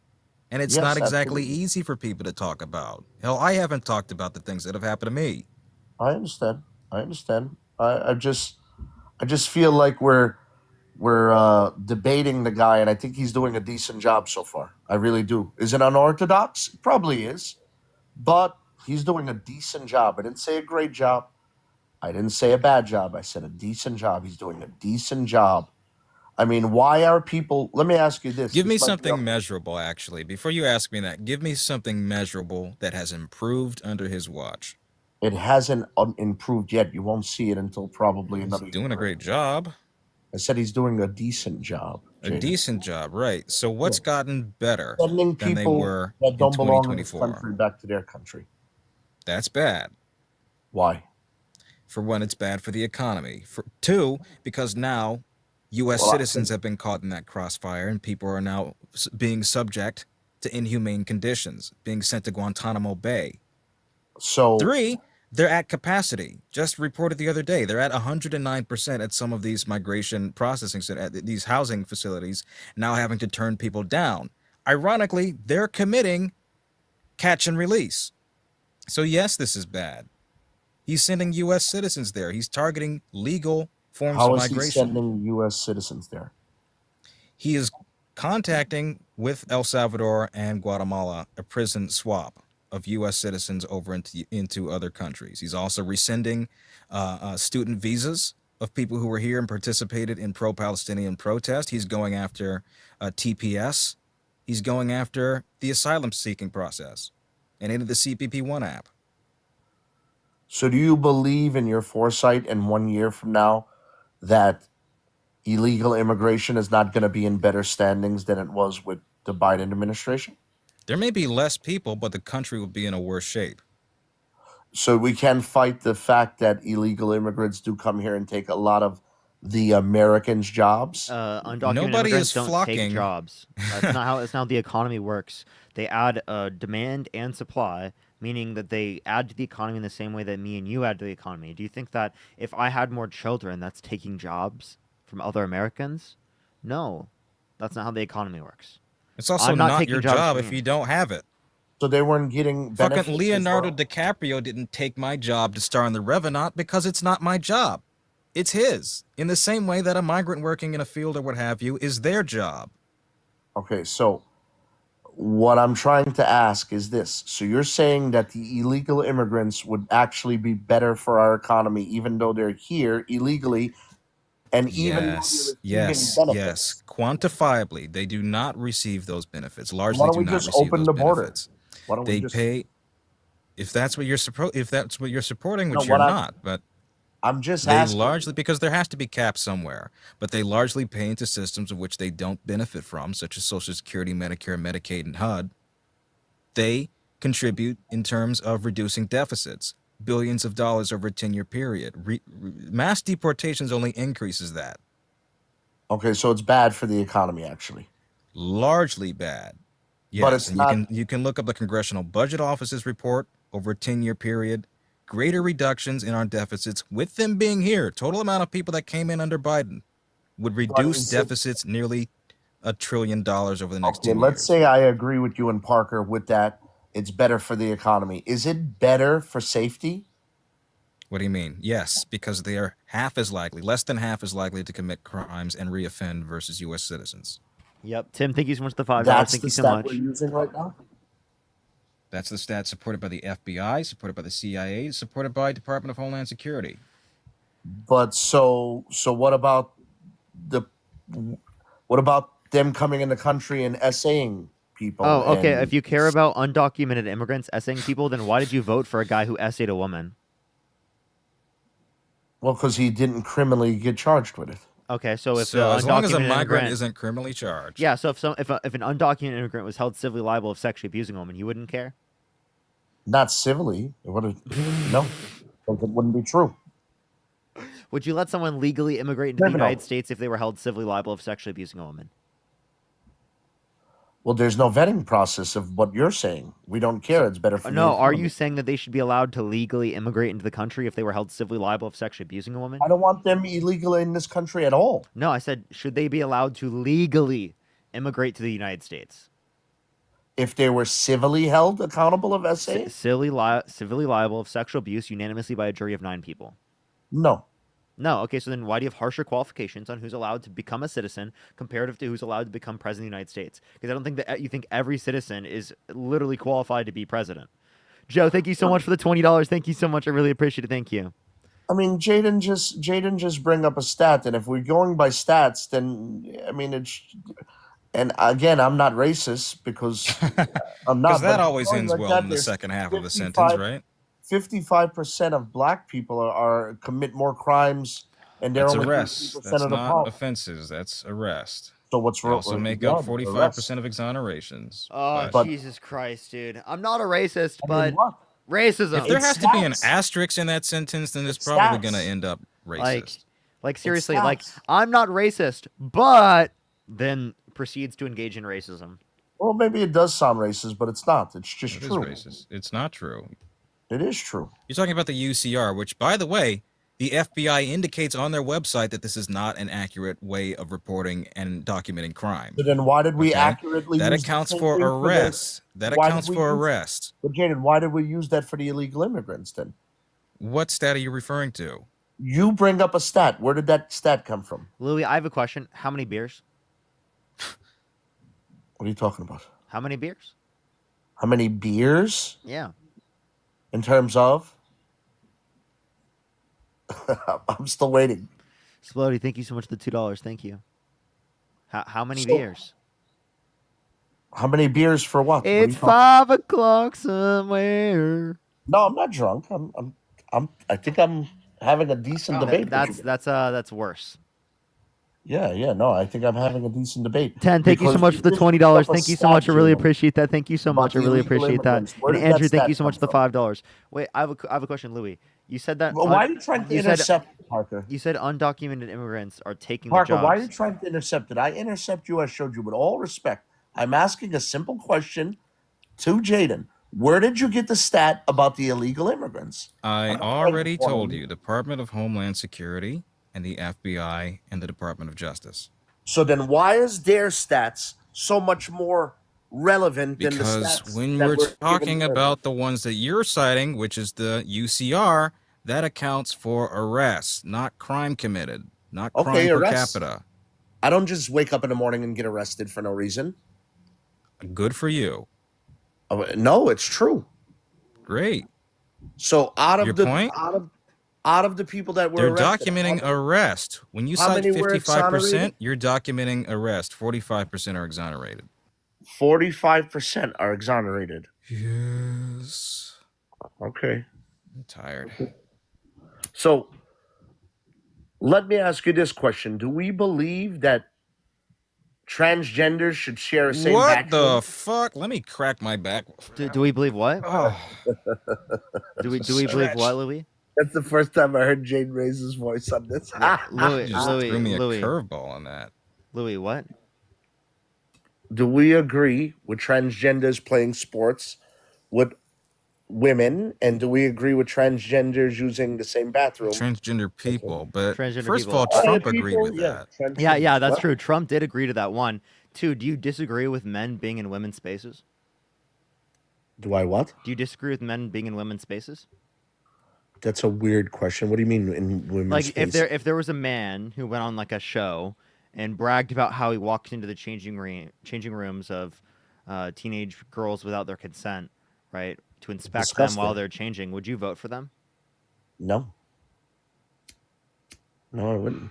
S14: And it's
S11: Yes,
S14: not exactly
S11: absolutely.
S14: easy for people to talk about. Hell, I haven't talked about the things that have happened to me.
S11: I understand. I just feel like we're debating the guy, and I think he's doing a decent job so far. I really do. Is it unorthodox? It probably is, but he's doing a decent job. I didn't say a great job. I didn't say a bad job. I said a decent job. He's doing a decent job. I mean, why are people? Let me ask you this.
S14: Give me
S11: This might be
S14: something measurable, actually. Before you ask me that, give me something measurable that has improved under his watch.
S11: It hasn't improved yet. You won't see it until probably another year.
S14: Doing a great job.
S11: I said he's doing a decent job.
S14: A
S11: Jaden.
S14: decent job, right. So what's gotten better
S11: Sending
S14: than they
S11: people
S14: were
S11: that
S14: in
S11: don't belong in this
S14: 2024?
S11: country back to their country.
S14: That's bad.
S11: Why?
S14: For one, it's bad for the economy. For two, because now U.S.
S11: Well, I
S14: citizens have been caught in that crossfire, and people are now being subject to inhumane conditions, being sent to Guantanamo Bay.
S11: So
S14: three, they're at capacity. Just reported the other day, they're at 109% at some of these migration processing centers, at these housing facilities, now having to turn people down. Ironically, they're committing catch and release. So yes, this is bad. He's sending U.S. citizens there. He's targeting legal forms
S11: how
S14: of
S11: is he
S14: migration.
S11: sending U.S. citizens there?
S14: He is contacting with El Salvador and Guatemala a prison swap of U.S. citizens over into other countries. He's also rescinding student visas of people who were here and participated in pro-Palestinian protest. He's going after TPS. He's going after the asylum-seeking process and into the CPP-1 app.
S11: So do you believe in your foresight in 1 year from now that illegal immigration is not going to be in better standings than it was with the Biden administration?
S14: There may be less people, but the country will be in a worse shape.
S11: So we can fight the fact that illegal immigrants do come here and take a lot of the Americans' jobs.
S2: Undocumented
S14: Nobody
S2: immigrants
S14: is
S2: don't
S14: flocking.
S2: take jobs. That's not how the economy works. They add demand and supply, meaning that they add to the economy in the same way that me and you add to the economy. Do you think that if I had more children, that's taking jobs from other Americans? No, that's not how the economy works.
S14: It's also
S2: I'm
S14: not
S2: taking
S14: your
S2: jobs
S14: job
S2: from
S14: if you don't have it.
S11: So they weren't getting benefits.
S14: Fucking Leonardo DiCaprio didn't take my job to star in The Revenant because it's not my job. It's his. In the same way that a migrant working in a field or what have you is their job.
S11: Okay, so what I'm trying to ask is this. So you're saying that the illegal immigrants would actually be better for our economy, even though they're here illegally, and even though
S14: Yes,
S11: they're receiving
S14: yes,
S11: benefits?
S14: yes. Quantifiably, they do not receive those benefits. Largely
S11: Why don't
S14: do
S11: we
S14: not
S11: just
S14: receive
S11: open
S14: those
S11: the border?
S14: benefits.
S11: Why don't we
S14: They
S11: just?
S14: pay if that's what you're supporting,
S11: No,
S14: which you're
S11: what
S14: not, but
S11: I'm just
S14: they
S11: asking.
S14: largely, because there has to be caps somewhere, but they largely pay into systems of which they don't benefit from, such as Social Security, Medicare, Medicaid, and HUD. They contribute in terms of reducing deficits, billions of dollars over a 10-year period. Mass deportations only increases that.
S11: Okay, so it's bad for the economy, actually.
S14: Largely bad. Yes,
S11: But it's
S14: and
S11: not.
S14: you can look up the Congressional Budget Office's report over a 10-year period. Greater reductions in our deficits, with them being here. Total amount of people that came in under Biden would reduce
S11: is it-
S14: deficits nearly $1 trillion over the next
S11: Okay,
S14: 10
S11: let's
S14: years.
S11: say I agree with you and Parker with that. It's better for the economy. Is it better for safety?
S14: What do you mean? Yes, because they are less than half as likely to commit crimes and reoffend versus U.S. citizens.
S2: Yep. Tim, thank you so much for the $5.
S11: That's
S2: Thank
S11: the
S2: you so
S11: stat
S2: much.
S11: we're using right now.
S14: That's the stat supported by the FBI, supported by the CIA, supported by Department of Homeland Security.
S11: But so what about them coming in the country and essaying people?
S2: Oh, okay.
S11: and-
S2: If you care about undocumented immigrants essaying people, then why did you vote for a guy who essayed a woman?
S11: Well, because he didn't criminally get charged with it.
S2: Okay, so if
S14: as long as a
S2: undocumented
S14: migrant
S2: immigrant
S14: isn't criminally charged.
S2: Yeah, so if an undocumented immigrant was held civilly liable of sexually abusing a woman, you wouldn't care?
S11: Not civilly. It would no, because it wouldn't be true.
S2: Would you let someone legally immigrate into the United States if they were held civilly liable of sexually abusing a woman?
S11: Well, there's no vetting process of what you're saying. We don't care. It's better for the
S2: No, are
S11: economy.
S2: you saying that they should be allowed to legally immigrate into the country if they were held civilly liable of sexually abusing a woman?
S11: I don't want them illegal in this country at all.
S2: No, I said, should they be allowed to legally immigrate to the United States?
S11: If they were civilly held accountable of SA?
S2: Civilly liable of sexual abuse unanimously by a jury of 9 people.
S11: No.
S2: No, okay, so then why do you have harsher qualifications on who's allowed to become a citizen comparative to who's allowed to become president of the United States? Because I don't think that you think every citizen is literally qualified to be president. Joe, thank you so much for the $20. Thank you so much. I really appreciate it. Thank you.
S11: I mean, Jaden just bring up a stat, and if we're going by stats, then I mean it's. And again, I'm not racist because I'm not.
S14: Because that
S11: but
S14: always
S11: going
S14: ends
S11: like
S14: well
S11: that,
S14: in the
S11: there's
S14: second half of the
S11: 55
S14: sentence, right?
S11: 55% of black people are commit more crimes, and they're
S14: That's
S11: only
S14: arrests.
S11: 50%
S14: That's
S11: of the
S14: not
S11: problem.
S14: offenses. That's arrest.
S11: So what's
S14: They
S11: wrong?
S14: also make up 45% of exonerations.
S2: Oh,
S14: but
S2: Jesus Christ, dude. I'm not a racist,
S11: I mean,
S2: but
S11: what?
S2: racism.
S14: if there has to be an asterisk in that sentence, then it's probably going to end up racist.
S2: Like seriously, like I'm not racist, but then proceeds to engage in racism.
S11: Well, maybe it does sound racist, but it's not. It's just
S14: It is
S11: true.
S14: racist. It's not true.
S11: It is true.
S14: You're talking about the UCR, which, by the way, the FBI indicates on their website that this is not an accurate way of reporting and documenting crime.
S11: So then why did we
S14: Okay?
S11: accurately
S14: That
S11: use the
S14: accounts
S11: same
S14: for
S11: thing
S14: arrests. That
S11: why did
S14: accounts
S11: we
S14: for
S11: use-
S14: arrests.
S11: But Jaden, why did we use that for the illegal immigrants then?
S14: What stat are you referring to?
S11: You bring up a stat. Where did that stat come from?
S2: Louis, I have a question. How many beers?
S11: What are you talking about?
S2: How many beers?
S11: How many beers?
S2: Yeah.
S11: In terms of? I'm still waiting.
S2: Splody, thank you so much for the $2. Thank you. How many
S11: So-
S2: beers?
S11: How many beers for what? What are you
S2: It's
S11: talking-
S2: 5 o'clock somewhere.
S11: No, I'm not drunk. I think I'm having a decent debate. with you.
S2: That's worse.
S11: Yeah. No, I think I'm having a decent debate.
S2: 10, thank you so
S11: Because
S2: much for the
S11: just
S2: $20.
S11: brought up a
S2: Thank you so much. I really
S11: stat, Jaden,
S2: appreciate that. Thank you so
S11: about
S2: much. I
S11: the
S2: really
S11: illegal
S2: appreciate that.
S11: immigrants. Where
S2: And
S11: did that
S2: Andrew, thank
S11: stat
S2: you so
S11: come
S2: much for the
S11: from?
S2: $5. Wait, I have a question, Louis. You said that.
S11: Well, why are you trying to intercept, Parker?
S2: You said undocumented immigrants are taking
S11: Parker,
S2: the jobs.
S11: why are you trying to intercept it? I intercept you. I showed you with all respect. I'm asking a simple question to Jaden. Where did you get the stat about the illegal immigrants?
S14: I
S11: I'm not
S14: already
S11: making fun of
S14: told you, Department of Homeland Security and the FBI and the Department of Justice.
S11: So then why is their stats so much more relevant than the
S14: Because
S11: stats
S14: when
S11: that
S14: we're
S11: given
S14: talking
S11: here?
S14: about the ones that you're citing, which is the UCR, that accounts for arrests, not crime committed, not crime
S11: Okay,
S14: per
S11: arrests.
S14: capita.
S11: I don't just wake up in the morning and get arrested for no reason.
S14: Good for you.
S11: No, it's true.
S14: Great.
S11: So out of
S14: Your
S11: the
S14: point?
S11: out of the people that were
S14: They're
S11: arrested,
S14: documenting arrest. When you
S11: how
S14: cite
S11: many were
S14: 55%,
S11: exonerated?
S14: you're documenting arrest. 45% are exonerated.
S11: 45% are exonerated.
S14: Yes.
S11: Okay.
S14: I'm tired.
S11: So let me ask you this question. Do we believe that transgenders should share a same
S14: What
S11: bathroom?
S14: the fuck? Let me crack my back.
S2: Do we believe what?
S14: Oh.
S2: Do we believe what, Louis?
S11: That's the first time I heard Jane raise his voice on this.
S2: Louis,
S14: You just
S2: Louis,
S14: threw me a
S2: Louis.
S14: curveball on that.
S2: Louis, what?
S11: Do we agree with transgenders playing sports with women, and do we agree with transgenders using the same bathroom?
S14: Transgender people, but
S2: Transgender
S14: first
S2: people.
S14: of all, Trump
S11: people,
S14: agreed with
S11: yeah,
S14: that.
S2: Yeah, that's
S11: What?
S2: true. Trump did agree to that one. 2, do you disagree with men being in women's spaces?
S11: Do I what?
S2: Do you disagree with men being in women's spaces?
S11: That's a weird question. What do you mean in women's
S2: Like
S11: space?
S2: if there was a man who went on like a show and bragged about how he walked into the changing rooms of teenage girls without their consent, right, to inspect them while
S11: Disgusting.
S2: they're changing, would you vote for them?
S11: No. No, I wouldn't.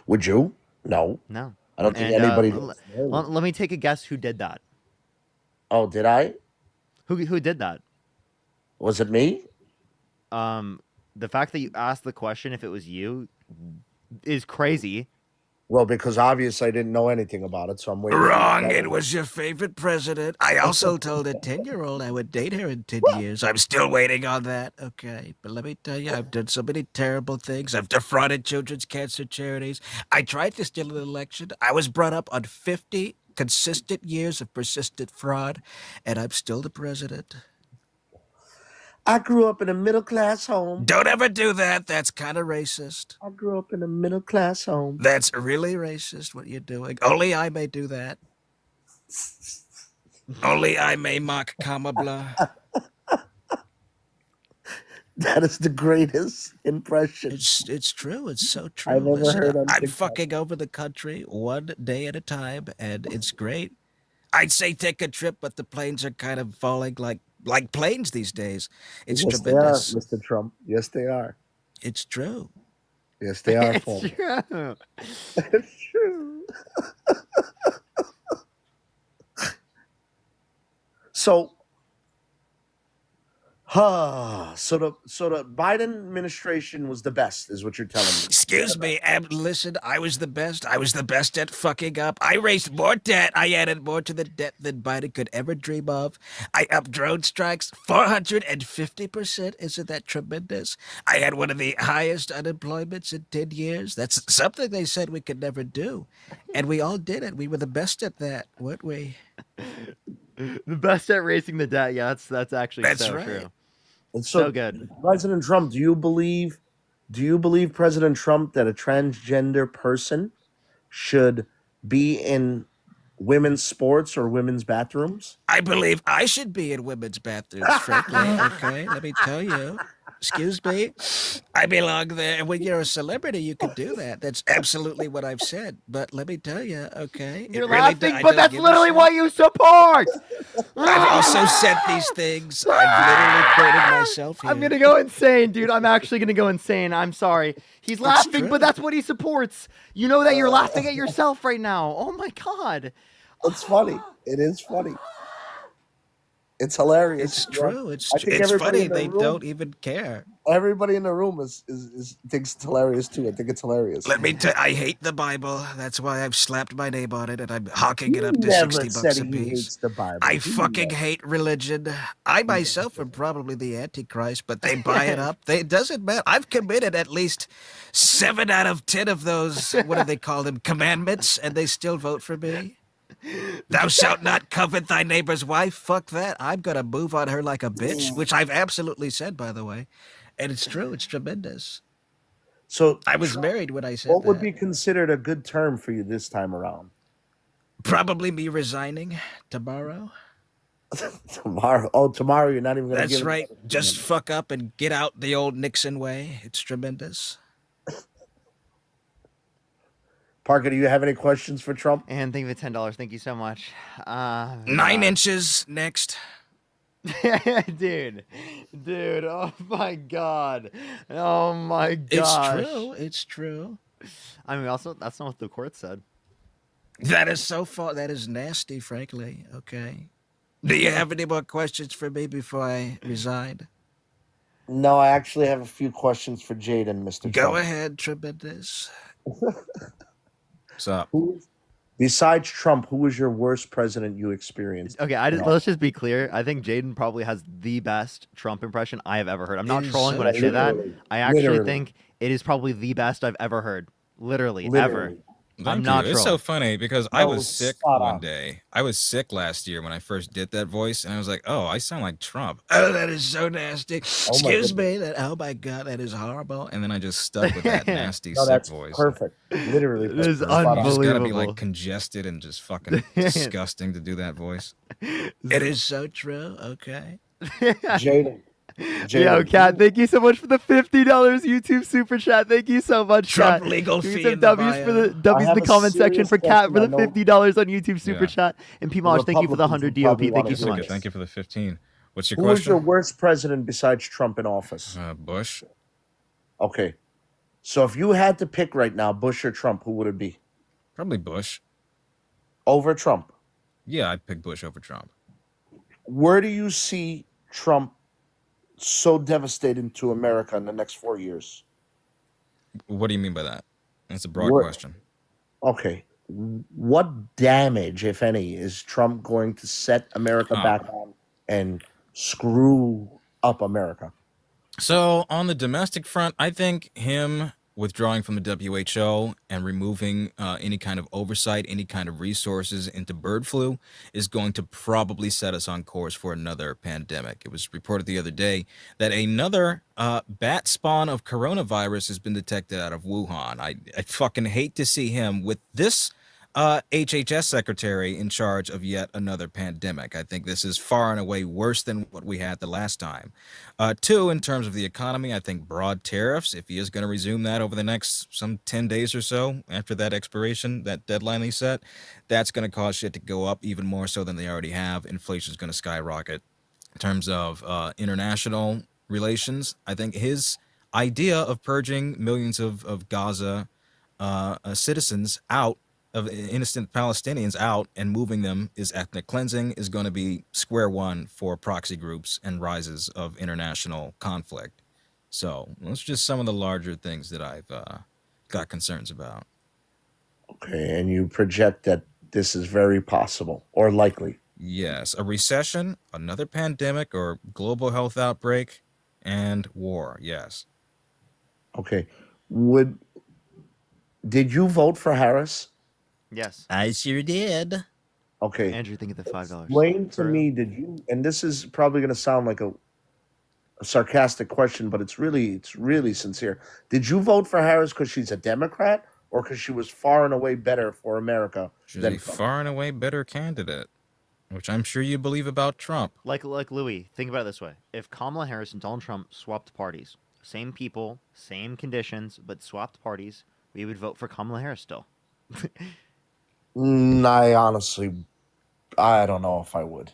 S11: Would you? No.
S2: No.
S11: I don't think
S2: And
S11: anybody.
S2: let me take a guess who did that.
S11: Oh, did I?
S2: Who did that?
S11: Was it me?
S2: The fact that you asked the question if it was you is crazy.
S11: Well, because obviously I didn't know anything about it, so I'm waiting.
S10: Wrong. It was your favorite president. I also told a 10-year-old I would date her in 10 years. I'm still waiting on that. Okay. But let me tell you, I've done so many terrible things. I've defrauded children's cancer charities. I tried to steal an election. I was brought up on 50 consistent years of persistent fraud, and I'm still the president.
S11: I grew up in a middle-class home.
S10: Don't ever do that. That's kind of racist.
S11: I grew up in a middle-class home.
S10: That's really racist what you're doing. Only I may do that. Only I may mock comma blah.
S11: That is the greatest impression.
S10: It's true. It's so true.
S11: I've ever heard on
S10: I'm
S11: TikTok.
S10: fucking over the country one day at a time, and it's great. I'd say take a trip, but the planes are kind of falling like planes these days. It's
S11: Yes,
S10: tremendous.
S11: they are, Mr. Trump. Yes, they are.
S10: It's true.
S11: Yes, they are.
S2: It's
S11: falling.
S2: true.
S11: It's true. So, so the Biden administration was the best, is what you're telling me.
S10: Excuse me, listen, I was the best. I was the best at fucking up. I raised more debt. I added more to the debt than Biden could ever dream of. I upped drone strikes 450%. Isn't that tremendous? I had one of the highest unemployments in 10 years. That's something they said we could never do. And we all did it. We were the best at that, weren't we?
S2: The best at raising the debt. Yeah, that's actually
S10: That's
S2: so
S10: right.
S2: true.
S11: And
S2: So good.
S11: President Trump, do you believe President Trump that a transgender person should be in women's sports or women's bathrooms?
S10: I believe I should be in women's bathrooms, frankly. Okay, let me tell you. Excuse me. I belong there. And when you're a celebrity, you can do that. That's absolutely what I've said. But let me tell you, okay?
S2: You're laughing, but that's literally what you support.
S10: I've also said these things. I've literally quoted myself here.
S2: I'm gonna go insane, dude. I'm actually gonna go insane. I'm sorry. He's laughing,
S10: true.
S2: but that's what he supports. You know that you're laughing at yourself right now. Oh my god.
S11: It's funny. It is funny. It's hilarious.
S10: It's true.
S11: I
S10: It's
S11: think everybody
S10: funny.
S11: in the
S10: They
S11: room-
S10: don't even care.
S11: Everybody in the room is thinks it's hilarious too. I think it's hilarious.
S10: Let me tell I hate the Bible. That's why I've slapped my name on it and I'm hawking it
S11: He
S10: up to
S11: never
S10: 60
S11: said
S10: bucks a
S11: he
S10: piece.
S11: hates the Bible.
S10: I
S11: He
S10: fucking
S11: never.
S10: hate religion. I myself am probably the Antichrist, but they buy it up. It doesn't matter. I've committed at least 7 out of 10 of those, what do they call them, commandments, and they still vote for me. Thou shalt not covet thy neighbor's wife. Fuck that. I'm going to move on her like a bitch, which I've absolutely said, by the way. And it's true. It's tremendous.
S11: So
S10: I was married when I said
S11: what would
S10: that.
S11: be considered a good term for you this time around?
S10: Probably me resigning tomorrow.
S11: Tomorrow. Oh, tomorrow you're not even going to
S10: That's
S11: give
S10: right.
S11: it.
S10: Just fuck up and get out the old Nixon way. It's tremendous.
S11: Parker, do you have any questions for Trump?
S2: And thank you for $10. Thank you so much.
S10: 9 inches next.
S2: dude. Oh my god. Oh my gosh.
S10: It's true. It's true.
S2: I mean, also, that's not what the court said.
S10: That is so far. That is nasty, frankly. Okay. Do you have any more questions for me before I resign?
S11: No, I actually have a few questions for Jaden, Mr.
S10: Go
S11: Trump.
S10: ahead, tremendous.
S14: What's up?
S11: Besides Trump, who was your worst president you experienced?
S2: Okay, let's just be clear. I think Jaden probably has the best Trump impression I have ever heard. I'm not trolling when I say that. I actually think it is probably the best I've ever heard. Literally. Ever. I'm not
S14: It's so
S2: trolling.
S14: funny because I
S11: No,
S14: was sick
S11: spot
S14: one
S11: on.
S14: day. I was sick last year when I first did that voice, and I was like, "Oh, I sound like Trump."
S10: Oh, that is so nasty. Excuse
S11: goodness.
S10: me. Oh my God, that is horrible.
S14: And then I just stuck with that nasty
S11: No,
S14: sick
S11: that's
S14: voice.
S11: perfect. Literally.
S2: It is
S11: spot on.
S14: You just gotta be
S2: Unbelievable.
S14: like congested and just fucking disgusting to do that voice.
S10: It is so true. Okay.
S11: Jaden,
S2: Yo, Kat, thank you so much for the $50 YouTube super chat. Thank you so much,
S10: Trump
S2: Kat.
S10: legal
S2: Give me
S10: fee
S2: some
S10: in the
S2: W's for the
S10: bio.
S2: W's in the comment section for Kat for the $50 on YouTube super
S11: Yeah.
S2: chat. And P-Maj, thank you for the 100 DOP. Thank you so much.
S14: Thank you for the 15. What's your
S11: Who was
S14: question?
S11: your worst president besides Trump in office?
S14: Bush.
S11: Okay. So if you had to pick right now, Bush or Trump, who would it be?
S14: Probably Bush.
S11: Over Trump.
S14: Yeah, I'd pick Bush over Trump.
S11: Where do you see Trump so devastating to America in the next 4 years?
S14: What do you mean by that? That's a broad
S11: What-
S14: question.
S11: Okay. What damage, if any, is Trump going to set America back on and screw up America?
S14: So on the domestic front, I think him withdrawing from the WHO and removing any kind of oversight, any kind of resources into bird flu is going to probably set us on course for another pandemic. It was reported the other day that another bat spawn of coronavirus has been detected out of Wuhan. I fucking hate to see him with this HHS secretary in charge of yet another pandemic. I think this is far and away worse than what we had the last time. Two, in terms of the economy, I think broad tariffs, if he is going to resume that over the next some 10 days or so after that expiration, that deadline he set, that's going to cause shit to go up even more so than they already have. Inflation is going to skyrocket. In terms of international relations, I think his idea of purging millions of Gaza citizens out, of innocent Palestinians out and moving them is ethnic cleansing, is going to be square one for proxy groups and rises of international conflict. So those are just some of the larger things that I've got concerns about.
S11: Okay, and you project that this is very possible or likely.
S14: Yes, a recession, another pandemic or global health outbreak, and war. Yes.
S11: Okay. Did you vote for Harris?
S2: Yes.
S10: I sure did.
S11: Okay.
S2: Andrew, think of the $5.
S11: Explain to me, did you, and this is probably going to sound like a sarcastic question, but it's really sincere. Did you vote for Harris because she's a Democrat or because she was far and away better for America
S14: She's
S11: than
S14: a far and away better candidate, which I'm sure you believe about Trump.
S2: Like Louis, think about it this way. If Kamala Harris and Donald Trump swapped parties, same people, same conditions, but swapped parties, we would vote for Kamala Harris still.
S11: I don't know if I would.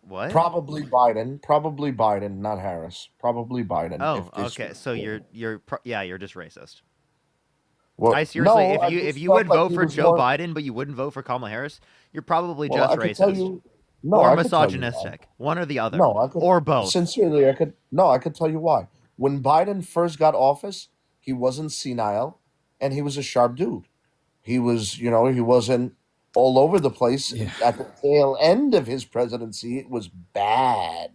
S2: What?
S11: Probably Biden, not Harris. Probably Biden.
S2: Oh,
S11: if this
S2: okay.
S11: was-
S2: So you're just racist.
S11: Well,
S2: I seriously,
S11: no, I
S2: if
S11: just
S2: you
S11: felt
S2: would
S11: like
S2: vote
S11: he
S2: for
S11: was
S2: Joe
S11: more-
S2: Biden, but you wouldn't vote for Kamala Harris, you're probably
S11: Well,
S2: just
S11: I could tell
S2: racist
S11: you-
S2: or
S11: I could tell you
S2: misogynistic. One or the other.
S11: No, I could,
S2: or both.
S11: Sincerely, I could tell you why. When Biden first got office, he wasn't senile, and he was a sharp dude. He was, he wasn't all over the place. At the tail end of his presidency, it was bad.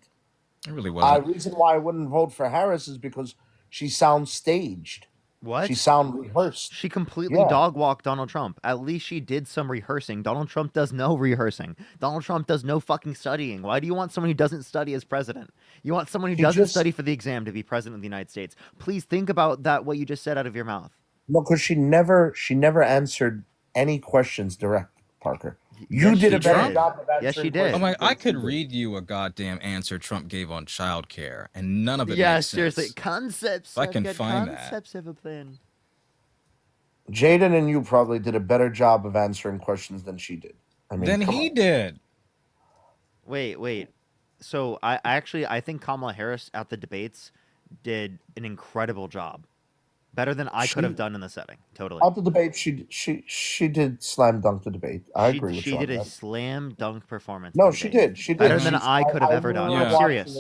S14: It really wasn't.
S11: The reason why I wouldn't vote for Harris is because she sounds staged.
S2: What?
S11: She sounds rehearsed.
S2: She completely
S11: Yeah.
S2: dog walked Donald Trump. At least she did some rehearsing. Donald Trump does no rehearsing. Donald Trump does no fucking studying. Why do you want someone who doesn't study as president? You want someone who
S11: He
S2: doesn't
S11: just-
S2: study for the exam to be president of the United States. Please think about that, what you just said out of your mouth.
S11: No, because she never answered any questions direct, Parker. You
S2: Yes,
S11: did
S2: she
S11: a better
S2: did.
S11: job of answering
S2: Yes, she did.
S11: questions
S14: Oh my!
S11: than
S14: I could
S11: she did.
S14: read you a goddamn answer Trump gave on childcare, and none of it
S2: Yeah,
S14: makes
S2: seriously.
S14: sense.
S2: Concepts.
S14: If I
S2: I've
S14: can
S2: got
S14: find that.
S2: concepts of a plan.
S11: Jaden and you probably did a better job of answering questions than she did. I mean,
S14: Then
S11: come
S14: he
S11: on.
S14: did.
S2: Wait. So I think Kamala Harris at the debates did an incredible job. Better than I could
S11: She-
S2: have done in the setting. Totally.
S11: At the debate, she did slam dunk the debate. I agree with
S2: She
S11: you. on
S2: did a
S11: that.
S2: slam dunk performance.
S11: No,
S2: in the
S11: she
S2: debate.
S11: did. She did.
S2: Better than
S11: She's-
S2: I could have ever done.
S14: Yeah.
S2: I'm serious.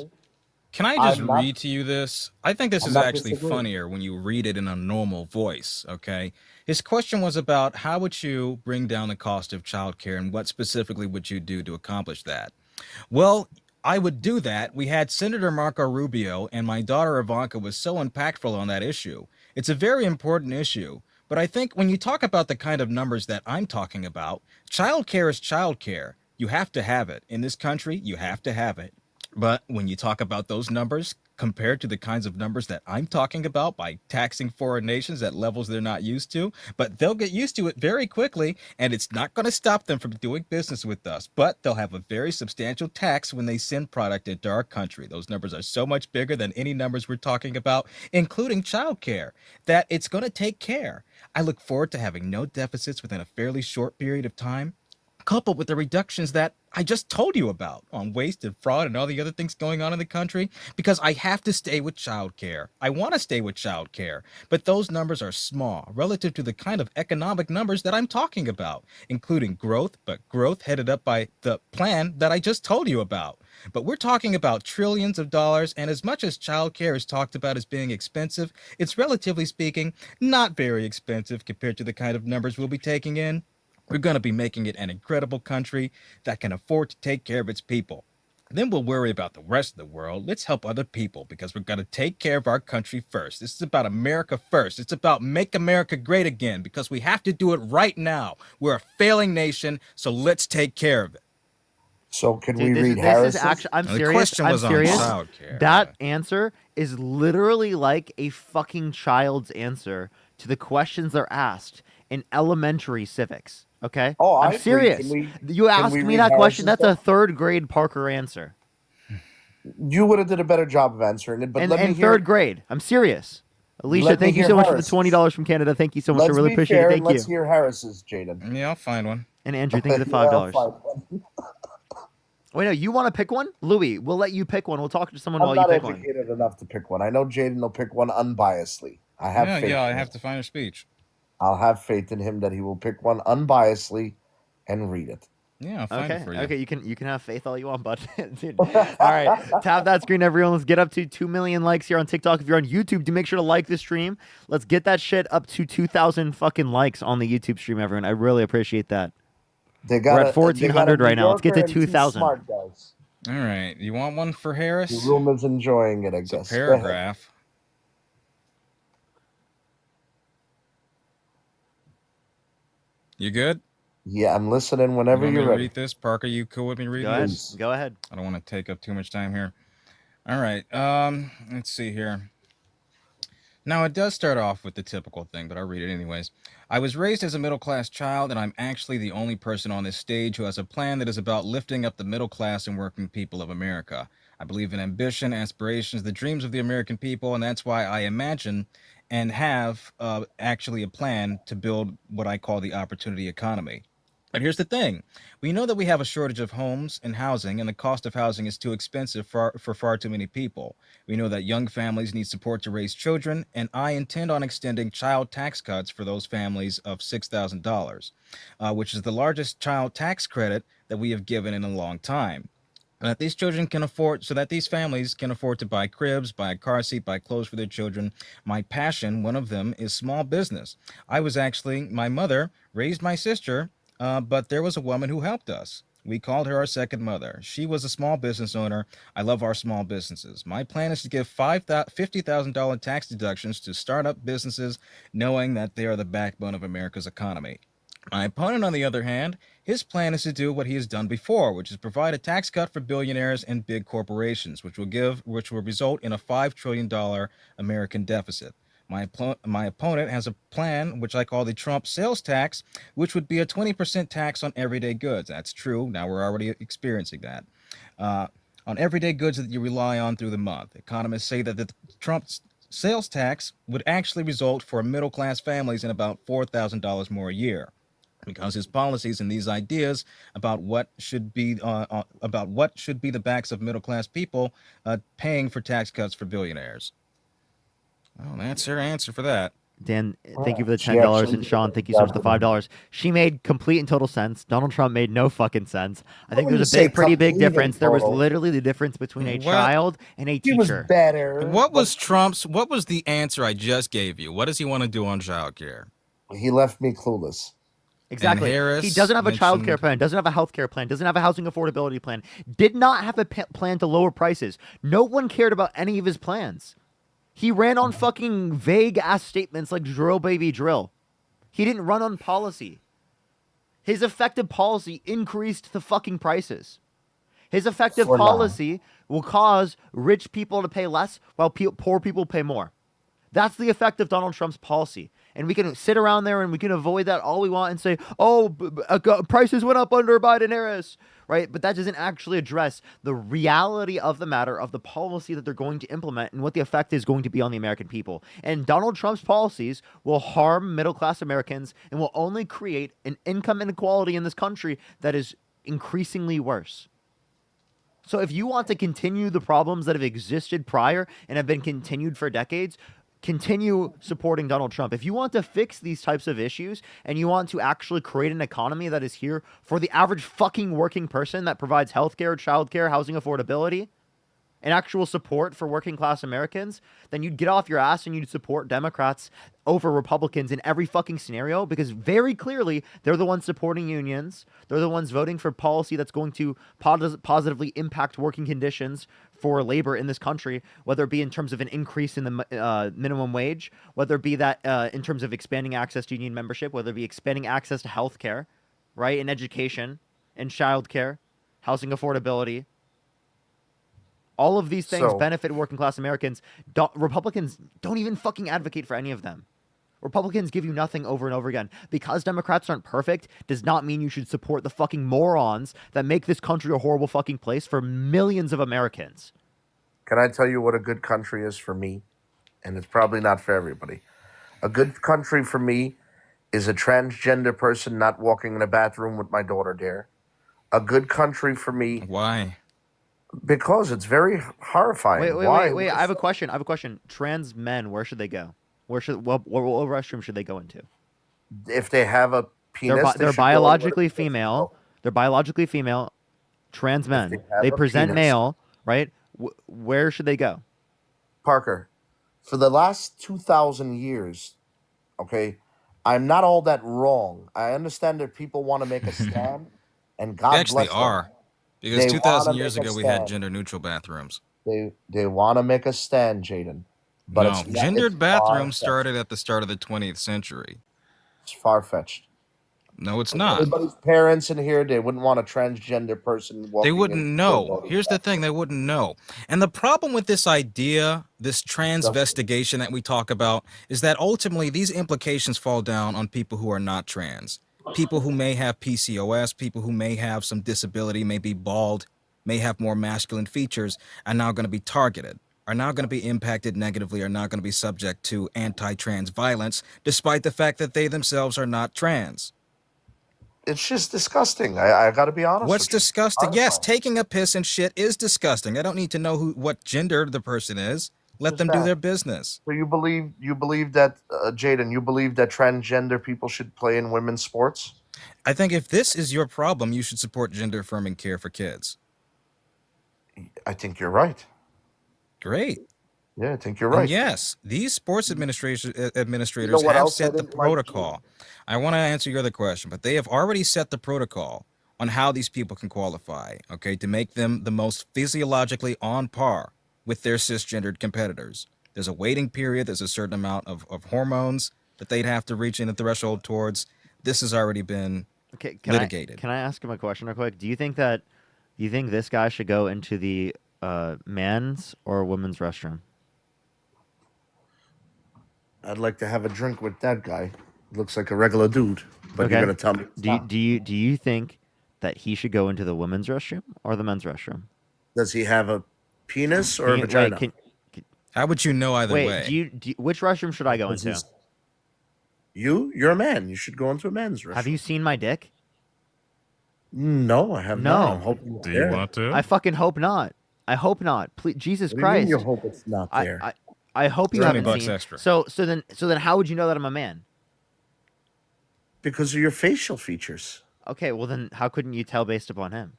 S14: Can I just
S11: I'm not-
S14: read to you this? I think this
S11: I'm
S14: is
S11: not
S14: actually
S11: disagreeing.
S14: funnier when you read it in a normal voice, okay? His question was about how would you bring down the cost of childcare and what specifically would you do to accomplish that? Well, I would do that. We had Senator Marco Rubio and my daughter Ivanka was so impactful on that issue. It's a very important issue. But I think when you talk about the kind of numbers that I'm talking about, childcare is childcare. You have to have it. In this country, you have to have it. But when you talk about those numbers compared to the kinds of numbers that I'm talking about by taxing foreign nations at levels they're not used to, but they'll get used to it very quickly, and it's not going to stop them from doing business with us. But they'll have a very substantial tax when they send product into our country. Those numbers are so much bigger than any numbers we're talking about, including childcare, that it's going to take care. I look forward to having no deficits within a fairly short period of time, coupled with the reductions that I just told you about on waste and fraud and all the other things going on in the country, because I have to stay with childcare. I want to stay with childcare, but those numbers are small relative to the kind of economic numbers that I'm talking about, including growth, but growth headed up by the plan that I just told you about. But we're talking about trillions of dollars, and as much as childcare is talked about as being expensive, it's relatively speaking not very expensive compared to the kind of numbers we'll be taking in. We're going to be making it an incredible country that can afford to take care of its people. Then we'll worry about the rest of the world. Let's help other people because we're going to take care of our country first. This is about America first. It's about make America great again because we have to do it right now. We're a failing nation, so let's take care of it.
S11: So can
S2: Dude,
S11: we read
S2: this
S11: Harris?
S2: is actually, I'm
S14: The
S2: serious.
S14: question
S2: I'm
S14: was on
S2: serious.
S14: childcare.
S2: That answer is literally like a fucking child's answer to the questions they're asked in elementary civics. Okay?
S11: Oh, I
S2: I'm
S11: agree.
S2: serious. You asked
S11: we
S2: me
S11: read
S2: that question.
S11: Harris's
S2: That's a third grade Parker answer.
S11: You would have did a better job of answering it, but
S2: And
S11: let me
S2: in
S11: hear.
S2: third grade. I'm serious. Alicia,
S11: Let me
S2: thank you
S11: hear
S2: so much for the
S11: Harris's.
S2: $20 from Canada. Thank you so much. I
S11: Let's
S2: really
S11: be
S2: appreciate
S11: fair
S2: it.
S11: and
S2: Thank
S11: let's
S2: you.
S11: hear Harris's, Jaden.
S14: Yeah, I'll find one.
S2: And Andrew, thank you for the
S11: Yeah, I'll
S2: $5.
S11: find one.
S2: Wait, no, you want to pick one? Louis, we'll let you pick one. We'll talk to someone
S11: I'm
S2: while you
S11: not
S2: pick one.
S11: educated enough to pick one. I know Jaden will pick one unbiasedly. I have faith.
S14: Yeah, I
S11: in
S14: have
S11: him.
S14: to find a speech.
S11: I'll have faith in him that he will pick one unbiasedly and read it.
S14: Yeah, I'll find it for you.
S2: Okay, you can have faith all you want, bud. Dude. All right, tap that screen, everyone. Let's get up to 2 million likes here on TikTok. If you're on YouTube, do make sure to like the stream. Let's get that shit up to 2,000 fucking likes on the YouTube stream, everyone. I really appreciate that. We're at 1,400 right now. Let's get to 2,000.
S11: Smart guys.
S14: All right, you want one for Harris?
S11: The room is enjoying it, I
S14: It's
S11: guess.
S14: a paragraph. You good?
S11: Yeah, I'm listening whenever
S14: you want
S11: you're
S14: me to
S11: ready.
S14: read this? Parker, you cool with me reading
S2: Go ahead.
S14: this?
S2: Go ahead.
S14: I don't want to take up too much time here. All right. Let's see here. Now, it does start off with the typical thing, but I'll read it anyways. I was raised as a middle-class child, and I'm actually the only person on this stage who has a plan that is about lifting up the middle class and working people of America. I believe in ambition, aspirations, the dreams of the American people, and that's why I imagine and have actually a plan to build what I call the opportunity economy. But here's the thing. We know that we have a shortage of homes and housing, and the cost of housing is too expensive for far too many people. We know that young families need support to raise children, and I intend on extending child tax cuts for those families of $6,000, which is the largest child tax credit that we have given in a long time. That these children can afford, so that these families can afford to buy cribs, buy a car seat, buy clothes for their children. My passion, one of them, is small business. My mother raised my sister, but there was a woman who helped us. We called her our second mother. She was a small business owner. I love our small businesses. My plan is to give $50,000 tax deductions to startup businesses, knowing that they are the backbone of America's economy. My opponent, on the other hand, his plan is to do what he has done before, which is provide a tax cut for billionaires and big corporations, which will result in a $5 trillion American deficit. My opponent has a plan, which I call the Trump sales tax, which would be a 20% tax on everyday goods. That's true. Now we're already experiencing that. On everyday goods that you rely on through the month. Economists say that the Trump sales tax would actually result for middle-class families in about $4,000 more a year, because his policies and these ideas about what should be the backs of middle-class people paying for tax cuts for billionaires. Oh, that's her answer for that.
S2: Dan, thank you for the $10, and Sean, thank you so much for the $5. She made complete and total sense. Donald Trump made no fucking sense. I think there's a pretty big difference. There was literally the difference between a child and a teacher.
S11: He was better.
S14: What was the answer I just gave you? What does he want to do on childcare?
S11: He left me clueless.
S2: Exactly. He doesn't have a child care plan, doesn't have a health care plan, doesn't have a housing affordability plan, did not have a plan to lower prices. No one cared about any of his plans. He ran on fucking vague-ass statements like drill, baby, drill. He didn't run on policy. His effective policy increased the fucking prices. His effective policy will cause rich people to pay less while poor people pay more. That's the effect of Donald Trump's policy. And we can sit around there and we can avoid that all we want and say, oh, prices went up under Biden-Harris, right? But that doesn't actually address the reality of the matter of the policy that they're going to implement and what the effect is going to be on the American people. And Donald Trump's policies will harm middle-class Americans and will only create an income inequality in this country that is increasingly worse. So if you want to continue the problems that have existed prior and have been continued for decades, continue supporting Donald Trump. If you want to fix these types of issues and you want to actually create an economy that is here for the average fucking working person that provides healthcare, childcare, housing affordability, and actual support for working class Americans, then you'd get off your ass and you'd support Democrats over Republicans in every fucking scenario, because very clearly they're the ones supporting unions. They're the ones voting for policy that's going to positively impact working conditions for labor in this country, whether it be in terms of an increase in the minimum wage, whether it be that in terms of expanding access to union membership, whether it be expanding access to health care, right, and education, and child care, housing affordability. All of these things benefit working class Americans. Republicans don't even fucking advocate for any of them. Republicans give you nothing over and over again. Because Democrats aren't perfect does not mean you should support the fucking morons that make this country a horrible fucking place for millions of Americans.
S11: Can I tell you what a good country is for me? And it's probably not for everybody. A good country for me is a transgender person not walking in a bathroom with my daughter there. A good country for me.
S14: Why?
S11: Because it's very horrifying.
S2: Wait. I have a question. Trans men, where should they go? What restroom should they go into?
S11: If they have a penis,
S2: they're biologically female. They're biologically female. Trans men. They present male, right? Where should they go?
S11: Parker, for the last 2,000 years, okay, I'm not all that wrong. I understand that people want to make a stand, and God
S14: They
S11: bless
S14: actually are.
S11: them.
S14: Because
S11: They
S14: 2,000
S11: wanna
S14: years
S11: make a
S14: ago, we had
S11: stand.
S14: gender-neutral bathrooms.
S11: They want to make a stand, Jaden. But
S14: No,
S11: it's
S14: gendered bathrooms
S11: far-fetched.
S14: started at the start of the 20th century.
S11: It's far-fetched.
S14: No, it's not.
S11: Everybody's parents in here, they wouldn't want a transgender person walking
S14: They wouldn't
S11: in.
S14: know. Here's the thing, they wouldn't know. And the problem with this idea, this transvestigation that we talk about, is that ultimately these implications fall down on people who are not trans. People who may have PCOS, people who may have some disability, may be bald, may have more masculine features, are now going to be targeted, are now going to be impacted negatively, are now going to be subject to anti-trans violence, despite the fact that they themselves are not trans.
S11: It's just disgusting. I got to be honest.
S14: What's
S11: with you.
S14: disgusting? Yes, taking a piss and shit is disgusting. I don't need to know what gender the person is. Let them do their business.
S11: So you believe that, Jaden, you believe that transgender people should play in women's sports?
S14: I think if this is your problem, you should support gender-affirming care for kids.
S11: I think you're right.
S14: Great.
S11: Yeah, I think you're right.
S14: And yes, these sports administrators
S11: what
S14: have
S11: else I
S14: set the
S11: didn't like,
S14: protocol. I want to answer your other question, but they have already set the protocol on how these people can qualify, okay, to make them the most physiologically on par with their cisgendered competitors. There's a waiting period. There's a certain amount of hormones that they'd have to reach in a threshold towards. This has already been litigated.
S2: Can I ask him a question real quick? Do you think this guy should go into the men's or women's restroom?
S11: I'd like to have a drink with that guy. Looks like a regular dude, but you're gonna tell me.
S2: Do you think that he should go into the women's restroom or the men's restroom?
S11: Does he have a penis or a vagina?
S14: How would you know either way?
S2: Which restroom should I go into?
S11: You're a man. You should go into a men's restroom.
S2: Have you seen my dick?
S11: No, I have not. I'm hoping
S14: Do you want to?
S2: I fucking hope not. I hope not. Please, Jesus
S11: What do you
S2: Christ.
S11: mean you hope it's not there?
S2: I hope you
S14: 20
S2: haven't
S14: bucks
S2: seen.
S14: extra.
S2: So then how would you know that I'm a man?
S11: Because of your facial features.
S2: Okay, well then how couldn't you tell based upon him?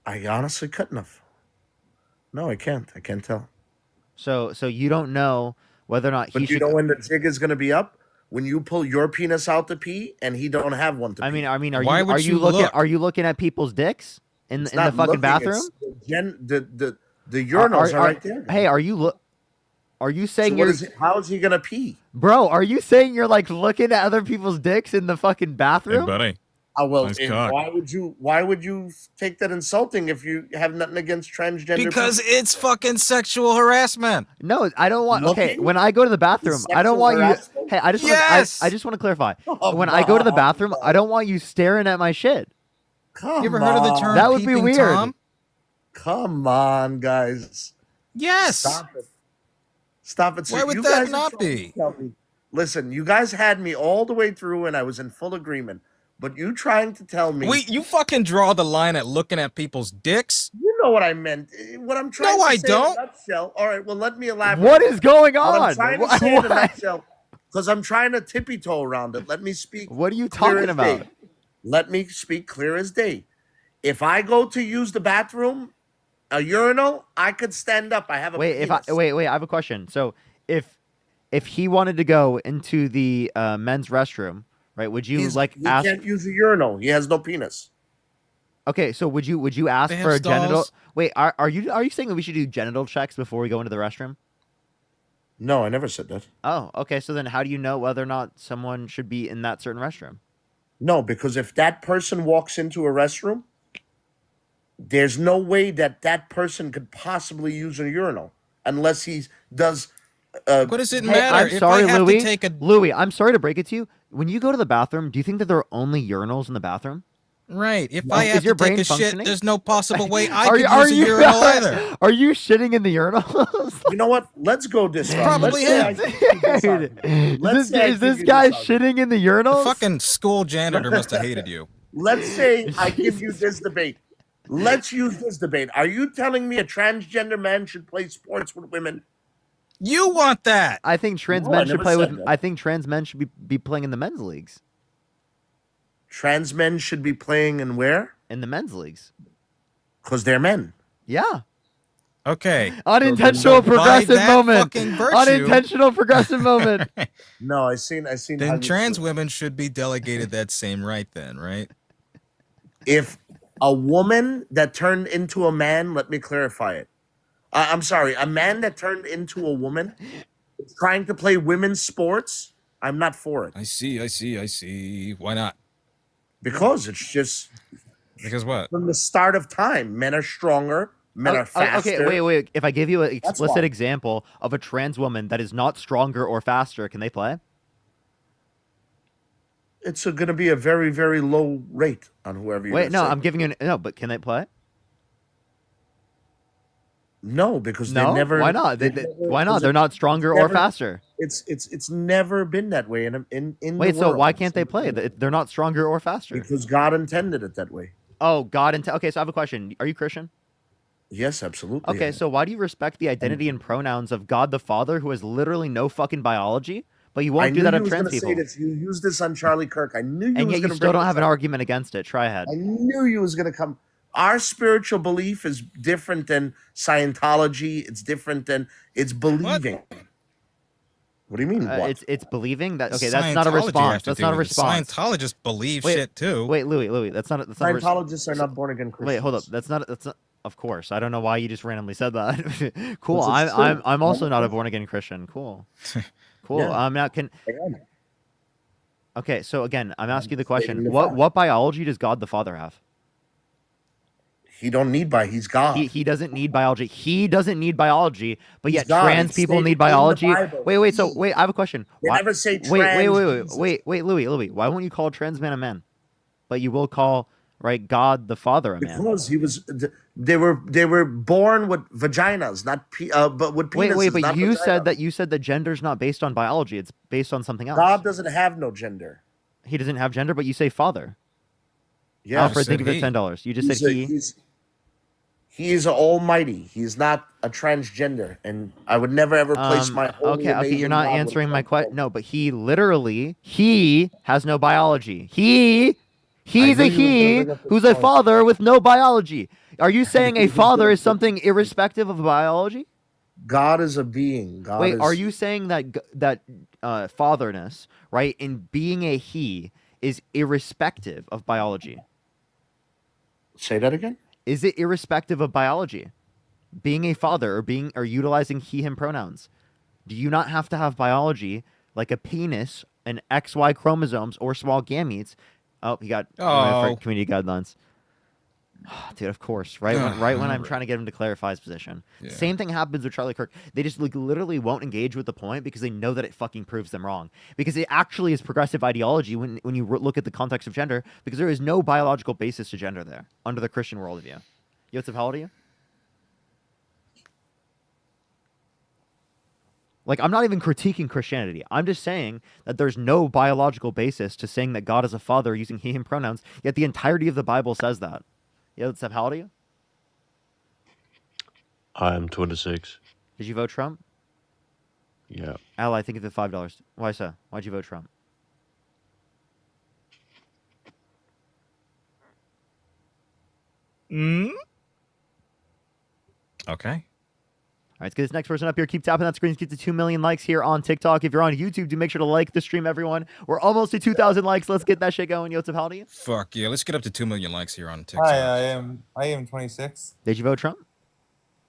S11: I honestly couldn't have. No, I can't. I can't tell.
S2: So you don't know whether or not
S11: But
S2: he
S11: you
S2: should.
S11: know when the jig is going to be up? When you pull your penis out to pee and he don't have one to pee.
S2: I mean,
S14: Why would you look?
S2: Are you looking at people's dicks in
S11: It's
S2: the
S11: not
S2: fucking
S11: looking,
S2: bathroom?
S11: it's the urinals are right there.
S2: Hey, are you saying
S11: how is he gonna pee?
S2: Bro, are you saying you're like looking at other people's dicks in the fucking bathroom?
S14: Hey, buddy.
S11: Well,
S14: Nice cock.
S11: why would you take that insulting if you have nothing against transgender
S14: Because
S11: people?
S14: it's fucking sexual harassment.
S2: No, I don't want. Okay,
S11: Looking
S2: when I go to the bathroom, I don't
S11: sexual
S2: want you.
S11: harassment?
S2: Hey, I just want.
S14: Yes!
S2: I just want to clarify.
S11: Come
S2: When I go to the
S11: on,
S2: bathroom, I don't want you staring at my shit.
S11: Come
S14: You ever heard of the
S11: on.
S14: term
S2: That would be
S14: peeping
S2: weird.
S14: Tom?
S11: Come on, guys.
S14: Yes.
S11: Stop it. Stop it.
S14: Why would
S11: you
S14: that
S11: guys are
S14: not
S11: trying
S14: be?
S11: to tell me- Listen, you guys had me all the way through and I was in full agreement. But you trying to tell me
S14: You fucking draw the line at looking at people's dicks?
S11: you know what I meant. What I'm trying
S14: No,
S11: to
S14: I
S11: say
S14: don't.
S11: in a nutshell. All right, well let me elaborate.
S2: What is going
S11: What I'm
S2: on?
S11: trying to say in a nutshell, because I'm trying to tippy toe around it. Let me speak.
S2: What are you
S11: clear
S2: talking
S11: as
S2: about?
S11: day. Let me speak clear as day. If I go to use the bathroom, a urinal, I could stand up. I have a
S2: Wait,
S11: penis.
S2: wait, I have a question. So, if he wanted to go into the men's restroom, right? Would you
S11: he
S2: ask?
S11: can't use a urinal. He has no penis.
S2: Okay, so would you ask
S14: They
S2: for a
S14: have
S2: genital?
S14: stalls.
S2: Wait, are you saying that we should do genital checks before we go into the restroom?
S11: No, I never said that.
S2: Oh, okay. So then, how do you know whether or not someone should be in that certain restroom?
S11: No, because if that person walks into a restroom, there's no way that that person could possibly use a urinal unless he does.
S14: What does it
S2: Hey,
S14: matter?
S2: I'm
S14: If
S2: sorry,
S14: I have
S2: Louis.
S14: to take a
S2: Louis, I'm sorry to break it to you. When you go to the bathroom, do you think that there are only urinals in the bathroom?
S14: right, if
S2: No.
S14: I
S2: Is
S14: have
S2: your
S14: to take
S2: brain
S14: a shit,
S2: functioning?
S14: there's no possible way I
S2: Are
S14: could
S2: you- are
S14: use a
S2: you-
S14: urinal either.
S2: Are you shitting in the urinals?
S11: You know what? Let's go this route.
S14: Probably
S11: Let's say I give you this
S2: Dude,
S11: argument. Let's say I
S2: is this
S11: give you
S2: guy
S11: this argument.
S2: shitting in the
S14: The
S2: urinals?
S14: fucking school janitor must have hated you.
S11: Let's say I give you this debate. Let's use this debate. Are you telling me a transgender man should play sports with women?
S14: You want that?
S2: I think trans
S11: No, I
S2: men should
S11: never
S2: play with.
S11: said that.
S2: I think trans men should be playing in the men's leagues.
S11: Trans men should be playing in where?
S2: In the men's leagues.
S11: Because they're men.
S2: Yeah.
S14: Okay.
S2: Unintentional
S14: by
S2: progressive
S14: that
S2: moment.
S14: fucking virtue-
S2: Unintentional progressive moment.
S11: No, I seen.
S14: Then
S11: how you
S14: trans
S11: feel.
S14: women should be delegated that same right then, right?
S11: If a woman that turned into a man, let me clarify it. I'm sorry, a man that turned into a woman is trying to play women's sports. I'm not for it
S14: I see. Why not?
S11: because it's just
S14: Because what?
S11: from the start of time. Men are stronger. Men are faster.
S2: Okay, wait. If I give you an
S11: That's
S2: explicit
S11: why.
S2: example of a trans woman that is not stronger or faster, can they play?
S11: It's going to be a very, very low rate on whoever you.
S2: Wait, no, I'm giving you no, but can they play?
S11: No, because
S2: No?
S11: they never.
S2: Why not? Why not? They're not stronger or
S11: never-
S2: faster.
S11: It's never been that way in
S2: Wait,
S11: the
S2: so
S11: world.
S2: why can't they play? They're not stronger or faster.
S11: Because God intended it that way.
S2: Oh, God. Okay, so I have a question. Are you Christian?
S11: Yes, absolutely.
S2: Okay, so why do you respect the identity and pronouns of God the Father, who has literally no fucking biology, but you
S11: I
S2: won't do
S11: knew
S2: that
S11: you
S2: of
S11: was
S2: trans
S11: gonna
S2: people?
S11: say this. You used this on Charlie Kirk. I knew you
S2: And
S11: was
S2: yet you
S11: gonna
S2: still
S11: bring
S2: don't
S11: this
S2: have an
S11: up.
S2: argument against it. Try ahead.
S11: I knew you was gonna come. Our spiritual belief is different than Scientology. It's different than it's believing. What do you mean? What?
S2: It's believing that. Okay, that's not a
S14: Scientology have
S2: response.
S14: to
S2: That's
S14: do
S2: not a
S14: with it.
S2: response.
S14: Scientologists believe
S2: Wait,
S14: shit too.
S2: Wait, Louis, that's not. That's not.
S11: Scientologists are not born again Christians.
S2: Wait, hold up. That's not. Of course, I don't know why you just randomly said that. Cool.
S11: Because it's
S2: I'm
S11: true.
S2: also not a born again Christian. Cool. Cool.
S11: Yeah.
S2: Now can.
S11: I am.
S2: Okay, so again, I'm asking you the
S11: stating
S2: question:
S11: the
S2: What
S11: fact.
S2: biology does God the Father have?
S11: He don't need he's God.
S2: He doesn't need biology. He doesn't need biology, but
S11: He's
S2: yet
S11: God.
S2: trans
S11: It's
S2: people
S11: stated
S2: need
S11: in the
S2: biology.
S11: Bible.
S2: Wait. So wait, I have a question.
S11: They
S2: Why-
S11: never say
S2: Wait,
S11: trans
S2: wait, Louis. Why won't you call a trans man a man, but you will call God the Father a man?
S11: Because he was, they were born with vaginas, not but with penises.
S2: Wait, but
S11: not
S2: you
S11: vaginas.
S2: said that gender's not based on biology; it's based on something else.
S11: God doesn't have no gender.
S2: He doesn't have gender, but you say father.
S11: Yeah,
S2: Alfred, think of it $10. You just said he.
S11: He is almighty. He's not a transgender, and I would never ever place my holy,
S2: Okay,
S11: amazing
S2: you're not
S11: God with
S2: answering
S11: a
S2: my
S11: trans
S2: question. No, but he has no biology. He's
S11: I
S2: a
S11: knew you were gonna
S2: he
S11: bring up this
S2: who's a
S11: point.
S2: father with no biology. Are you saying a father is something irrespective of biology?
S11: God is a being. God
S2: Wait,
S11: is,
S2: are you saying that fatherness, right, in being a he is irrespective of biology?
S11: Say that again.
S2: Is it irrespective of biology? Being a father or utilizing he him pronouns. Do you not have to have biology like a penis and XY chromosomes or small gametes Oh, he got
S14: Oh.
S2: community guidelines. Dude, of course. Right when I'm trying to get him to clarify his position.
S14: Yeah.
S2: Same thing happens with Charlie Kirk. They just like literally won't engage with the point because they know that it fucking proves them wrong. Because it actually is progressive ideology when you look at the context of gender. Because there is no biological basis to gender there under the Christian worldview. Yosef, how old are you? Like, I'm not even critiquing Christianity. I'm just saying that there's no biological basis to saying that God is a father using he, him pronouns, yet the entirety of the Bible says that. Yosef, how old are you?
S6: I'm 26.
S2: Did you vote Trump?
S6: Yeah.
S2: Al, I think it's $5. Why so? Why'd you vote Trump?
S14: Okay.
S2: All right, let's get this next person up here. Keep tapping that screen to get to 2 million likes here on TikTok. If you're on YouTube, do make sure to like the stream, everyone. We're almost to 2,000 likes. Let's get that shit going. Yosef, how old are you?
S14: Fuck yeah. Let's get up to 2 million likes here on TikTok.
S9: Hi, I am 26.
S2: Did you vote Trump?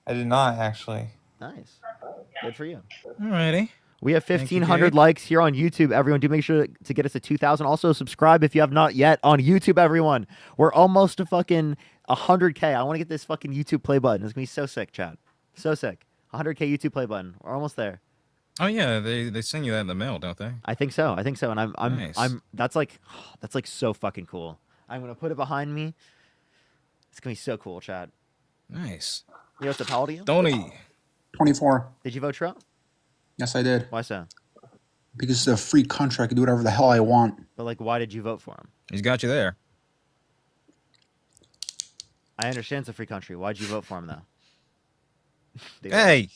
S9: I did not, actually.
S2: Nice. Good for you.
S14: Alrighty.
S2: We have
S14: Thank you,
S2: 1,500
S14: Gabe.
S2: likes here on YouTube. Everyone, do make sure to get us to 2,000. Also, subscribe if you have not yet on YouTube, everyone. We're almost to fucking 100K. I want to get this fucking YouTube play button. It's going to be so sick, chat. So sick. 100K YouTube play button. We're almost there.
S14: Oh yeah, they send you that in the mail, don't they?
S2: I think so. And
S14: Nice.
S2: I'm that's like so fucking cool. I'm going to put it behind me. It's going to be so cool, chat.
S14: Nice.
S2: Yosef, how old are you?
S14: Tony.
S23: 24.
S2: Did you vote Trump?
S23: Yes, I did.
S2: Why so?
S23: Because it's a free country. I can do whatever the hell I want.
S2: But like, why did you vote for him?
S14: He's got you there.
S2: I understand it's a free country. Why'd you vote for him, though?
S14: Hey!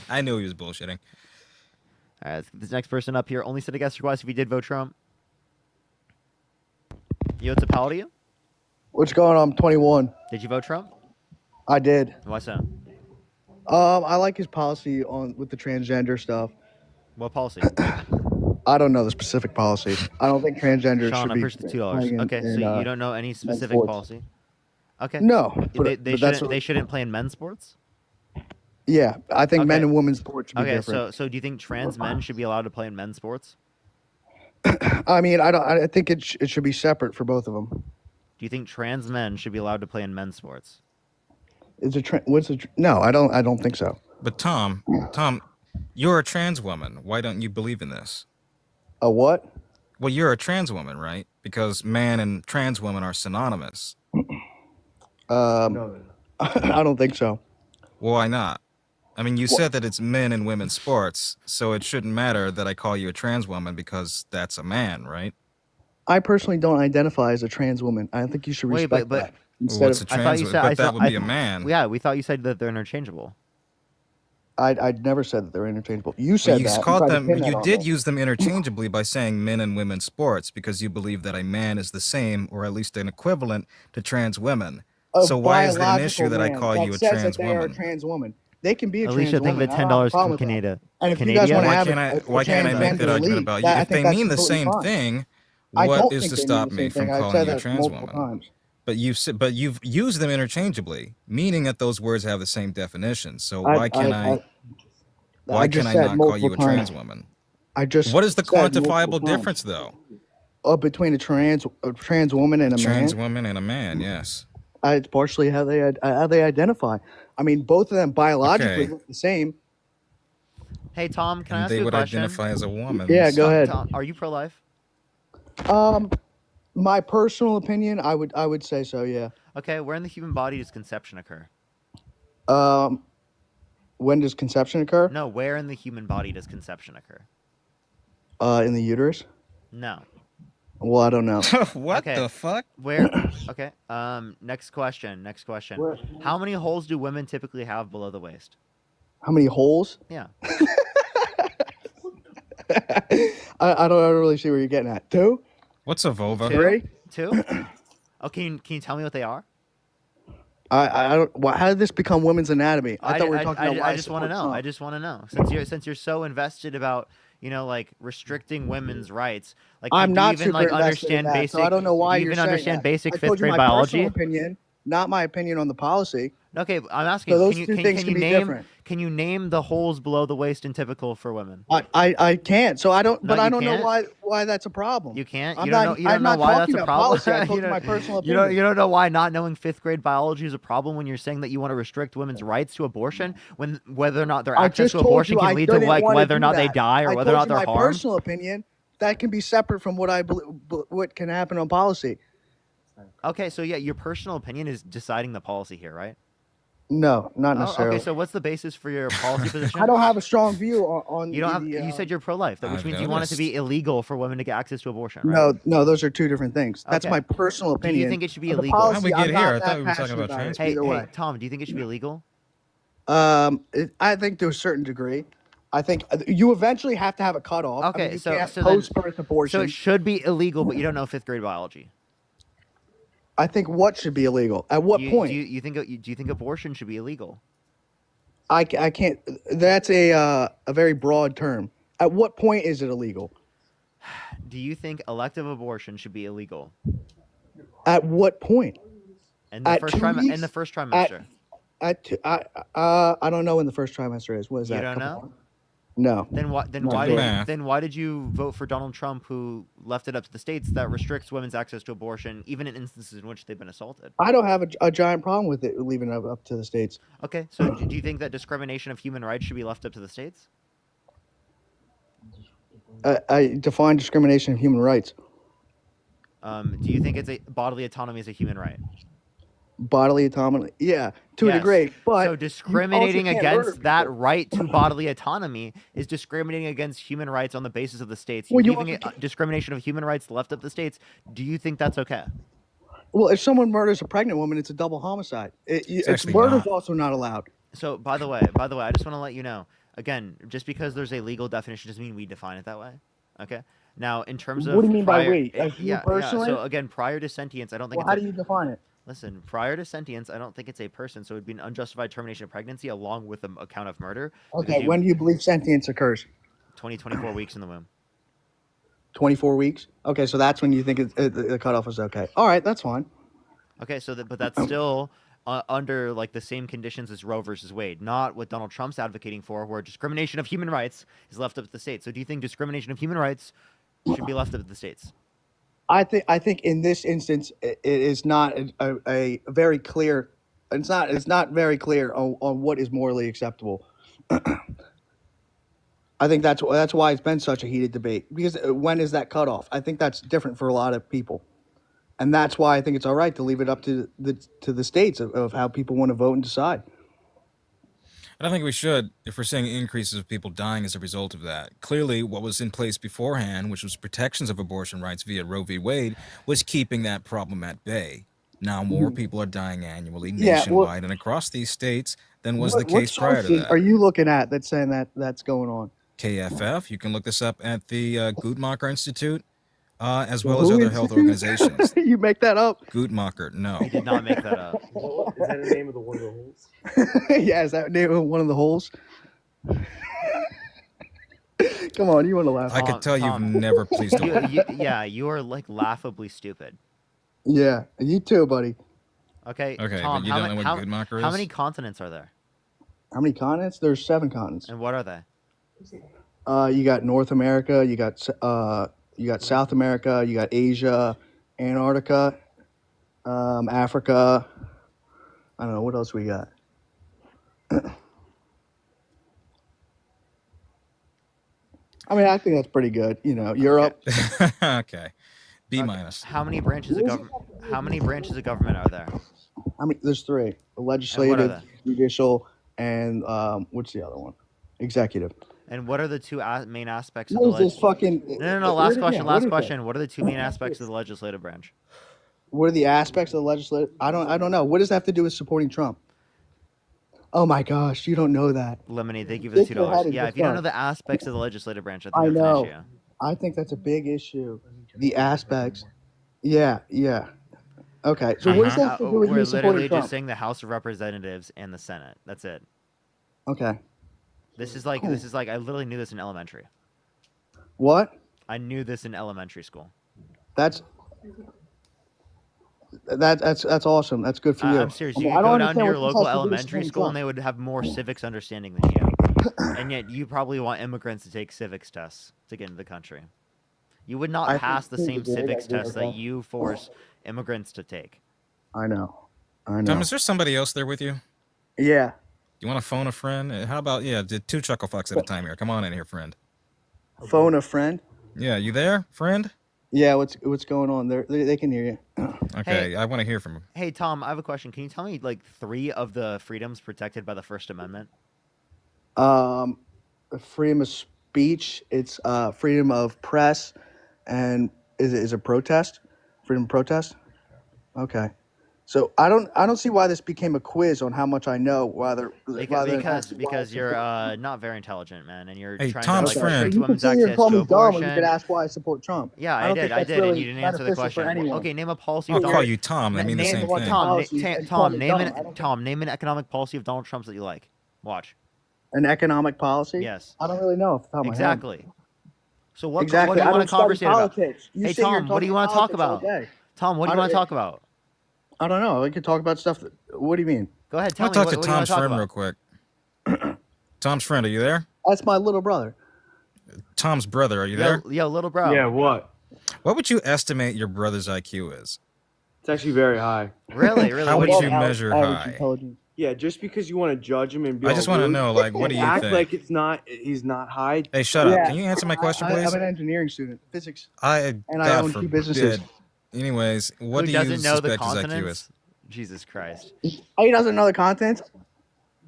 S14: I knew he was bullshitting.
S2: All right, let's get this next person up here. Only send a guest request if you did vote Trump. Yosef, how old are you?
S24: What's going on? I'm 21.
S2: Did you vote Trump?
S24: I did.
S2: Why so?
S24: I like his policy with the transgender stuff.
S2: What policy?
S24: I don't know the specific policy. I don't think transgender
S2: Sean,
S24: should
S2: I
S24: be.
S2: pushed the $2. Okay, so you don't know any specific
S24: sports.
S2: policy? Okay.
S24: No,
S2: They shouldn't play in men's sports?
S24: Yeah, I think men
S2: Okay.
S24: and women's sports should be
S2: Okay,
S24: different.
S2: so do you think trans men should be allowed to play in men's sports?
S24: I mean, I think it should be separate for both of them.
S2: Do you think trans men should be allowed to play in men's sports?
S24: No, I don't think so.
S14: But Tom, you're a trans woman. Why don't you believe in this?
S24: A what?
S14: Well, you're a trans woman, right? Because man and trans woman are synonymous.
S24: I don't think so.
S14: Well, why not? I mean, you said that it's men and women's sports, so it shouldn't matter that I call you a trans woman because that's a man, right?
S24: I personally don't identify as a trans woman. I think you should
S2: Wait,
S24: respect
S2: but
S24: that. Instead
S14: what's
S24: of,
S14: a trans woman? But that would be a man.
S2: Yeah, we thought you said that they're interchangeable.
S24: I never said that they're interchangeable. You
S14: Well,
S24: said
S14: you
S24: that.
S14: called
S24: tried to
S14: them.
S24: pin that
S14: You
S24: on
S14: did
S24: me.
S14: use them interchangeably by saying men and women's sports because you believe that a man is the same, or at least an equivalent, to trans women.
S24: A
S14: So why is it an
S24: biological
S14: issue that I
S24: man
S14: call you a
S24: says
S14: trans
S24: that they are a
S14: woman?
S24: trans woman. They can be a
S2: Alicia,
S24: trans
S2: think
S24: woman.
S2: the
S24: I don't have a
S2: $10
S24: problem
S2: from
S24: with that.
S2: Canada.
S24: And if you guys want to have
S14: Why can't I make that
S24: transgender
S14: argument
S24: league,
S14: about you?
S24: that- I
S14: If they
S24: think that's
S14: mean the
S24: completely
S14: same
S24: fine.
S14: thing,
S24: I
S14: what
S24: don't
S14: is
S24: think
S14: to
S24: they mean
S14: stop
S24: the
S14: me
S24: same
S14: from
S24: thing. I've
S14: calling
S24: said
S14: you a
S24: that
S14: trans
S24: multiple
S14: woman?
S24: times.
S14: But you've used them interchangeably, meaning that those words have the same definition. So why can't I
S24: just
S14: not
S24: said
S14: call
S24: multiple
S14: you a trans
S24: times.
S14: woman?
S24: I just
S14: What is the
S24: said multiple
S14: quantifiable
S24: times.
S14: difference, though?
S24: Between a trans woman and a
S14: Trans
S24: man.
S14: woman and a man, yes.
S24: It's partially how they identify. I mean, both of them biologically
S14: Okay.
S24: look the same.
S2: Hey, Tom, can I ask
S14: They
S2: you a
S14: would
S2: question?
S14: identify as a woman.
S24: Yeah, go ahead.
S2: Tom, are you pro-life?
S24: My personal opinion, I would say so. Yeah.
S2: Okay, where in the human body does conception occur?
S24: When does conception occur?
S2: No, where in the human body does conception occur?
S24: In the uterus.
S2: No.
S24: Well, I don't know.
S14: What
S2: Okay.
S14: the fuck?
S2: Where? Okay. Next question.
S24: Where-
S2: How many holes do women typically have below the waist?
S24: How many holes?
S2: Yeah.
S24: I don't really see where you're getting at. 2?
S14: What's a vulva?
S24: 3?
S2: Oh, can you tell me what they are?
S24: I don't. How did this become women's anatomy? I thought we were talking about. why
S2: I just want to know. I just want to know. Since you're so invested about like restricting women's rights, like
S24: I'm
S2: do
S24: not
S2: you even
S24: super
S2: like
S24: invested in
S2: understand
S24: that,
S2: basic?
S24: so I don't know why
S2: do you
S24: you're
S2: even
S24: saying
S2: understand
S24: that.
S2: basic
S24: I
S2: fifth
S24: told you
S2: grade
S24: my
S2: biology?
S24: personal opinion. not my opinion on the policy.
S2: Okay, I'm asking.
S24: So those
S2: Can you
S24: two things can be
S2: name
S24: different.
S2: can you name the holes below the waist in typical for women?
S24: I can't. So I don't.
S2: No,
S24: But I
S2: you
S24: don't know
S2: can't?
S24: why that's a problem.
S2: You can't.
S24: I'm
S2: You don't
S24: not.
S2: know. You
S24: I'm
S2: don't know
S24: not
S2: why that's
S24: talking
S2: a
S24: about
S2: problem.
S24: policy. I told you my personal
S2: You
S24: opinion.
S2: don't know why not knowing 5th grade biology is a problem when you're saying that you want to restrict women's rights to abortion, when whether or not their
S24: I
S2: access
S24: just
S2: to
S24: told
S2: abortion
S24: you
S2: can
S24: I
S2: lead to
S24: didn't
S2: like
S24: want
S2: whether or
S24: do
S2: not they
S24: that.
S2: die or
S24: I
S2: whether or
S24: told
S2: not
S24: you
S2: they're
S24: my
S2: harmed.
S24: personal opinion. That can be separate from what can happen on policy.
S2: Okay, so yeah, your personal opinion is deciding the policy here, right?
S24: No, not
S2: Oh,
S24: necessarily.
S2: okay, so what's the basis for your policy position?
S24: I don't have a strong view on
S2: You don't have.
S24: the.
S2: You said you're pro-life, which
S14: I've
S2: means you want it to be
S14: noticed.
S2: illegal for women to get access to abortion, right?
S24: No, those are two different things. That's
S2: Okay.
S24: my personal
S2: Do
S24: opinion.
S2: you think it should be
S24: The
S2: illegal?
S24: policy,
S14: How'd we
S24: I'm
S14: get
S24: not
S14: here? I thought
S24: that
S14: we were talking
S24: passionate
S14: about
S24: about it.
S14: trans
S24: Either way.
S2: Tom, do you think it should be illegal?
S24: I think to a certain degree. I think you eventually have to have a cutoff.
S2: Okay,
S24: I mean, you
S2: so
S24: can't
S2: then,
S24: post-birth abortion.
S2: so it should be illegal, but you don't know 5th grade biology.
S24: I think what should be illegal? At what point?
S2: Do you think abortion should be illegal?
S24: I can't. That's a very broad term. At what point is it illegal?
S2: Do you think elective abortion should be illegal?
S24: At what point?
S2: In the
S24: At
S2: first
S24: 2 weeks?
S2: in the first trimester.
S24: I don't know when the first trimester is. What is that?
S2: You don't
S24: Couple
S2: know?
S24: months? No.
S2: Then why did you vote for Donald Trump, who left it up to the states that restricts women's access to abortion, even in instances in which they've been assaulted?
S24: I don't have a giant problem with it leaving it up to the states.
S2: Okay, so do you think that discrimination of human rights should be left up to the states?
S24: I define discrimination of human rights.
S2: Do you think bodily autonomy is a human right?
S24: Bodily autonomy, yeah, to a
S2: Yes.
S24: degree. But
S2: so discriminating against that right to bodily autonomy is discriminating against human rights on the basis of the states.
S24: Well, you
S2: Leaving it discrimination of human rights left up to the states. Do you think that's okay?
S24: Well, if someone murders a pregnant woman, it's a double homicide. It's murder's also not allowed.
S2: So by the way, I just want to let you know. Again, just because there's a legal definition doesn't mean we define it that way. Okay. Now, in terms of
S24: What do you mean by
S2: prior-
S24: we? As you personally?
S2: So again, prior to sentience, I don't think.
S24: Well, how do you define it?
S2: Listen, prior to sentience, I don't think it's a person, so it would be an unjustified termination of pregnancy along with an account of murder.
S24: Okay, when do you believe sentience occurs?
S2: 24 weeks in the womb.
S24: 24 weeks? Okay, so that's when you think the cutoff is okay. All right, that's fine.
S2: Okay, but that's still under like the same conditions as Roe versus Wade, not what Donald Trump's advocating for, where discrimination of human rights is left up to the states. So do you think discrimination of human rights should be left up to the states?
S24: I think in this instance it is not a very clear. It's not very clear on what is morally acceptable. I think that's why it's been such a heated debate, because when is that cutoff? I think that's different for a lot of people, and that's why I think it's all right to leave it up to the states of how people want to vote and decide.
S14: I don't think we should, if we're seeing increases of people dying as a result of that. Clearly, what was in place beforehand, which was protections of abortion rights via Roe v. Wade, was keeping that problem at bay. Now more people are dying annually nationwide and across these states than was the case prior to that.
S24: Are you looking at that's saying that's going on?
S14: KFF, you can look this up at the Guttmacher Institute, as well as other health organizations.
S24: You make that up?
S14: Guttmacher, no.
S2: He did not make that up.
S13: Is that the name of one of the holes?
S24: Yeah, is that the name of one of the holes? Come on, you want to laugh?
S14: I could tell you've never pleased a woman.
S2: You are like laughably stupid.
S24: Yeah, you too, buddy.
S2: Okay,
S14: Okay,
S2: Tom,
S14: but you don't know what Guttmacher is?
S2: how many continents are there?
S24: How many continents? There's 7 continents.
S2: And what are they?
S24: You got North America, you got South America, you got Asia, Antarctica, Africa. I don't know what else we got. I mean, I think that's pretty good. You know, Europe.
S14: Okay. B minus.
S2: How many branches of government? How many branches of government are there?
S24: I mean, there's 3: the
S2: are
S24: legislative, judicial, and what's the other one? Executive.
S2: And what are the 2 main aspects of
S24: What
S2: the
S24: is this fucking?
S2: No. Last question. What are the 2 main aspects of the legislative branch?
S24: What are the aspects of the legislative? I don't know. What does that have to do with supporting Trump? Oh my gosh, you don't know that.
S2: Lemonade, thank you for the
S24: Stick your head
S2: $2.
S24: in
S2: Yeah,
S24: the
S2: if you don't
S24: sun.
S2: know the aspects of the legislative branch, I
S24: I
S2: think that's
S24: know.
S2: an issue.
S24: I think that's a big issue. The aspects. Yeah. Okay. So what does that have to do with
S2: We're
S24: me
S2: literally
S24: supporting Trump?
S2: just saying the House of Representatives and the Senate. That's it.
S24: Okay.
S2: This is like I literally knew this in elementary.
S24: What?
S2: I knew this in elementary school.
S24: That's That's awesome. That's good for you.
S2: I'm serious.
S24: I
S2: You
S24: mean,
S2: could
S24: I don't
S2: go down to
S24: understand
S2: your
S24: what this
S2: local
S24: has to do with
S2: elementary
S24: supporting
S2: school and
S24: Trump.
S2: they would have more civics understanding than you. And yet you probably want immigrants to take civics tests to get into the country. You would not
S24: I
S2: pass the
S24: think
S2: same
S24: they
S2: civics
S24: do,
S2: test that
S24: okay.
S2: you force immigrants to take.
S24: I know.
S14: Tom, is there somebody else there with you?
S24: Yeah.
S14: You want to phone a friend? How about, two chuckle fucks at a time here. Come on in here, friend.
S24: Phone a friend.
S14: Yeah, you there, friend?
S24: Yeah. What's going on? They can hear you.
S14: Okay, I want to hear from him.
S2: Hey, Tom, I have a question. Can you tell me, like, 3 of the freedoms protected by the First Amendment?
S24: Freedom of speech. It's freedom of press, and is it protest? Freedom of protest. Okay. So I don't see why this became a quiz on how much I know.
S2: Because you're not very intelligent, man, and you're
S14: Hey,
S2: trying
S14: Tom's
S2: to like
S14: friend.
S2: restrict
S24: You can
S2: women's
S24: sit here and
S2: access
S24: call
S2: to
S24: me dumb, or you
S2: abortion.
S24: could ask why I support Trump.
S2: Yeah, I
S24: don't
S2: did,
S24: think that's
S2: and
S24: really
S2: you didn't answer the
S24: beneficial for
S2: question.
S24: anyone.
S2: Okay, name a policy.
S14: I'll
S2: of
S14: call
S2: Donald-
S14: you Tom. That means the same thing.
S2: Tom, name an economic policy of Donald Trump's that you like. Watch.
S24: An economic policy?
S2: Yes.
S24: I don't really know off the top of my head.
S2: Exactly. So what do
S24: Exactly.
S2: you
S24: I
S2: want to
S24: don't study
S2: conversate about?
S24: politics. You
S2: Hey
S24: sit here
S2: Tom,
S24: and
S2: what do you want to talk
S24: politics all
S2: about?
S24: day.
S2: Tom, what do you want to talk about?
S24: I don't know. We could talk about stuff. What do you mean?
S2: Go ahead.
S14: I
S2: Tell
S14: want
S2: me.
S14: to talk
S2: What
S14: to
S2: do you want
S14: Tom's
S2: to talk
S14: friend
S2: about?
S14: real quick. Tom's friend, are you there?
S24: That's my little brother.
S14: Tom's brother, are you there?
S2: Yo, little bro.
S13: Yeah, what?
S14: What would you estimate your brother's IQ is?
S13: It's actually very high.
S2: Really?
S14: How would you measure
S24: average
S14: high?
S24: intelligence.
S13: Yeah, just because you want to judge him and be
S14: I
S13: all
S14: just want to
S13: rude
S14: know, like, what do
S13: and
S14: you
S13: act
S14: think?
S13: like he's not high.
S14: Hey, shut up.
S24: Yeah.
S14: Can you answer my question, please?
S24: I'm an engineering student, physics,
S14: and
S24: I own 2 businesses.
S14: Anyways, what
S2: Who
S14: do you
S2: doesn't know the
S14: suspect his IQ
S2: consonants?
S14: is?
S2: Jesus Christ.
S24: Oh, he doesn't know the contents?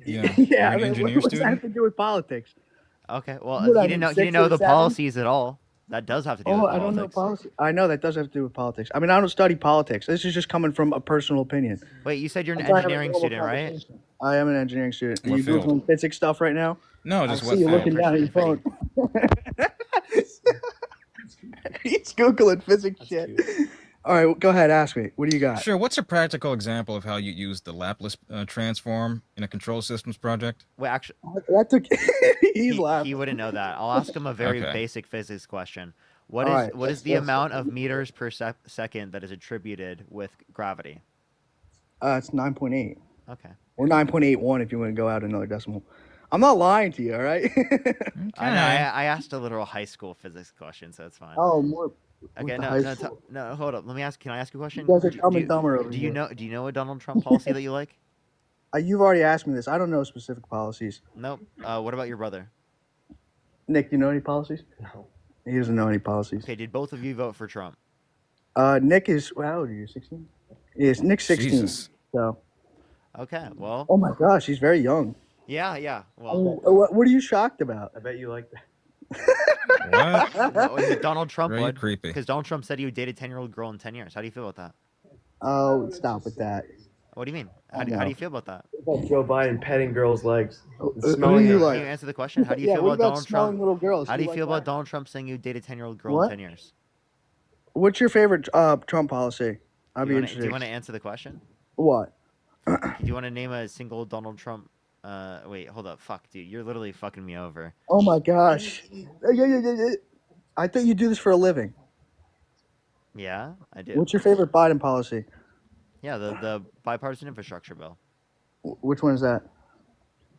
S14: Yeah.
S24: Yeah.
S14: You're an engineer
S24: What's that have
S14: student?
S24: to do with politics?
S2: Okay. Well,
S24: What, I
S2: he didn't know.
S24: mean,
S2: He didn't
S24: 6
S2: know
S24: or
S2: the
S24: 7?
S2: policies at all. That does have to do with
S24: Oh,
S2: politics.
S24: I don't know policy. I know that does have to do with politics. I mean, I don't study politics. This is just coming from a personal opinion.
S2: Wait, you said you're an
S24: I'm trying to have a
S2: engineering
S24: global
S2: student, right?
S24: conversation. I am an engineering student. Are
S14: What
S24: you doing
S14: field?
S24: some physics stuff right now?
S14: No,
S24: I
S14: just
S24: see
S14: what
S24: you
S14: field?
S24: looking down at your phone. He's Googling physics shit. All right, go ahead. Ask me. What do you got?
S14: Sure. What's a practical example of how you use the Laplace transform in a control systems project?
S2: Wait, actually,
S24: That took. He's laughing.
S2: he wouldn't know that. I'll ask him a very
S14: Okay.
S2: basic physics question.
S24: All
S2: What
S24: right,
S2: is the amount of meters per second that is attributed with gravity?
S24: It's 9.8
S2: Okay.
S24: or 9.81 if you want to go out another decimal. I'm not lying to you. All right.
S2: I know. I asked a literal high school physics question, so it's fine.
S24: Oh, more.
S2: Okay,
S24: with the
S2: no,
S24: high
S2: no,
S24: school.
S2: no, hold up. Let me ask. Can I ask you a question?
S24: You guys are
S2: Do-
S24: dumb
S2: do
S24: and dumber over
S2: Do you
S24: here.
S2: know a Donald Trump policy that you like?
S24: You've already asked me this. I don't know specific policies.
S2: Nope. What about your brother?
S24: Nick, do you know any policies?
S13: No.
S24: He doesn't know any policies.
S2: Okay, did both of you vote for Trump?
S24: Nick is. Well, how old are you? 16. Yes, Nick's 16.
S14: Jesus.
S24: So.
S2: Okay, well,
S24: Oh my gosh, he's very young.
S2: yeah. Well,
S24: What are you shocked about?
S13: I bet you like that.
S14: What?
S2: Donald Trump
S14: Very
S2: would.
S14: creepy.
S2: Because Donald Trump said he would date a 10-year-old girl in 10 years. How do you feel about that?
S24: Oh, stop with that.
S2: What do you mean?
S24: I
S2: How do
S24: know.
S2: you feel about that?
S13: What about Joe Biden petting girls' legs?
S24: Who
S13: Smelling
S24: do you
S13: them.
S24: like?
S2: Can you answer the question? How do you
S24: Yeah,
S2: feel
S24: what
S2: about
S24: about
S2: Donald
S24: smelling
S2: Trump?
S24: little girls?
S2: How do you
S24: like
S2: feel about
S24: that?
S2: Donald Trump saying you'd date a 10-year-old girl
S24: What?
S2: in 10 years?
S24: What's your favorite Trump policy? I'd be
S2: Do
S24: interested.
S2: you want to answer the question?
S24: What?
S2: Do you want to name a single Donald Trump? Wait, hold up. Fuck, dude. You're literally fucking me over.
S24: Oh my gosh. I thought you do this for a living.
S2: Yeah, I do.
S24: What's your favorite Biden policy?
S2: Yeah, the bipartisan infrastructure bill.
S24: Which one is that?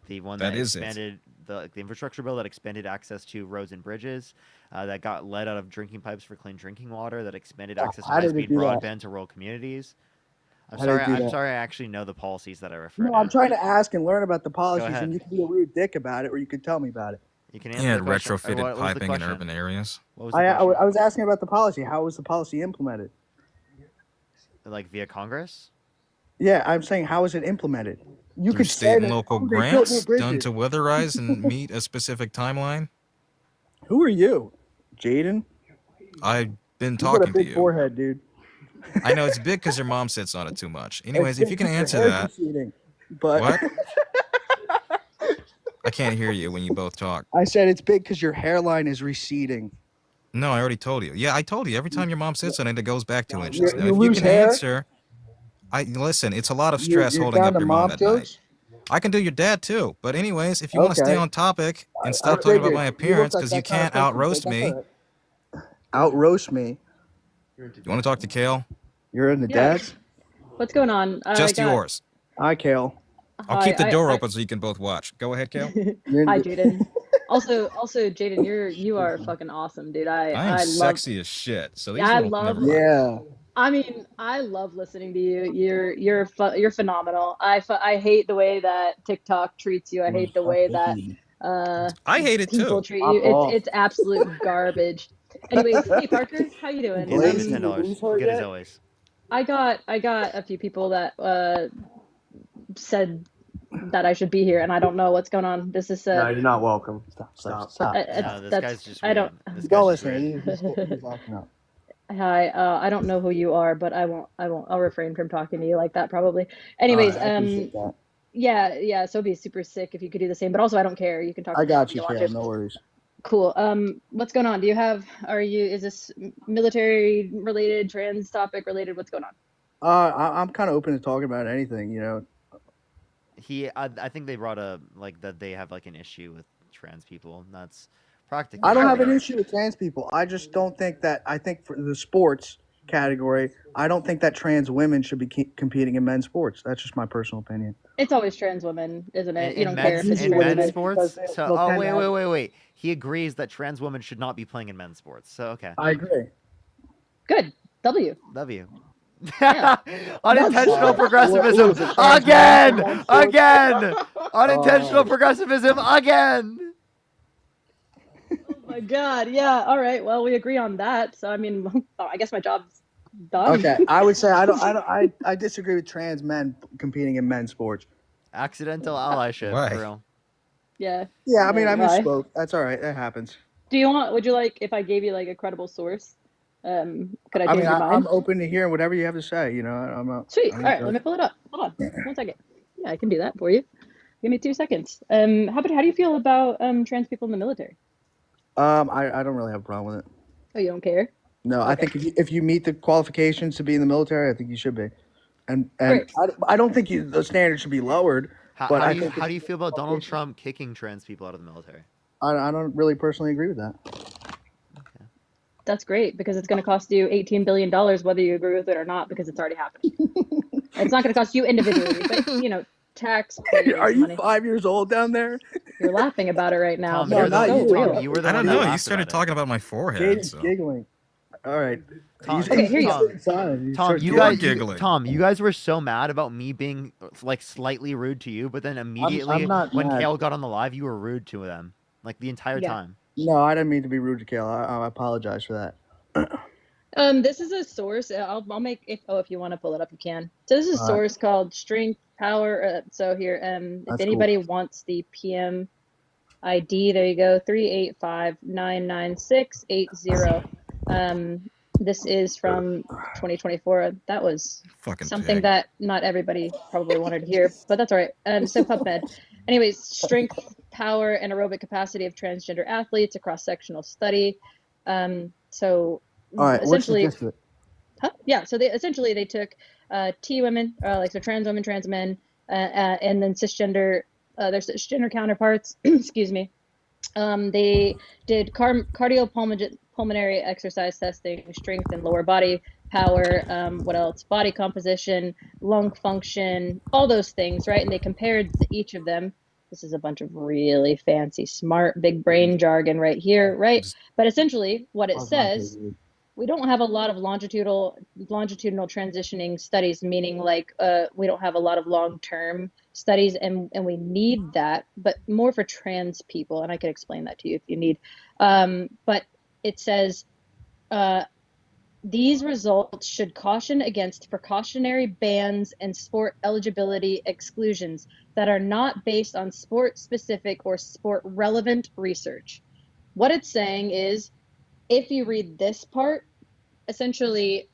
S2: The one
S14: That
S2: that
S14: is it.
S2: expanded the infrastructure bill that expanded access to roads and bridges, that got lead out of drinking pipes for clean drinking water, that expanded access to
S24: how did it
S2: high-speed
S24: do that?
S2: broadband to rural communities. I'm
S24: How did it
S2: sorry.
S24: do
S2: I'm
S24: that?
S2: sorry. I actually know the policies that I refer
S24: No,
S2: to.
S24: I'm trying to ask and learn about the policies,
S2: ahead.
S24: and you can be a rude dick about it, or you can tell me about it.
S2: You can answer
S14: Yeah,
S2: the question. Or
S14: retrofitted
S2: what was the
S14: piping in
S2: question?
S14: urban areas.
S2: What was the
S24: I
S2: question?
S24: was asking about the policy. How was the policy implemented?
S2: Like via Congress?
S24: Yeah, I'm saying how is it implemented? You
S14: Through
S24: could
S14: state
S24: say
S14: and
S24: that,
S14: local
S24: "Oh, they built new
S14: grants done
S24: bridges."
S14: to weatherize and meet a specific timeline.
S24: Who are you, Jaden?
S14: I've been
S24: You got a
S14: talking to
S24: big
S14: you.
S24: forehead, dude.
S14: I know it's big because your mom sits on it too much. Anyways,
S24: It's
S14: if you can
S24: big 'cause
S14: answer
S24: your hair's
S14: that,
S24: receding, but
S14: what? I can't hear you when you both talk.
S24: I said it's big because your hairline is receding.
S14: No, I already told you. Yeah, I told you. Every time your mom sits on it, it goes back 2 inches.
S24: You
S14: Now, if you
S24: lose
S14: can
S24: hair?
S14: answer, listen. It's a lot of
S24: You-
S14: stress
S24: you're
S14: holding
S24: down
S14: up
S24: to
S14: your mom
S24: mom
S14: at night.
S24: jokes?
S14: I can do your dad too. But anyways, if you want to stay
S24: Okay.
S14: on topic and
S24: I
S14: stop talking about
S24: figured.
S14: my
S24: You look
S14: appearance
S24: like
S14: because
S24: that
S14: you
S24: kind of
S14: can't out
S24: person,
S14: roast
S24: but
S14: me,
S24: that's all right. Out roast me?
S14: you want to talk to Kale?
S24: You're in the dads?
S12: What's going on?
S14: Just yours.
S24: Hi, Kale.
S14: I'll keep the door open so you can both watch. Go ahead, Kale.
S12: Hi, Jaden. Also, Jaden, you are fucking awesome, dude.
S14: I am
S12: I love.
S14: sexy as shit. So these
S12: I
S14: will
S12: love.
S14: never lie.
S24: Yeah.
S12: I mean, I love listening to you. You're phenomenal. I hate the way that TikTok treats you. I hate the way that
S14: I hate it
S12: people
S14: too.
S12: treat you. It's absolute garbage. Anyways, hey Parker, how you doing?
S2: He's at $10. Good as always.
S12: I got a few people that said that I should be here, and I don't know what's going on. This is
S13: No, you're not welcome. Stop.
S2: No, this guy's just weird.
S12: I don't.
S2: This
S24: Go
S2: guy's just
S24: listen.
S2: weird.
S24: He's acting up.
S12: Hi, I don't know who you are, but I won't. I'll refrain from talking to you like that probably. Anyways,
S24: I appreciate that.
S12: yeah. So it'd be super sick if you could do the same. But also, I don't care. You can talk.
S24: I got
S12: if
S24: you,
S12: want
S24: Kale.
S12: to.
S24: No worries.
S12: Cool. What's going on? Is this military related, trans topic related? What's going on?
S24: I'm kind of open to talking about anything. You know.
S2: I think they brought that they have like an issue with trans people. That's practically.
S24: I don't have an issue with trans people. I just don't think that. I think for the sports category, I don't think that trans women should be competing in men's sports. That's just my personal opinion.
S12: It's always trans women, isn't it? You don't
S2: care. In men's sports?
S24: So,
S2: wait. He agrees that trans women should not be playing in men's sports. So, okay.
S24: I agree.
S12: Good. W.
S2: Yeah. Unintentional progressivism again! Unintentional progressivism again!
S12: Oh my god, yeah. All right. Well, we agree on that. So, I mean, I guess my job's done.
S24: Okay, I would say I disagree with trans men competing in men's sports.
S2: Accidental allyship, for real.
S12: Yeah.
S24: Yeah, I mean, I
S12: Why?
S24: misspoke. That's all right. That happens.
S12: Would you like, if I gave you like a credible source, could I change your mind?
S24: I'm open to hearing whatever you have to say. You know, I'm not.
S12: Sweet. All right, let me pull it up. Hold on, 1 second. Yeah, I can do that for you. Give me 2 seconds. How do you feel about trans people in the military?
S24: I don't really have a problem with it.
S12: Oh, you don't care?
S24: No,
S12: Okay.
S24: I think if you meet the qualifications to be in the military, I think you should be. And
S12: Great.
S24: I don't think the standard should be lowered.
S2: How do you feel about Donald Trump kicking trans people out of the military?
S24: I don't really personally agree with that.
S12: That's great because it's going to cost you $18 billion whether you agree with it or not because it's already happening. It's not going to cost you individually, but taxpayers
S24: Are you
S12: money.
S24: 5 years old down there?
S12: You're laughing about it right now.
S2: Tom,
S12: but
S2: you're
S12: it's
S2: the-
S12: so
S2: Tom,
S12: real.
S2: you were the
S14: I
S2: one
S14: don't
S2: that
S14: know. You
S2: laughed
S14: started
S2: about it.
S14: talking about my forehead.
S24: Jaden's
S14: So.
S24: giggling. All right.
S2: Tom,
S12: Okay, here you go.
S2: Tom, you
S14: You're
S2: guys,
S14: giggling.
S2: Tom, you guys were so mad about me being like slightly rude to you, but then immediately
S24: I'm not
S2: when
S24: mad.
S2: Kale got on the live, you were rude to them, like the entire
S12: Yeah.
S2: time.
S24: No, I didn't mean to be rude to Kale. I apologize for that.
S12: This is a source. I'll make if you want to pull it up, you can. So this is a
S24: All right.
S12: source called Strength Power. So here, if
S24: That's
S12: anybody wants the PM ID, there you go, 385-996-80. This is from 2024. That was
S14: Fucking
S12: something
S14: pig.
S12: that not everybody probably wanted to hear, but that's all right. So PubMed. Anyways, strength, power, and aerobic capacity of transgender athletes, a cross-sectional study. So
S24: All right. What's the
S12: essentially,
S24: gist of it?
S12: yeah. So they took T women, trans women, trans men, and then cisgender, their cisgender counterparts. Excuse me. They did cardiopulmonary exercise testing, strength and lower body power. What else? Body composition, lung function, all those things, right? And they compared each of them. This is a bunch of really fancy, smart, big brain jargon right here, right? But essentially, what it says, we don't have a lot of longitudinal transitioning studies, meaning we don't have a lot of long-term studies, and we need that, but more for trans people, and I could explain that to you if you need. But it says these results should caution against precautionary bans and sport eligibility exclusions that are not based on sport-specific or sport-relevant research. What it's saying is, if you read this part, essentially,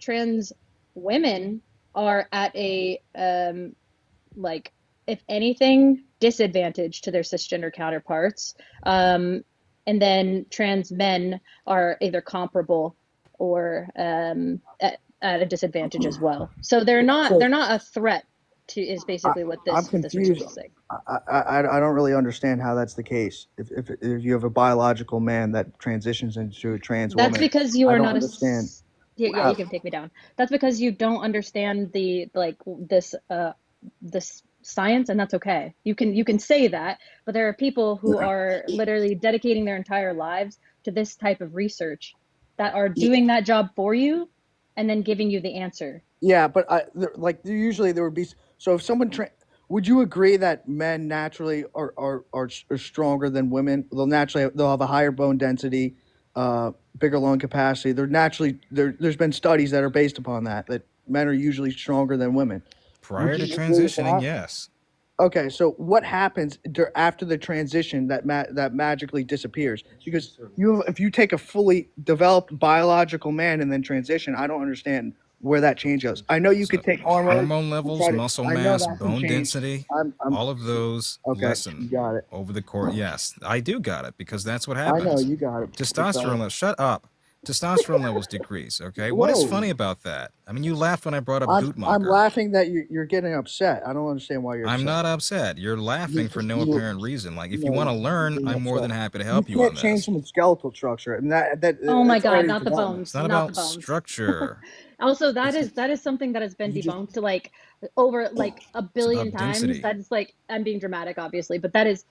S12: trans women are at a, if anything, disadvantage to their cisgender counterparts. And then trans men are either comparable or at a disadvantage as well. So they're not a threat to, is basically what
S24: I'm
S12: this
S24: confused.
S12: research is saying.
S24: I don't really understand how that's the case. If you have a biological man that transitions into a trans woman,
S12: That's because you are
S24: I don't
S12: not
S24: understand.
S12: Yeah, you can take me down. That's because you don't understand this science, and that's okay. You can say that, but there are people who are literally dedicating their entire lives to this type of research that are doing that job for you and then giving you the answer.
S24: Yeah, but usually there would be. So if someone would you agree that men naturally are stronger than women? They'll have a higher bone density, bigger lung capacity. They're naturally there's been studies that are based upon that men are usually stronger than women.
S14: Prior to transitioning, yes.
S24: Okay, so what happens after the transition that magically disappears? Because if you take a fully developed biological man and then transition, I don't understand where that change goes. I know you could take
S14: Hormone levels, muscle mass, bone density,
S24: I'm
S14: all of those lessen
S24: you got it.
S14: over the course. Yes, I do got it because that's what
S24: I
S14: happens.
S24: know you got it.
S14: Testosterone levels. Shut up. Testosterone levels decrease. Okay, what is
S24: Whoa.
S14: funny about that? I mean, you laughed when I brought up
S24: I'm
S14: Guttmacher.
S24: laughing that you're getting upset. I don't understand why you're upset.
S14: I'm not upset. You're laughing for no apparent reason. Like, if you want to learn, I'm more than happy to help you on
S24: can't
S14: this.
S24: change someone's skeletal structure, and that.
S12: Oh my
S24: it's
S12: God,
S24: already
S12: not the
S24: development.
S12: bones.
S14: It's not
S12: Not
S14: about
S12: the bones.
S14: structure.
S12: Also, that is something that has been debunked like over like a billion
S14: about
S12: times.
S14: density.
S12: That's like, I'm being dramatic, obviously, but that is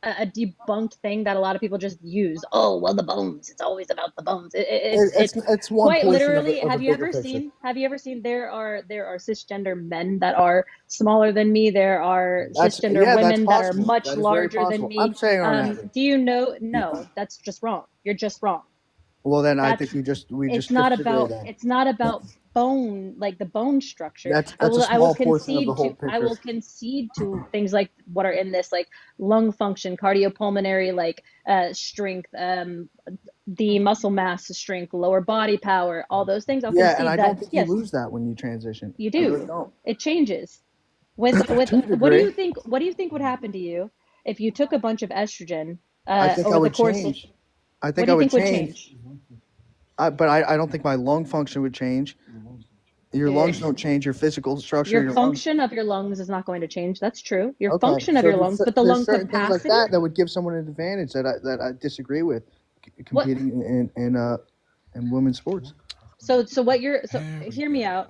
S12: a debunked thing that a lot of people just use. Oh, well, the bones. It's always about the bones.
S24: It's one
S12: quite
S24: portion
S12: literally.
S24: of a
S12: Have you
S24: bigger
S12: ever
S24: picture.
S12: seen? Have you ever seen? There are cisgender men that are smaller than me. There are cisgender
S24: that's
S12: women that are
S24: possible.
S12: much
S24: That is very
S12: larger than
S24: possible.
S12: me.
S24: I'm saying on average.
S12: Do you know? No, that's just wrong. You're just wrong.
S24: Well, then I
S12: That's
S24: think we
S12: it's
S24: just
S12: not
S24: disagree
S12: about
S24: then.
S12: it's not about bone, like the bone structure.
S24: That's
S12: I
S24: a
S12: will
S24: small portion of the
S12: concede
S24: whole
S12: to things like what are in this, like lung function, cardiopulmonary, like strength, the muscle mass strength, lower body power, all those things. I'll
S24: Yeah, and
S12: concede
S24: I
S12: that
S24: don't think you
S12: yes,
S24: lose that when you transition.
S12: you
S24: I really
S12: do.
S24: don't.
S12: It changes. With
S24: To a
S12: what do
S24: degree.
S12: you think? What do you think would happen to you if you took a bunch of estrogen
S24: I think I
S12: over the
S24: would
S12: course?
S24: change. I
S12: What
S24: think
S12: do
S24: I
S12: you
S24: would
S12: think would
S24: change.
S12: change?
S24: But I don't think my lung function would change. Your lungs don't change. Your physical structure.
S12: Your
S24: Your lungs.
S12: function of your lungs is not going to change. That's true. Your
S24: Okay,
S12: function of
S24: so
S12: your lungs, but the
S24: there's
S12: lung
S24: certain things like
S12: capacity.
S24: that would give someone an advantage that I disagree with,
S12: What?
S24: competing in women's sports.
S12: So what you're hear me out.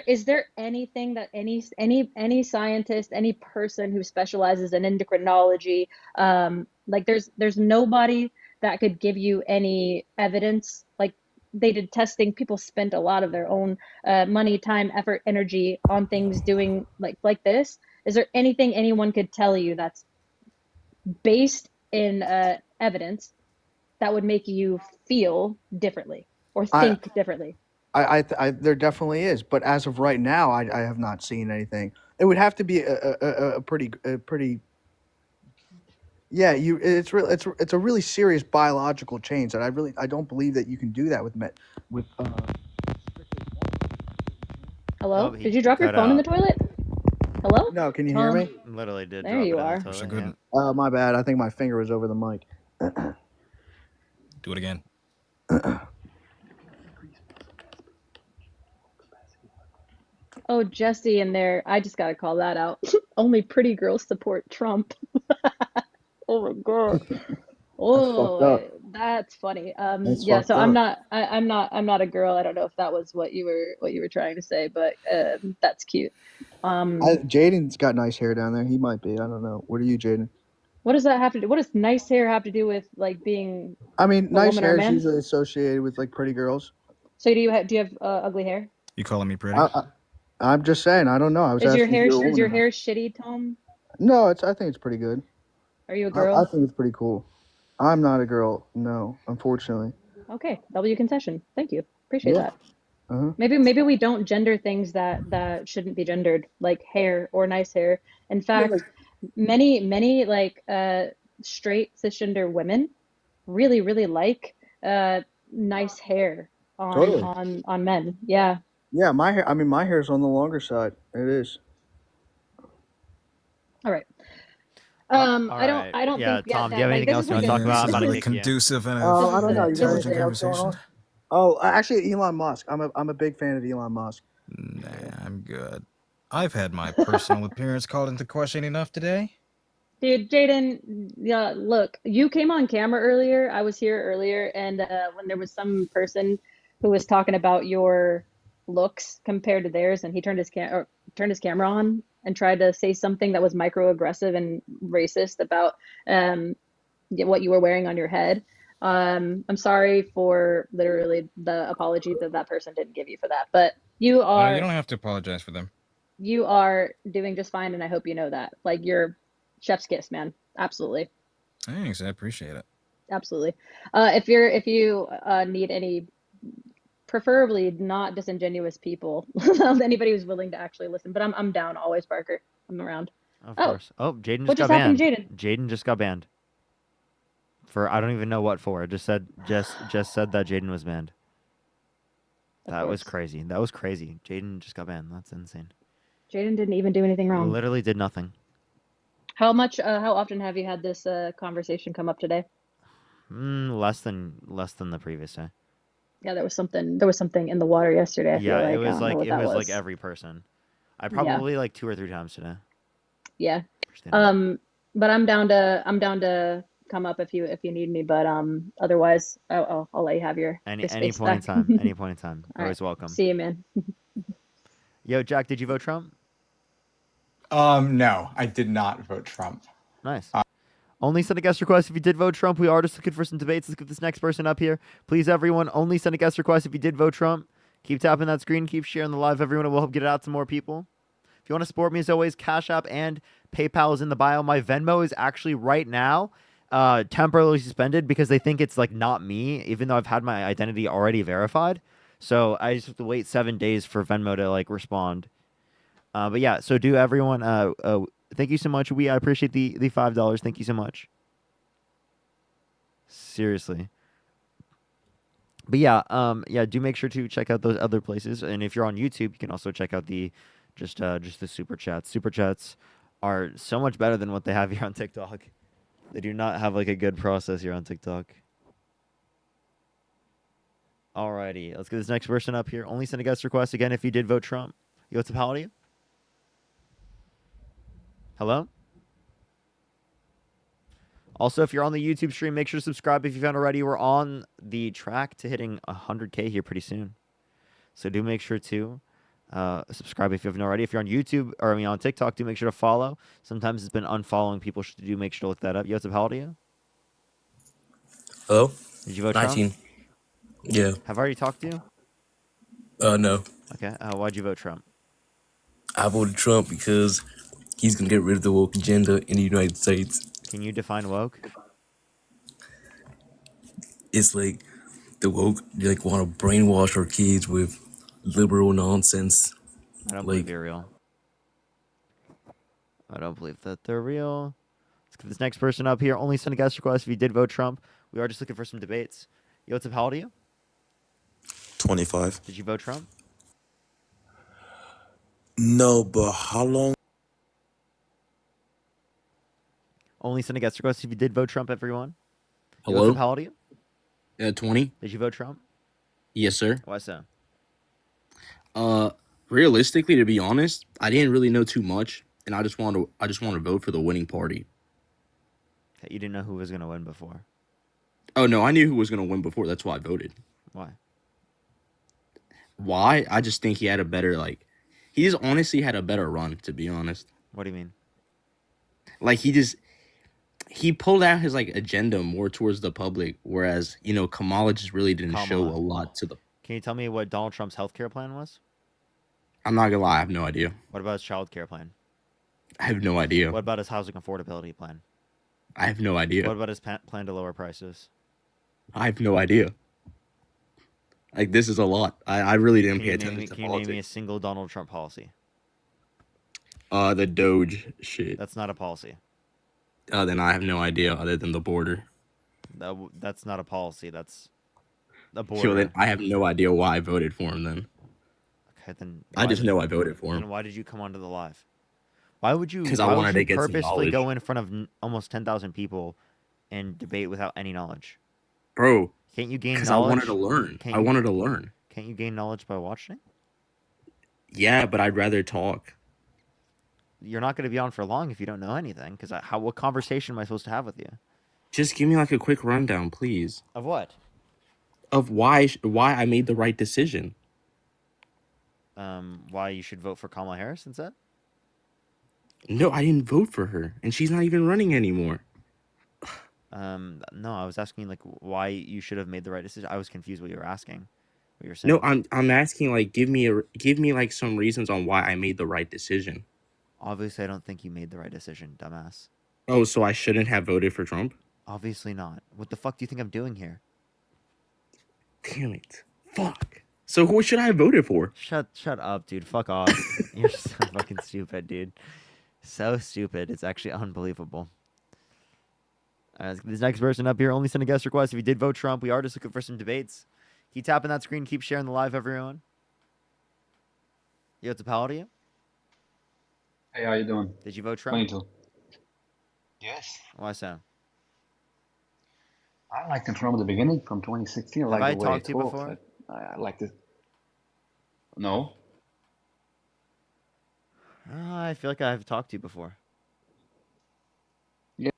S12: Is there anything that any scientist, any person who specializes in endocrinology, like there's nobody that could give you any evidence. Like they did testing, people spent a lot of their own money, time, effort, energy on things doing like this. Is there anything anyone could tell you that's based in evidence that would make you feel differently or think differently?
S24: There definitely is, but as of right now, I have not seen anything. It would have to be a pretty. Yeah, it's a really serious biological change that I don't believe that you can do that with
S12: Hello?
S2: Oh, he
S12: Did you drop your
S2: cut
S12: phone in the
S2: out.
S12: toilet? Hello?
S24: No, can you hear me?
S2: Literally did.
S12: There
S2: drop
S12: you
S2: it in the
S12: are.
S2: toilet,
S14: I
S2: yeah.
S14: couldn't.
S24: My bad. I think my finger was over the mic.
S14: Do it again.
S12: Oh, Jesse in there. I just gotta call that out. Only pretty girls support Trump. Oh my God. Oh, that's funty. Yeah, so I'm not a girl. I don't know if that was what you were trying to say, but that's cute.
S24: Jaden's got nice hair down there. He might be. I don't know. What are you, Jaden?
S12: What does that have to do? What does nice hair have to do with like being
S24: I mean,
S12: a
S24: nice
S12: woman or a
S24: hair is
S12: man?
S24: usually associated with like pretty girls.
S12: So do you have ugly hair?
S14: You calling me pretty?
S24: I'm just saying. I don't know. I was asking if you're a woman
S12: Is your
S24: or not.
S12: hair shitty, Tom?
S24: No, I think it's pretty good.
S12: Are you a
S24: I
S12: girl?
S24: think it's pretty cool. I'm not a girl. No, unfortunately.
S12: Okay, W concession. Thank you. Appreciate that.
S24: Uh-huh.
S12: Maybe we don't gender things that shouldn't be gendered, like hair or nice hair. In fact, many like straight cisgender women really like nice hair on men. Yeah.
S24: Yeah, my hair. I mean, my hair's on the longer side. It is.
S12: All right.
S2: All
S12: I don't
S2: right. Yeah,
S12: think
S2: Tom, do you have anything else you want to talk about? I'm about to
S14: really
S2: kick you.
S14: conducive and
S24: I don't know. You got
S14: intelligent
S24: anything else going
S14: conversation.
S24: on? Oh, actually, Elon Musk. I'm a big fan of Elon Musk.
S14: Nah, I'm good. I've had my personal appearance called into question enough today.
S12: Dude, Jaden, yeah, look, you came on camera earlier. I was here earlier, and when there was some person who was talking about your looks compared to theirs, and he turned his camera on and tried to say something that was microaggressive and racist about what you were wearing on your head. I'm sorry for literally the apology that person didn't give you for that, but you
S14: You
S12: are
S14: don't have to apologize for them.
S12: you are doing just fine, and I hope you know that. Like, you're chef's kiss, man. Absolutely.
S14: Thanks, I appreciate it.
S12: Absolutely. If you need any, preferably not disingenuous people, anybody who's willing to actually listen, but I'm down always, Parker. I'm around.
S2: Of course. Oh, Jaden
S12: what
S2: just got
S12: just happened
S2: banned.
S12: to Jaden?
S2: Jaden just got banned. For I don't even know what for. It just said that Jaden was banned. That was crazy. That was crazy. Jaden just got banned. That's insane.
S12: Jaden didn't even do anything wrong.
S2: Literally did nothing.
S12: How often have you had this conversation come up today?
S2: Less than the previous day.
S12: Yeah, there was something in the water yesterday. I feel like.
S2: It was
S12: I don't know what that was.
S2: like every person. I probably like 2 or 3 times today.
S12: Yeah. But I'm down to come up if you need me. But otherwise, I'll let you have your
S2: Any
S12: space
S2: point in
S12: back.
S2: time. Any point in time.
S12: All
S2: Always
S12: right.
S2: welcome.
S12: See you, man.
S2: Yo, Jack, did you vote Trump?
S9: No, I did not vote Trump.
S2: Nice. Only send a guest request if you did vote Trump. We are just looking for some debates. Let's get this next person up here. Please, everyone, only send a guest request if you did vote Trump. Keep tapping that screen. Keep sharing the live, everyone. It will help get it out to more people. If you want to support me, as always, Cash App and PayPal is in the bio. My Venmo is actually right now temporarily suspended because they think it's like not me, even though I've had my identity already verified. So I just have to wait 7 days for Venmo to like respond. But yeah, so do everyone. Thank you so much. I appreciate the $5. Thank you so much. Seriously. But yeah, do make sure to check out those other places. And if you're on YouTube, you can also check out the just the super chats. Super chats are so much better than what they have here on TikTok. They do not have like a good process here on TikTok. Alrighty, let's get this next person up here. Only send a guest request again if you did vote Trump. Yo, what's up, how old are you? Hello? Also, if you're on the YouTube stream, make sure to subscribe if you haven't already. We're on the track to hitting 100K here pretty soon. So do make sure to subscribe if you haven't already. If you're on YouTube, or I mean on TikTok, do make sure to follow. Sometimes it's been unfollowing people. Do make sure to look that up. Yo, what's up, how old are you?
S15: Hello?
S2: Did you vote
S15: 19.
S2: Trump?
S15: Yeah.
S2: Have I already talked to you?
S15: No.
S2: Okay. Why'd you vote Trump?
S15: I voted Trump because he's going to get rid of the woke agenda in the United States.
S2: Can you define woke?
S15: It's like the woke, like, want to brainwash our kids with liberal nonsense.
S2: I don't believe you're real. I don't believe that they're real. Let's get this next person up here. Only send a guest request if you did vote Trump. We are just looking for some debates. Yo, what's up? How old are you?
S15: 25.
S2: Did you vote Trump?
S15: No, but how long?
S2: Only send a guest request if you did vote Trump, everyone. Yo,
S16: Hello?
S2: what's up? How old are you?
S16: 20.
S2: Did you vote Trump?
S16: Yes, sir.
S2: Why so?
S16: Realistically, to be honest, I didn't really know too much, and I just want to vote for the winning party.
S2: Okay, you didn't know who was going to win before.
S16: Oh no, I knew who was going to win before. That's why I voted.
S2: Why?
S16: Why? I just think he had a better he's honestly had a better run, to be honest.
S2: What do you mean?
S16: Like he pulled out his agenda more towards the public, whereas Kamala just really didn't show a lot to the.
S2: Can you tell me what Donald Trump's healthcare plan was?
S16: I'm not gonna lie, I have no idea.
S2: What about his child care plan?
S16: I have no idea.
S2: What about his housing affordability plan?
S16: I have no idea.
S2: What about his plan to lower prices?
S16: I have no idea. This is a lot. I really didn't pay attention to
S2: Can you
S16: politics.
S2: name me a single Donald Trump policy?
S16: The Doge shit.
S2: That's not a policy.
S16: Then I have no idea other than the border.
S2: That's not a policy. That's the border.
S16: So then I have no idea why I voted for him then.
S2: Okay, then
S16: I just know I voted for him.
S2: Then why did you come onto the live? Why would you?
S16: Because I wanted to get some
S2: purposefully
S16: knowledge.
S2: go in front of almost 10,000 people and debate without any knowledge?
S16: Bro,
S2: can't you gain knowledge?
S16: Because I wanted to learn. I wanted to learn.
S2: Can't you gain knowledge by watching?
S16: Yeah, but I'd rather talk.
S2: You're not going to be on for long if you don't know anything. Because what conversation am I supposed to have with you?
S16: Just give me a quick rundown, please.
S2: Of what?
S16: of why I made the right decision.
S2: Why you should vote for Kamala Harris instead?
S16: No, I didn't vote for her, and she's not even running anymore.
S2: No, I was asking like why you should have made the right decision. I was confused what you were asking. What you're saying.
S16: No, I'm asking like give me like some reasons on why I made the right decision.
S2: Obviously, I don't think you made the right decision, dumbass.
S16: Oh, so I shouldn't have voted for Trump?
S2: Obviously not. What the fuck do you think I'm doing here?
S16: Damn it. Fuck. So who should I have voted for?
S2: Shut up, dude. Fuck off. You're so fucking stupid, dude. So stupid. It's actually unbelievable. This next person up here only send a guest request if you did vote Trump. We are just looking for some debates. Keep tapping that screen. Keep sharing the live, everyone. Yo, it's a pal to you.
S17: Hey, how you doing?
S2: Did you vote Trump?
S17: 22. Yes.
S2: Why so?
S17: I liked him from the beginning, from 2016. I
S2: Have
S17: like
S2: I
S17: the way he
S2: talked to you
S17: talks.
S2: before?
S17: I liked it. No.
S2: I feel like I've talked to you before.
S17: Yeah.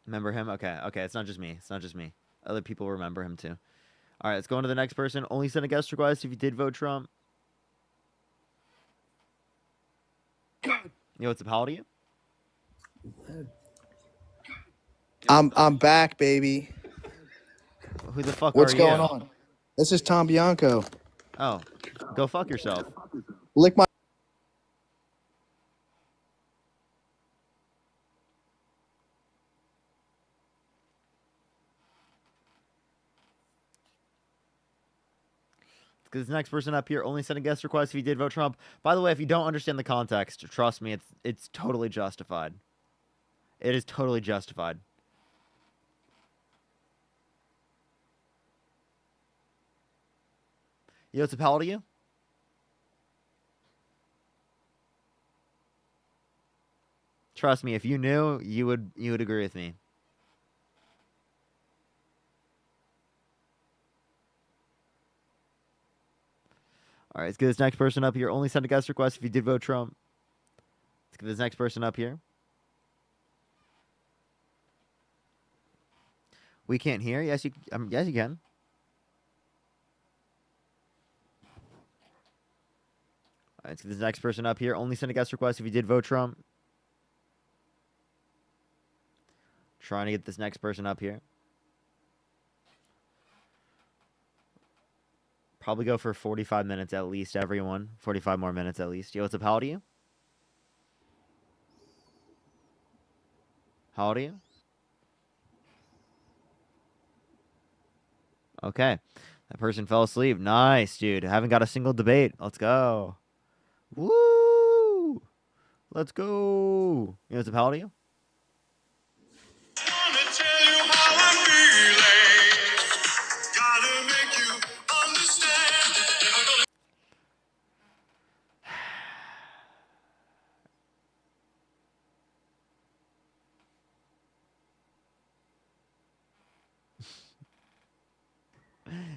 S2: Remember him? Okay. It's not just me. Other people remember him too. All right, let's go on to the next person. Only send a guest request if you did vote Trump. Yo, it's a pal to you.
S24: I'm back, baby.
S2: Who the fuck
S24: What's
S2: are you?
S24: going on? This is Tom Bianco.
S2: Oh, go fuck yourself.
S24: Lick my.
S2: Because this next person up here only sent a guest request if you did vote Trump. By the way, if you don't understand the context, trust me, it's totally justified. It is totally justified. Yo, it's a pal to you? Trust me, if you knew, you would agree with me. All right, let's get this next person up here. Only send a guest request if you did vote Trump. Let's get this next person up here. We can't hear. Yes, you can. All right, let's get this next person up here. Only send a guest request if you did vote Trump. Trying to get this next person up here. Probably go for 45 minutes at least, everyone. 45 more minutes at least. Yo, what's up? How old are you? How old are you? Okay. That person fell asleep. Nice, dude. Haven't got a single debate. Let's go. Woo! Let's go. You know what's up? How old are you?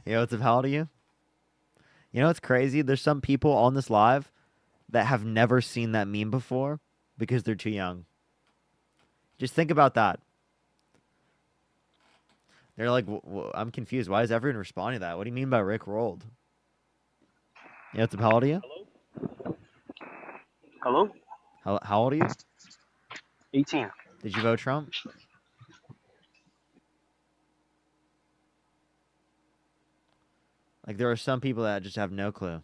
S2: You know what's up? How old are you? You know what's crazy? There's some people on this live that have never seen that meme before because they're too young. Just think about that. They're like, I'm confused. Why is everyone responding to that? What do you mean by Rick rolled? You know what's up? How old are you?
S13: Hello?
S2: How old are you?
S13: 18.
S2: Did you vote Trump? Like, there are some people that just have no clue.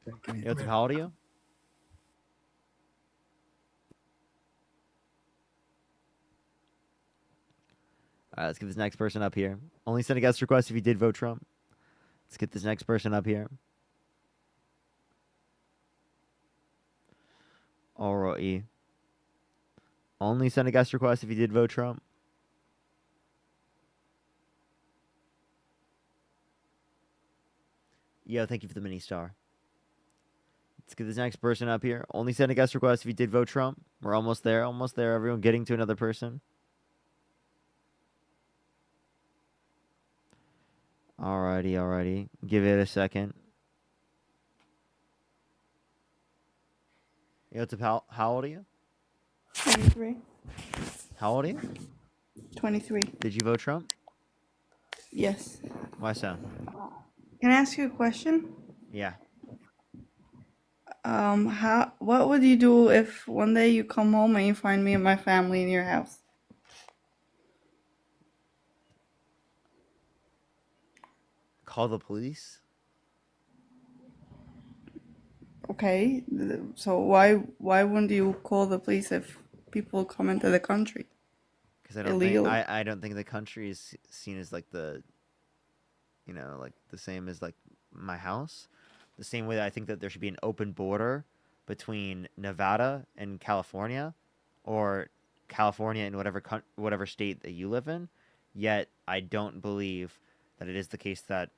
S2: You know what's up? How old are you? All right, let's get this next person up here. Only send a guest request if you did vote Trump. Let's get this next person up here. Alrighty. Only send a guest request if you did vote Trump. Yo, thank you for the mini star. Let's get this next person up here. Only send a guest request if you did vote Trump. We're almost there. Almost there. Everyone getting to another person. Alrighty. Give it a second. Yo, how old are you?
S18: 23.
S2: How old are you?
S18: 23.
S2: Did you vote Trump?
S18: Yes.
S2: Why so?
S18: Can I ask you a question?
S2: Yeah.
S18: What would you do if one day you come home and you find me and my family in your house?
S2: Call the police?
S18: Okay, so why wouldn't you call the police if people come into the country?
S2: Because I don't
S18: illegally?
S2: think I don't think the country is seen as like the, like the same as like my house. The same way that I think that there should be an open border between Nevada and California, or California and whatever state that you live in. Yet I don't believe that it is the case that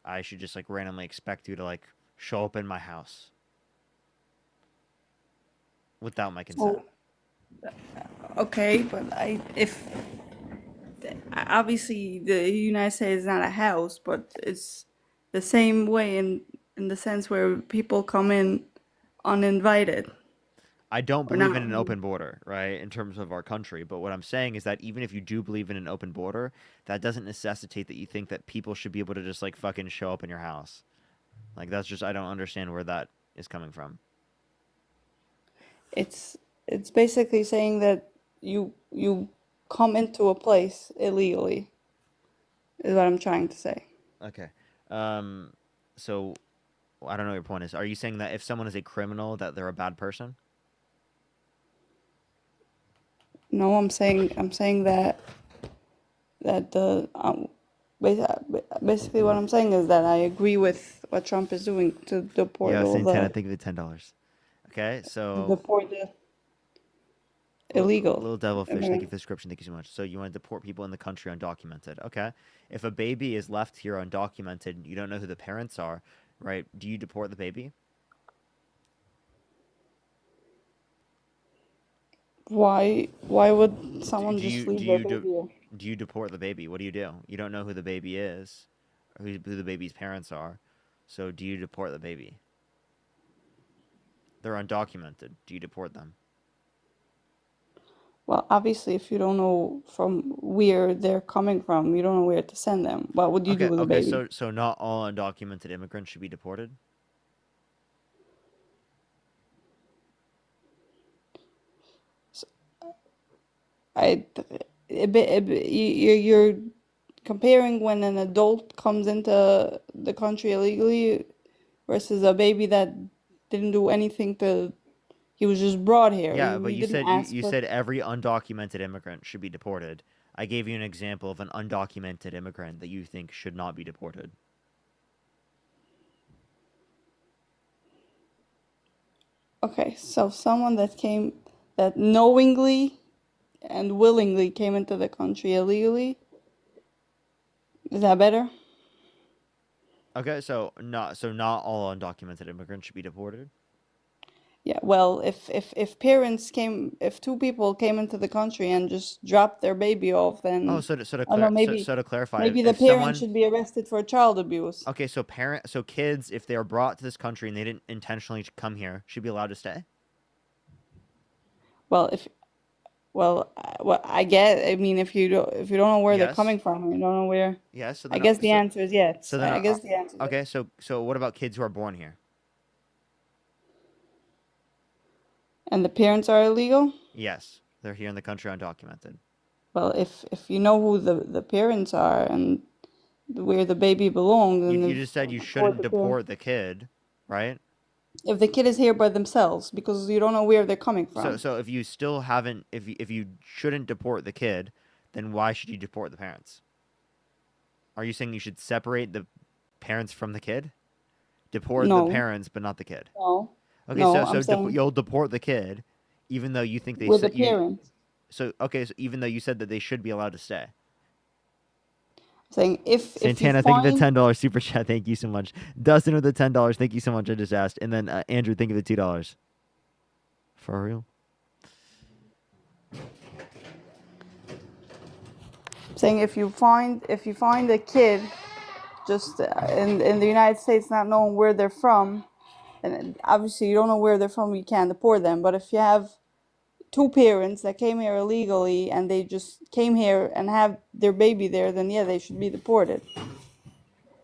S2: I should just like randomly expect you to like show up in my house without my consent.
S18: Okay, but if obviously the United States is not a house, but it's the same way in the sense where people come in uninvited.
S2: I don't
S18: Or
S2: believe
S18: not.
S2: in an open border, right, in terms of our country. But what I'm saying is that even if you do believe in an open border, that doesn't necessitate that you think that people should be able to just like fucking show up in your house. Like that's just I don't understand where that is coming from.
S18: It's basically saying that you come into a place illegally. Is what I'm trying to say.
S2: Okay. So I don't know what your point is. Are you saying that if someone is a criminal that they're a bad person?
S18: No, I'm saying that the basically what I'm saying is that I agree with what Trump is doing to deport
S2: Yeah,
S18: all
S2: Santana,
S18: the
S2: think of the $10. Okay, so
S18: deport the illegal.
S2: Little Devilfish, thank you
S18: immigrant.
S2: for the description. Thank you so much. So you want to deport people in the country undocumented. Okay. If a baby is left here undocumented, you don't know who the parents are, right? Do you deport the baby?
S18: Why would someone just leave their baby here?
S2: Do you deport the baby? What do? You don't know who the baby is, or who the baby's parents are. So do you deport the baby? They're undocumented. Do you deport them?
S18: Well, obviously, if you don't know from where they're coming from, you don't know where to send them. What would you do with a baby?
S2: So not all undocumented immigrants should be deported?
S18: You're comparing when an adult comes into the country illegally versus a baby that didn't do anything to. He was just brought here.
S2: Yeah, but
S18: He
S2: you
S18: didn't
S2: said
S18: ask
S2: you
S18: for.
S2: said every undocumented immigrant should be deported. I gave you an example of an undocumented immigrant that you think should not be deported.
S18: Okay, so someone that knowingly and willingly came into the country illegally, is that better?
S2: Okay, so not all undocumented immigrants should be deported.
S18: Yeah, well, if two people came into the country and just dropped their baby off, then
S2: Oh, so to
S18: I don't know,
S2: to clarify,
S18: maybe the
S2: if
S18: parent
S2: someone
S18: should be arrested for child abuse.
S2: okay, so kids, if they are brought to this country and they didn't intentionally come here, should be allowed to stay.
S18: Well, I guess. I mean, if you don't know where they're
S2: Yes.
S18: coming from, you don't know where.
S2: Yes. So
S18: I guess the answer is yes.
S2: So then,
S18: I guess the answer.
S2: Okay, so what about kids who are born here?
S18: And the parents are illegal?
S2: Yes, they're here in the country undocumented.
S18: Well, if you know who the parents are and where the baby belongs, then
S2: You just said you shouldn't deport the kid, right?
S18: if the kid is here by themselves, because you don't know where they're coming from.
S2: So if you still haven't, if you shouldn't deport the kid, then why should you deport the parents? Are you saying you should separate the parents from the kid? Deport
S18: No.
S2: the parents, but not the kid.
S18: No.
S2: Okay,
S18: No,
S2: so
S18: I'm saying
S2: you'll deport the kid, even though you think they
S18: with the
S2: said you.
S18: parents.
S2: So okay, so even though you said that they should be allowed to stay.
S18: Saying if
S2: Santana,
S18: you
S2: thank you for the
S18: find,
S2: $10 super chat. Thank you so much. Dustin with the $10. Thank you so much. I just asked, and then Andrew, thank you for the $2. For real.
S18: saying if you find a kid just in the United States not knowing where they're from, and obviously you don't know where they're from, you can't deport them. But if you have two parents that came here illegally and they just came here and have their baby there, then yeah, they should be deported.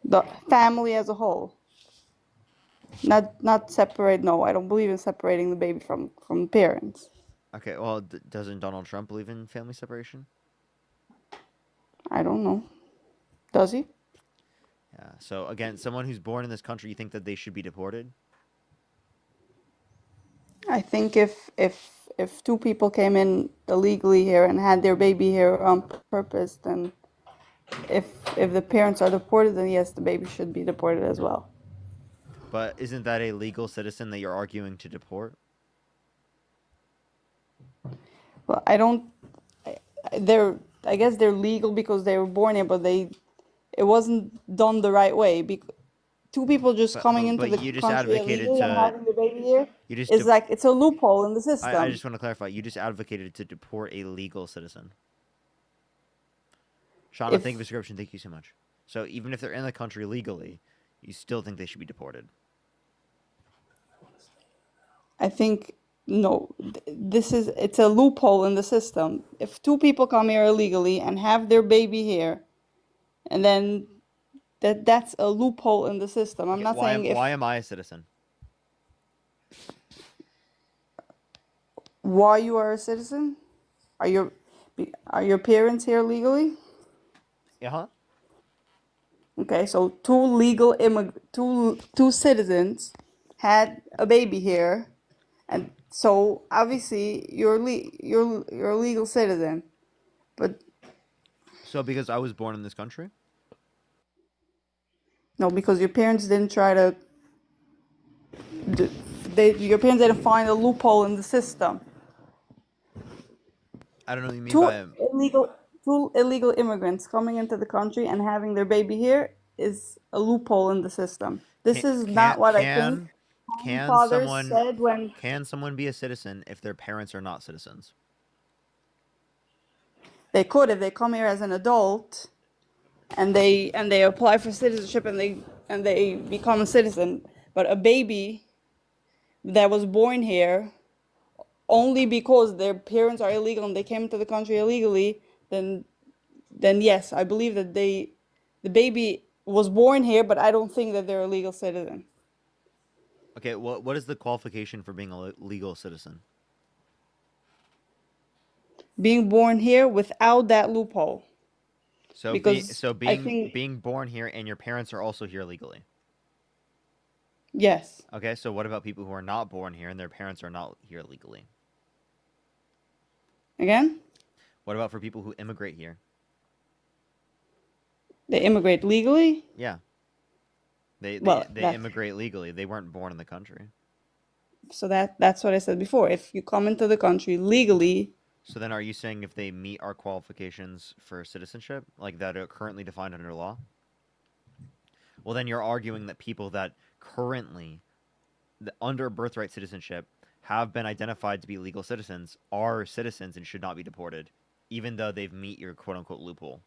S18: The family as a whole. Not separate. No, I don't believe in separating the baby from parents.
S2: Okay, well, doesn't Donald Trump believe in family separation?
S18: I don't know. Does he?
S2: Yeah. So again, someone who's born in this country, you think that they should be deported?
S18: I think if two people came in illegally here and had their baby here on purpose, then if the parents are deported, then yes, the baby should be deported as well.
S2: But isn't that a legal citizen that you're arguing to deport?
S18: Well, I don't. I guess they're legal because they were born here, but it wasn't done the right way. Two people just coming into the
S2: you just
S18: country
S2: advocated
S18: illegally and
S2: to.
S18: having their baby here
S2: You just
S18: is like it's a loophole in the system.
S2: I just want to clarify. You just advocated to deport a legal citizen. Shauna, thank you for the description. Thank you so much. So even if they're in the country legally, you still think they should be deported?
S18: I think no. It's a loophole in the system. If two people come here illegally and have their baby here, and then that's a loophole in the system. I'm not saying
S2: why am I a citizen?
S18: Why you are a citizen? Are your parents here legally?
S2: Yeah.
S18: Okay, so two citizens had a baby here, and so obviously you're a legal citizen, but
S2: So because I was born in this country?
S18: no, because your parents didn't try to. Your parents didn't find a loophole in the system.
S2: I don't know what you mean by
S18: Two illegal immigrants coming into the country and having their baby here is a loophole in the system. This is not what I think fathers said when.
S2: Can someone be a citizen if their parents are not citizens?
S18: They could if they come here as an adult, and they apply for citizenship and they become a citizen. But a baby that was born here only because their parents are illegal and they came into the country illegally, then yes, I believe that the baby was born here, but I don't think that they're a legal citizen.
S2: Okay, what is the qualification for being a legal citizen?
S18: Being born here without that loophole.
S2: So being born here and your parents are also here legally.
S18: Yes.
S2: Okay, so what about people who are not born here and their parents are not here legally?
S18: Again?
S2: What about for people who immigrate here?
S18: They immigrate legally?
S2: Yeah. They immigrate legally. They weren't born in the country.
S18: So that's what I said before. If you come into the country legally.
S2: So then are you saying if they meet our qualifications for citizenship, like that are currently defined under law? Well, then you're arguing that people that currently, under birthright citizenship, have been identified to be legal citizens are citizens and should not be deported, even though they've meet your quote-unquote loophole.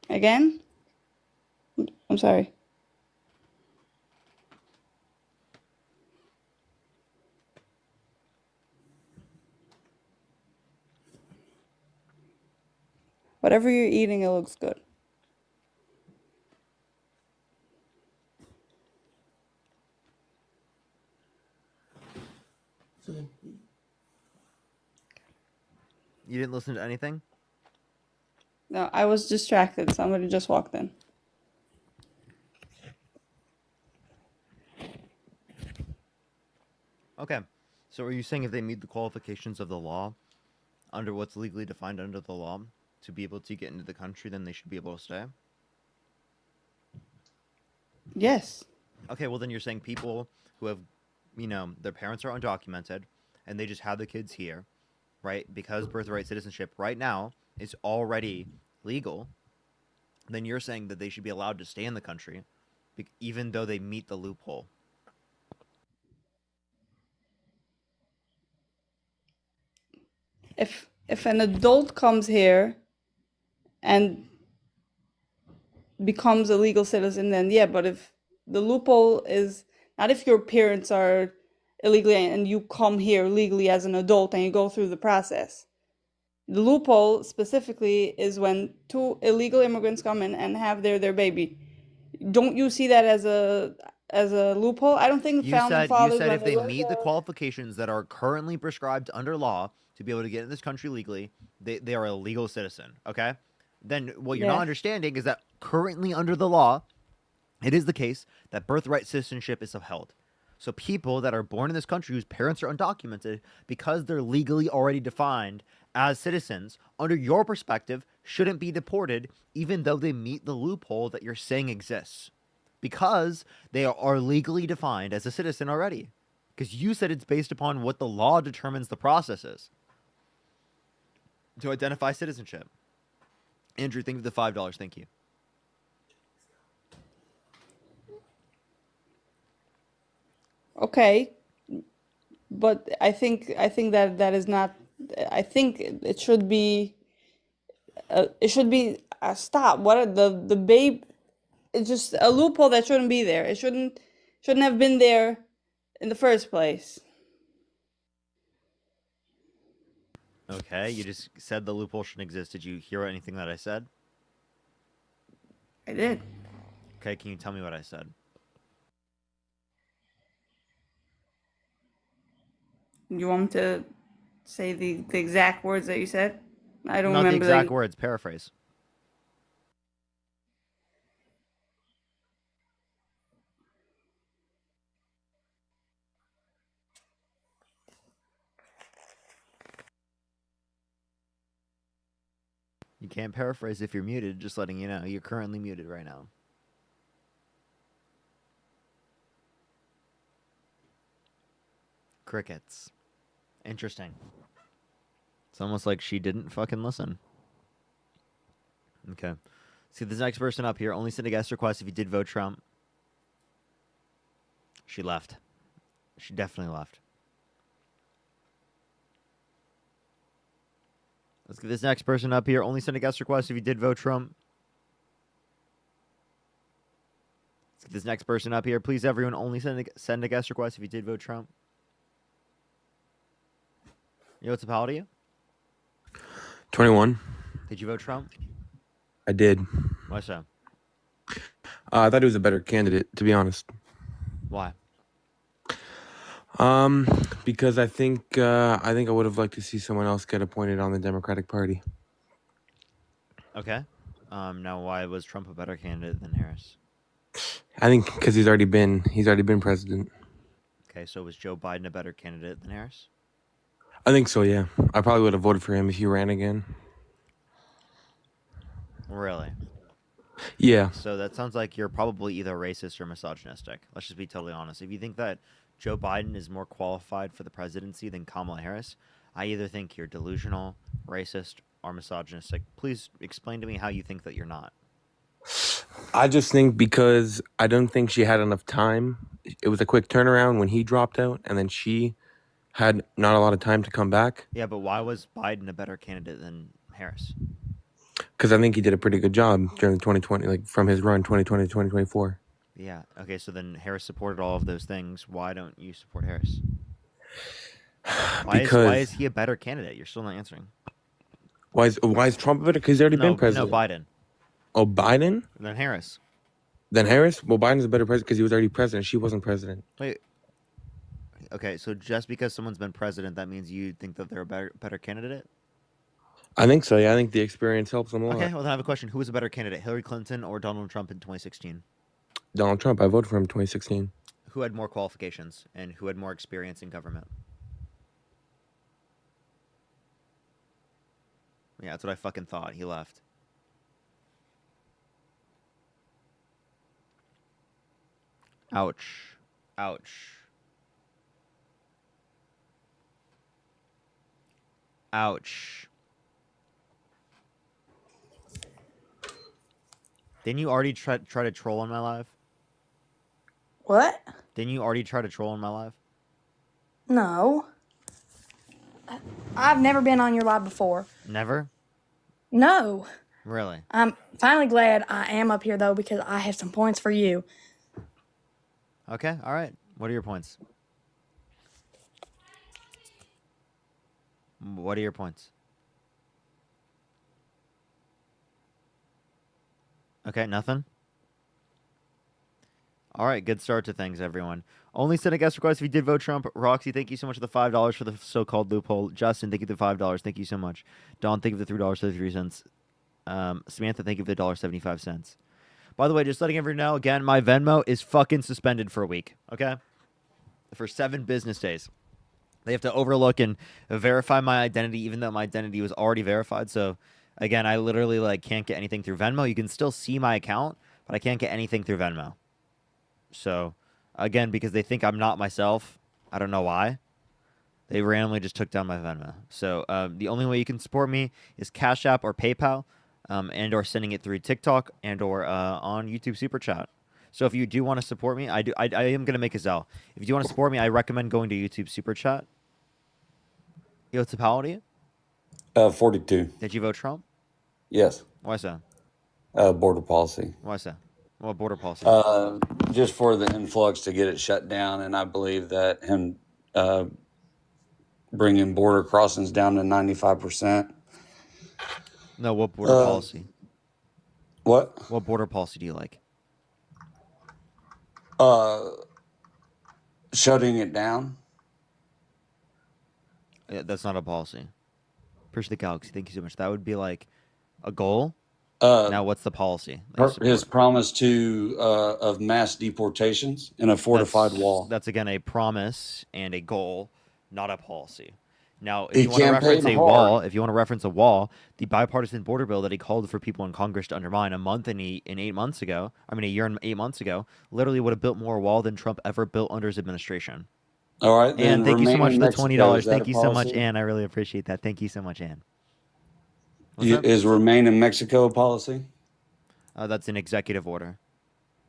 S18: Again? I'm sorry. Whatever you're eating, it looks good.
S2: You didn't listen to anything?
S18: No, I was distracted. Somebody just walked in.
S2: Okay. So are you saying if they meet the qualifications of the law, under what's legally defined under the law, to be able to get into the country, then they should be able to stay?
S18: Yes.
S2: Okay, well then you're saying people who have, their parents are undocumented, and they just have the kids here, right? Because birthright citizenship right now is already legal, then you're saying that they should be allowed to stay in the country, even though they meet the loophole.
S18: If an adult comes here and becomes a legal citizen, then yeah, but if the loophole is not if your parents are illegally and you come here legally as an adult and you go through the process. The loophole specifically is when 2 illegal immigrants come in and have their baby. Don't you see that as a loophole? I don't think
S2: You
S18: founding
S2: said
S18: fathers when
S2: if they
S18: wrote
S2: meet the qualifications that are currently prescribed under law to be able to get in this country legally, they are a legal citizen. Okay. Then what you're
S18: Yeah.
S2: not understanding is that currently under the law, it is the case that birthright citizenship is upheld. So people that are born in this country whose parents are undocumented, because they're legally already defined as citizens, under your perspective, shouldn't be deported, even though they meet the loophole that you're saying exists. Because they are legally defined as a citizen already. Because you said it's based upon what the law determines the process is to identify citizenship. Andrew, thank you for the $5. Thank you.
S18: Okay, but I think that is not. I think it should be. It should be stop. What are the babe? It's just a loophole that shouldn't be there. It shouldn't have been there in the first place.
S2: Okay, you just said the loophole shouldn't exist. Did you hear anything that I said?
S18: I did.
S2: Okay, can you tell me what I said?
S18: You want me to say the exact words that you said? I don't
S2: Not
S18: remember
S2: the exact words, paraphrase. You can't paraphrase if you're muted, just letting you know. You're currently muted right now. Crickets. Interesting. It's almost like she didn't fucking listen. Okay. See, this next person up here only sent a guest request if you did vote Trump. She left. She definitely left. Let's get this next person up here. Only send a guest request if you did vote Trump. Let's get this next person up here. Please, everyone, only send a guest request if you did vote Trump. Yo, what's up? How old are you?
S19: 21.
S2: Did you vote Trump?
S19: I did.
S2: Why so?
S19: I thought he was a better candidate, to be honest.
S2: Why?
S19: Because I think I would have liked to see someone else get appointed on the Democratic Party.
S2: Okay. Now, why was Trump a better candidate than Harris?
S19: I think because he's already been president.
S2: Okay, so was Joe Biden a better candidate than Harris?
S19: I think so. Yeah, I probably would have voted for him if he ran again.
S2: Really?
S19: Yeah.
S2: So that sounds like you're probably either racist or misogynistic. Let's just be totally honest. If you think that Joe Biden is more qualified for the presidency than Kamala Harris, I either think you're delusional, racist, or misogynistic. Please explain to me how you think that you're not.
S19: I just think because I don't think she had enough time. It was a quick turnaround when he dropped out, and then she had not a lot of time to come back.
S2: Yeah, but why was Biden a better candidate than Harris?
S19: Because I think he did a pretty good job during 2020, like from his run 2020 to 2024.
S2: Yeah. Okay, so then Harris supported all of those things. Why don't you support Harris? Why is he a better candidate? You're still not answering.
S19: Why is Trump better? Because he's already been president.
S2: No, Biden.
S19: Oh, Biden?
S2: Then Harris.
S19: Then Harris? Well, Biden's a better president because he was already president. She wasn't president.
S2: Wait. Okay, so just because someone's been president, that means you think that they're a better candidate?
S19: I think so, yeah. I think the experience helps them a lot.
S2: Okay, well then I have a question. Who was a better candidate, Hillary Clinton or Donald Trump in 2016?
S19: Donald Trump. I voted for him in 2016.
S2: Who had more qualifications and who had more experience in government? Yeah, that's what I fucking thought. He left. Ouch. Ouch. Ouch. Didn't you already try to troll on my live?
S4: What?
S2: Didn't you already try to troll on my live?
S4: No. I've never been on your live before.
S2: Never?
S4: No.
S2: Really?
S4: I'm finally glad I am up here, though, because I have some points for you.
S2: Okay. All right. What are your points? What are your points? Okay, nothing. All right, good start to things, everyone. Only send a guest request if you did vote Trump. Roxy, thank you so much for the $5 for the so-called loophole. Justin, thank you for the $5. Thank you so much. Don, thank you for the $3.33. Samantha, thank you for the $1.75. By the way, just letting everyone know, again, my Venmo is fucking suspended for a week, okay? For 7 business days. They have to overlook and verify my identity, even though my identity was already verified. So, again, I literally can't get anything through Venmo. You can still see my account, but I can't get anything through Venmo. So, again, because they think I'm not myself, I don't know why, they randomly just took down my Venmo. So, the only way you can support me is Cash App or PayPal, and or sending it through TikTok and or on YouTube Super Chat. So if you do want to support me, I am going to make a Zelle. If you do want to support me, I recommend going to YouTube Super Chat. Yo, Tipality?
S3: 42.
S2: Did you vote Trump?
S3: Yes.
S2: Why so?
S3: Border policy.
S2: Why so? What border policy?
S3: Just for the influx to get it shut down, and I believe that him bringing border crossings down to 95%.
S2: No, what border policy?
S3: What?
S2: What border policy do you like?
S3: Shutting it down.
S2: Yeah, that's not a policy. Appreciate the galaxy. Thank you so much. That would be like a goal. Now, what's the policy?
S3: His promise of mass deportations and a fortified wall.
S2: That's again a promise and a goal, not a policy. Now, if
S3: He
S2: you want to reference
S3: campaigned
S2: a wall,
S3: hard.
S2: if you want to reference a wall, the bipartisan border bill that he called for people in Congress to undermine a year and 8 months ago, literally would have built more wall than Trump ever built under his administration.
S3: All right, then
S2: And thank you so much for the $20. Thank you so much,
S3: policy?
S2: Ann. I really appreciate that. Thank you so much, Ann.
S3: Is remain in Mexico a policy?
S2: That's an executive order.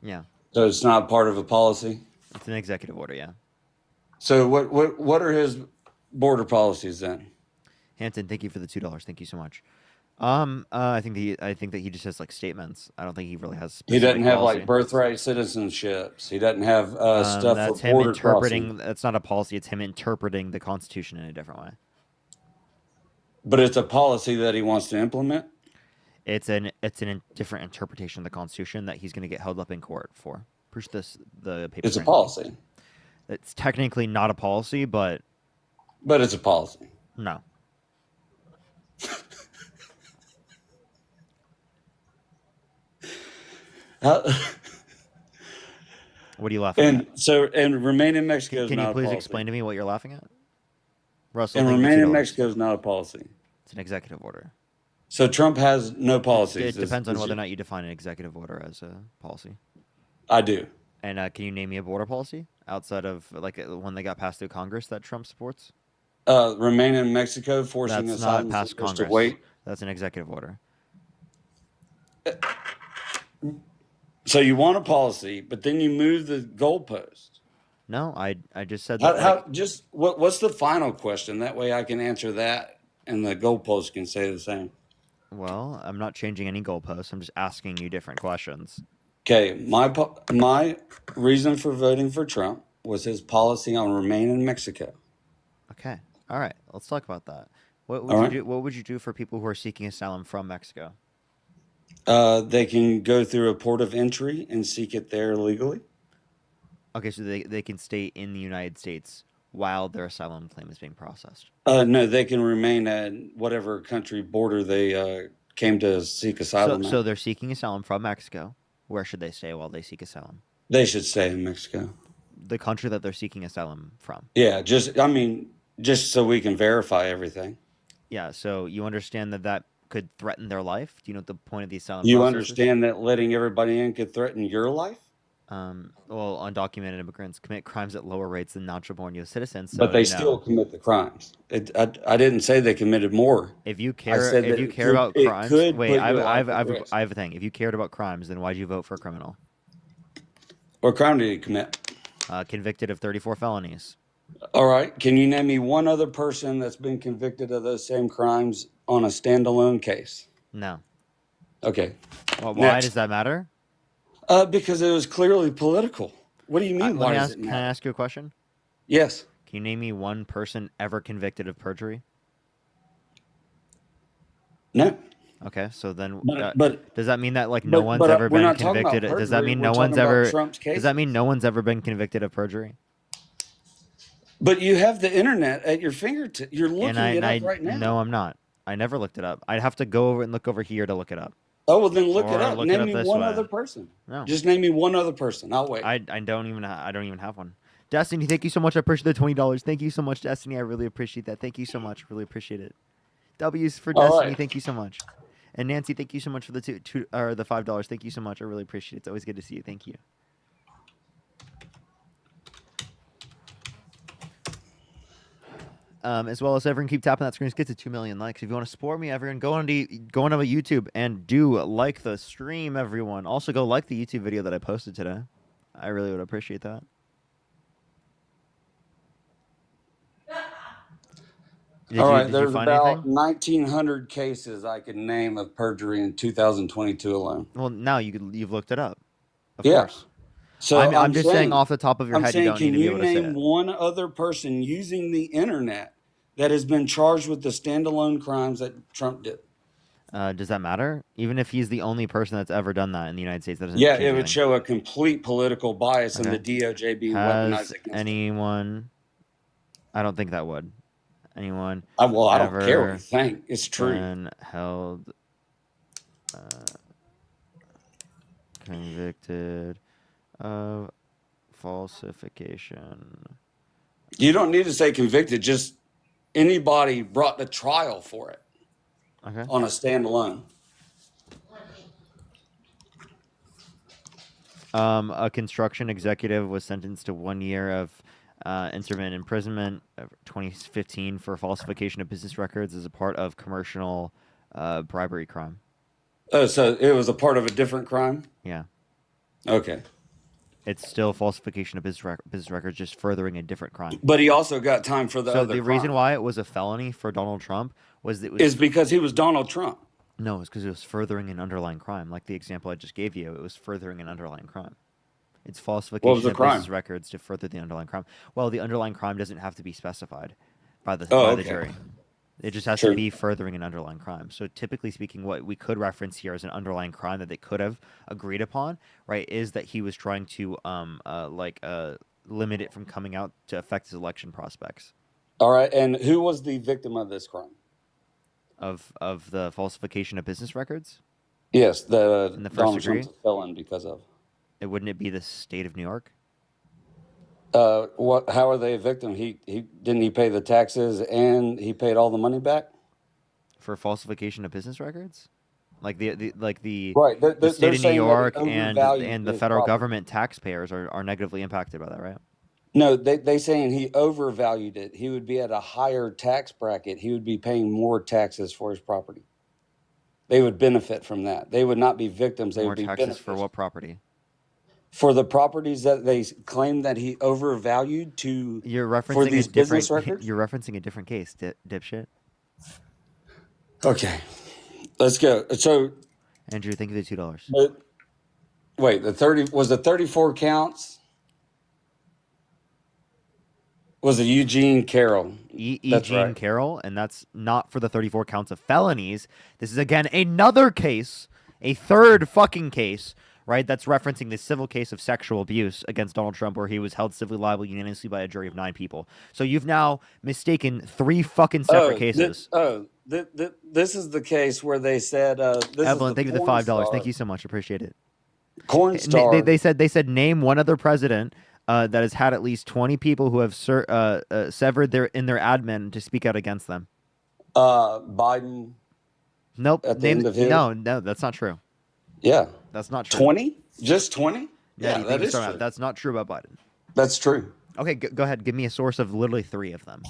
S2: Yeah.
S3: So it's not part of a policy?
S2: It's an executive order, yeah.
S3: So what are his border policies then?
S2: Hampton, thank you for the $2. Thank you so much. I think that he just has statements. I don't think he really has.
S3: He doesn't have
S2: policy.
S3: birthright citizenships. He doesn't have stuff
S2: That's
S3: for
S2: him
S3: border
S2: interpreting.
S3: crossing.
S2: That's not a policy. It's him interpreting the Constitution in a different way.
S3: But it's a policy that he wants to implement.
S2: It's different interpretation of the Constitution that he's going to get held up in court for. Push the paper.
S3: It's a policy.
S2: It's technically not a policy, but
S3: it's a policy.
S2: No. What are you laughing at?
S3: And remain in Mexico is
S2: Can
S3: not
S2: you
S3: a
S2: please
S3: policy.
S2: explain to me what you're laughing at? Russell,
S3: And
S2: thank you for
S3: remain in
S2: $2.
S3: Mexico is not a policy.
S2: It's an executive order.
S3: So Trump has no policies.
S2: It depends on whether or not you define an executive order as a policy.
S3: I do.
S2: And can you name me a border policy outside of one that got passed through Congress that Trump supports?
S3: Remain in Mexico, forcing
S2: That's
S3: asylum
S2: not past
S3: seekers
S2: Congress.
S3: to wait.
S2: That's an executive order.
S3: So you want a policy, but then you move the goalpost.
S2: No, I just said that.
S3: What's the final question? That way I can answer that, and the goalpost can say the same.
S2: Well, I'm not changing any goalposts. I'm just asking you different questions.
S3: Okay, my reason for voting for Trump was his policy on remain in Mexico.
S2: Okay, all right. Let's talk about that. What would
S3: All
S2: you
S3: right.
S2: do? What would you do for people who are seeking asylum from Mexico?
S3: They can go through a port of entry and seek it there legally.
S2: Okay, so they can stay in the United States while their asylum claim is being processed.
S3: No, they can remain at whatever country border they came to seek asylum.
S2: So they're seeking asylum from Mexico. Where should they stay while they seek asylum?
S3: They should stay in Mexico.
S2: The country that they're seeking asylum from.
S3: Yeah, just so we can verify everything.
S2: Yeah, so you understand that could threaten their life? Do you know what the point of the asylum
S3: You
S2: process
S3: understand that letting everybody in could threaten your life?
S2: Well, undocumented immigrants commit crimes at lower rates than natural-born U.S. citizens. So,
S3: But they still commit the crimes. I didn't say they committed more.
S2: If you
S3: I
S2: care,
S3: said
S2: if
S3: that
S2: you
S3: it
S2: care
S3: could-
S2: about
S3: it
S2: crimes,
S3: could
S2: wait,
S3: put
S2: I
S3: your life
S2: have
S3: at risk.
S2: a thing. If you cared about crimes, then why'd you vote for a criminal?
S3: What crime did he commit?
S2: Convicted of 34 felonies.
S3: All right. Can you name me one other person that's been convicted of those same crimes on a standalone case?
S2: No.
S3: Okay.
S2: Well, why
S3: Next.
S2: does that matter?
S3: Because it was clearly political. What do you mean? Why does it
S2: Can I
S3: matter?
S2: ask you a question?
S3: Yes.
S2: Can you name me one person ever convicted of perjury?
S3: No.
S2: Okay, so then
S3: But
S2: does that mean that like no one's
S3: but
S2: ever
S3: we're
S2: been
S3: not talking about
S2: convicted? Does that
S3: perjury.
S2: mean
S3: We're
S2: no one's
S3: talking about
S2: ever?
S3: Trump's
S2: Does that mean
S3: cases.
S2: no one's ever been convicted of perjury?
S3: But you have the internet at your fingertips. You're looking it up right now.
S2: No, I'm not. I never looked it up. I'd have to go over and look over here to look it up.
S3: Oh, well, then look it
S2: Or
S3: up.
S2: look
S3: Name
S2: it up
S3: me
S2: this
S3: one
S2: way.
S3: other person.
S2: No.
S3: Just name me one other person. I'll wait.
S2: I don't even have one. Destiny, thank you so much. I appreciate the $20. Thank you so much, Destiny. I really appreciate that. Thank you so much. Really appreciate it. W's for
S3: All
S2: Destiny.
S3: right.
S2: Thank you so much. And Nancy, thank you so much for the the $5. Thank you so much. I really appreciate it. It's always good to see you. Thank you. As well as everyone, keep tapping that screen. Let's get to 2 million likes. If you want to support me, everyone, go on to YouTube and do like the stream, everyone. Also, go like the YouTube video that I posted today. I really would appreciate that.
S3: All right,
S2: Did you
S3: there's
S2: find
S3: about
S2: anything?
S3: 1,900 cases I can name of perjury in 2022 alone.
S2: Well, now you've looked it up. Of
S3: Yeah.
S2: course.
S3: So
S2: I'm just saying off the top of your head, you don't need to be able to say
S3: can you name
S2: it.
S3: one other person using the internet that has been charged with the standalone crimes that Trump did?
S2: Does that matter? Even if he's the only person that's ever done that in the United States, that doesn't
S3: Yeah,
S2: change
S3: it would
S2: anything.
S3: show a complete political bias and
S2: Okay.
S3: the DOJ being
S2: Has
S3: weaponized against
S2: anyone? I don't think that would. Anyone?
S3: well, I don't
S2: ever
S3: care what you think. It's true.
S2: Been held convicted of falsification.
S3: You don't need to say convicted. Just anybody brought to trial for it.
S2: Okay.
S3: On a standalone.
S2: A construction executive was sentenced to 1 year of intermittent imprisonment of 2015 for falsification of business records as a part of commercial bribery crime.
S3: Oh, so it was a part of a different crime?
S2: Yeah.
S3: Okay.
S2: It's still falsification of business records, just furthering a different crime.
S3: But he also got time for the
S2: So
S3: other
S2: the reason
S3: crime.
S2: why it was a felony for Donald Trump was that
S3: Is because he was Donald Trump.
S2: No, it's because it was furthering an underlying crime. Like the example I just gave you, it was furthering an underlying crime. It's falsification
S3: the
S2: of
S3: crime?
S2: business records to further the underlying crime. Well, the underlying crime doesn't have to be specified by the
S3: okay.
S2: jury. It just has
S3: True.
S2: to be furthering an underlying crime. So typically speaking, what we could reference here as an underlying crime that they could have agreed upon, right, is that he was trying to limit it from coming out to affect his election prospects.
S3: All right. And who was the victim of this crime?
S2: Of the falsification of business records?
S3: Yes,
S2: In the first
S3: Donald
S2: degree?
S3: Trump's a felon because of.
S2: Wouldn't it be the state of New York?
S3: What? How are they a victim? He didn't he pay the taxes and he paid all the money back
S2: For falsification of business records? Like the
S3: right.
S2: the state
S3: They're
S2: of New
S3: saying that he
S2: York
S3: overvalued
S2: and the
S3: his
S2: federal
S3: property.
S2: government taxpayers are negatively impacted by that, right?
S3: No, they saying he overvalued it. He would be at a higher tax bracket. He would be paying more taxes for his property. They would benefit from that. They would not be victims. They
S2: More
S3: would be
S2: taxes
S3: benefits.
S2: for what property?
S3: For the properties that they claim that he overvalued to
S2: You're
S3: for
S2: referencing a
S3: these
S2: different.
S3: business records.
S2: You're referencing a different case, dipshit.
S3: Okay, let's go. So,
S2: Andrew, thank you for the $2.
S3: wait, the 34 counts. Was it Eugene Carroll? That's
S2: Eugene
S3: right.
S2: Carroll, and that's not for the 34 counts of felonies. This is again another case, a third fucking case, right? That's referencing the civil case of sexual abuse against Donald Trump, where he was held civilly liable unanimously by a jury of 9 people. So you've now mistaken 3 fucking separate cases.
S3: This is the case where they said.
S2: Evelyn, thank you for the $5. Thank you so much. Appreciate it.
S3: Corn star.
S2: They said name one other president that has had at least 20 people who have severed their admin to speak out against them.
S3: Biden.
S2: Nope.
S3: At the end of his?
S2: No, that's not true.
S3: Yeah.
S2: That's not true.
S3: 20? Just 20?
S2: Yeah,
S3: that is true.
S2: That's not true about Biden.
S3: That's true.
S2: Okay, go ahead. Give me a source of literally 3 of them.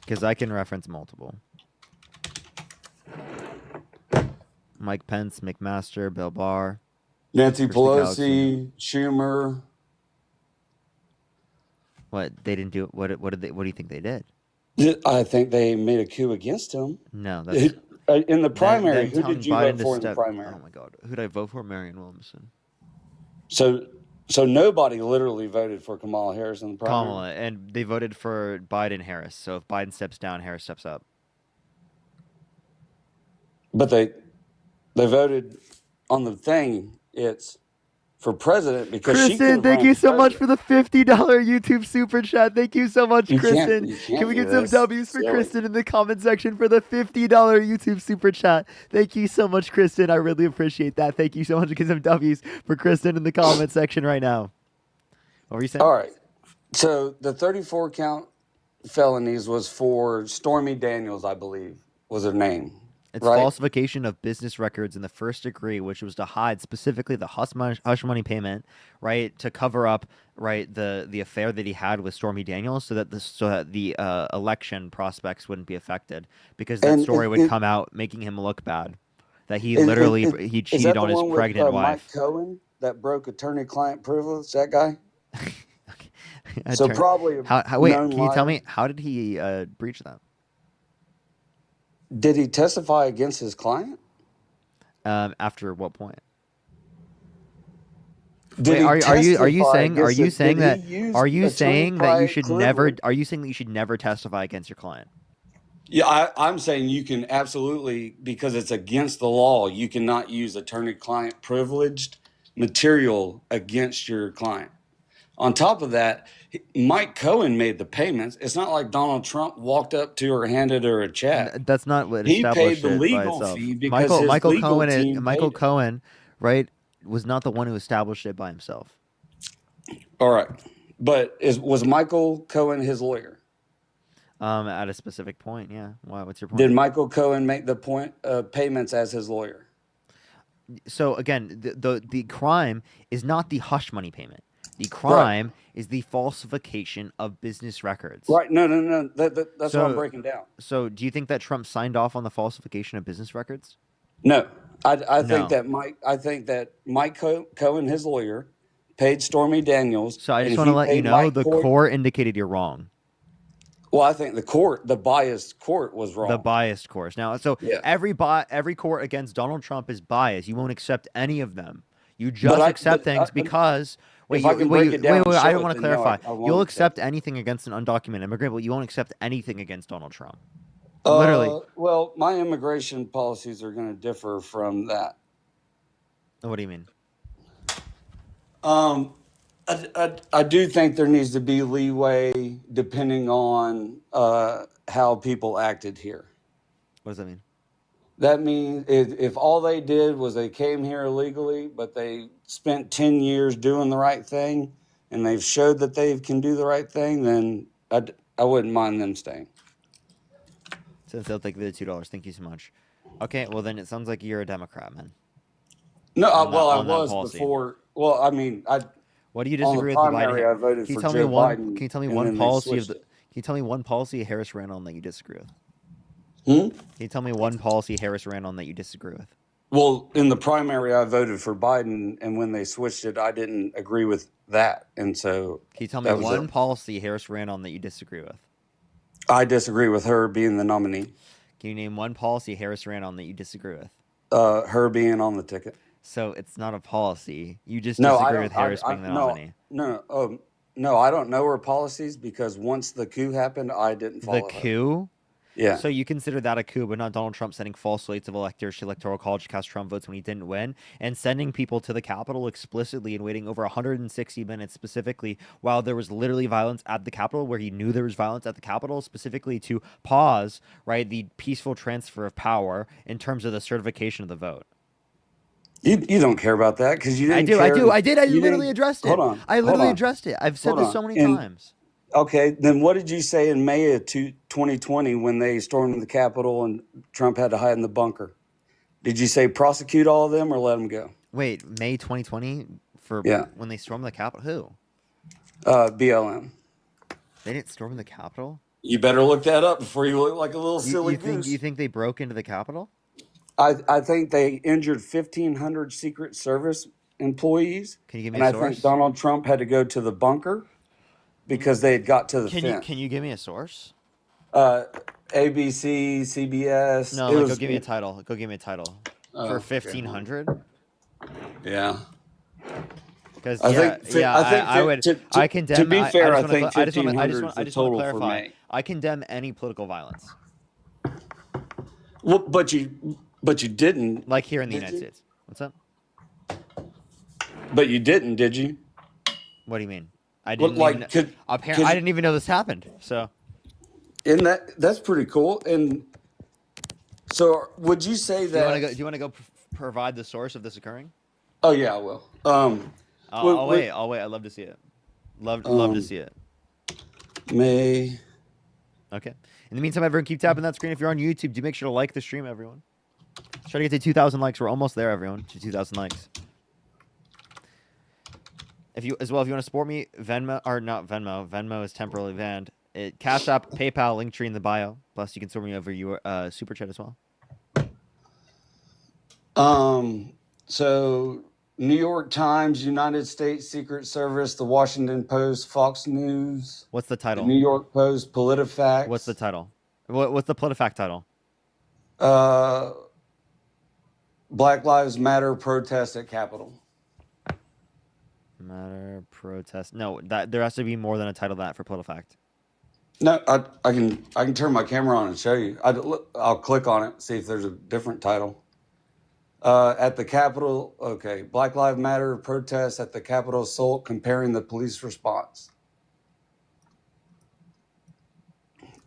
S2: Because I can reference multiple. Mike Pence, McMaster, Bill Barr,
S3: Nancy
S2: Christy
S3: Pelosi, Schumer.
S2: What they didn't do? What do you think they did?
S3: I think they made a coup against him.
S2: No, that's
S3: In the primary,
S2: then
S3: who
S2: telling
S3: did you
S2: Biden
S3: vote
S2: to
S3: for in the
S2: step.
S3: primary?
S2: Oh my God, who did I vote for? Marianne Williamson.
S3: So nobody literally voted for Kamala Harris in the primary.
S2: Kamala, and they voted for Biden Harris. So if Biden steps down, Harris steps up.
S3: But they voted on the thing. It's for president because she
S2: Kristen,
S3: could
S2: thank you so much for the $50 YouTube super chat. Thank you so much, Kristen. Can we get some W's for Kristen in the comment section for the $50 YouTube super chat? Thank you so much, Kristen. I really appreciate that. Thank you so much. Get some W's for Kristen in the comment section right now. What were you saying?
S3: All right. So the 34 count felonies was for Stormy Daniels, I believe, was her name.
S2: It's
S3: right?
S2: falsification of business records in the first degree, which was to hide specifically the hush money payment, right, to cover up, right, the affair that he had with Stormy Daniels, so that the election prospects wouldn't be affected, because that story would come out making him look bad, that he literally he cheated on his pregnant wife.
S3: Mike Cohen that broke attorney-client privilege. That guy. So probably
S2: wait, can you tell me how did he breach that?
S3: Did he testify against his client?
S2: After what point?
S3: Did
S2: Wait, are you saying that you should never testify against your client?
S3: Yeah, I'm saying you can absolutely, because it's against the law. You cannot use attorney-client privileged material against your client. On top of that, Mike Cohen made the payments. It's not like Donald Trump walked up to her, handed her a check.
S2: That's not what
S3: he
S2: established
S3: paid the
S2: it
S3: legal
S2: by itself.
S3: fee because
S2: Michael Cohen, right, was not the one who established it by himself.
S3: All right, but was Michael Cohen his lawyer?
S2: At a specific point, yeah. Why? What's your point?
S3: Did Michael Cohen make the payments as his lawyer?
S2: So again, the crime is not the hush money payment. The crime is the falsification of business records.
S3: Right. No. That's what I'm breaking down.
S2: So do you think that Trump signed off on the falsification of business records?
S3: No. I think that Mike Cohen, his lawyer, paid Stormy Daniels.
S2: So I just want to let you know the court indicated you're wrong.
S3: Well, I think the biased court was wrong.
S2: The biased court. Now, so every court against Donald Trump is biased. You won't accept any of them. You just accept things because... Wait, I don't want to clarify. You'll accept anything against an undocumented immigrant, but you won't accept anything against Donald Trump. Literally.
S3: Well, my immigration policies are going to differ from that.
S2: What do you mean?
S3: I do think there needs to be leeway depending on how people acted here.
S2: What does that mean?
S3: That means if all they did was they came here illegally, but they spent 10 years doing the right thing, and they've showed that they can do the right thing, then I wouldn't mind them staying.
S2: Since they'll take the $2. Thank you so much. Okay, well then it sounds like you're a Democrat, man.
S3: No, I was before. Well, I mean,
S2: what do you disagree with?
S3: I voted for Joe Biden.
S2: Can you tell me one policy Can you tell me one policy Harris ran on that you disagree with?
S3: Can
S2: you tell me one policy Harris ran on that you disagree with?
S3: Well, in the primary, I voted for Biden, and when they switched it, I didn't agree with that, and so.
S2: Can you tell me one policy Harris ran on that you disagree with?
S3: I disagree with her being the nominee.
S2: Can you name one policy Harris ran on that you disagree with?
S3: Her being on the ticket.
S2: So it's not a policy. You just disagree with Harris being the nominee.
S3: No, I don't know her policies because once the coup happened, I didn't follow
S2: the coup?
S3: Yeah.
S2: So you consider that a coup, but not Donald Trump sending false slates of electors to Electoral College to cast Trump votes when he didn't win, and sending people to the Capitol explicitly and waiting over 160 minutes specifically while there was literally violence at the Capitol, where he knew there was violence at the Capitol, specifically to pause, right, the peaceful transfer of power in terms of the certification of the vote.
S3: You don't care about that because you didn't.
S2: I did. I literally addressed it.
S3: Hold on.
S2: I literally addressed it. I've said this so many times.
S3: Okay, then what did you say in May of 2020 when they stormed the Capitol and Trump had to hide in the bunker? Did you say prosecute all of them or let them go?
S2: Wait, May 2020 when they stormed the Capitol? Who?
S3: BLM.
S2: They didn't storm the Capitol?
S3: You better look that up before you look like a little silly goose.
S2: You think they broke into the Capitol?
S3: I think they injured 1,500 Secret Service employees.
S2: Can you give me a source?
S3: I think Donald Trump had to go to the bunker because they had got to the fence.
S2: Can you give me a source?
S3: ABC, CBS.
S2: No,
S3: It
S2: like
S3: was.
S2: go give me a title. Go give me a title for
S3: Okay.
S2: 1500.
S3: Yeah.
S2: Because
S3: I think.
S2: I would. I
S3: To
S2: condemn.
S3: be fair, I
S2: I
S3: think
S2: just want to.
S3: 1500 is
S2: I
S3: the
S2: just want to
S3: total for
S2: clarify.
S3: May.
S2: I condemn any political violence,
S3: Well, but you didn't.
S2: like here in the
S3: Did
S2: United
S3: you?
S2: States. What's up?
S3: But you didn't, did you?
S2: What do you mean? I
S3: Well,
S2: didn't
S3: like,
S2: even.
S3: could
S2: Apparently, I didn't even know this happened. So.
S3: and that's pretty cool. And so, would you say
S2: Do you want to
S3: that?
S2: go? Do you want to go provide the source of this occurring?
S3: Oh yeah, I will.
S2: I'll wait. I'll wait. I'd love to see it. Love to see it.
S3: May.
S2: Okay. In the meantime, everyone keep tapping that screen. If you're on YouTube, do make sure to like the stream, everyone. Let's try to get to 2,000 likes. We're almost there, everyone. To 2,000 likes. If you want to support me, Venmo or not Venmo. Venmo is temporarily banned. Cash App, PayPal, link tree in the bio. Plus, you can support me over your super chat as well.
S3: So New York Times, United States Secret Service, the Washington Post, Fox News.
S2: What's the title?
S3: The New York Post, PolitiFact.
S2: What's the title? What's the PolitiFact title?
S3: Black Lives Matter protest at Capitol.
S2: Matter protest. No, there has to be more than a title that for PolitiFact.
S3: No, I can turn my camera on and show you. I'll click on it, see if there's a different title. At the Capitol, okay. Black Lives Matter protest at the Capitol assault, comparing the police response.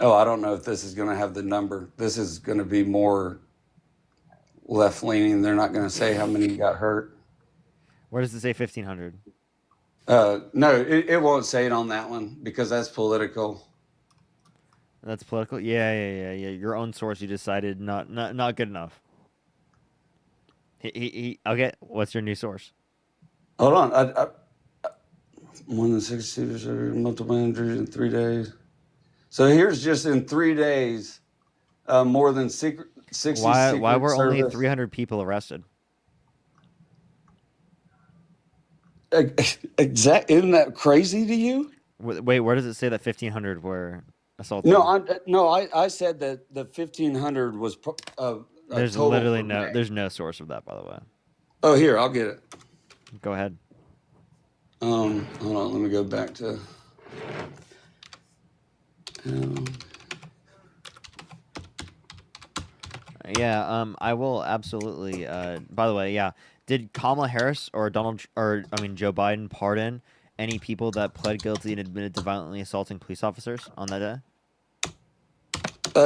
S3: Oh, I don't know if this is going to have the number. This is going to be more left-leaning. They're not going to say how many got hurt.
S2: Where does it say 1,500?
S3: No, it won't say it on that one because that's political.
S2: That's political? Yeah. Your own source, you decided not good enough. Okay, what's your new source?
S3: Hold on. More than 60 multiple injuries in 3 days. So here's just in 3 days, more than 60
S2: Why
S3: Secret
S2: were only
S3: Service.
S2: 300 people arrested?
S3: Isn't that crazy to you?
S2: Wait, where does it say that 1,500 were assaulted?
S3: No, I said that the 1,500 was
S2: there's
S3: total
S2: literally
S3: for May.
S2: there's no source of that, by the way.
S3: Oh, here, I'll get it.
S2: Go ahead.
S3: Hold on, let me go back to.
S2: Yeah, I will absolutely. By the way, yeah, did Kamala Harris or Joe Biden pardon any people that pled guilty and admitted to violently assaulting police officers on that day?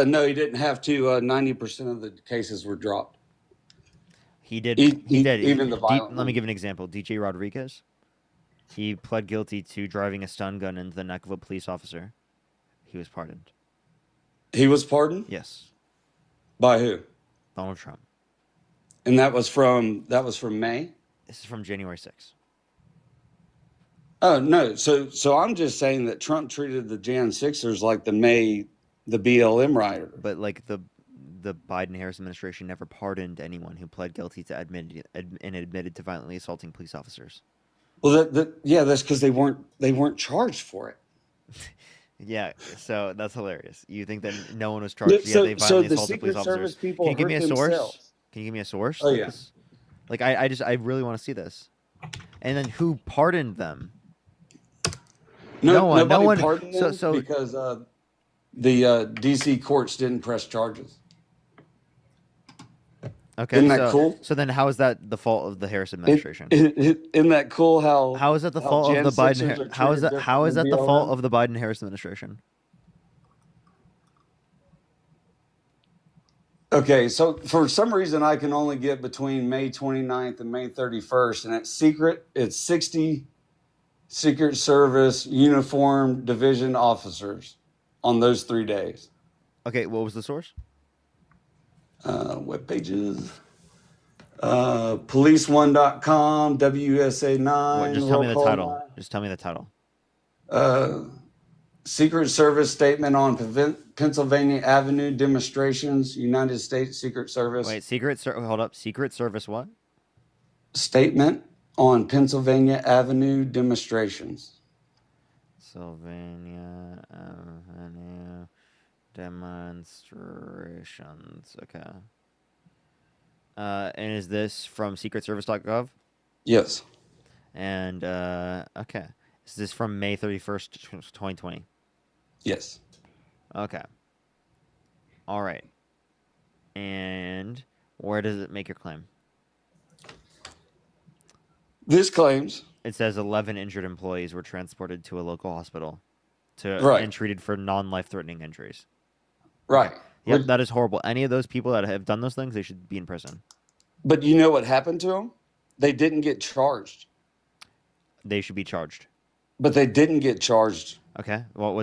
S3: No, he didn't have to. 90% of the cases were dropped.
S2: He did. He did.
S3: Even the violent.
S2: Let me give an example. DJ Rodriguez. He pled guilty to driving a stun gun into the neck of a police officer. He was pardoned.
S3: He was pardoned?
S2: Yes.
S3: By who?
S2: Donald Trump.
S3: And that was from May?
S2: This is from January 6th.
S3: Oh, no. So I'm just saying that Trump treated the Jan 6ers like the BLM rider.
S2: But like the Biden-Harris administration never pardoned anyone who pled guilty to admitted to violently assaulting police officers.
S3: Well, that's because they weren't charged for it.
S2: Yeah, so that's hilarious. You think that no one was charged?
S3: So,
S2: they violently
S3: the
S2: assaulted police
S3: Secret Service
S2: officers.
S3: people
S2: Can you give me a source?
S3: themselves.
S2: Can you give me a source?
S3: Oh yeah.
S2: Like I really want to see this. And then who pardoned them? No one.
S3: Pardoned them because the D.C. courts didn't press charges.
S2: Okay,
S3: isn't that cool?
S2: So then, how is that the fault of the Harris administration?
S3: Isn't that cool?
S2: How is that the fault of the Biden? How is that the fault of the Biden-Harris administration?
S3: Okay, so for some reason I can only get between May 29th and May 31st, and it's 60 Secret Service uniformed division officers on those 3 days.
S2: Okay, what was the source?
S3: Web pages. Police1.com, WSA9.
S2: Just tell me the title. Just tell me the title.
S3: Secret Service statement on Pennsylvania Avenue demonstrations, United States Secret Service.
S2: Wait, hold up. Secret Service what?
S3: Statement on Pennsylvania Avenue demonstrations.
S2: Pennsylvania Avenue Demonstrations. Okay. And is this from secretservice.gov?
S3: Yes.
S2: And okay. Is this from May 31st, 2020?
S3: Yes.
S2: Okay. All right. And where does it make your claim?
S3: This claims
S2: It says 11 injured employees were transported to a local hospital
S3: Right.
S2: and treated for non-life-threatening injuries.
S3: Right.
S2: Okay. Yep, that is horrible. Any of those people that have done those things, they should be in prison.
S3: But you know what happened to them? They didn't get charged.
S2: They should be charged.
S3: But they didn't get charged.
S2: Okay. Well,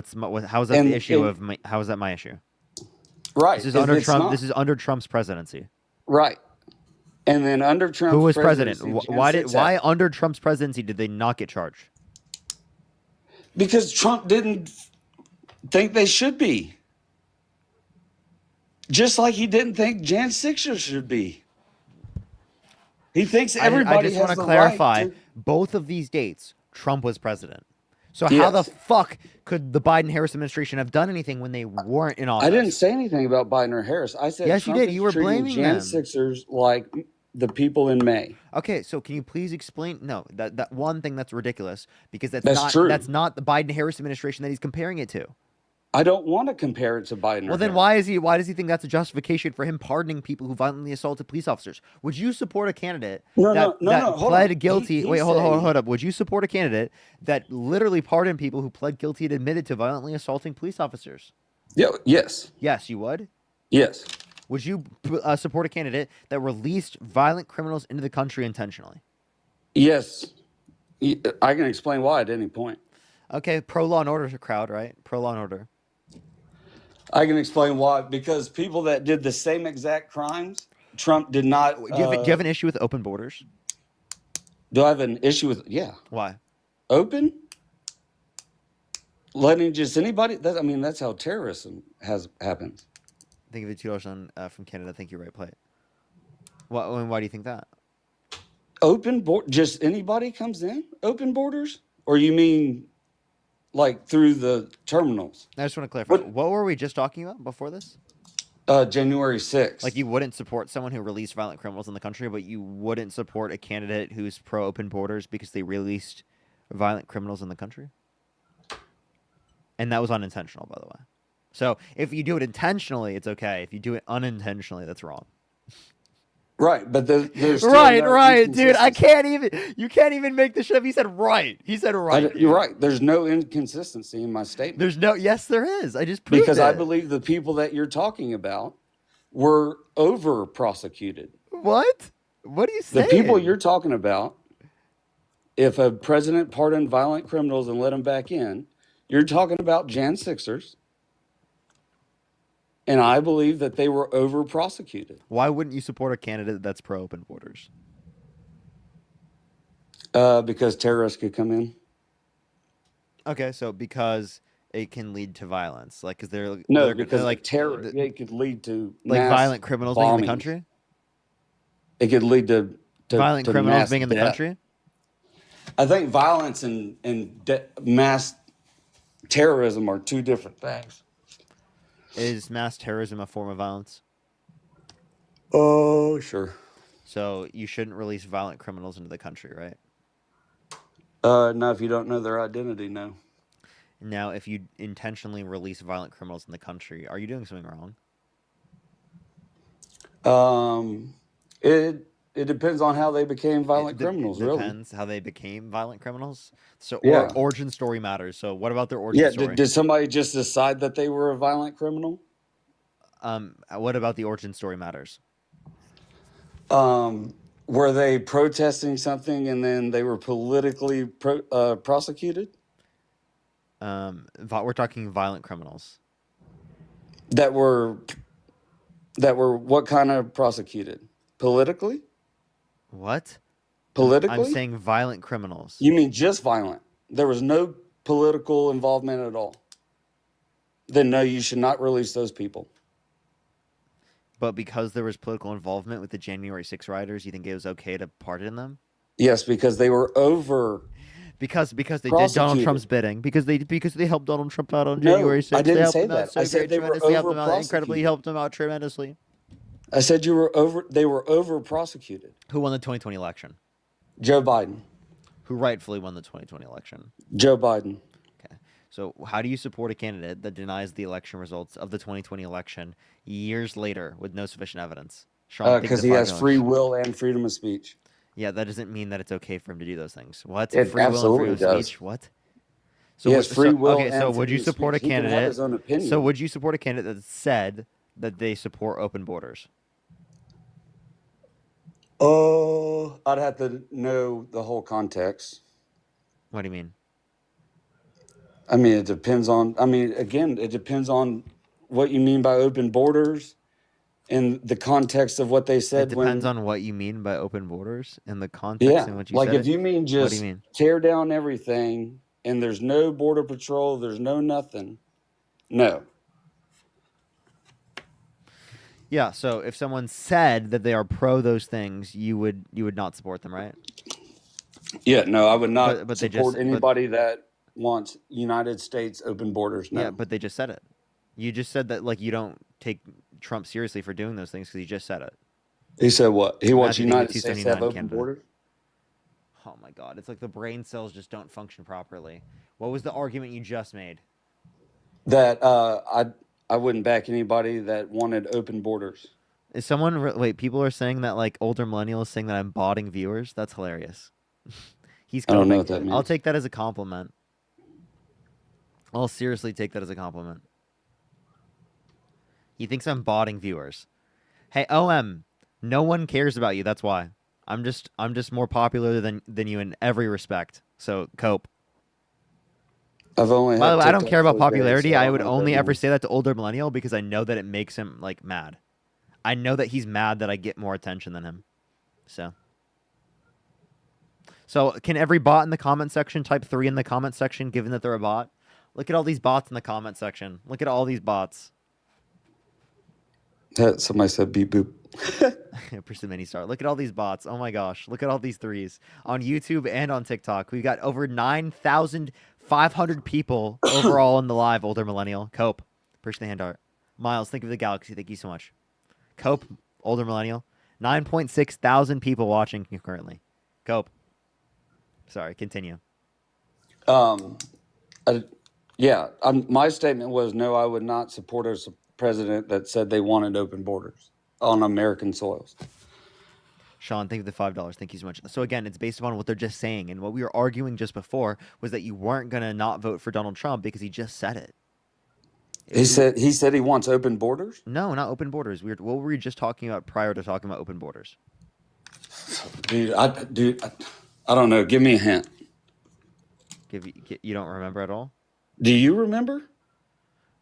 S2: how is that the issue of my, how is that my issue?
S3: Right.
S2: This is under
S3: It's
S2: Trump.
S3: not.
S2: This is under Trump's presidency.
S3: Right. And then under Trump's
S2: Who was president?
S3: presidency,
S2: Why under Trump's presidency did they not get charged?
S3: Because Trump didn't think they should be. Just like he didn't think Jan 6ers should be. He thinks everybody
S2: I just
S3: has
S2: want to
S3: the
S2: clarify,
S3: right to...
S2: both of these dates, Trump was president. So how
S3: Yes.
S2: the fuck could the Biden-Harris administration have done anything when they weren't in office?
S3: I didn't say anything about Biden or Harris. I said
S2: Yes,
S3: Trump
S2: you did.
S3: is
S2: You were
S3: treating
S2: blaming
S3: Jan
S2: them.
S3: 6ers like the people in May.
S2: Okay, so can you please explain? No, that one thing that's ridiculous because that's
S3: That's
S2: not
S3: true.
S2: that's not the Biden-Harris administration that he's comparing it to.
S3: I don't want to compare it to Biden.
S2: Well, then why does he think that's a justification for him pardoning people who violently assaulted police officers? Would you support a candidate that
S3: hold
S2: pled
S3: on.
S2: guilty?
S3: He
S2: Wait, hold
S3: said-
S2: up. Would you support a candidate that literally pardoned people who pled guilty and admitted to violently assaulting police officers?
S3: Yeah. Yes.
S2: Yes, you would.
S3: Yes.
S2: Would you support a candidate that released violent criminals into the country intentionally?
S3: Yes. I can explain why at any point.
S2: Okay, pro law and order crowd, right? Pro law and order.
S3: I can explain why. Because people that did the same exact crimes, Trump did not.
S2: Do you have an issue with open borders?
S3: Do I have an issue with? Yeah.
S2: Why?
S3: Open? Letting just anybody? That's how terrorism happens.
S2: Think of it $2 on from Canada. Thank you, right play. Why do you think that?
S3: Just anybody comes in? Open borders? Or you mean like through the terminals?
S2: I just want to clarify. What were we just talking about before this?
S3: January 6th.
S2: Like you wouldn't support someone who released violent criminals in the country, but you wouldn't support a candidate who's pro open borders because they released violent criminals in the country? And that was unintentional, by the way. So if you do it intentionally, it's okay. If you do it unintentionally, that's wrong.
S3: Right, but there's still
S2: right,
S3: no
S2: dude. You can't even make this shit up. He said right.
S3: You're right. There's no inconsistency in my statement.
S2: Yes, there is. I just proved
S3: because
S2: it.
S3: I believe the people that you're talking about were over prosecuted.
S2: What? What are you saying?
S3: The people you're talking about, if a president pardoned violent criminals and let them back in, you're talking about Jan 6ers. And I believe that they were over prosecuted.
S2: Why wouldn't you support a candidate that's pro open borders?
S3: Because terrorists could come in.
S2: Okay, so because it can lead to violence, like, because they're
S3: like terror. It could lead to
S2: like
S3: mass
S2: violent criminals being in the
S3: bombings.
S2: country.
S3: It could lead to
S2: violent criminals
S3: mass
S2: being in the
S3: death.
S2: country.
S3: I think violence and mass terrorism are two different things.
S2: Is mass terrorism a form of violence?
S3: Oh, sure.
S2: So you shouldn't release violent criminals into the country, right?
S3: No, if you don't know their identity, no.
S2: Now, if you intentionally release violent criminals in the country, are you doing something wrong?
S3: It depends on how they became violent criminals, really.
S2: Depends how they became violent criminals. So
S3: Yeah.
S2: origin story matters. So what about their origin story?
S3: Did somebody just decide that they were a violent criminal?
S2: What about the origin story matters?
S3: Were they protesting something and then they were politically prosecuted?
S2: We're talking violent criminals.
S3: That were what kind of prosecuted? Politically?
S2: What?
S3: Politically?
S2: I'm saying violent criminals.
S3: You mean just violent? There was no political involvement at all. Then no, you should not release those people.
S2: But because there was political involvement with the January 6 rioters, you think it was okay to pardon them?
S3: Yes, because they were over
S2: Because they did Donald
S3: Prosecuted.
S2: Trump's bidding. Because they helped Donald Trump out on
S3: No,
S2: January 6th.
S3: I
S2: They
S3: didn't
S2: helped
S3: say
S2: him out
S3: that.
S2: so
S3: I said
S2: great,
S3: they were
S2: tremendously helped
S3: over
S2: him out, incredibly
S3: prosecuted.
S2: helped him out tremendously.
S3: I said they were over prosecuted.
S2: Who won the 2020 election?
S3: Joe Biden.
S2: Who rightfully won the 2020 election?
S3: Joe Biden.
S2: Okay. So how do you support a candidate that denies the election results of the 2020 election years later with no sufficient evidence? Sean,
S3: Because he has free will and freedom of speech.
S2: Yeah, that doesn't mean that it's okay for him to do those things. What?
S3: It
S2: Free will and freedom
S3: absolutely
S2: of
S3: does.
S2: speech? What?
S3: He has free will
S2: okay, so
S3: and
S2: would you
S3: freedom of
S2: support a
S3: speech. He can have
S2: candidate?
S3: his own opinion.
S2: So would you support a candidate that said that they support open borders?
S3: Oh, I'd have to know the whole context.
S2: What do you mean?
S3: I mean, it depends on. I mean, again, it depends on what you mean by open borders and the context of what they said.
S2: It depends on what you mean by open borders and the context
S3: Yeah,
S2: in which you
S3: like
S2: said
S3: if you mean
S2: what do you
S3: just
S2: mean?
S3: tear down everything and there's no border patrol, there's no nothing. No.
S2: Yeah, so if someone said that they are pro those things, you would not support them, right?
S3: Yeah, no, I would not
S2: But they
S3: support
S2: just
S3: anybody that wants United States open borders. No.
S2: Yeah, but they just said it. You just said that like you don't take Trump seriously for doing those things because he just said it.
S3: He said what? He wants
S2: Matthew David
S3: United States to have
S2: 279
S3: open
S2: Canada.
S3: borders?
S2: Oh my god, it's like the brain cells just don't function properly. What was the argument you just made?
S3: That I wouldn't back anybody that wanted open borders.
S2: Is someone wait? People are saying that like older millennials saying that I'm botting viewers. That's hilarious. He's
S3: I don't know
S2: coping.
S3: what that means.
S2: I'll take that as a compliment. I'll seriously take that as a compliment. He thinks I'm botting viewers. Hey, OM, no one cares about you. That's why. I'm just more popular than you in every respect. So cope.
S3: I've only.
S2: By the way, I don't
S3: TikTok
S2: care about
S3: 4 days,
S2: popularity.
S3: so
S2: I
S3: don't
S2: would
S3: know what
S2: only
S3: that
S2: ever
S3: means.
S2: say that to older millennial because I know that it makes him like mad. I know that he's mad that I get more attention than him. So can every bot in the comment section type 3 in the comment section, given that they're a bot? Look at all these bots in the comment section. Look at all these bots.
S3: Somebody said beep boop.
S2: Push the mini star. Look at all these bots. Oh my gosh. Look at all these threes on YouTube and on TikTok. We've got over 9,500 people overall in the live. Older millennial. Cope. Push the hand art. Miles, think of the galaxy. Thank you so much. Cope. Older millennial. 9.6 thousand people watching currently. Cope. Sorry. Continue.
S3: My statement was no. I would not support a president that said they wanted open borders on American soils.
S2: Sean, thank you for the $5. Thank you so much. So again, it's based upon what they're just saying, and what we were arguing just before was that you weren't gonna not vote for Donald Trump because he just said it.
S3: He said he wants open borders.
S2: No, not open borders. What were we just talking about prior to talking about open borders?
S3: Dude, I don't know. Give me a hint.
S2: You don't remember at all?
S3: Do you remember?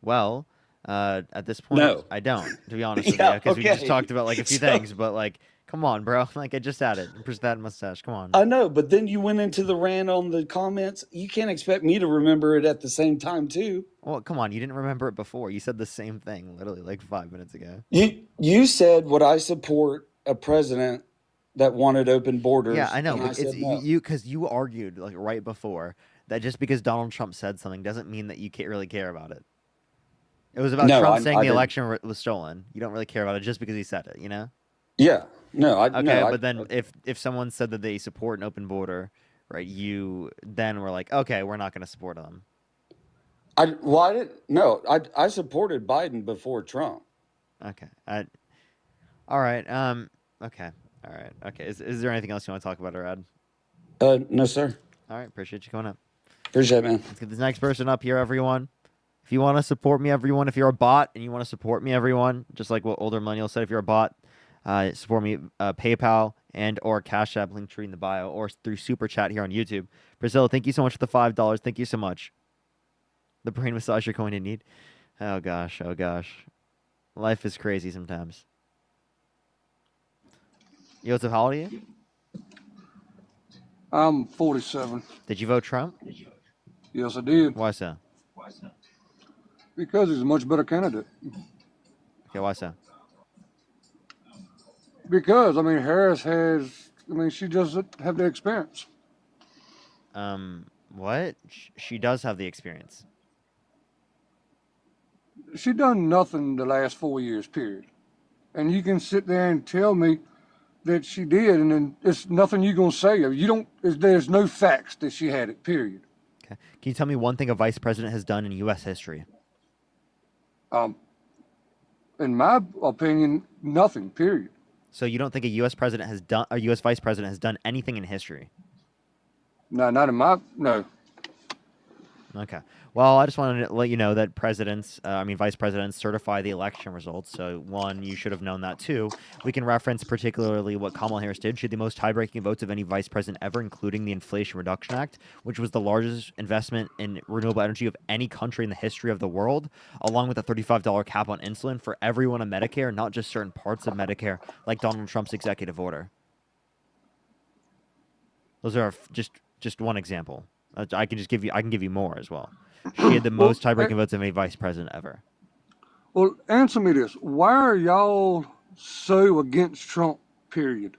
S2: Well, at this point,
S3: No.
S2: I don't. To be honest with
S3: Yeah,
S2: you, because we just
S3: okay.
S2: talked about like a few
S3: So-
S2: things, but like, come on, bro. Like I just had it. Push that mustache. Come on.
S3: I know, but then you went into the rant on the comments. You can't expect me to remember it at the same time, too.
S2: Well, come on. You didn't remember it before. You said the same thing literally like 5 minutes ago.
S3: You said, would I support a president that wanted open borders?
S2: Yeah, I know.
S3: And
S2: But
S3: said
S2: it's
S3: no.
S2: because you argued like right before that just because Donald Trump said something doesn't mean that you can't really care about it. It was about
S3: No,
S2: Trump
S3: I
S2: saying the
S3: didn't.
S2: election was stolen. You don't really care about it just because he said it, you know?
S3: Yeah. No,
S2: Okay, but then if someone said that they support an open border, right, you then were like, okay, we're not going to support them.
S3: I supported Biden before Trump.
S2: Okay. All right. Okay. All right. Okay. Is there anything else you want to talk about, Arad?
S3: No, sir.
S2: All right. Appreciate you coming up.
S3: Appreciate it, man.
S2: Let's get this next person up here, everyone. If you want to support me, everyone, if you're a bot and you want to support me, everyone, just like what older millennials said, if you're a bot, support me, PayPal and or Cash App, link tree in the bio, or through Super Chat here on YouTube. Priscilla, thank you so much for the $5. Thank you so much. The brain massage you're going to need. Oh, gosh. Oh, gosh. Life is crazy sometimes. Yo, what's up? How old are you?
S5: I'm 47.
S2: Did you vote Trump?
S5: Yes, I did.
S2: Why so?
S5: Because he's a much better candidate.
S2: Okay, why so?
S5: Because, I mean, Harris has, I mean, she doesn't have the experience.
S2: What? She does have the experience.
S5: She done nothing the last 4 years, period. And you can sit there and tell me that she did, and then it's nothing you gonna say. You don't. There's no facts that she had it, period.
S2: Okay. Can you tell me one thing a vice president has done in U.S. history?
S5: In my opinion, nothing, period.
S2: So you don't think a U.S. president has done, a U.S. vice president has done anything in history?
S5: No, not in my, no.
S2: Okay. Well, I just wanted to let you know that vice presidents certify the election results. So, one, you should have known that. Two, we can reference particularly what Kamala Harris did. She had the most tie-breaking votes of any vice president ever, including the Inflation Reduction Act, which was the largest investment in renewable energy of any country in the history of the world, along with a $35 cap on insulin for everyone on Medicare, not just certain parts of Medicare, like Donald Trump's executive order. Those are just one example. I can give you more as well. She had the most tie-breaking votes of any vice president ever.
S5: Well, answer me this. Why are y'all so against Trump, period?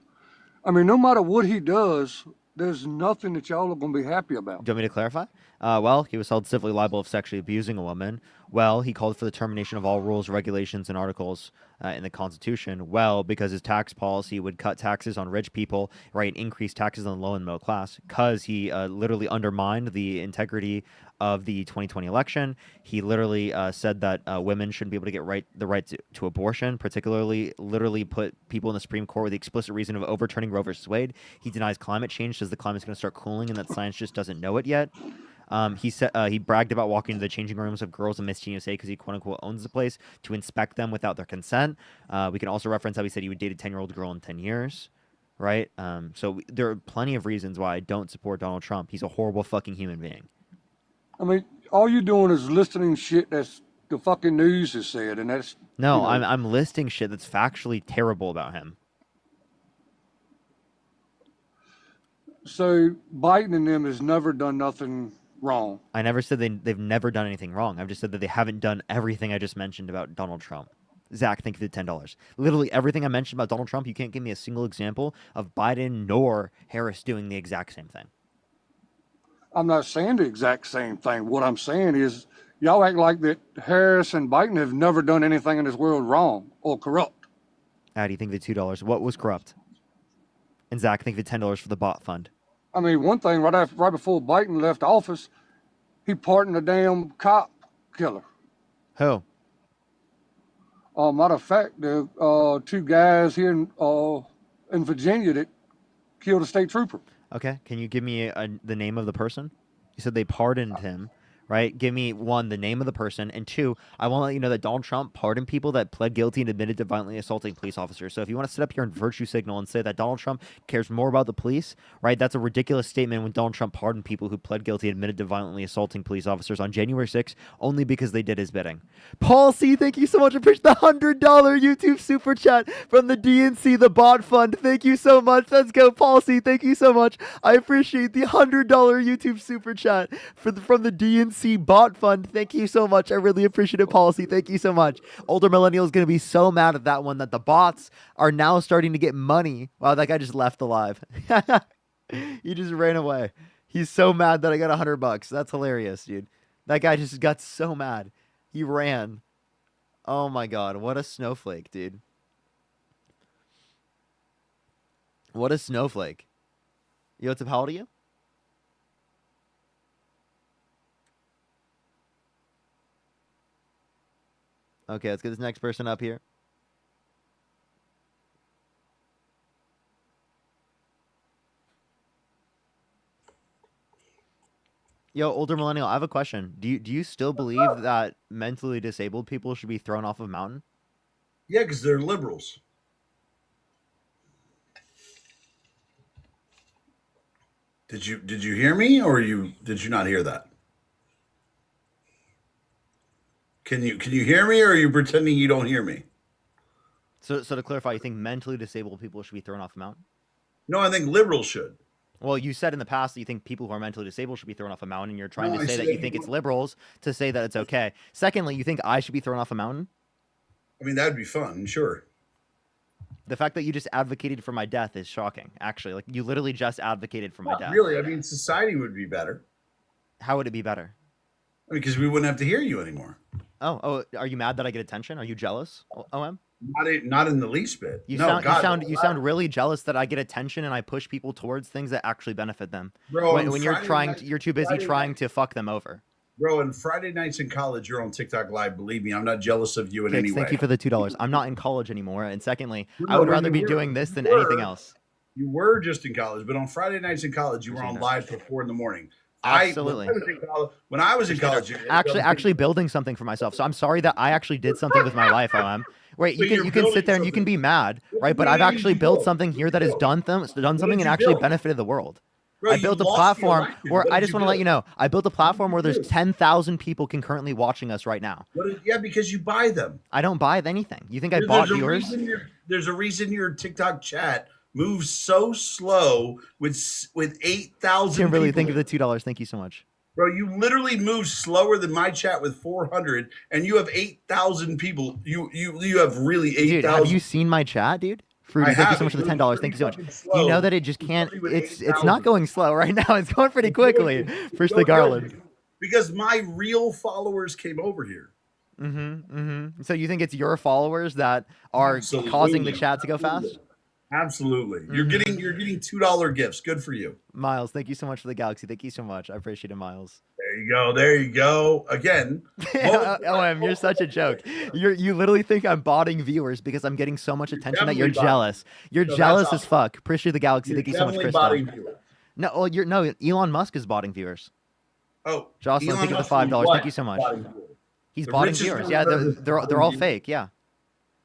S5: I mean, no matter what he does, there's nothing that y'all are going to be happy about.
S2: Do you want me to clarify? Well, he was held civilly liable of sexually abusing a woman. Well, he called for the termination of all rules, regulations, and articles in the Constitution. Well, because his tax policy would cut taxes on rich people, right, increase taxes on the low and middle class. Because he literally undermined the integrity of the 2020 election. He literally said that women shouldn't be able to get the right to abortion, particularly literally put people in the Supreme Court with the explicit reason of overturning Roe versus Wade. He denies climate change, says the climate's going to start cooling and that science just doesn't know it yet. He said he bragged about walking into the changing rooms of girls in Miss Teen USA because he quote unquote owns the place to inspect them without their consent. We can also reference how he said he would date a 10-year-old girl in 10 years. Right? There are plenty of reasons why I don't support Donald Trump. He's a horrible fucking human being.
S5: I mean, all you're doing is listening shit that's the fucking news has said, and that's
S2: no.
S5: You know,
S2: I'm listing shit that's factually terrible about him.
S5: So Biden and them has never done nothing wrong.
S2: I never said they've never done anything wrong. I've just said that they haven't done everything I just mentioned about Donald Trump. Zach, thank you for the $10. Literally everything I mentioned about Donald Trump, you can't give me a single example of Biden nor Harris doing the exact same thing.
S5: I'm not saying the exact same thing. What I'm saying is y'all act like that Harris and Biden have never done anything in this world wrong or corrupt.
S2: Addie, thank you for the $2. What was corrupt? And Zach, thank you for the $10 for the bot fund.
S5: I mean, one thing right before Biden left office, he pardoned a damn cop killer.
S2: Who?
S5: Matter of fact, the two guys here in Virginia that killed a state trooper.
S2: Okay, can you give me the name of the person? You said they pardoned him, right? Give me, one, the name of the person, and two, I want to let you know that Donald Trump pardoned people that pled guilty and admitted to violently assaulting police officers. So if you want to sit up here and virtue signal and say that Donald Trump cares more about the police, right, that's a ridiculous statement when Donald Trump pardoned people who pled guilty and admitted to violently assaulting police officers on January 6th only because they did his bidding. Paul C., thank you so much. I appreciate the $100 YouTube super chat from the DNC, the bot fund. Thank you so much. Let's go, Paul C. Thank you so much. I appreciate the $100 YouTube super chat from the DNC bot fund. Thank you so much. I really appreciate it, Policy. Thank you so much. Older millennial is going to be so mad at that one that the bots are now starting to get money. Wow, that guy just left alive. He just ran away. He's so mad that I got $100. That's hilarious, dude. That guy just got so mad. He ran. Oh my God. What a snowflake, dude. What a snowflake. Yo, what's up? How old are you? Okay, let's get this next person up here. Yo, older millennial, I have a question. Do you still believe that mentally disabled people should be thrown off of a mountain?
S7: Yeah, because they're liberals. Did you hear me, or did you not hear that? Can you hear me, or are you pretending you don't hear me?
S2: So to clarify, you think mentally disabled people should be thrown off a mountain?
S7: No, I think liberals should.
S2: Well, you said in the past that you think people who are mentally disabled should be thrown off a mountain. You're trying
S7: No,
S2: to
S7: I
S2: say that
S7: said
S2: you think it's liberals to say that it's okay. Secondly, you think I should be thrown off a mountain?
S7: I mean, that'd be fun, sure.
S2: The fact that you just advocated for my death is shocking. Actually, like you literally just advocated for my
S7: Not
S2: death.
S7: really. I mean, society would be better.
S2: How would it be better?
S7: Because we wouldn't have to hear you anymore.
S2: Oh, are you mad that I get attention? Are you jealous? OM?
S7: Not in the least bit.
S2: You
S7: No,
S2: sound really jealous that I get attention and I push people towards things that actually benefit them.
S7: Bro,
S2: when you're you're too busy trying to fuck them over.
S7: Bro, and Friday nights in college, you're on TikTok Live. Believe me, I'm not jealous of you in any way.
S2: Thank you for the $2. I'm not in college anymore. And secondly,
S7: No,
S2: I would
S7: when
S2: rather
S7: you
S2: be
S7: were-
S2: doing this than
S7: you were-
S2: anything else.
S7: You were just in college, but on Friday nights in college, you were on live till 4 a.m.
S2: Absolutely.
S7: When I was in college,
S2: Actually building something for myself. So I'm sorry that I actually did something with my life, OM. Wait,
S7: So
S2: you can sit there and you can be mad, right? But I've actually built something here that has done something and actually benefited the world.
S7: Bro,
S2: I built
S7: you
S2: a
S7: lost the
S2: platform
S7: election.
S2: where
S7: What
S2: I
S7: did
S2: just
S7: you
S2: want to let
S7: build?
S2: you know, I built a platform where there's 10,000 people concurrently watching us right now.
S7: Yeah, because you buy them.
S2: I don't buy anything. You think I
S7: There's
S2: bought
S7: a
S2: viewers?
S7: There's a reason your TikTok chat moves so slow with 8,000
S2: Kimberly,
S7: people.
S2: thank you for the $2. Thank you so much.
S7: Bro, you literally move slower than my chat with 400, and you have 8,000 people. You have really 8,000.
S2: Dude, have you seen my chat, dude? Fruity, thank you so much for the $10. Thank you so much. You know that it just can't. It's not going slow right now. It's going pretty quickly. Fish the garland.
S7: Because my real followers came over here.
S2: So you think it's your followers that are
S7: Absolutely.
S2: causing the chat to go fast?
S7: Absolutely. You're getting $2 gifts. Good for you.
S2: Miles, thank you so much for the galaxy. Thank you so much. I appreciate it, Miles.
S7: There you go. Again.
S2: OM, you're such a joke. You literally think I'm botting viewers because I'm getting so much attention that you're
S7: definitely
S2: jealous. You're
S7: No,
S2: jealous
S7: that's
S2: as fuck. Appreciate the galaxy. Thank you so much,
S7: definitely
S2: Krista.
S7: botting viewers.
S2: No, well, Elon Musk is botting viewers.
S7: Oh,
S2: Jocelyn,
S7: Elon
S2: thank you for
S7: Musk
S2: the $5.
S7: is
S2: Thank you so much.
S7: botting viewers?
S2: He's
S7: The
S2: botting
S7: richest
S2: viewers.
S7: man
S2: Yeah,
S7: ever.
S2: they're all fake. Yeah.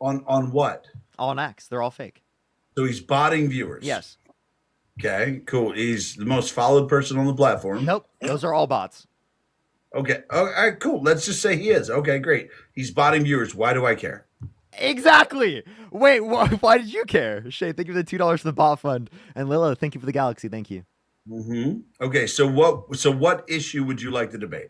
S7: On what?
S2: On X, they're all fake.
S7: So he's botting viewers.
S2: Yes.
S7: Okay, cool. He's the most followed person on the platform.
S2: Nope, those are all bots.
S7: Okay. All right, cool. Let's just say he is. Okay, great. He's botting viewers. Why do I care?
S2: Exactly. Wait, why did you care? Shay, thank you for the $2 for the bot fund, and Lila, thank you for the galaxy. Thank you.
S7: Okay, so what issue would you like to debate?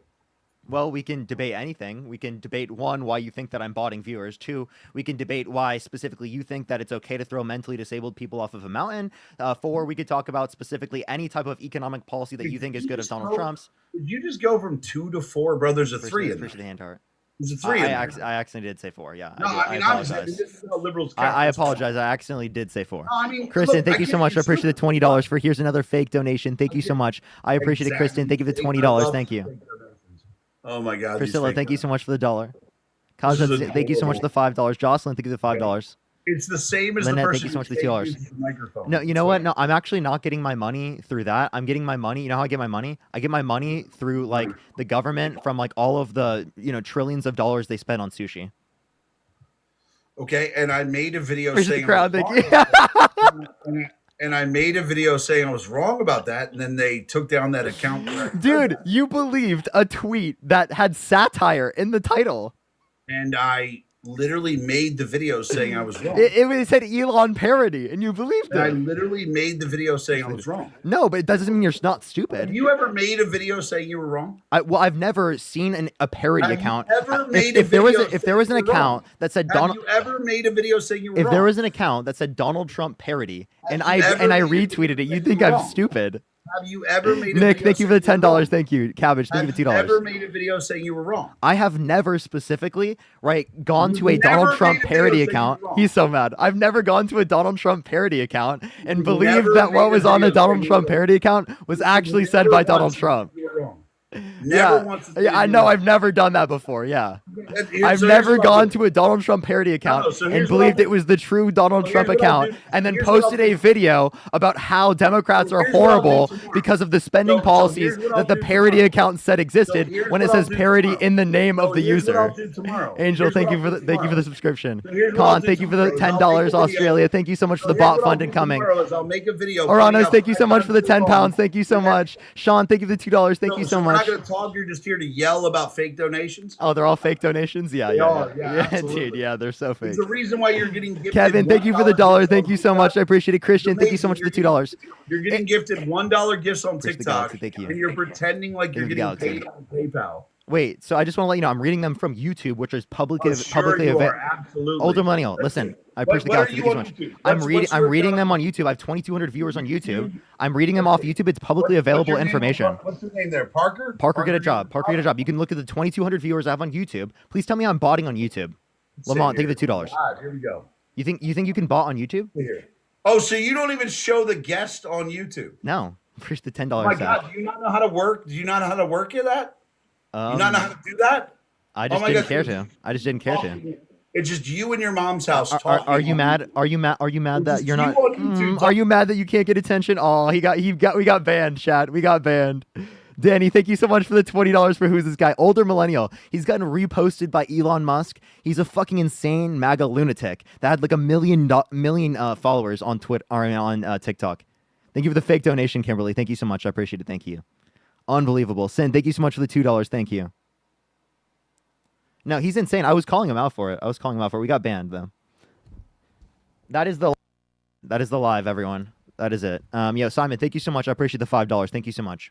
S2: Well, we can debate anything. We can debate 1, why you think that I'm botting viewers. 2, we can debate why specifically you think that it's okay to throw mentally disabled people off of a mountain. 4, we could talk about specifically any type of economic policy that you think is good of Donald Trump's.
S7: Did you just go from 2 to 4, bro? There's a 3 in there.
S2: Appreciate the hand heart.
S7: There's a 3 in there.
S2: I accidentally did say 4. Yeah.
S7: No,
S2: I apologize.
S7: this is how liberals count.
S2: I apologize. I accidentally did say 4.
S7: No, I mean,
S2: Kristen,
S7: look,
S2: thank
S7: I
S2: you so
S7: get
S2: much. I
S7: you.
S2: appreciate the $20 for here's another fake donation. Thank you so much. I appreciate it, Kristen. Thank you for the $20. Thank you.
S7: Oh my God.
S2: Priscilla, thank you so much for the $1.
S7: This is
S2: Constance, thank you so much for the $5. Jocelyn, thank you for the $5.
S7: It's the same as
S2: Lynette,
S7: the person
S2: thank you so much for the
S7: who
S2: $2.
S7: uses the microphone.
S2: No, you know what? No, I'm actually not getting my money through that. I'm getting my money. You know how I get my money? I get my money through like the government from like all of the, trillions of dollars they spend on sushi.
S7: Okay, and I made a video
S2: Where's the
S7: saying
S2: crowd?
S7: I was
S2: Thank
S7: wrong and I made a video saying I was wrong about that, and then they took down that account.
S2: Dude, you believed a tweet that had satire in the title.
S7: And I literally made the video saying I was wrong.
S2: It said Elon parody, and you believed
S7: And I
S2: it.
S7: literally made the video saying I was wrong.
S2: No, but it doesn't mean you're not stupid.
S7: Have you ever made a video saying you were wrong?
S2: I've never seen a parody
S7: Have you
S2: account.
S7: ever made a
S2: If there was
S7: video
S2: if there was an
S7: saying you were wrong?
S2: account that said
S7: Have
S2: Donald,
S7: you ever made a video saying you were
S2: if
S7: wrong?
S2: there was an account that said Donald Trump parody, and I
S7: ever
S2: retweeted it, you'd think I'm
S7: wrong?
S2: stupid.
S7: Have you ever made a
S2: Nick,
S7: video
S2: thank you for the
S7: saying you were wrong?
S2: $10. Thank you, Cabbage. Thank you for
S7: Have you ever
S2: $2.
S7: made a video saying you were wrong?
S2: I have never specifically gone to a
S7: You've
S2: Donald
S7: never
S2: Trump
S7: made a video
S2: parody
S7: saying
S2: account.
S7: you're wrong.
S2: He's so mad. I've never gone to a Donald Trump parody account and
S7: You've
S2: believed
S7: never
S2: that what
S7: made a
S2: was on the
S7: video
S2: Donald
S7: saying
S2: Trump
S7: you were
S2: parody account was actually said
S7: Never
S2: by
S7: once
S2: Donald
S7: said
S2: Trump.
S7: you were wrong. Never once said
S2: Yeah, I
S7: you
S2: know.
S7: were
S2: I've never done that before. Yeah.
S7: Here's-
S2: I've
S7: so here's
S2: never
S7: what I'll
S2: gone
S7: do.
S2: to a Donald Trump parody account
S7: so
S2: and
S7: here's what I'll
S2: believed
S7: do.
S2: it was the true Donald
S7: So
S2: Trump
S7: here's what I'll
S2: account
S7: do.
S2: and then
S7: Here's what I'll
S2: posted a
S7: do.
S2: video about how Democrats are
S7: here's what I'll do
S2: horrible
S7: tomorrow.
S2: because of the spending
S7: So
S2: policies
S7: here's what I'll
S2: that the
S7: do
S2: parody
S7: tomorrow.
S2: account said existed
S7: here's
S2: when it
S7: what I'll
S2: says
S7: do
S2: parody
S7: tomorrow.
S2: in the name of
S7: So
S2: the
S7: here's what I'll
S2: user.
S7: do tomorrow.
S2: Angel,
S7: Here's
S2: thank
S7: what
S2: you
S7: I'll
S2: for
S7: do
S2: the thank you for
S7: tomorrow.
S2: the subscription.
S7: So here's what I'll
S2: Colin,
S7: do
S2: thank you for the
S7: tomorrow is I'll
S2: $10.
S7: make a video.
S2: Australia, thank you so much for
S7: So
S2: the
S7: here's
S2: bot
S7: what I'll
S2: fund
S7: do
S2: incoming.
S7: tomorrow is I'll make a video.
S2: Oranos,
S7: pointing out
S2: thank you so
S7: 5
S2: much for the
S7: times
S2: 10
S7: you're
S2: pounds.
S7: wrong.
S2: Thank you so much. Sean, thank you for the $2. Thank you so
S7: We're not
S2: much.
S7: going to talk. You're just here to yell about fake donations.
S2: Oh, they're all fake donations? Yeah,
S7: They
S2: yeah.
S7: are,
S2: Yeah,
S7: yeah, absolutely.
S2: dude, yeah, they're so fake.
S7: There's a reason why you're getting gifted.
S2: Kevin, thank you for the $1. Thank you so much. I appreciate it. Christian, thank you so much for the $2.
S7: You're getting gifted $1 gifts on
S2: Appreciate the
S7: TikTok,
S2: galaxy, thank you.
S7: and you're pretending like you're
S2: Thank you,
S7: getting
S2: galaxy.
S7: paid on PayPal.
S2: Wait, so I just want to let you know I'm reading them from YouTube, which is publicly
S7: Oh, sure you are. Absolutely.
S2: Older millennial, listen. I
S7: What,
S2: appreciate
S7: what
S2: the
S7: are
S2: guys. Thank
S7: you
S2: you so
S7: on
S2: much.
S7: YouTube?
S2: I'm reading them on YouTube. I have 2,200 viewers on YouTube. I'm reading them off YouTube. It's publicly
S7: What's
S2: available
S7: your name?
S2: information.
S7: What's your name there? Parker?
S2: Parker, get a job. Parker, get a job. You can look at the 2,200 viewers I have on YouTube. Please tell me I'm botting on YouTube. Lamont, take the $2.
S7: Live. Here we go.
S2: You think you can bot on YouTube?
S7: Here. Oh, so you don't even show the guest on YouTube?
S2: No. Appreciate the $10.
S7: Oh my God, do you not know how to work? Do you not know how to work it? That? You not know how to do that?
S2: I just didn't care to. I just didn't care to.
S7: It's just you in your mom's house
S2: Are
S7: talking.
S2: you mad? Are you mad? Are you mad that you're
S7: you
S2: not?
S7: on YouTube
S2: Are you mad that you can't get attention? Oh, we got banned, chat. We got banned. Danny, thank you so much for the $20 for who's this guy? Older millennial. He's gotten reposted by Elon Musk. He's a fucking insane MAGA lunatic that had like a million followers on Twitter or on TikTok. Thank you for the fake donation, Kimberly. Thank you so much. I appreciate it. Thank you. Unbelievable. Sin, thank you so much for the $2. Thank you. No, he's insane. I was calling him out for it. We got banned though. That is the live, everyone. That is it. Yo, Simon, thank you so much. I appreciate the $5. Thank you so much.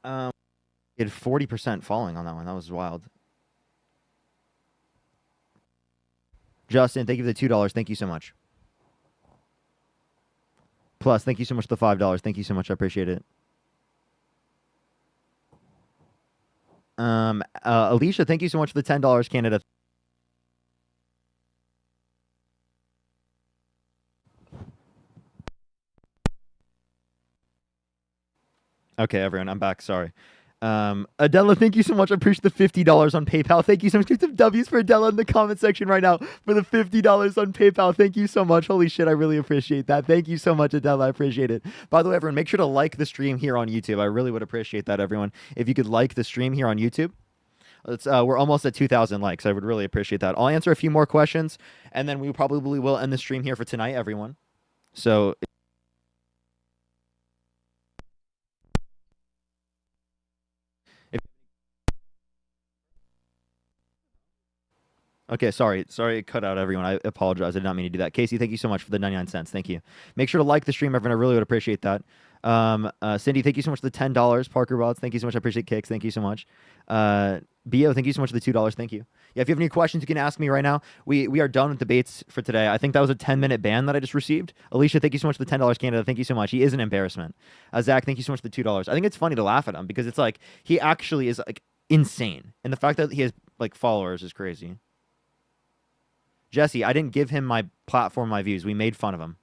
S2: He had 40% falling on that one. That was wild. Justin, thank you for the $2. Thank you so much. Plus, thank you so much for the $5. Thank you so much. I appreciate it. Alicia, thank you so much for the $10, Canada. Okay, everyone, I'm back. Sorry. Adela, thank you so much. I appreciate the $50 on PayPal. Thank you so much. Get some W's for Adela in the comment section right now for the $50 on PayPal. Thank you so much. Holy shit, I really appreciate that. Thank you so much, Adela. I appreciate it. By the way, everyone, make sure to like the stream here on YouTube. I really would appreciate that, everyone. If you could like the stream here on YouTube. We're almost at 2,000 likes. I would really appreciate that. I'll answer a few more questions, and then we probably will end the stream here for tonight, everyone. So... Okay, sorry, it cut out, everyone. I apologize. I did not mean to do that. Casey, thank you so much for the 99 cents. Thank you. Make sure to like the stream, everyone. I really would appreciate that. Cindy, thank you so much for the $10. Parker Rods, thank you so much. I appreciate Kicks. Thank you so much. Bio, thank you so much for the $2. Thank you. Yeah, if you have any questions, you can ask me right now. We are done with debates for today. I think that was a 10-minute ban that I just received. Alicia, thank you so much for the $10, Canada. Thank you so much. He is an embarrassment. Zach, thank you so much for the $2. I think it's funny to laugh at him because it's like he actually is like insane, and the fact that he has like followers is crazy. Jesse, I didn't give him my platform, my views. We made fun of him.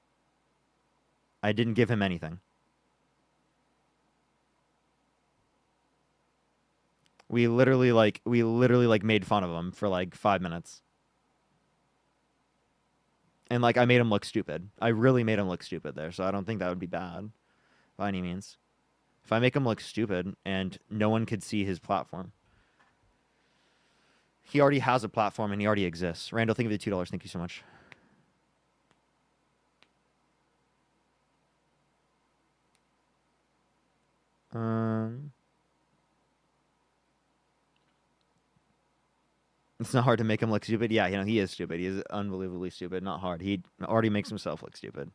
S2: I didn't give him anything. We literally made fun of him for like 5 minutes. And like I made him look stupid. I really made him look stupid there, so I don't think that would be bad by any means. If I make him look stupid and no one could see his platform. He already has a platform and he already exists. Randall, thank you for the $2. Thank you so much. It's not hard to make him look stupid. Yeah, you know, he is stupid. He is unbelievably stupid. Not hard. He already makes himself look stupid.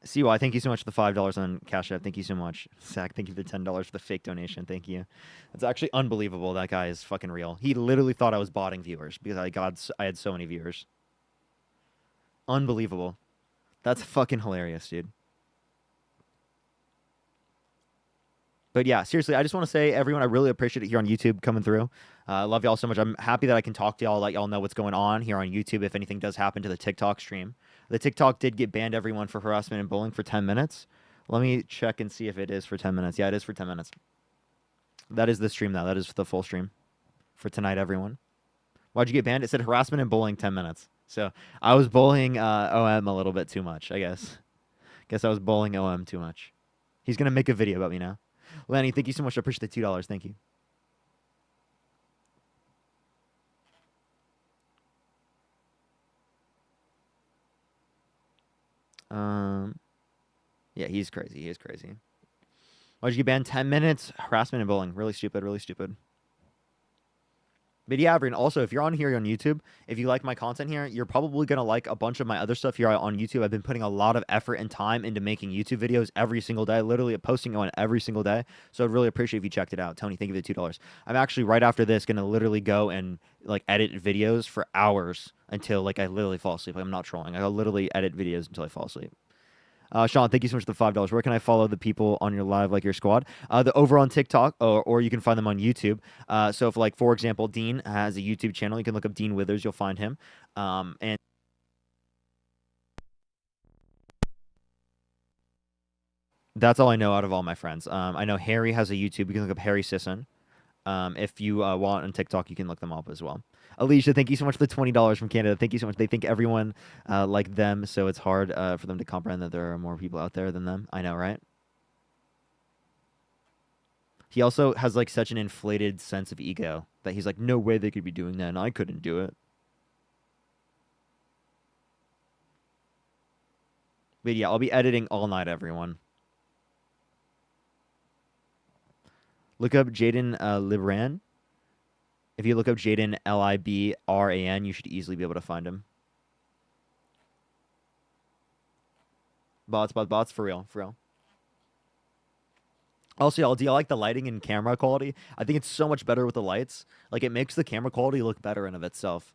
S2: CY, thank you so much for the $5 on Cash App. Thank you so much. Zach, thank you for the $10 for the fake donation. Thank you. That's actually unbelievable. That guy is fucking real. He literally thought I was botting viewers because I had so many viewers. Unbelievable. That's fucking hilarious, dude. But yeah, seriously, I just want to say, everyone, I really appreciate it here on YouTube coming through. I love y'all so much. I'm happy that I can talk to y'all, let y'all know what's going on here on YouTube if anything does happen to the TikTok stream. The TikTok did get banned, everyone, for harassment and bullying for 10 minutes. Let me check and see if it is for 10 minutes. Yeah, it is for 10 minutes. That is the stream now. That is the full stream for tonight, everyone. Why'd you get banned? It said harassment and bullying 10 minutes. So I was bullying OM a little bit too much, I guess. Guess I was bullying OM too much. He's going to make a video about me now. Lenny, thank you so much. I appreciate the $2. Thank you. Yeah, he's crazy. He is crazy. Why'd you get banned? 10 minutes? Harassment and bullying. Really stupid. Really stupid. But yeah, Everett, also, if you're on here on YouTube, if you like my content here, you're probably going to like a bunch of my other stuff here on YouTube. I've been putting a lot of effort and time into making YouTube videos every single day, literally posting on every single day. So I'd really appreciate if you checked it out. Tony, thank you for the $2. I'm actually, right after this, going to literally go and like edit videos for hours until like I literally fall asleep. Like, I'm not trolling. I'll literally edit videos until I fall asleep. Sean, thank you so much for the $5. Where can I follow the people on your live, like your squad? The over on TikTok, or you can find them on YouTube. So if, like, for example, Dean has a YouTube channel, you can look up Dean Withers, you'll find him. And that's all I know out of all my friends. I know Harry has a YouTube. You can look up Harry Sisson. If you want on TikTok, you can look them up as well. Alicia, thank you so much for the $20 from Canada. Thank you so much. They think everyone like them, so it's hard for them to comprehend that there are more people out there than them. I know, right? He also has like such an inflated sense of ego that he's like, no way they could be doing that, and I couldn't do it. But yeah, I'll be editing all night, everyone. Look up Jaden Libran. If you look up Jaden Libran, you should easily be able to find him. Bots, for real, for real. Also, y'all, do you like the lighting and camera quality? I think it's so much better with the lights. Like, it makes the camera quality look better in of itself.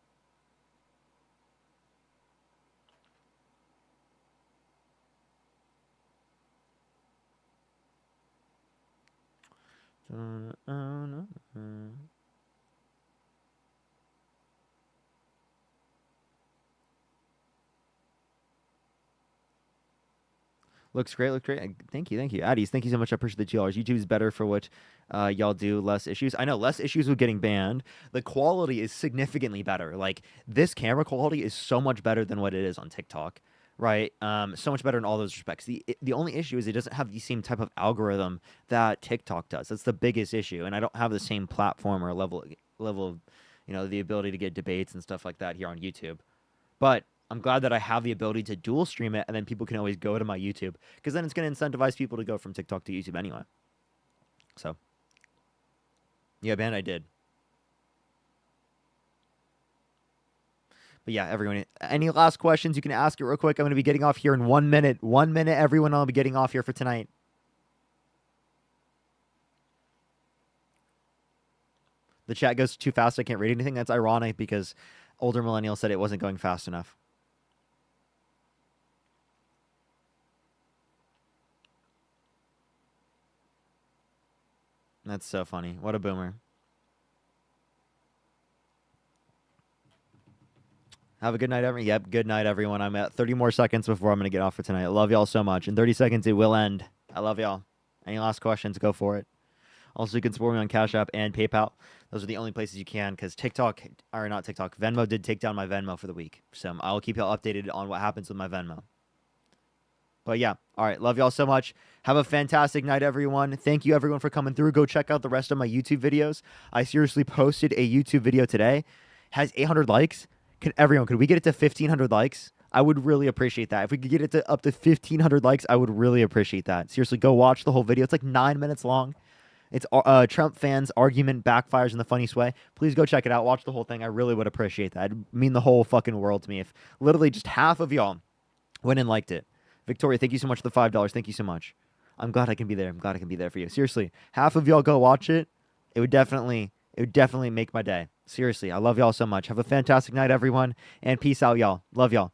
S2: Looks great, looks great. Thank you, thank you. Addies, thank you so much. I appreciate the $2. YouTube is better for what y'all do. Less issues. I know, less issues with getting banned. The quality is significantly better. Like, this camera quality is so much better than what it is on TikTok, right? So much better in all those respects. The only issue is it doesn't have the same type of algorithm that TikTok does. That's the biggest issue. And I don't have the same platform or level of, you know, the ability to get debates and stuff like that here on YouTube. But I'm glad that I have the ability to dual stream it, and then people can always go to my YouTube, because then it's going to incentivize people to go from TikTok to YouTube anyway. So, yeah, man, I did. But yeah, everyone, any last questions, you can ask it real quick. I'm going to be getting off here in 1 minute. 1 minute, everyone, I'll be getting off here for tonight. The chat goes too fast. I can't read anything. That's ironic, because older millennials said it wasn't going fast enough. That's so funny. What a boomer. Have a good night, everyone. Yep, good night, everyone. I'm at 30 more seconds before I'm going to get off for tonight. I love y'all so much. In 30 seconds, it will end. I love y'all. Any last questions, go for it. Also, you can support me on Cash App and PayPal. Those are the only places you can, because TikTok, or not TikTok, Venmo did take down my Venmo for the week. So I'll keep y'all updated on what happens with my Venmo. But yeah, all right. Love y'all so much. Have a fantastic night, everyone. Thank you, everyone, for coming through. Go check out the rest of my YouTube videos. I seriously posted a YouTube video today. Has 800 likes. Could we get it to 1,500 likes? I would really appreciate that. If we could get it to up to 1,500 likes, I would really appreciate that. Seriously, go watch the whole video. It's like 9 minutes long. It's Trump fans' argument backfires in the funniest way. Please go check it out. Watch the whole thing. I really would appreciate that. It'd mean the whole fucking world to me if literally just half of y'all went and liked it. Victoria, thank you so much for the $5. Thank you so much. I'm glad I can be there. I'm glad I can be there for you. Seriously, half of y'all go watch it. It would definitely make my day. Seriously, I love y'all so much. Have a fantastic night, everyone, and peace out, y'all. Love y'all.